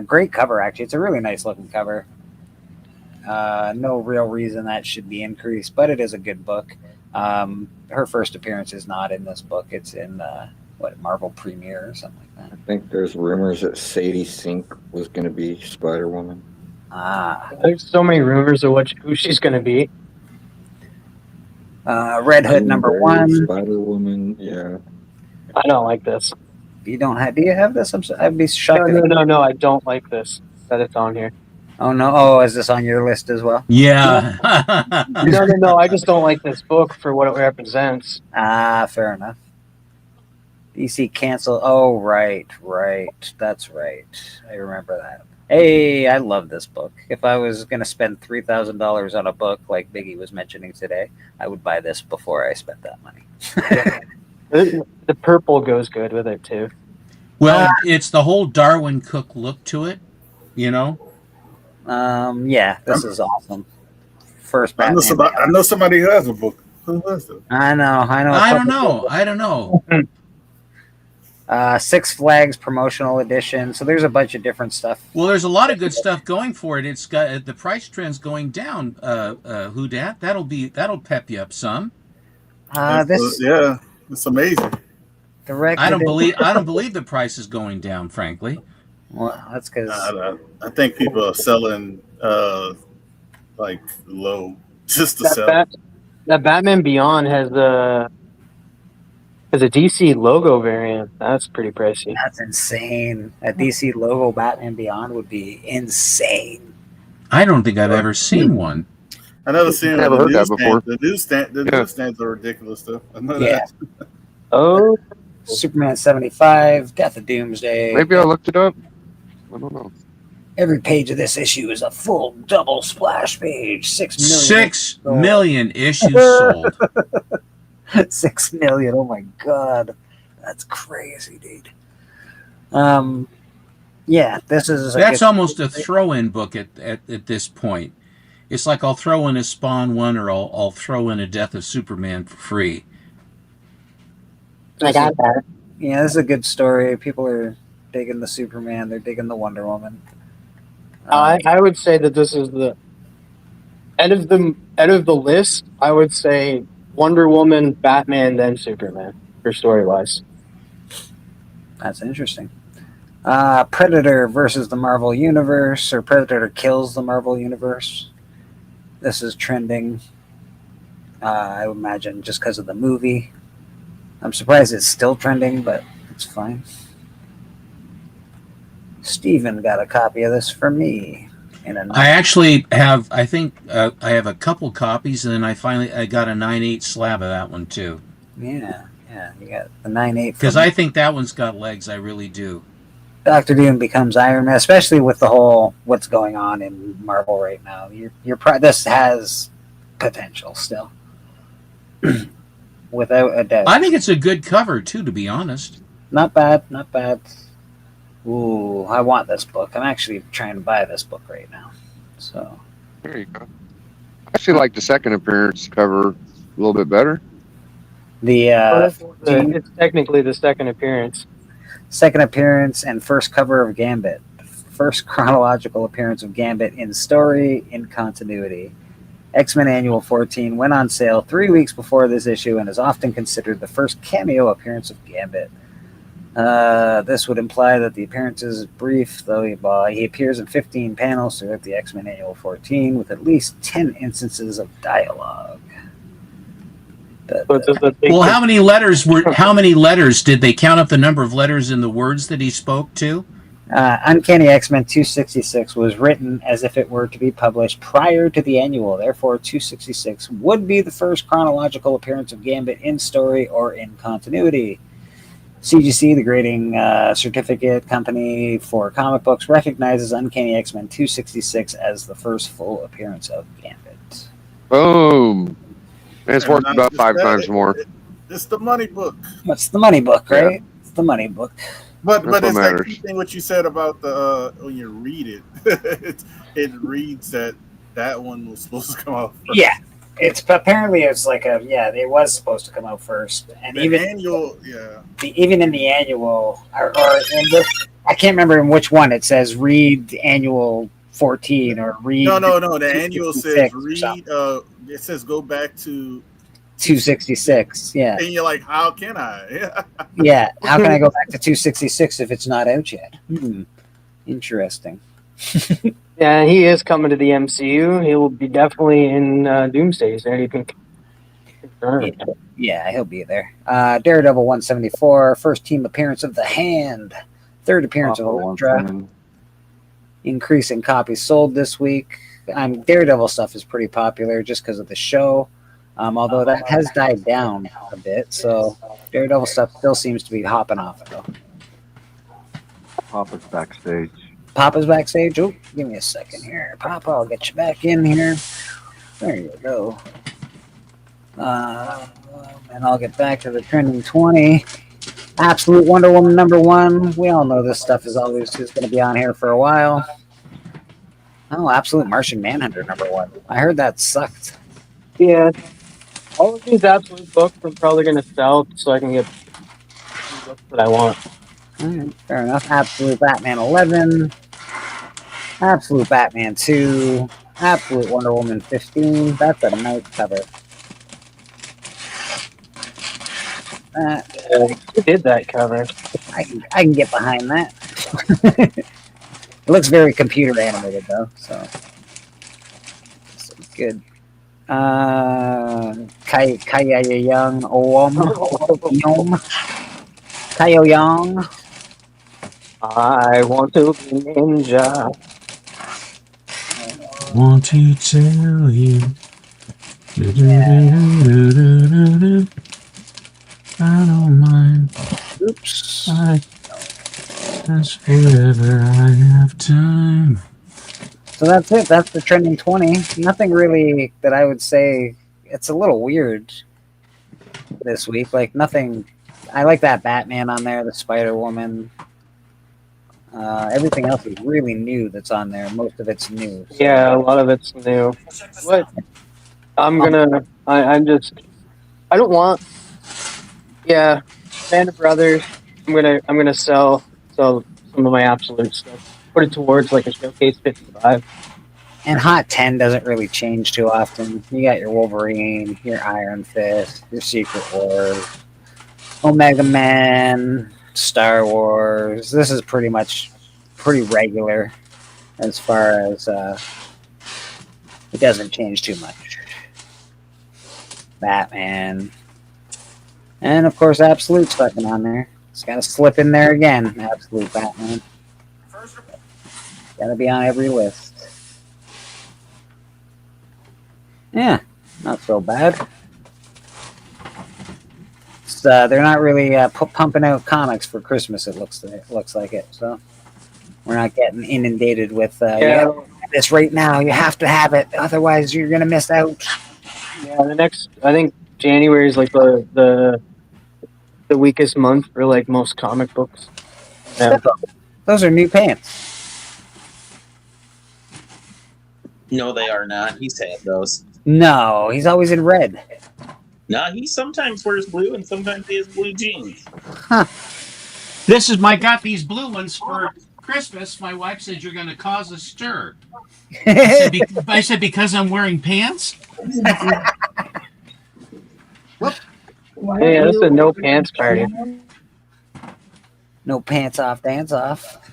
Speaker 10: Great cover, actually. It's a really nice looking cover. No real reason that should be increased, but it is a good book. Her first appearance is not in this book. It's in Marvel Premiere or something like that.
Speaker 3: I think there's rumors that Sadie Sink was going to be Spider-Woman.
Speaker 8: There's so many rumors of who she's going to be.
Speaker 10: Red Hood #1.
Speaker 3: Spider-Woman, yeah.
Speaker 8: I don't like this.
Speaker 10: Do you have this? I'd be shocked.
Speaker 8: No, I don't like this. That it's on here.
Speaker 10: Oh no! Oh, is this on your list as well?
Speaker 9: Yeah.
Speaker 8: No. I just don't like this book for what it represents.
Speaker 10: Fair enough. DC cancel. Oh, right. That's right. I remember that. Hey, I love this book. If I was going to spend $3,000 on a book like Biggie was mentioning today, I would buy this before I spent that money.
Speaker 8: The purple goes good with it too.
Speaker 9: Well, it's the whole Darwin Cook look to it, you know.
Speaker 10: Yeah, this is awesome. First,
Speaker 6: I know somebody who has a book. Who was it?
Speaker 10: I know.
Speaker 9: I don't know.
Speaker 10: Six Flags promotional edition. So there's a bunch of different stuff.
Speaker 9: Well, there's a lot of good stuff going for it. It's got the price trend's going down. Who dat? That'll pep you up some.
Speaker 6: It's amazing.
Speaker 10: I
Speaker 9: don't believe the price is going down. Frankly.
Speaker 10: Well, that's because
Speaker 6: I think people are selling low just to sell.
Speaker 8: That Batman Beyond has a DC logo variant. That's pretty pricey.
Speaker 10: That's insane. A DC logo Batman Beyond would be insane.
Speaker 9: I don't think I've ever seen one.
Speaker 6: I never seen
Speaker 11: Never heard that before.
Speaker 6: The newsstands are ridiculous too. I know that.
Speaker 8: Oh,
Speaker 10: Superman 75, Death of Doomsday.
Speaker 11: Maybe I looked it up. I don't know.
Speaker 10: Every page of this issue is a full double splash page. 6 million.
Speaker 9: 6 million issues sold.
Speaker 10: 6 million. Oh my god, that's crazy, dude. Yeah,
Speaker 9: that's almost a throw-in book at this point. It's like I'll throw in a Spawn one, or I'll throw in a Death of Superman for free.
Speaker 8: I got that.
Speaker 10: Yeah, this is a good story. People are digging the Superman. They're digging the Wonder Woman.
Speaker 8: I would say that this is the out of the list. I would say Wonder Woman, Batman, then Superman for story wise.
Speaker 10: That's interesting. Predator versus the Marvel Universe, or Predator kills the Marvel Universe. This is trending, I would imagine, just because of the movie. I'm surprised it's still trending, but it's fine. Steven got a copy of this for me.
Speaker 9: I actually have, I think I have a couple copies, and then I got a 9/8 slab of that one too.
Speaker 10: Yeah, you got the 9/8.
Speaker 9: Because I think that one's got legs, I really do.
Speaker 10: Doctor Doom becomes Iron Man, especially with the whole what's going on in Marvel right now. This has potential still, without a doubt.
Speaker 9: I think it's a good cover too, to be honest.
Speaker 10: Not bad. Ooh, I want this book. I'm actually trying to buy this book right now. So
Speaker 11: there you go. I feel like the second appearance cover a little bit better.
Speaker 8: It's technically the second appearance.
Speaker 10: Second appearance and first cover of Gambit. First chronological appearance of Gambit in story, in continuity. X-Men Annual 14 went on sale 3 weeks before this issue and is often considered the first cameo appearance of Gambit. This would imply that the appearance is brief, though he appears in 15 panels throughout the X-Men Annual 14 with at least 10 instances of dialogue.
Speaker 9: Well, how many letters did they count up the number of letters in the words that he spoke to?
Speaker 10: Uncanny X-Men 266 was written as if it were to be published prior to the annual. Therefore, 266 would be the first chronological appearance of Gambit in story or in continuity. CGC, the grading certificate company for comic books, recognizes Uncanny X-Men 266 as the first full appearance of Gambit.
Speaker 11: Boom. And it's worth about 5 times more.
Speaker 6: It's the money book.
Speaker 10: It's the money book, right? Yeah. It's the money book.
Speaker 6: But it's that key thing what you said about the when you read it, it reads that one was supposed to come out first.
Speaker 10: Yeah, apparently it was supposed to come out first, and
Speaker 6: the
Speaker 10: even
Speaker 6: annual,
Speaker 10: even in the annual, or in this, I can't remember in which one it says read annual 14 or read.
Speaker 6: No. The annual says read. It says go back to
Speaker 10: 266. Yeah.
Speaker 6: And you're like, how can I?
Speaker 10: Yeah. How can I go back to 266 if it's not out yet? Interesting.
Speaker 8: Yeah, he is coming to the MCU. He will be definitely in Doomsday. Is there anything?
Speaker 10: Yeah, he'll be there. Daredevil 174, first team appearance of the Hand, third appearance of Elektra. Increasing copies sold this week. Daredevil stuff is pretty popular just because of the show, although that has died down a bit. So Daredevil stuff still seems to be hopping off though.
Speaker 3: Papa's backstage.
Speaker 10: Papa's backstage? Oh, give me a second here. Papa, I'll get you back in here. There you go. And I'll get back to the trending 20. Absolute Wonder Woman #1. We all know this stuff is always just going to be on here for a while. Oh, Absolute Martian Manhunter #1. I heard that sucked.
Speaker 8: Yeah. All of these Absolute books are probably going to sell so I can get the books that I want.
Speaker 10: All right, fair enough. Absolute Batman 11. Absolute Batman 2. Absolute Wonder Woman 15. That's a nice cover.
Speaker 8: Who did that cover?
Speaker 10: I can get behind that. It looks very computer animated though, so good. Kaya Young Kaio Young.
Speaker 8: I want to be ninja.
Speaker 9: Want to tell you. I don't mind.
Speaker 10: Oops.
Speaker 9: That's forever I have time.
Speaker 10: So that's it. That's the trending 20. Nothing really that I would say. It's a little weird this week. Like nothing. I like that Batman on there, the Spider-Woman. Everything else is really new that's on there. Most of it's new. So.
Speaker 8: Yeah, a lot of it's new. What? I'm gonna. I don't want. Yeah, Band of Brothers. I'm gonna sell some of my Absolute stuff. Put it towards like a Showcase 55.
Speaker 10: And Hot 10 doesn't really change too often. You got your Wolverine, your Iron Fist, your Secret Wars, Omega Man, Star Wars. This is pretty regular as far as it doesn't change too much. Batman. And of course Absolute's fucking on there. It's gotta slip in there again. Absolute Batman. Gotta be on every list. Yeah, not so bad. They're not really pumping out comics for Christmas. It looks like it. So we're not getting inundated with this right now. You have to have it, otherwise you're gonna miss out.
Speaker 8: Yeah, I think January is like the weakest month for like most comic books. Yeah.
Speaker 10: Those are new pants.
Speaker 2: No, they are not. He's had those.
Speaker 10: No, he's always in red.
Speaker 2: No, he sometimes wears blue and sometimes he has blue jeans.
Speaker 10: Huh.
Speaker 9: This is got these blue ones for Christmas. My wife said you're going to cause a stir. I said because I'm wearing pants.
Speaker 8: Hey, that's a no pants party.
Speaker 10: No pants off, dance off.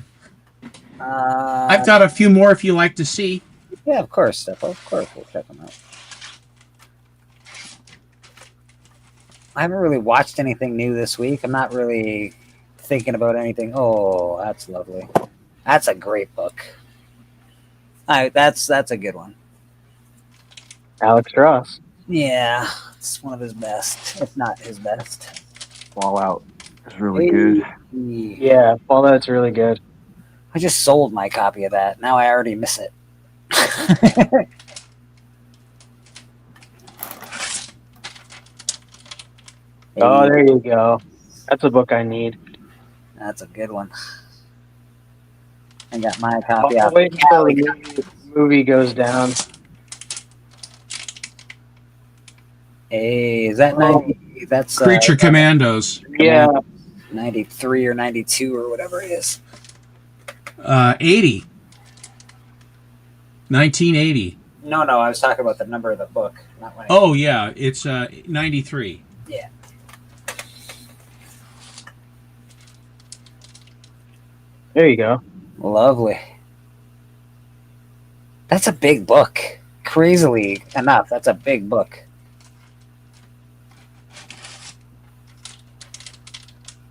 Speaker 9: I've got a few more if you like to see.
Speaker 10: Yeah, of course, Steph. Of course, we'll check them out. I haven't really watched anything new this week. I'm not really thinking about anything. Oh, that's lovely. That's a great book. That's a good one.
Speaker 8: Alex Ross.
Speaker 10: Yeah, it's one of his best, if not his best.
Speaker 3: Fallout is really good.
Speaker 8: Yeah, Fallout's really good.
Speaker 10: I just sold my copy of that. Now I already miss it.
Speaker 8: Oh, there you go. That's a book I need.
Speaker 10: That's a good one. I got my copy.
Speaker 8: I'll wait until the movie goes down.
Speaker 10: Hey, is that 90? That's
Speaker 9: Creature Commandos.
Speaker 8: Yeah.
Speaker 10: 93 or 92 or whatever it is.
Speaker 9: 80. 1980.
Speaker 10: No, I was talking about the number of the book. Not when
Speaker 9: Oh, yeah. It's 93.
Speaker 10: Yeah.
Speaker 8: There you go.
Speaker 10: Lovely. That's a big book. Crazily enough, that's a big book.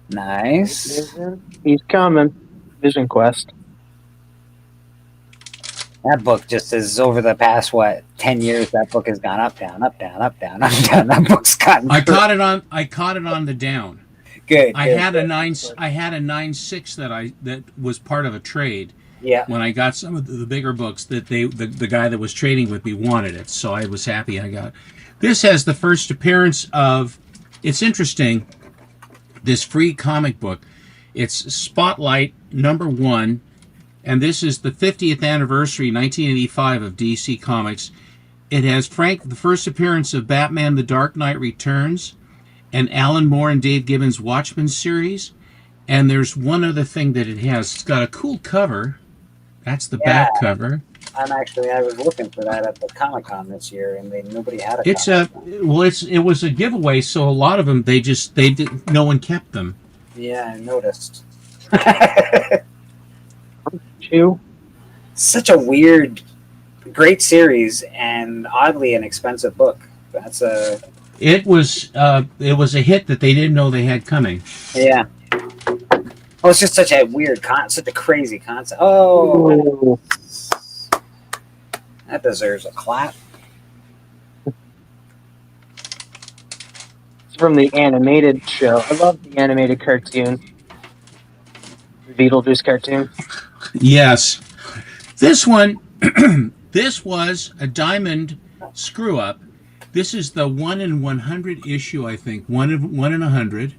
Speaker 10: Nice.
Speaker 8: He's coming. Vision Quest.
Speaker 10: That book just is over the past 10 years. That book has gone up, down, up, down, up, down, up, down. That book's gotten.
Speaker 9: I caught it on the down.
Speaker 10: Good.
Speaker 9: I had a 9.6 that was part of a trade.
Speaker 10: Yeah.
Speaker 9: When I got some of the bigger books that the guy that was trading with me wanted it, so I was happy I got it. This has the first appearance of. It's interesting. This free comic book. It's Spotlight #1, and this is the 50th anniversary, 1985 of DC Comics. It has the first appearance of Batman: The Dark Knight Returns, and Alan Moore and Dave Gibbons' Watchmen series. And there's one other thing that it has. It's got a cool cover. That's the back cover.
Speaker 10: I was looking for that at the Comic-Con this year, and nobody had a.
Speaker 9: It was a giveaway, so a lot of them no one kept them.
Speaker 10: Yeah, I noticed. Such a weird, great series, and oddly an expensive book.
Speaker 9: It was a hit that they didn't know they had coming.
Speaker 10: Yeah. Oh, it's just such a weird such a crazy concept. Oh, that deserves a clap.
Speaker 8: It's from the animated show. I love the animated cartoon. The Beetlejuice cartoon.
Speaker 9: Yes. This one, this was a Diamond screw-up. This is the 1 in 100 issue, I think. 1 in 100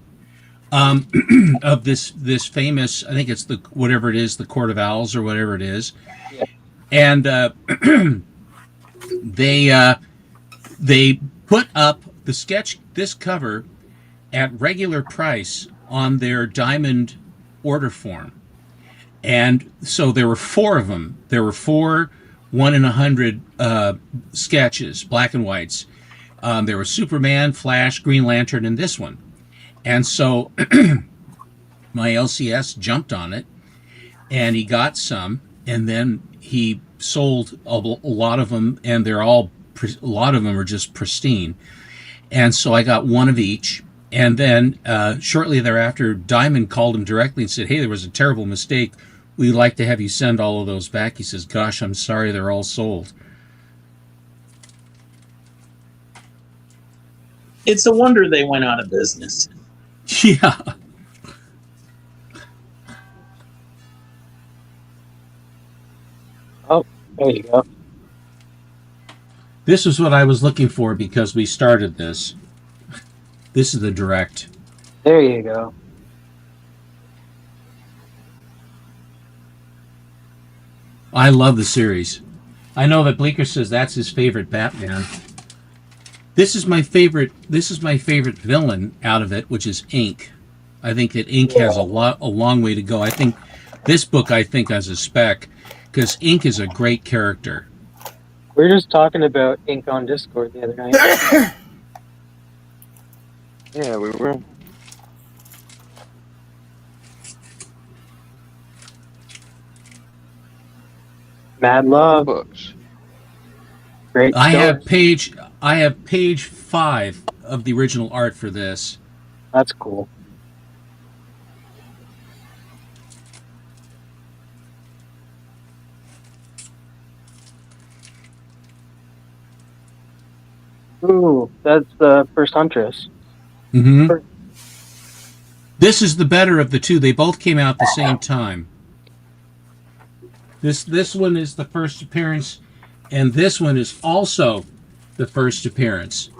Speaker 9: of this famous, I think it's the Court of Owls or whatever it is. Yeah. And they put up this cover at regular price on their Diamond order form. And so there were 4 of them. There were 4 1 in 100 sketches, black and whites. There was Superman, Flash, Green Lantern, and this one. And so my LCS jumped on it, and he got some, and then he sold a lot of them, and a lot of them are just pristine. And so I got one of each. And then shortly thereafter, Diamond called him directly and said, "Hey, there was a terrible mistake. We'd like to have you send all of those back." He says, "Gosh, I'm sorry, they're all sold."
Speaker 2: It's a wonder they went out of business.
Speaker 9: Yeah.
Speaker 8: Oh, there you go.
Speaker 9: This is what I was looking for because we started this. This is the direct.
Speaker 8: There you go.
Speaker 9: I love the series. I know that Bleeker says that's his favorite Batman. This is my favorite villain out of it, which is Ink. I think that Ink has a long way to go. I think this book has a spec because Ink is a great character.
Speaker 8: We were just talking about Ink on Discord the other night.
Speaker 11: Yeah, we were.
Speaker 8: Mad Love
Speaker 11: books.
Speaker 8: Great.
Speaker 9: I have page 5 of the original art for this.
Speaker 8: That's cool. Ooh, that's the first Huntress.
Speaker 9: Mm-hmm. This is the better of the two. They both came out at the same time. This one is the first appearance, and this one is also the first appearance.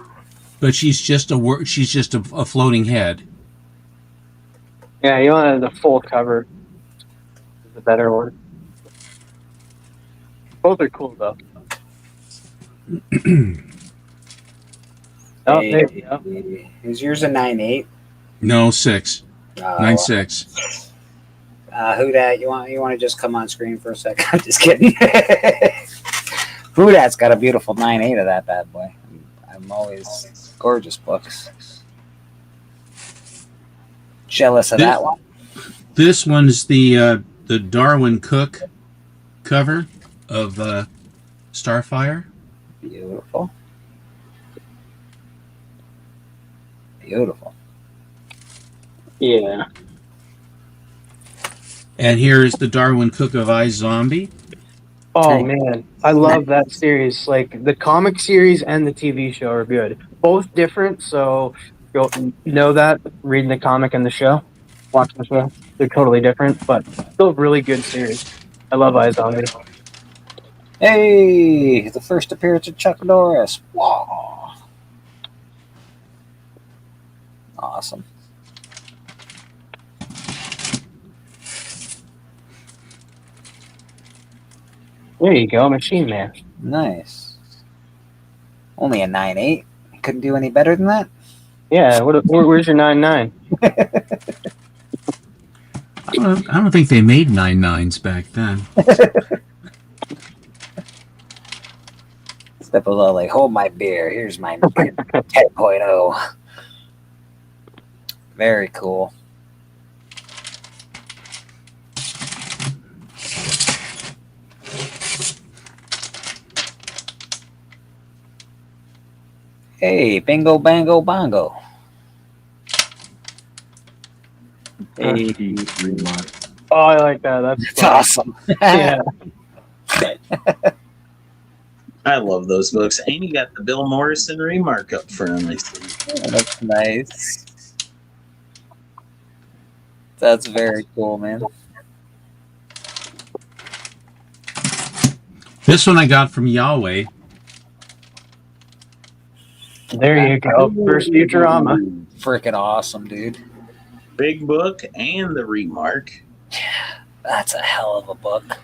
Speaker 9: But she's just a floating head.
Speaker 8: Yeah, you wanted the full cover. The better one. Both are cool though.
Speaker 10: Oh, there you go. Is yours a 9.8?
Speaker 9: No, 6. 9.6.
Speaker 10: Who dat? You want to just come on screen for a second? I'm just kidding. Who dat's got a beautiful 9.8 of that bad boy. I'm always gorgeous books. Jealous of that one.
Speaker 9: This one's the Darwin Cook cover of Starfire.
Speaker 10: Beautiful. Beautiful.
Speaker 8: Yeah.
Speaker 9: And here's the Darwin Cook of iZombie.
Speaker 8: Oh man, I love that series. Like the comic series and the TV show are good. Both different, so you'll know that reading the comic and the show, watching the show. They're totally different, but still really good series. I love iZombie.
Speaker 10: Hey, the first appearance of Chuck Norris. Wow. Awesome.
Speaker 8: There you go, Machine Man.
Speaker 10: Nice. Only a 9.8. Couldn't do any better than that.
Speaker 8: Yeah. Where's your 9.9?
Speaker 9: I don't think they made 9.9s back then.
Speaker 10: Step a little like, hold my beer. Here's my 10.0. Very cool. Hey, bingo, bango, bongo.
Speaker 8: Hey. Oh, I like that. That's
Speaker 10: awesome.
Speaker 8: Yeah.
Speaker 2: I love those books. And you got the Bill Morrison remark up front. I see.
Speaker 10: Yeah, that's nice. That's very cool, man.
Speaker 9: This one I got from Yahweh.
Speaker 8: There you go. First Futurama.
Speaker 10: Freaking awesome, dude.
Speaker 2: Big book and the remark.
Speaker 10: Yeah, that's a hell of a book.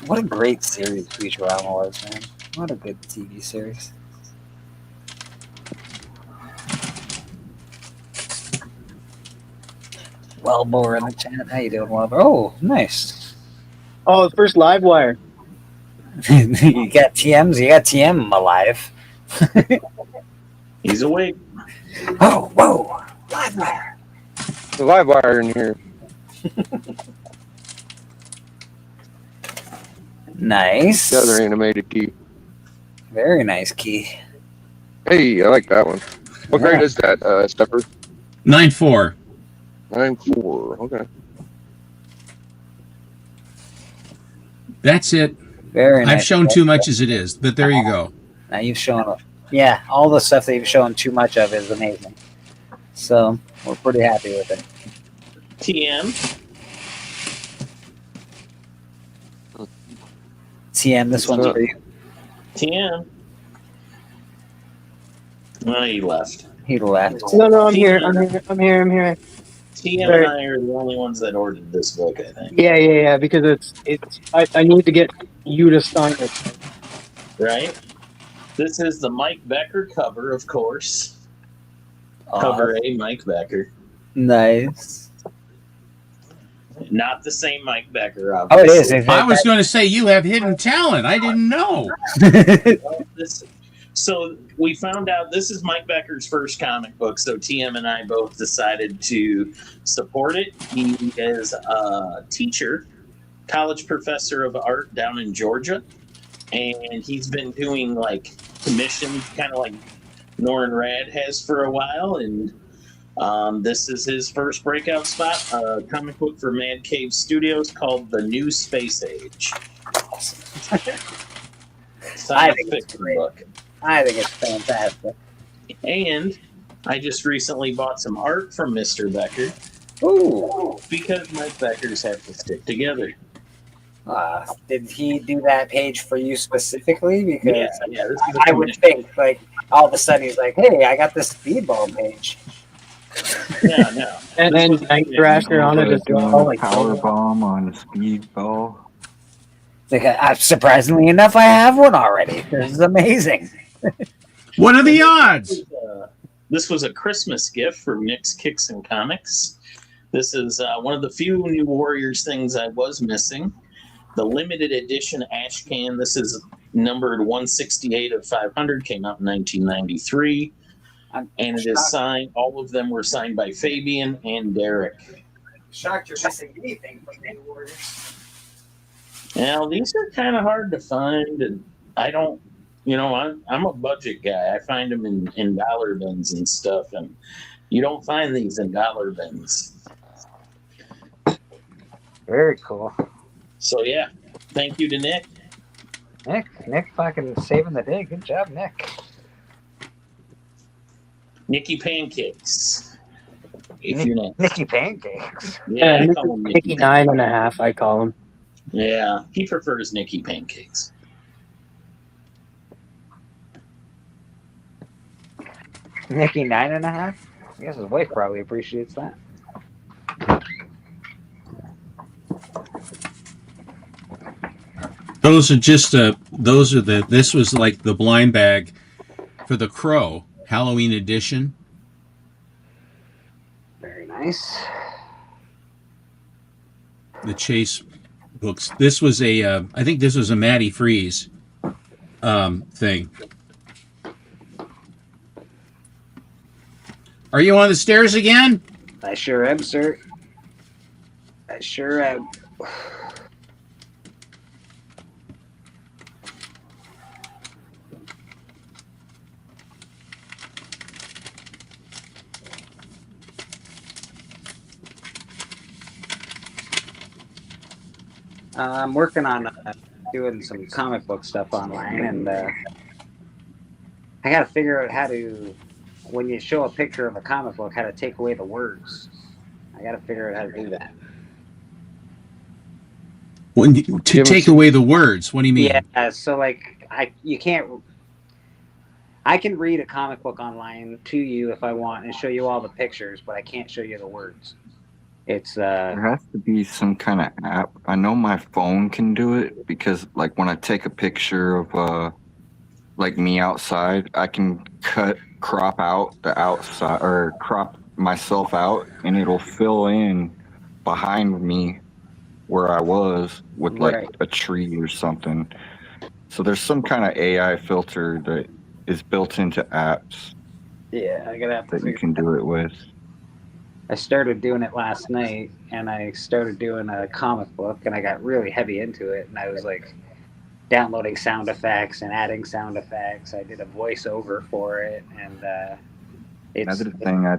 Speaker 10: What a great series Futurama was, man. What a good TV series. Wellbore in the chat. How you doing, Wellbore? Oh, nice.
Speaker 8: Oh, the first Live Wire.
Speaker 10: You got TMs. You got TM alive.
Speaker 2: He's awake.
Speaker 10: Oh, whoa. Live wire.
Speaker 11: The live wire in here.
Speaker 10: Nice.
Speaker 11: The other animated key.
Speaker 10: Very nice key.
Speaker 11: Hey, I like that one. What grade is that, Stepper?
Speaker 9: 9.4.
Speaker 11: 9.4. Okay.
Speaker 9: That's it.
Speaker 10: Very nice.
Speaker 9: I've shown too much as it is, but there you go.
Speaker 10: Now you've shown, yeah, all the stuff that you've shown too much of is amazing. So we're pretty happy with it. TM, this one's for you.
Speaker 2: TM. Oh, he left.
Speaker 10: He left.
Speaker 8: No, I'm here. I'm here.
Speaker 2: TM and I are the only ones that ordered this book, I think.
Speaker 8: Yeah. Because I need to get you to sign it.
Speaker 2: Right? This is the Mike Becker cover, of course. Cover A, Mike Becker.
Speaker 10: Nice.
Speaker 2: Not the same Mike Becker,
Speaker 10: Oh,
Speaker 2: obviously.
Speaker 10: it is.
Speaker 9: I was going to say you have hidden talent. I didn't know.
Speaker 2: So we found out this is Mike Becker's first comic book, so TM and I both decided to support it. He is a teacher, college professor of art down in Georgia, and he's been doing like commissions, kind of like Norrin Rad has for a while, and this is his first breakout spot, a comic book for Mad Cave Studios called The New Space Age.
Speaker 10: I think it's great.
Speaker 2: Book.
Speaker 10: I think it's fantastic.
Speaker 2: And I just recently bought some art from Mr. Becker.
Speaker 10: Ooh.
Speaker 2: Because Mike Beckers have to stick together.
Speaker 10: Did he do that page for you specifically? Because
Speaker 2: yeah,
Speaker 10: I would think, like, all of a sudden he's like, hey, I got this speedball page.
Speaker 2: No.
Speaker 8: And then Night Thrasher on it as well. Like,
Speaker 3: Power bomb on a speedball.
Speaker 10: Like, surprisingly enough, I have one already. This is amazing.
Speaker 9: What are the odds?
Speaker 2: This was a Christmas gift from Nick's Kicks and Comics. This is one of the few New Warriors things I was missing. The limited edition ash can. This is numbered 168 of 500. Came out in 1993. And it is signed. All of them were signed by Fabian and Derek.
Speaker 10: Shocked you're missing anything from New Warriors.
Speaker 2: Now, these are kind of hard to find, and I don't, I'm a budget guy. I find them in dollar bins and stuff, and you don't find these in dollar bins.
Speaker 1: Very cool.
Speaker 2: So, yeah, thank you to Nick.
Speaker 1: Nick fucking saving the day. Good job, Nick.
Speaker 2: Nicky Pancakes. If you're not.
Speaker 1: Nicky Pancakes.
Speaker 2: Yeah,
Speaker 8: Nicky 9.5, I call him.
Speaker 2: Yeah, he prefers Nicky Pancakes.
Speaker 1: Nicky 9.5? I guess his wife probably appreciates that.
Speaker 9: This was like the blind bag for The Crow Halloween edition.
Speaker 1: Very nice.
Speaker 9: The Chase books. This was I think this was a Matty Freeze thing. Are you on the stairs again?
Speaker 1: I sure am, sir. I sure am. I'm working on doing some comic book stuff online, and I got to figure out how to, when you show a picture of a comic book, how to take away the words. I got to figure out how to do that.
Speaker 9: Take away the words, what do you mean?
Speaker 1: Yeah, so like I can read a comic book online to you if I want and show you all the pictures, but I can't show you the words. It's
Speaker 3: there has to be some kind of app. I know my phone can do it because like when I take a picture of like me outside, I can crop out the outside or crop myself out and it'll fill in behind me where I was with like a tree or something. So there's some kind of AI filter that is built into apps
Speaker 10: Yeah, I gotta have to
Speaker 3: that you can do it with.
Speaker 10: I started doing it last night, and I started doing a comic book, and I got really heavy into it, and I was like downloading sound effects and adding sound effects. I did a voiceover for it, and
Speaker 3: Another thing I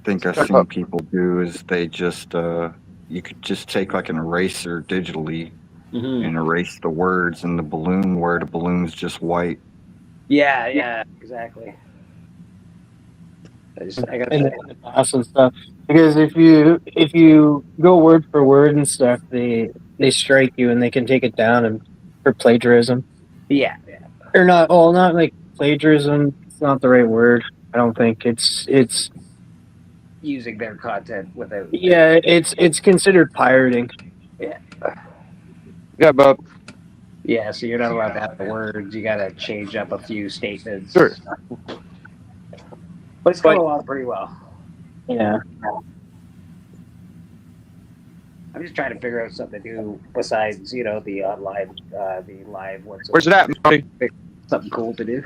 Speaker 3: think I've seen people do is they just you could just take like an eraser digitally and erase the words in the balloon where the balloon's just white.
Speaker 10: Yeah, exactly. I got
Speaker 8: and awesome stuff. Because if you go word for word and stuff, they strike you and they can take it down and for plagiarism.
Speaker 10: Yeah.
Speaker 8: Or not. Oh, not like plagiarism. It's not the right word. I don't think it's
Speaker 10: using their content without.
Speaker 8: Yeah, it's considered pirating.
Speaker 10: Yeah.
Speaker 11: Yeah, Bob.
Speaker 10: Yeah, so you're not allowed to have the words. You got to change up a few statements.
Speaker 11: Sure.
Speaker 10: But it's going along pretty well.
Speaker 8: Yeah.
Speaker 10: I'm just trying to figure out something to do besides, the online, the live.
Speaker 11: Where's it at, Marty?
Speaker 10: Something cool to do.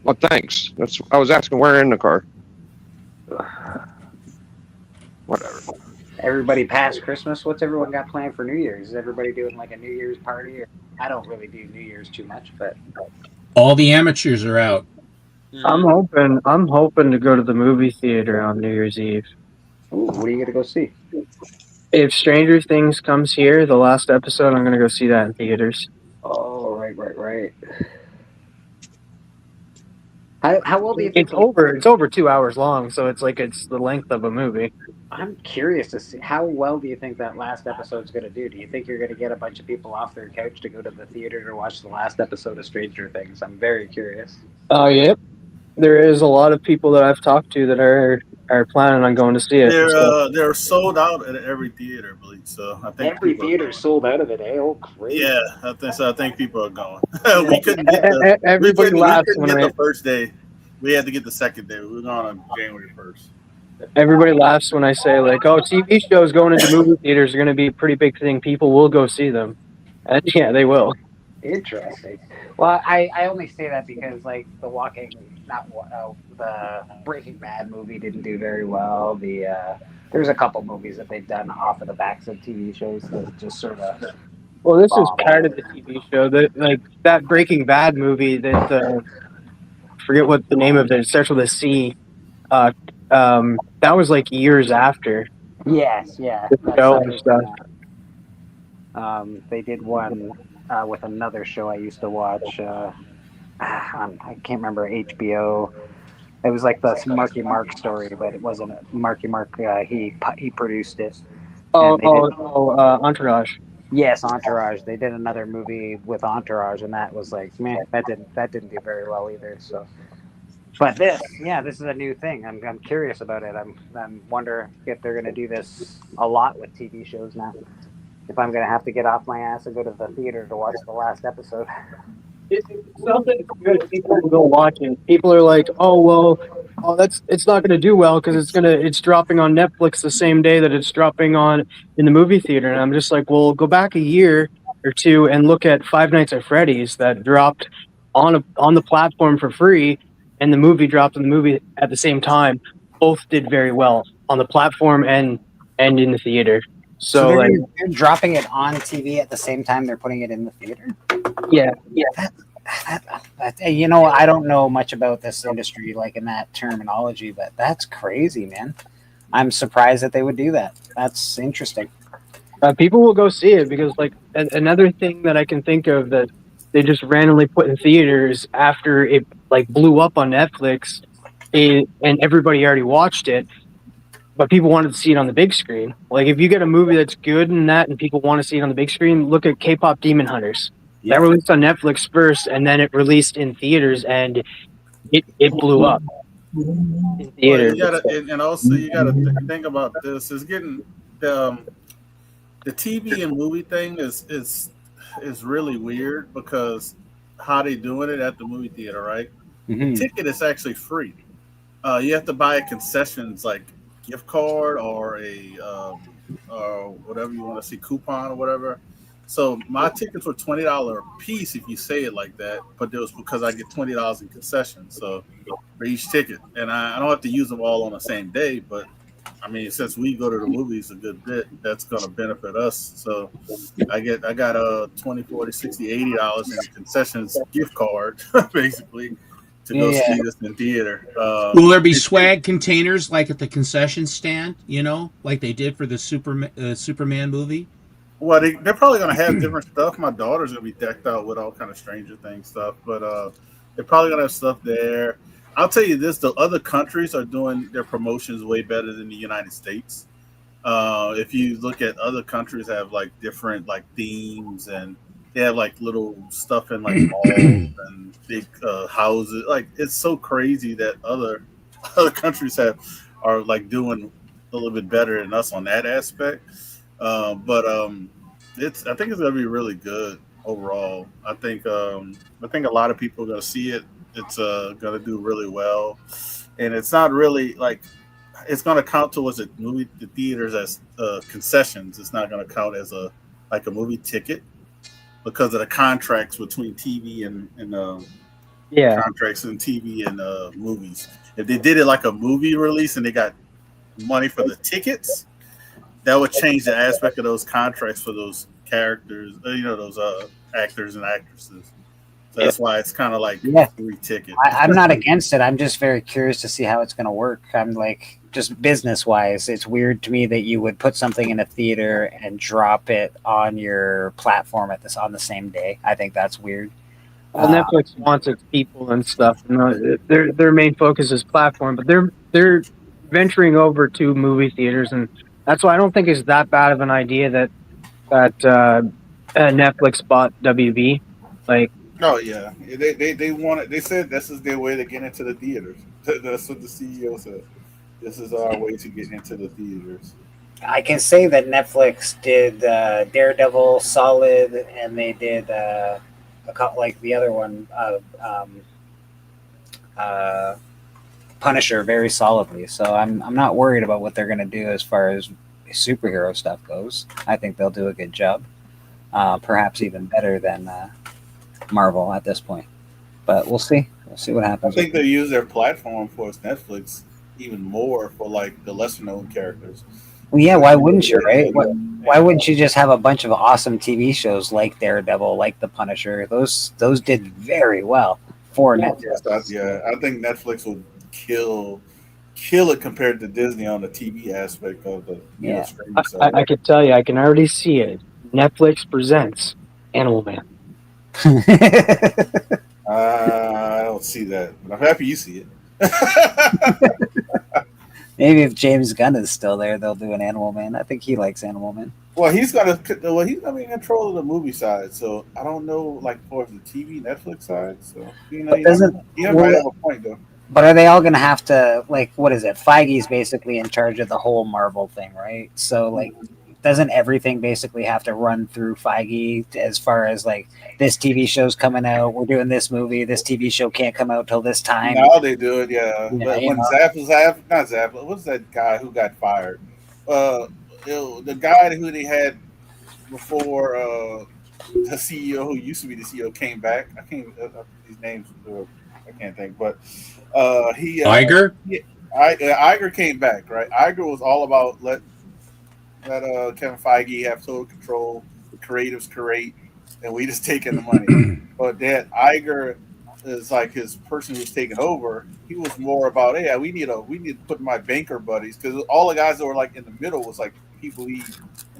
Speaker 11: Well, thanks. I was asking where in the car. Whatever.
Speaker 10: Everybody past Christmas. What's everyone got planned for New Year's? Is everybody doing like a New Year's party? I don't really do New Year's too much, but
Speaker 9: all the amateurs are out.
Speaker 8: I'm hoping to go to the movie theater on New Year's Eve.
Speaker 10: Ooh, what are you gonna go see?
Speaker 8: If Stranger Things comes here, the last episode, I'm gonna go see that in theaters.
Speaker 10: Oh, right. How well do you think
Speaker 8: it's over 2 hours long, so it's the length of a movie.
Speaker 10: I'm curious to see how well do you think that last episode's going to do? Do you think you're going to get a bunch of people off their couch to go to the theater to watch the last episode of Stranger Things? I'm very curious.
Speaker 8: Oh, yep. There is a lot of people that I've talked to that are planning on going to see it.
Speaker 6: They're sold out at every theater, I believe. So I think
Speaker 10: every theater sold out of it. Eh? Oh, crazy!
Speaker 6: Yeah, I think so. I think people are going. We couldn't get the first day. We had to get the second day. We were going on January 1st.
Speaker 8: Everybody laughs when I say TV shows going into movie theaters are going to be a pretty big thing. People will go see them, and yeah, they will.
Speaker 10: Interesting. Well, I only say that because the Breaking Bad movie didn't do very well. There's a couple movies that they've done off of the backs of TV shows that just sort of.
Speaker 8: Well, this is part of the TV show that Breaking Bad movie that forget what the name of it. It starts with a C. That was years after.
Speaker 10: Yes, yeah.
Speaker 8: The show and stuff.
Speaker 10: They did one with another show I used to watch. I can't remember HBO. It was like the Marky Mark story, but it wasn't Marky Mark. He produced it.
Speaker 8: Entourage.
Speaker 10: Yes, Entourage. They did another movie with Entourage, and that was that didn't do very well either. So. But this is a new thing. I'm curious about it. I'm wonder if they're going to do this a lot with TV shows now. If I'm going to have to get off my ass and go to the theater to watch the last episode.
Speaker 8: It's something good. People will go watch it. People are like, it's not going to do well because it's dropping on Netflix the same day that it's dropping on in the movie theater. And I'm just like, well, go back a year or two and look at Five Nights at Freddy's that dropped on the platform for free. And the movie dropped in the movie at the same time. Both did very well on the platform and in the theater. So
Speaker 10: they're dropping it on TV at the same time they're putting it in the theater.
Speaker 8: Yeah.
Speaker 10: I don't know much about this industry in that terminology, but that's crazy, man. I'm surprised that they would do that. That's interesting.
Speaker 8: People will go see it because another thing that I can think of that they just randomly put in theaters after it blew up on Netflix, and everybody already watched it, but people wanted to see it on the big screen. If you get a movie that's good and people want to see it on the big screen, look at K-pop Demon Hunters. That released on Netflix first, and then it released in theaters, and it blew up in theaters.
Speaker 6: And also you gotta think about this. Is getting the TV and movie thing is really weird because how they doing it at the movie theater, right?
Speaker 10: Mm-hmm.
Speaker 6: Ticket is actually free. You have to buy a concessions gift card or a whatever you want to see, coupon or whatever. So my tickets were $20 a piece if you say it like that, but it was because I get $20 in concessions, so for each ticket, and I don't have to use them all on the same day. But I mean, since we go to the movies a good bit, that's going to benefit us. So I got a $20, $40, $60, $80 in concessions gift card basically to go see this in theater.
Speaker 9: Will there be swag containers like at the concession stand? Like they did for the Superman movie.
Speaker 6: Well, they're probably going to have different stuff. My daughter's going to be decked out with all kind of Stranger Things stuff, but they're probably going to have stuff there. I'll tell you this: the other countries are doing their promotions way better than the United States. If you look at other countries, have like different like themes, and they have like little stuff in like malls and big houses. Like it's so crazy that other countries are like doing a little bit better than us on that aspect. But I think it's gonna be really good overall. I think a lot of people are gonna see it. It's gonna do really well, and it's not really like it's gonna count towards the theaters as concessions. It's not gonna count as a movie ticket because of the contracts between TV and contracts in TV and movies. If they did it like a movie release and they got money for the tickets, that would change the aspect of those contracts for those characters, those actors and actresses. So that's why it's kind of like free ticket.
Speaker 10: I'm not against it. I'm just very curious to see how it's going to work. I'm like, just business wise, it's weird to me that you would put something in a theater and drop it on your platform on the same day. I think that's weird.
Speaker 8: Well, Netflix wants its people and stuff. And their main focus is platform, but they're venturing over to movie theaters, and that's why I don't think it's that bad of an idea that Netflix bought WB. Like,
Speaker 6: oh yeah, they want it. They said this is their way to get into the theaters. That's what the CEO said. This is our way to get into the theaters.
Speaker 10: I can say that Netflix did Daredevil solid, and they did a couple like the other one, Punisher, very solidly. So I'm not worried about what they're going to do as far as superhero stuff goes. I think they'll do a good job, perhaps even better than Marvel at this point. But we'll see. We'll see what happens.
Speaker 6: I think they use their platform for Netflix even more for like the lesser known characters.
Speaker 10: Well, yeah, why wouldn't you, right? Why wouldn't you just have a bunch of awesome TV shows like Daredevil, like The Punisher? Those did very well for Netflix.
Speaker 6: I think Netflix will kill it compared to Disney on the TV aspect of the streaming side.
Speaker 8: I could tell you, I can already see it. Netflix presents Animal Man.
Speaker 6: I don't see that, but I'm happy you see it.
Speaker 10: Maybe if James Gunn is still there, they'll do an Animal Man. I think he likes Animal Man.
Speaker 6: Well, he's gonna be in control of the movie side, so I don't know, like for the TV Netflix side. So you might have a point though.
Speaker 10: But are they all going to have to, like, what is it? Feige's basically in charge of the whole Marvel thing, right? So, like, doesn't everything basically have to run through Feige as far as, like, this TV show's coming out, we're doing this movie, this TV show can't come out till this time?
Speaker 6: Now they do it, yeah. But when Zapp, what's that guy who got fired? The guy who they had before the CEO who used to be the CEO came back. I can't these names. I can't think, but
Speaker 9: Iger.
Speaker 6: Iger came back, right? Iger was all about let Kevin Feige have total control. The creatives create, and we just take in the money. But that Iger is like his person who's taking over. He was more about, hey, we need to put my banker buddies, because all the guys that were like in the middle was like people in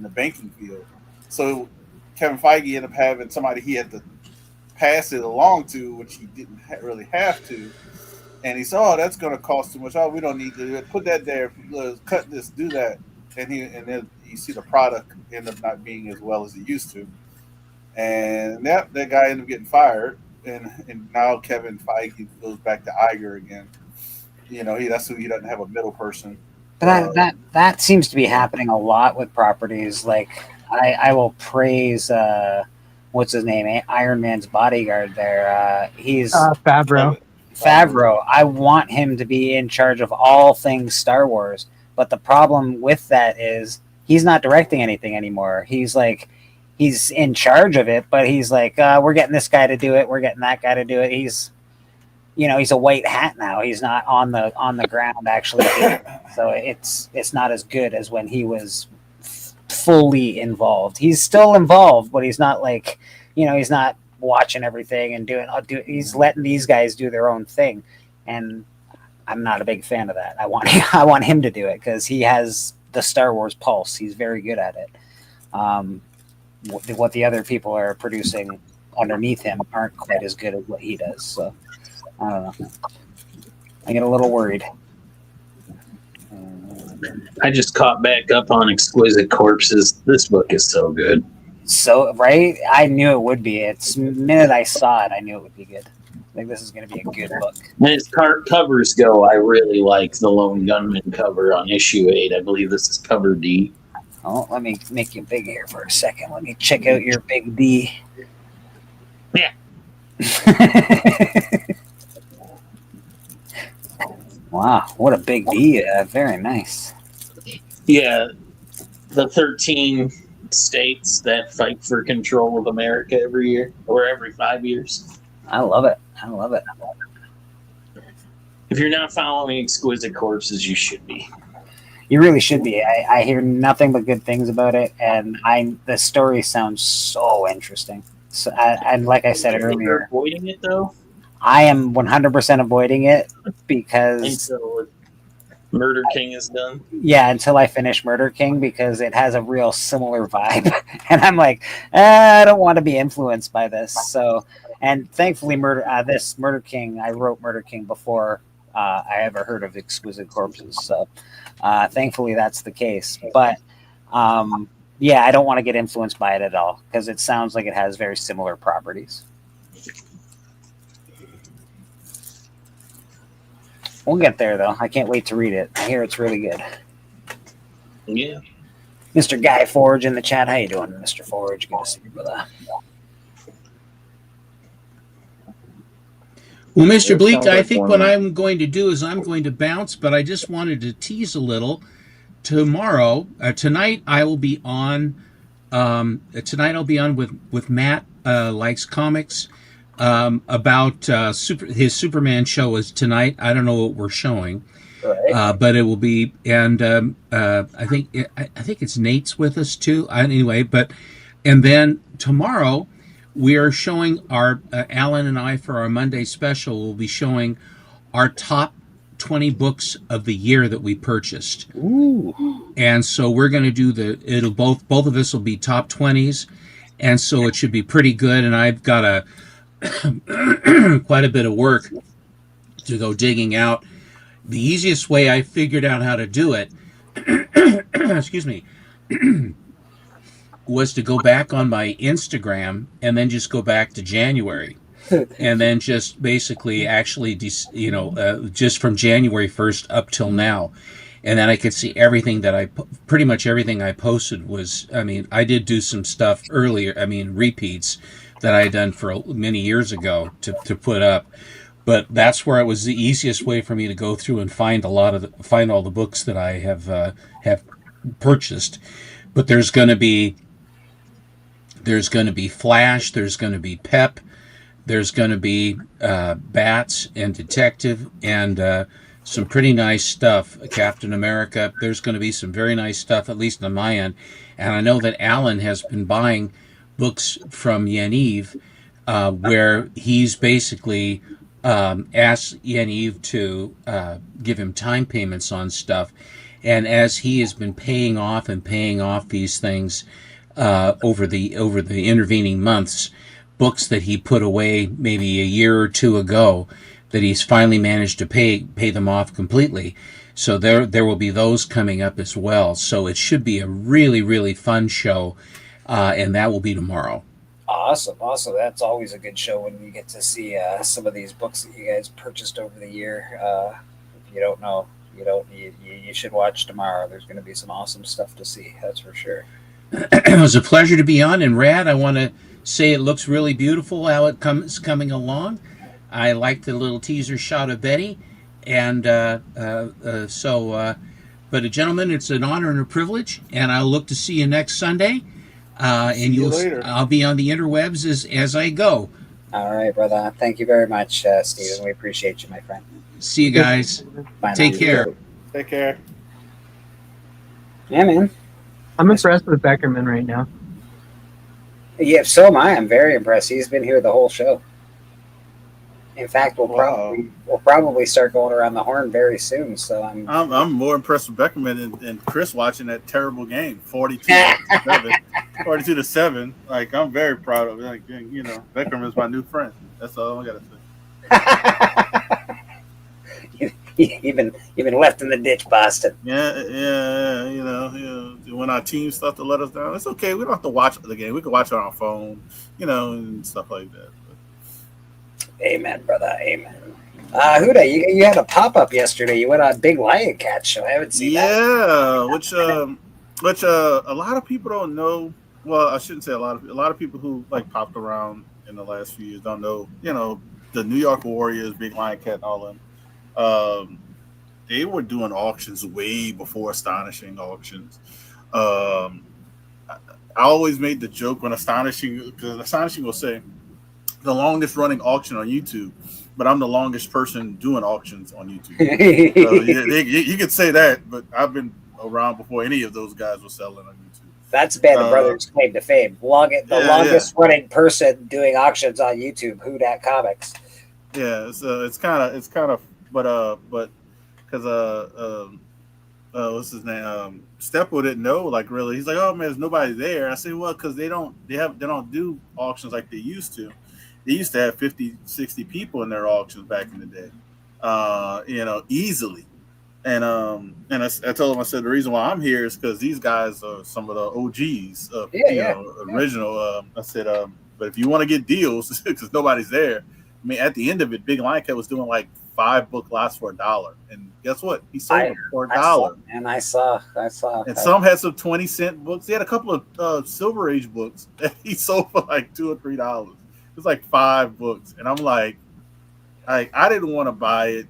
Speaker 6: the banking field. So Kevin Feige ended up having somebody he had to pass it along to, which he didn't really have to. And he said, oh, that's going to cost too much. Oh, we don't need to do it. Put that there. Cut this, do that. And then you see the product end up not being as well as it used to. And that guy ended up getting fired. And now Kevin Feige goes back to Iger again. That's who he doesn't have a middle person.
Speaker 10: But that seems to be happening a lot with properties. Like I will praise what's his name? Iron Man's bodyguard there. He's
Speaker 8: Favreau.
Speaker 10: Favreau. I want him to be in charge of all things Star Wars. But the problem with that is he's not directing anything anymore. He's like, he's in charge of it, but he's like, we're getting this guy to do it, we're getting that guy to do it. He's a white hat now. He's not on the ground actually doing it. So it's not as good as when he was fully involved. He's still involved, but he's not like, he's not watching everything and he's letting these guys do their own thing. And I'm not a big fan of that. I want him to do it because he has the Star Wars pulse. He's very good at it. What the other people are producing underneath him aren't quite as good as what he does. So I don't know. I get a little worried.
Speaker 2: I just caught back up on Exquisite Corpses. This book is so good.
Speaker 10: So, right? I knew it would be. It's the minute I saw it, I knew it would be good. I think this is going to be a good book.
Speaker 2: And as covers go, I really like the Lone Gunman cover on issue 8. I believe this is cover D.
Speaker 10: Oh, let me make you big here for a second. Let me check out your big D.
Speaker 2: Yeah.
Speaker 10: Wow, what a big D. Very nice.
Speaker 2: Yeah, the 13 states that fight for control of America every year, or every 5 years.
Speaker 10: I love it.
Speaker 2: If you're not following Exquisite Corpses, you should be.
Speaker 10: You really should be. I hear nothing but good things about it, and the story sounds so interesting. So, and like I said earlier,
Speaker 2: you're avoiding it though.
Speaker 10: I am 100% avoiding it because
Speaker 2: until Murder King is done.
Speaker 10: Yeah, until I finish Murder King because it has a real similar vibe, and I'm like, I don't want to be influenced by this. So, and thankfully, this Murder King, I wrote Murder King before I ever heard of Exquisite Corpses. So, thankfully, that's the case. But yeah, I don't want to get influenced by it at all because it sounds like it has very similar properties. We'll get there, though. I can't wait to read it. I hear it's really good.
Speaker 2: Yeah.
Speaker 10: Mr. Guy Forge in the chat. How you doing, Mr. Forge? Good to see you, brother.
Speaker 9: Well, Mr. Bleak, I think what I'm going to do is I'm going to bounce, but I just wanted to tease a little. Tomorrow, tonight, I will be on. Tonight, I'll be on with Matt Likes Comics. About his Superman show is tonight. I don't know what we're showing, right. But it will be, and I think it's Nate's with us too. Anyway, and then tomorrow we are showing our Alan and I for our Monday special. We'll be showing our top 20 books of the year that we purchased.
Speaker 10: Ooh.
Speaker 9: And so we're going to do both of us will be top 20s, and so it should be pretty good. And I've got quite a bit of work to go digging out. The easiest way I figured out how to do it, excuse me, was to go back on my Instagram and then just go back to January. And then just basically actually, just from January 1st up till now. And then I could see everything that pretty much everything I posted was, I did do some stuff earlier, repeats that I had done for many years ago to put up. But that's where it was the easiest way for me to go through and find all the books that I have purchased. But there's going to be Flash, there's going to be Pep, there's going to be Bats and Detective and some pretty nice stuff. Captain America. There's going to be some very nice stuff, at least on my end. And I know that Alan has been buying books from Yaniv, where he's basically asked Yaniv to give him time payments on stuff. And as he has been paying off these things over the intervening months, books that he put away maybe a year or two ago, that he's finally managed to pay them off completely. So there will be those coming up as well. So it should be a really, really fun show, and that will be tomorrow.
Speaker 10: Awesome. That's always a good show when you get to see some of these books that you guys purchased over the year. If you don't know, you should watch tomorrow. There's going to be some awesome stuff to see. That's for sure.
Speaker 9: It was a pleasure to be on, and Rad, I want to say it looks really beautiful how it coming along. I like the little teaser shot of Betty, and but gentlemen, it's an honor and a privilege, and I'll look to see you next Sunday. and I'll be on the interwebs as I go.
Speaker 10: All right, brother. Thank you very much, Steven. We appreciate you, my friend.
Speaker 9: See you guys.
Speaker 10: Bye
Speaker 9: Take
Speaker 10: now.
Speaker 9: care.
Speaker 6: Take care.
Speaker 10: Yeah, man.
Speaker 8: I'm impressed with Beckerman right now.
Speaker 10: Yeah, so am I. I'm very impressed. He's been here the whole show. In fact, we'll probably start going around the horn very soon. So
Speaker 6: I'm more impressed with Beckerman and Chris watching that terrible game, 42 to 7. Like, I'm very proud of it. Like, you know, Beckerman's my new friend. That's all I gotta say.
Speaker 10: You've been left in the ditch, Boston.
Speaker 6: Yeah. You know, when our team stuff to let us down, it's okay. We don't have to watch the game. We can watch it on our phone, you know, and stuff like that.
Speaker 10: Amen, brother. Amen. Huda, you had a pop up yesterday. You went on Big Lion Cat show. I haven't seen that.
Speaker 6: Yeah, which a lot of people don't know. Well, I shouldn't say a lot of people who like popped around in the last few years don't know. You know, the New York Warriors, Big Lion Cat, and all them. They were doing auctions way before Astonishing auctions. I always made the joke when Astonishing will say the longest running auction on YouTube, but I'm the longest person doing auctions on YouTube. So you could say that, but I've been around before any of those guys were selling on YouTube.
Speaker 10: That's Band of Brothers' claim to fame. The longest running person doing auctions on YouTube. Who Dat Comics?
Speaker 6: Yeah, so it's kind of, but because what's his name? Steppo didn't know, like, really. He's like, oh man, there's nobody there. I said, well, because they don't do auctions like they used to. They used to have 50, 60 people in their auctions back in the day, you know, easily. And I told him, I said, the reason why I'm here is because these guys are some of the OGs, original. I said, but if you want to get deals, because nobody's there. I mean, at the end of it, Big Lion Cat was doing like 5 book lots for $1, and guess what? He sold them for $1.
Speaker 10: And I saw.
Speaker 6: And some had some 20-cent books. He had a couple of Silver Age books that he sold for like $2 or $3. It was like 5 books, and I'm like I didn't want to buy it.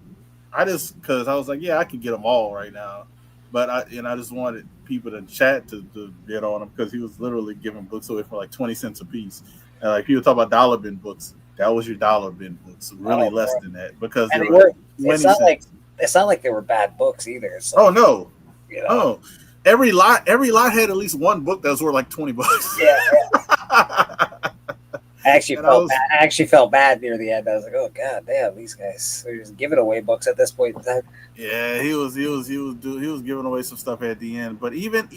Speaker 6: Because I was like, yeah, I can get them all right now, but I just wanted people to chat to get on him because he was literally giving books away for like 20 cents a piece. And like people talk about dollar bin books, that was your dollar bin books, really less than that because they were 20 cents.
Speaker 10: It's not like they were bad books either. So,
Speaker 6: oh no, you know. Oh, every lot had at least one book that was worth like $20.
Speaker 10: Yeah. I actually felt bad near the end. I was like, "Oh God, damn, these guys are just giving away books at this point in time."
Speaker 6: Yeah, he was giving away some stuff at the end. But even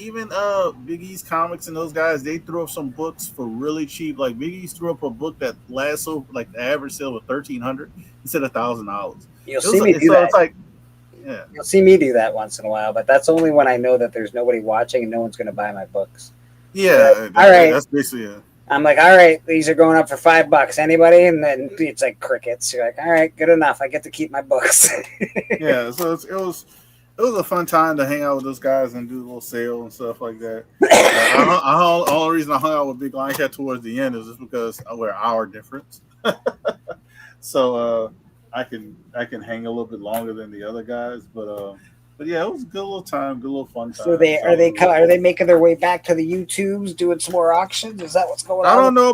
Speaker 6: Big E's Comics and those guys, they threw up some books for really cheap. Like Big E's threw up a book that lasts over, like the average sale was $1,300 instead of $1,000.
Speaker 10: You'll see me do that. It's like, yeah, you'll see me do that once in a while, but that's only when I know that there's nobody watching and no one's going to buy my books.
Speaker 6: Yeah,
Speaker 10: all right.
Speaker 6: That's basically it.
Speaker 10: I'm like, all right, these are going up for $5. Anybody? And then it's like crickets. You're like, all right, good enough. I get to keep my books.
Speaker 6: Yeah, so it was a fun time to hang out with those guys and do a little sale and stuff like that. Only reason I hung out with Big Lion Cat towards the end is just because we're an hour difference. So I can hang a little bit longer than the other guys, but yeah, it was a good little time, good little fun time.
Speaker 10: So are they making their way back to the YouTubes, doing some more auctions? Is that what's going on?
Speaker 6: I don't know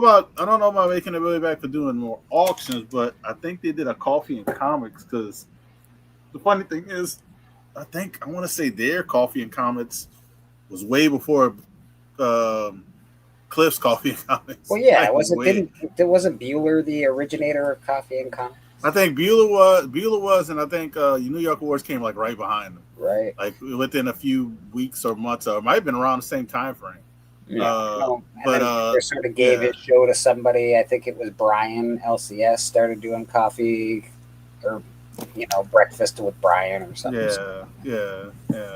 Speaker 6: about making their way back to doing more auctions, but I think they did a Coffee and Comics because the funny thing is, I want to say their Coffee and Comics was way before Cliff's Coffee and Comics.
Speaker 10: Well, yeah, wasn't Bueller the originator of Coffee and Comics?
Speaker 6: I think Bueller was, and I think New York Wars came like right behind them.
Speaker 10: Right.
Speaker 6: Like within a few weeks or months, or it might have been around the same time frame.
Speaker 10: Yeah. But they sort of gave his show to somebody. I think it was Brian LCS started doing coffee or breakfast with Brian or something.
Speaker 6: Yeah. I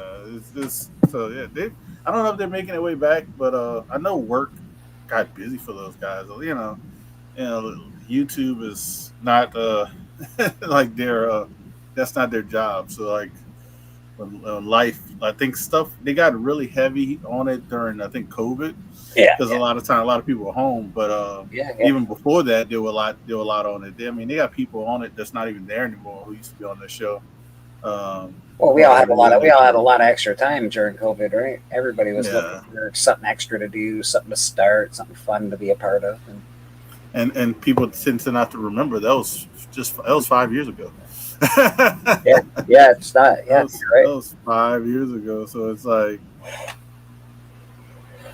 Speaker 6: don't know if they're making their way back, but I know work got busy for those guys. YouTube is not like that's not their job. So like when life, I think stuff they got really heavy on it during COVID. Yeah, because a lot of people were home. But even before that, there were a lot on it. They got people on it that's not even there anymore who used to be on the show.
Speaker 10: Well, we all had a lot of extra time during COVID, right? Everybody was looking for something extra to do, something to start, something fun to be a part of.
Speaker 6: And people tend to not to remember that was 5 years ago.
Speaker 10: It's not. Yeah,
Speaker 6: that was 5 years ago. So it's like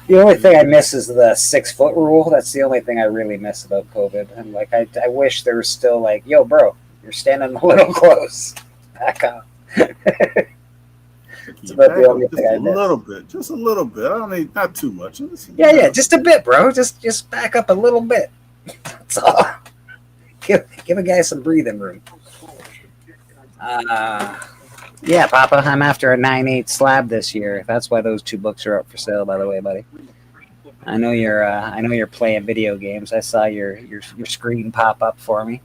Speaker 10: the only thing I miss is the 6 foot rule. That's the only thing I really miss about COVID. And like, I wish there was still like, yo, bro, you're standing a little close. Back up. It's about the only thing I miss.
Speaker 6: Just a little bit. I don't need not too much.
Speaker 10: Yeah, just a bit, bro. Just back up a little bit. That's all. Give a guy some breathing room. Yeah, Papa, I'm after a 9/8 slab this year. That's why those 2 books are up for sale, by the way, buddy. I know you're playing video games. I saw your screen pop up for me.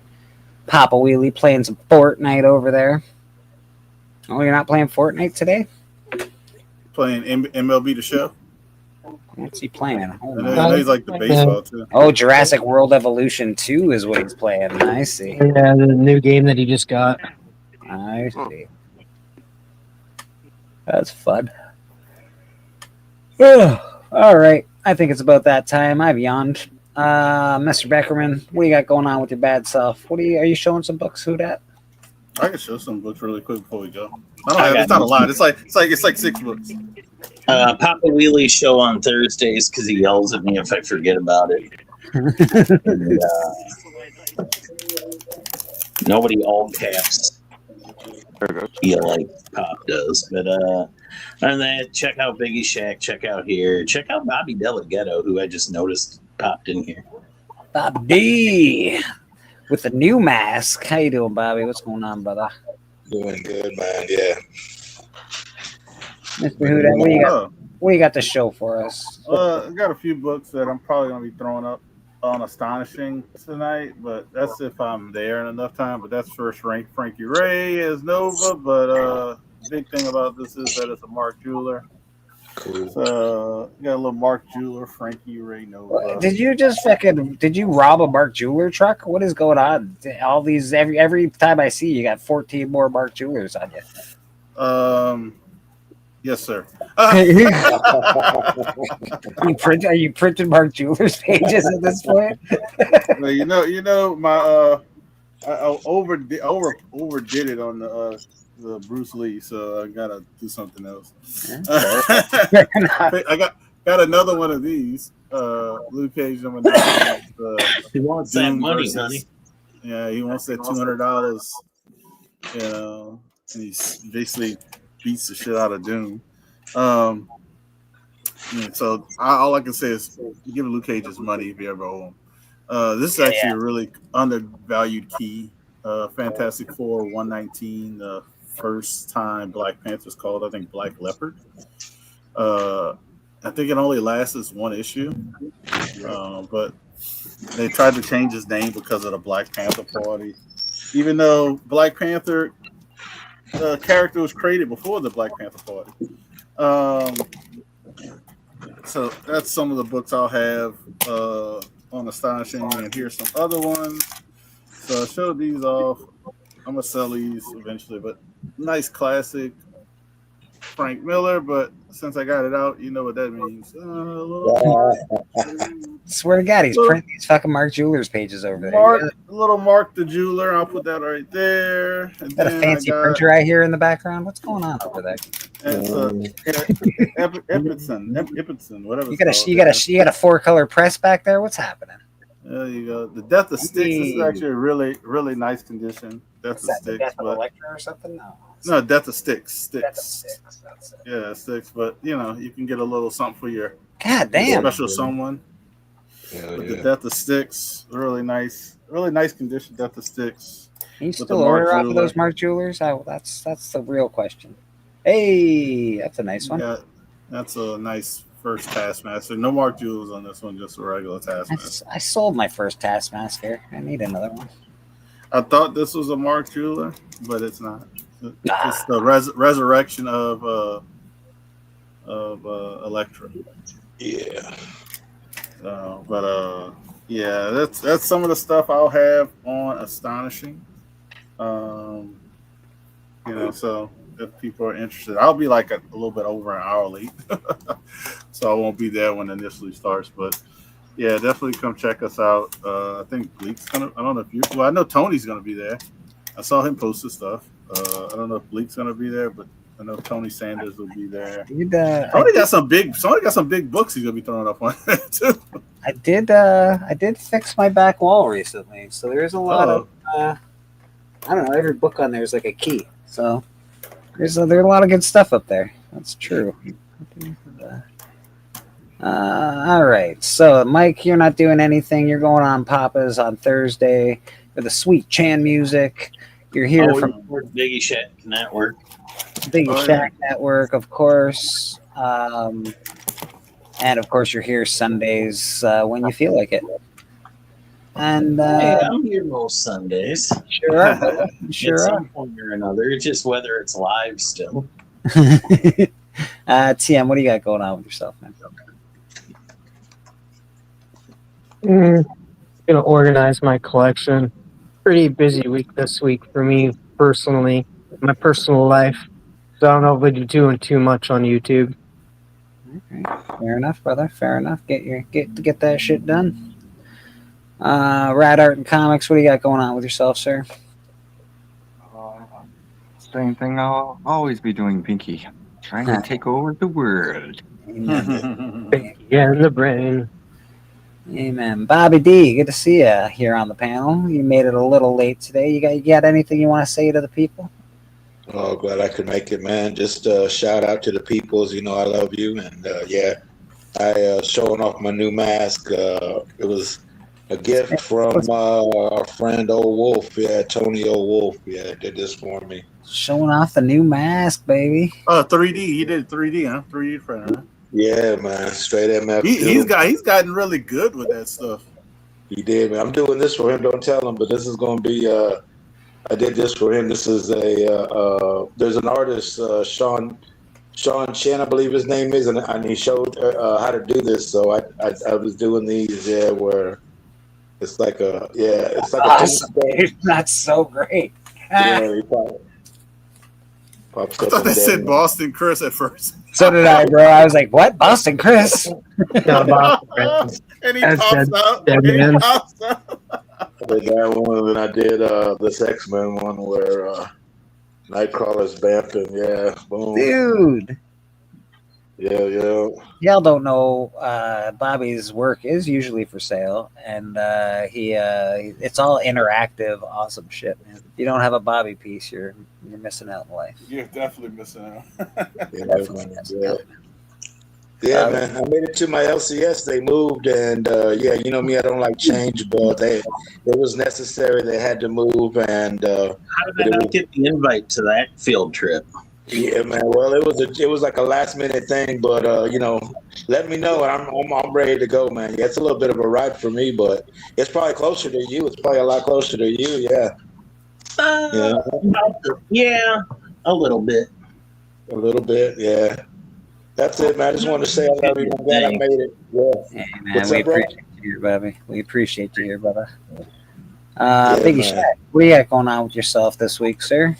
Speaker 10: Papa Wheelie playing some Fortnite over there. Oh, you're not playing Fortnite today?
Speaker 6: Playing MLB The Show.
Speaker 10: What's he playing?
Speaker 6: I know he's like the baseball too.
Speaker 10: Oh, Jurassic World Evolution 2 is what he's playing. I see.
Speaker 8: Yeah, the new game that he just got.
Speaker 10: I see. That's fun. All right. I think it's about that time. I've yawned. Mr. Beckerman, what do you got going on with your bad self? Are you showing some books? Who dat?
Speaker 6: I can show some books really quick before we go. It's not a lot. It's like 6 books.
Speaker 2: Papa Wheelie show on Thursdays because he yells at me if I forget about it. And, nobody all caps. Feel like Pop does, but and then check out Biggie Shack. Check out here. Check out Bobby Delgado, who I just noticed popped in here.
Speaker 10: Bobby with the new mask. How you doing, Bobby? What's going on, brother?
Speaker 13: Doing good, man. Yeah.
Speaker 10: Mr. Huda, what you got to show for us?
Speaker 6: I got a few books that I'm probably gonna be throwing up on Astonishing tonight, but that's if I'm there in enough time. But that's first rank Frankie Ray as Nova. But big thing about this is that it's a Mark Jeweler.
Speaker 13: Cool.
Speaker 6: So got a little Mark Jeweler, Frankie Ray Nova.
Speaker 10: Did you rob a Mark Jeweler truck? What is going on? All these every time I see you got 14 more Mark Jewelers on you.
Speaker 6: Yes, sir.
Speaker 10: Are you printing Mark Jewelers pages at this point?
Speaker 6: Well, you know, my I overdid it on the Bruce Lee, so I gotta do something else. I got another one of these. Luke Cage number 9.
Speaker 2: He wants that money, honey.
Speaker 6: Yeah, he wants that $200. You know, and he's basically beats the shit out of Doom. So all I can say is give Luke Cage his money if you ever owe him. This is actually a really undervalued key. Fantastic Four 119, the first time Black Panther's called, I think, Black Leopard. I think it only lasts 1 issue, but they tried to change his name because of the Black Panther Party, even though Black Panther character was created before the Black Panther Party. So that's some of the books I'll have on Astonishing, and here's some other ones. So I showed these off. I'm gonna sell these eventually, but nice classic Frank Miller. But since I got it out, you know what that means.
Speaker 10: Swear to God, he's printing these fucking Mark Jewelers pages over there.
Speaker 6: Little Mark the Jeweler. I'll put that right there. And
Speaker 10: got a fancy printer I hear in the background. What's going on over there?
Speaker 6: Ibbotson, whatever.
Speaker 10: You got a 4-color press back there. What's happening?
Speaker 6: There you go. The Death of Sticks is actually a really, really nice condition. Death of Sticks,
Speaker 10: Death of Electra or something?
Speaker 6: No, Death of Sticks. Yeah, Sticks. But you know, you can get a little something for your special someone. With the Death of Sticks, really nice condition. Death of Sticks.
Speaker 10: Can you still order off of those Mark Jewelers? That's the real question. Hey, that's a nice one.
Speaker 6: Yeah, that's a nice first Taskmaster. No Mark Jewelers on this one, just a regular Taskmaster.
Speaker 10: I sold my first Taskmaster. I need another one.
Speaker 6: I thought this was a Mark Jeweler, but it's not. It's the resurrection of Electra.
Speaker 13: Yeah.
Speaker 6: Yeah, that's some of the stuff I'll have on Astonishing. You know, so if people are interested, I'll be like a little bit over an hour late, so I won't be there when it initially starts. But yeah, definitely come check us out. I think Bleak's gonna. I don't know if you. Well, I know Tony's gonna be there. I saw him post his stuff. I don't know if Bleak's gonna be there, but I know Tony Sanders will be there. Tony got some big books he's gonna be throwing up on too.
Speaker 10: I did fix my back wall recently, so there's a lot of I don't know. Every book on there is like a key, so there's a lot of good stuff up there. That's true. All right, so Mike, you're not doing anything. You're going on Papa's on Thursday for the Sweet Chan music. You're here from
Speaker 2: Biggie Shack Network.
Speaker 10: Biggie Shack Network, of course. And of course, you're here Sundays when you feel like it. And
Speaker 2: hey, I'm here most Sundays.
Speaker 10: Sure are. Sure
Speaker 2: At
Speaker 10: are.
Speaker 2: some point or another. It's just whether it's live still.
Speaker 10: TM, what do you got going on with yourself, man?
Speaker 8: Gonna organize my collection. Pretty busy week this week for me personally, my personal life. So I don't know if we're doing too much on YouTube.
Speaker 10: Okay. Fair enough, brother. Fair enough. Get that shit done. Rad Art and Comics, what do you got going on with yourself, sir?
Speaker 3: Same thing I'll always be doing, Pinky. Trying to take over the world.
Speaker 8: Pinky and the brain.
Speaker 10: Amen. Bobby D, good to see you here on the panel. You made it a little late today. You got anything you want to say to the people?
Speaker 13: Oh, glad I could make it, man. Just shout out to the peoples. You know, I love you. And yeah, I showing off my new mask. It was a gift from our friend Old Wolf. Yeah, Tony Old Wolf. Yeah, did this for me.
Speaker 10: Showing off the new mask, baby.
Speaker 6: 3D. He did 3D, huh? 3D printer, huh?
Speaker 13: Yeah, man. Straight MF.
Speaker 6: He's gotten really good with that stuff.
Speaker 13: He did, man. I'm doing this for him. Don't tell him, but this is going to be. I did this for him. This is there's an artist, Sean Chen, I believe his name is, and he showed how to do this. So I was doing these, yeah, where it's like it's like
Speaker 10: awesome. That's so great.
Speaker 13: Yeah, he
Speaker 6: I thought they said Boston Chris at first.
Speaker 10: So did I, bro. I was like, what? Boston Chris?
Speaker 6: And he pops out.
Speaker 13: I did that one, and I did this X-Men one where Nightcrawler's vamping. Yeah, boom.
Speaker 10: Dude.
Speaker 13: Yeah.
Speaker 10: Y'all don't know Bobby's work is usually for sale, and it's all interactive, awesome shit, man. If you don't have a Bobby piece, you're missing out in life.
Speaker 6: You're definitely missing out.
Speaker 13: Yeah, man. I made it to my LCS. They moved, and yeah, you know me, I don't like change, but it was necessary. They had to move, and
Speaker 2: how did I not get the invite to that field trip?
Speaker 13: Yeah, man. Well, it was like a last minute thing, but you know, let me know, and I'm ready to go, man. Yeah, it's a little bit of a ride for me, but it's probably closer to you. It's probably a lot closer to you. Yeah.
Speaker 2: Yeah, a little bit.
Speaker 13: A little bit, yeah. That's it, man. I just wanted to say I love you. I'm glad I made it. Yeah.
Speaker 10: Hey, man, we appreciate you here, Bobby. We appreciate you here, brother. Biggie Shack, what do you got going on with yourself this week, sir?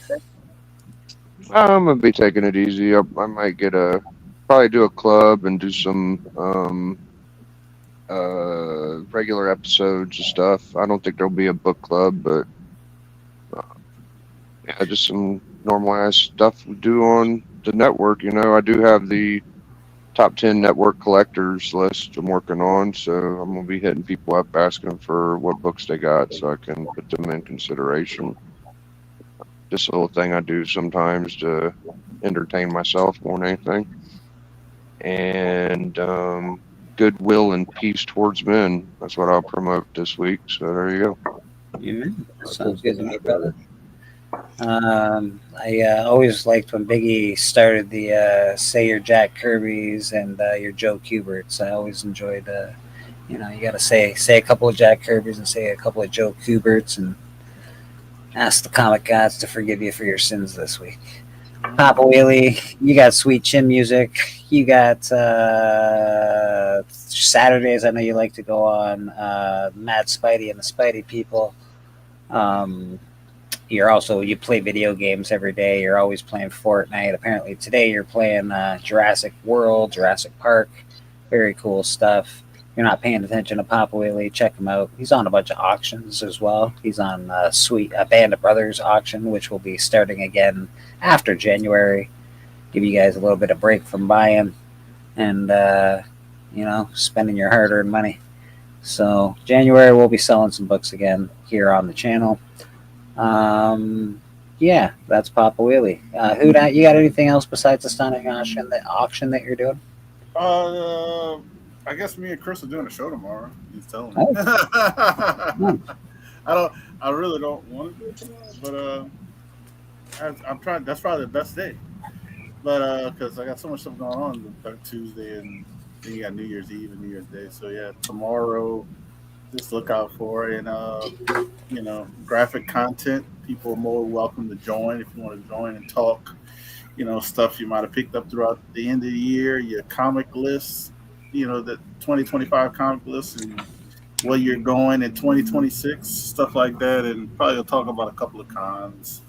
Speaker 11: I'm gonna be taking it easy. I might probably do a club and do some regular episodes and stuff. I don't think there'll be a book club, but yeah, just some normalized stuff we do on the network. You know, I do have the top 10 network collectors list I'm working on, so I'm gonna be hitting people up asking for what books they got so I can put them in consideration. Just a little thing I do sometimes to entertain myself more than anything. And goodwill and peace towards men. That's what I'll promote this week. So there you go.
Speaker 10: Amen. Sounds good to me, brother. I always liked when Biggie started the say your Jack Kirby's and your Joe Kuberts. I always enjoyed, you got to say a couple of Jack Kirby's and say a couple of Joe Kuberts and ask the comic gods to forgive you for your sins this week. Papa Wheelie, you got Sweet Chin music. You got Saturdays. I know you like to go on Mad Spidey and the Spidey People. you play video games every day. You're always playing Fortnite. Apparently today you're playing Jurassic World, Jurassic Park. Very cool stuff. If you're not paying attention to Papa Wheelie, check him out. He's on a bunch of auctions as well. He's on Band of Brothers auction, which will be starting again after January. Give you guys a little bit of break from buying and spending your hard-earned money. So January we'll be selling some books again here on the channel. Yeah, that's Papa Wheelie. You got anything else besides the Sonic auction that you're doing?
Speaker 6: I guess me and Chris are doing a show tomorrow. He's telling me.
Speaker 10: Oh.
Speaker 6: I really don't want to do it tomorrow, but I'm trying. That's probably the best day. But because I got so much stuff going on Tuesday, and then you got New Year's Eve and New Year's Day. So yeah, tomorrow, just look out for it. And graphic content. People are more welcome to join if you want to join and talk. Stuff you might have picked up throughout the end of the year, your comic lists, the 2025 comic lists, and where you're going in 2026, stuff like that. And probably will talk about a couple of cons.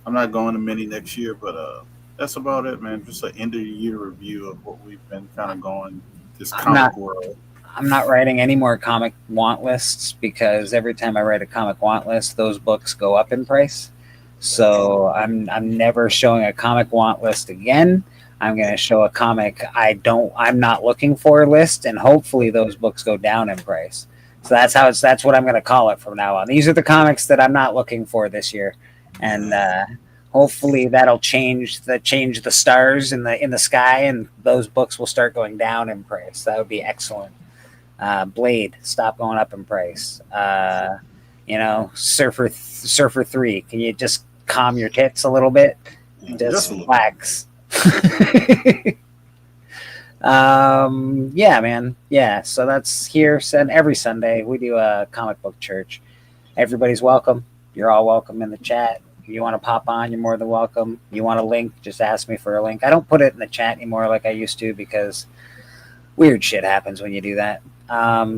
Speaker 6: I'm not going to many next year, but that's about it, man. Just an end of the year review of what we've been kind of going this comic world.
Speaker 10: I'm not writing any more comic want lists because every time I write a comic want list, those books go up in price. So I'm never showing a comic want list again. I'm going to show a comic I'm not looking for list, and hopefully those books go down in price. So that's what I'm going to call it from now on. These are the comics that I'm not looking for this year, and hopefully that'll change the stars in the sky, and those books will start going down in price. That would be excellent. Blade, stop going up in price. Surfer 3, can you just calm your tits a little bit? Just relax. Yeah, man. Yeah, so that's here. And every Sunday we do a comic book church. Everybody's welcome. You're all welcome in the chat. If you want to pop on, you're more than welcome. You want a link, just ask me for a link. I don't put it in the chat anymore like I used to because weird shit happens when you do that. Yeah,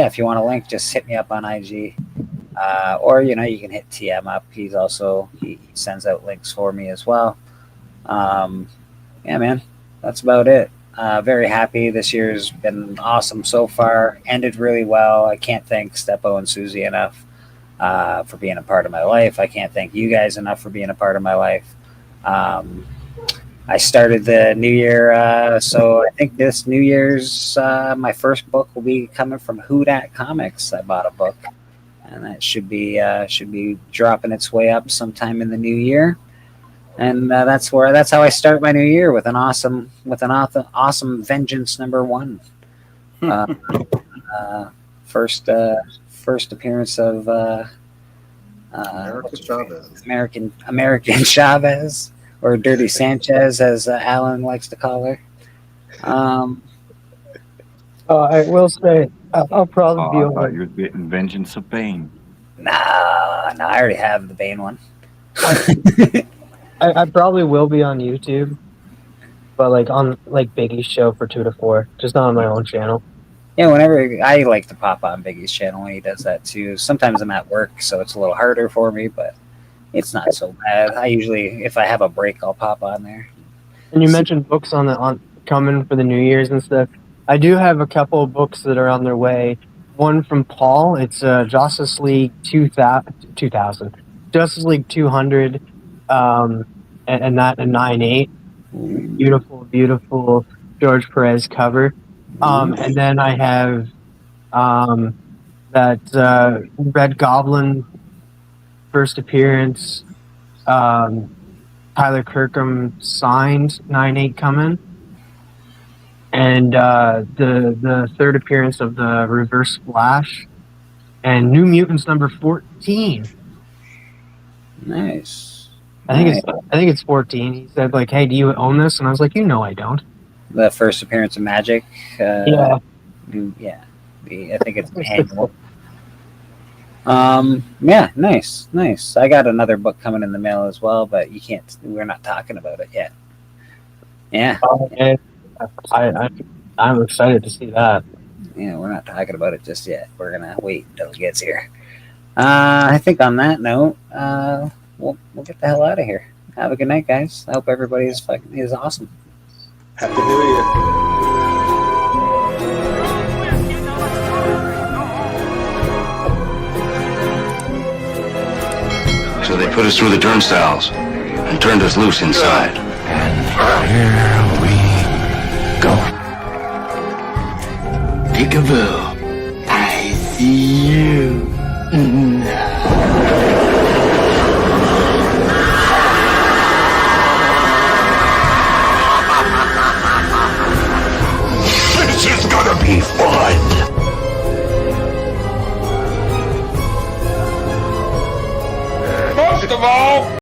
Speaker 10: if you want a link, just hit me up on IG. Or you can hit TM up. He sends out links for me as well. Yeah, man, that's about it. Very happy. This year's been awesome so far. Ended really well. I can't thank Steppo and Susie enough for being a part of my life. I can't thank you guys enough for being a part of my life. I started the new year, so I think this New Year's my first book will be coming from Who Dat Comics. I bought a book, and that should be dropping its way up sometime in the new year. And that's how I start my new year with an awesome Vengeance #1. First appearance of American Chavez, or Dirty Sanchez, as Alan likes to call her.
Speaker 8: I will say I'll probably be.
Speaker 3: I thought you were getting Vengeance of Bane.
Speaker 10: No, I already have the Bane one.
Speaker 8: I probably will be on YouTube, but on Biggie's show for 2 to 4, just not on my own channel.
Speaker 10: Yeah, whenever I like to pop on Biggie's channel when he does that too. Sometimes I'm at work, so it's a little harder for me, but it's not so bad. I usually, if I have a break, I'll pop on there.
Speaker 8: And you mentioned books on coming for the New Year's and stuff. I do have a couple of books that are on their way. One from Paul. It's Justice League 2000, Justice League 200. And that a 9/8, beautiful George Perez cover. And then I have that Red Goblin first appearance, Tyler Kirkham signed 9/8 coming, and the third appearance of the Reverse Flash, and New Mutants #14.
Speaker 10: Nice.
Speaker 8: I think it's 14. He said hey, do you own this? And I was like, I don't.
Speaker 10: The first appearance of Magic.
Speaker 8: Yeah.
Speaker 10: Yeah. I think it's annual. Yeah, nice. I got another book coming in the mail as well, but we're not talking about it yet. Yeah.
Speaker 8: Okay. I'm excited to see that.
Speaker 10: Yeah, we're not talking about it just yet. We're gonna wait until it gets here. I think on that note, we'll get the hell out of here. Have a good night, guys. I hope everybody is awesome.
Speaker 13: Happy New Year.
Speaker 14: So they put us through the turnstiles and turned us loose inside. And here we go. Peekaboo, I see you.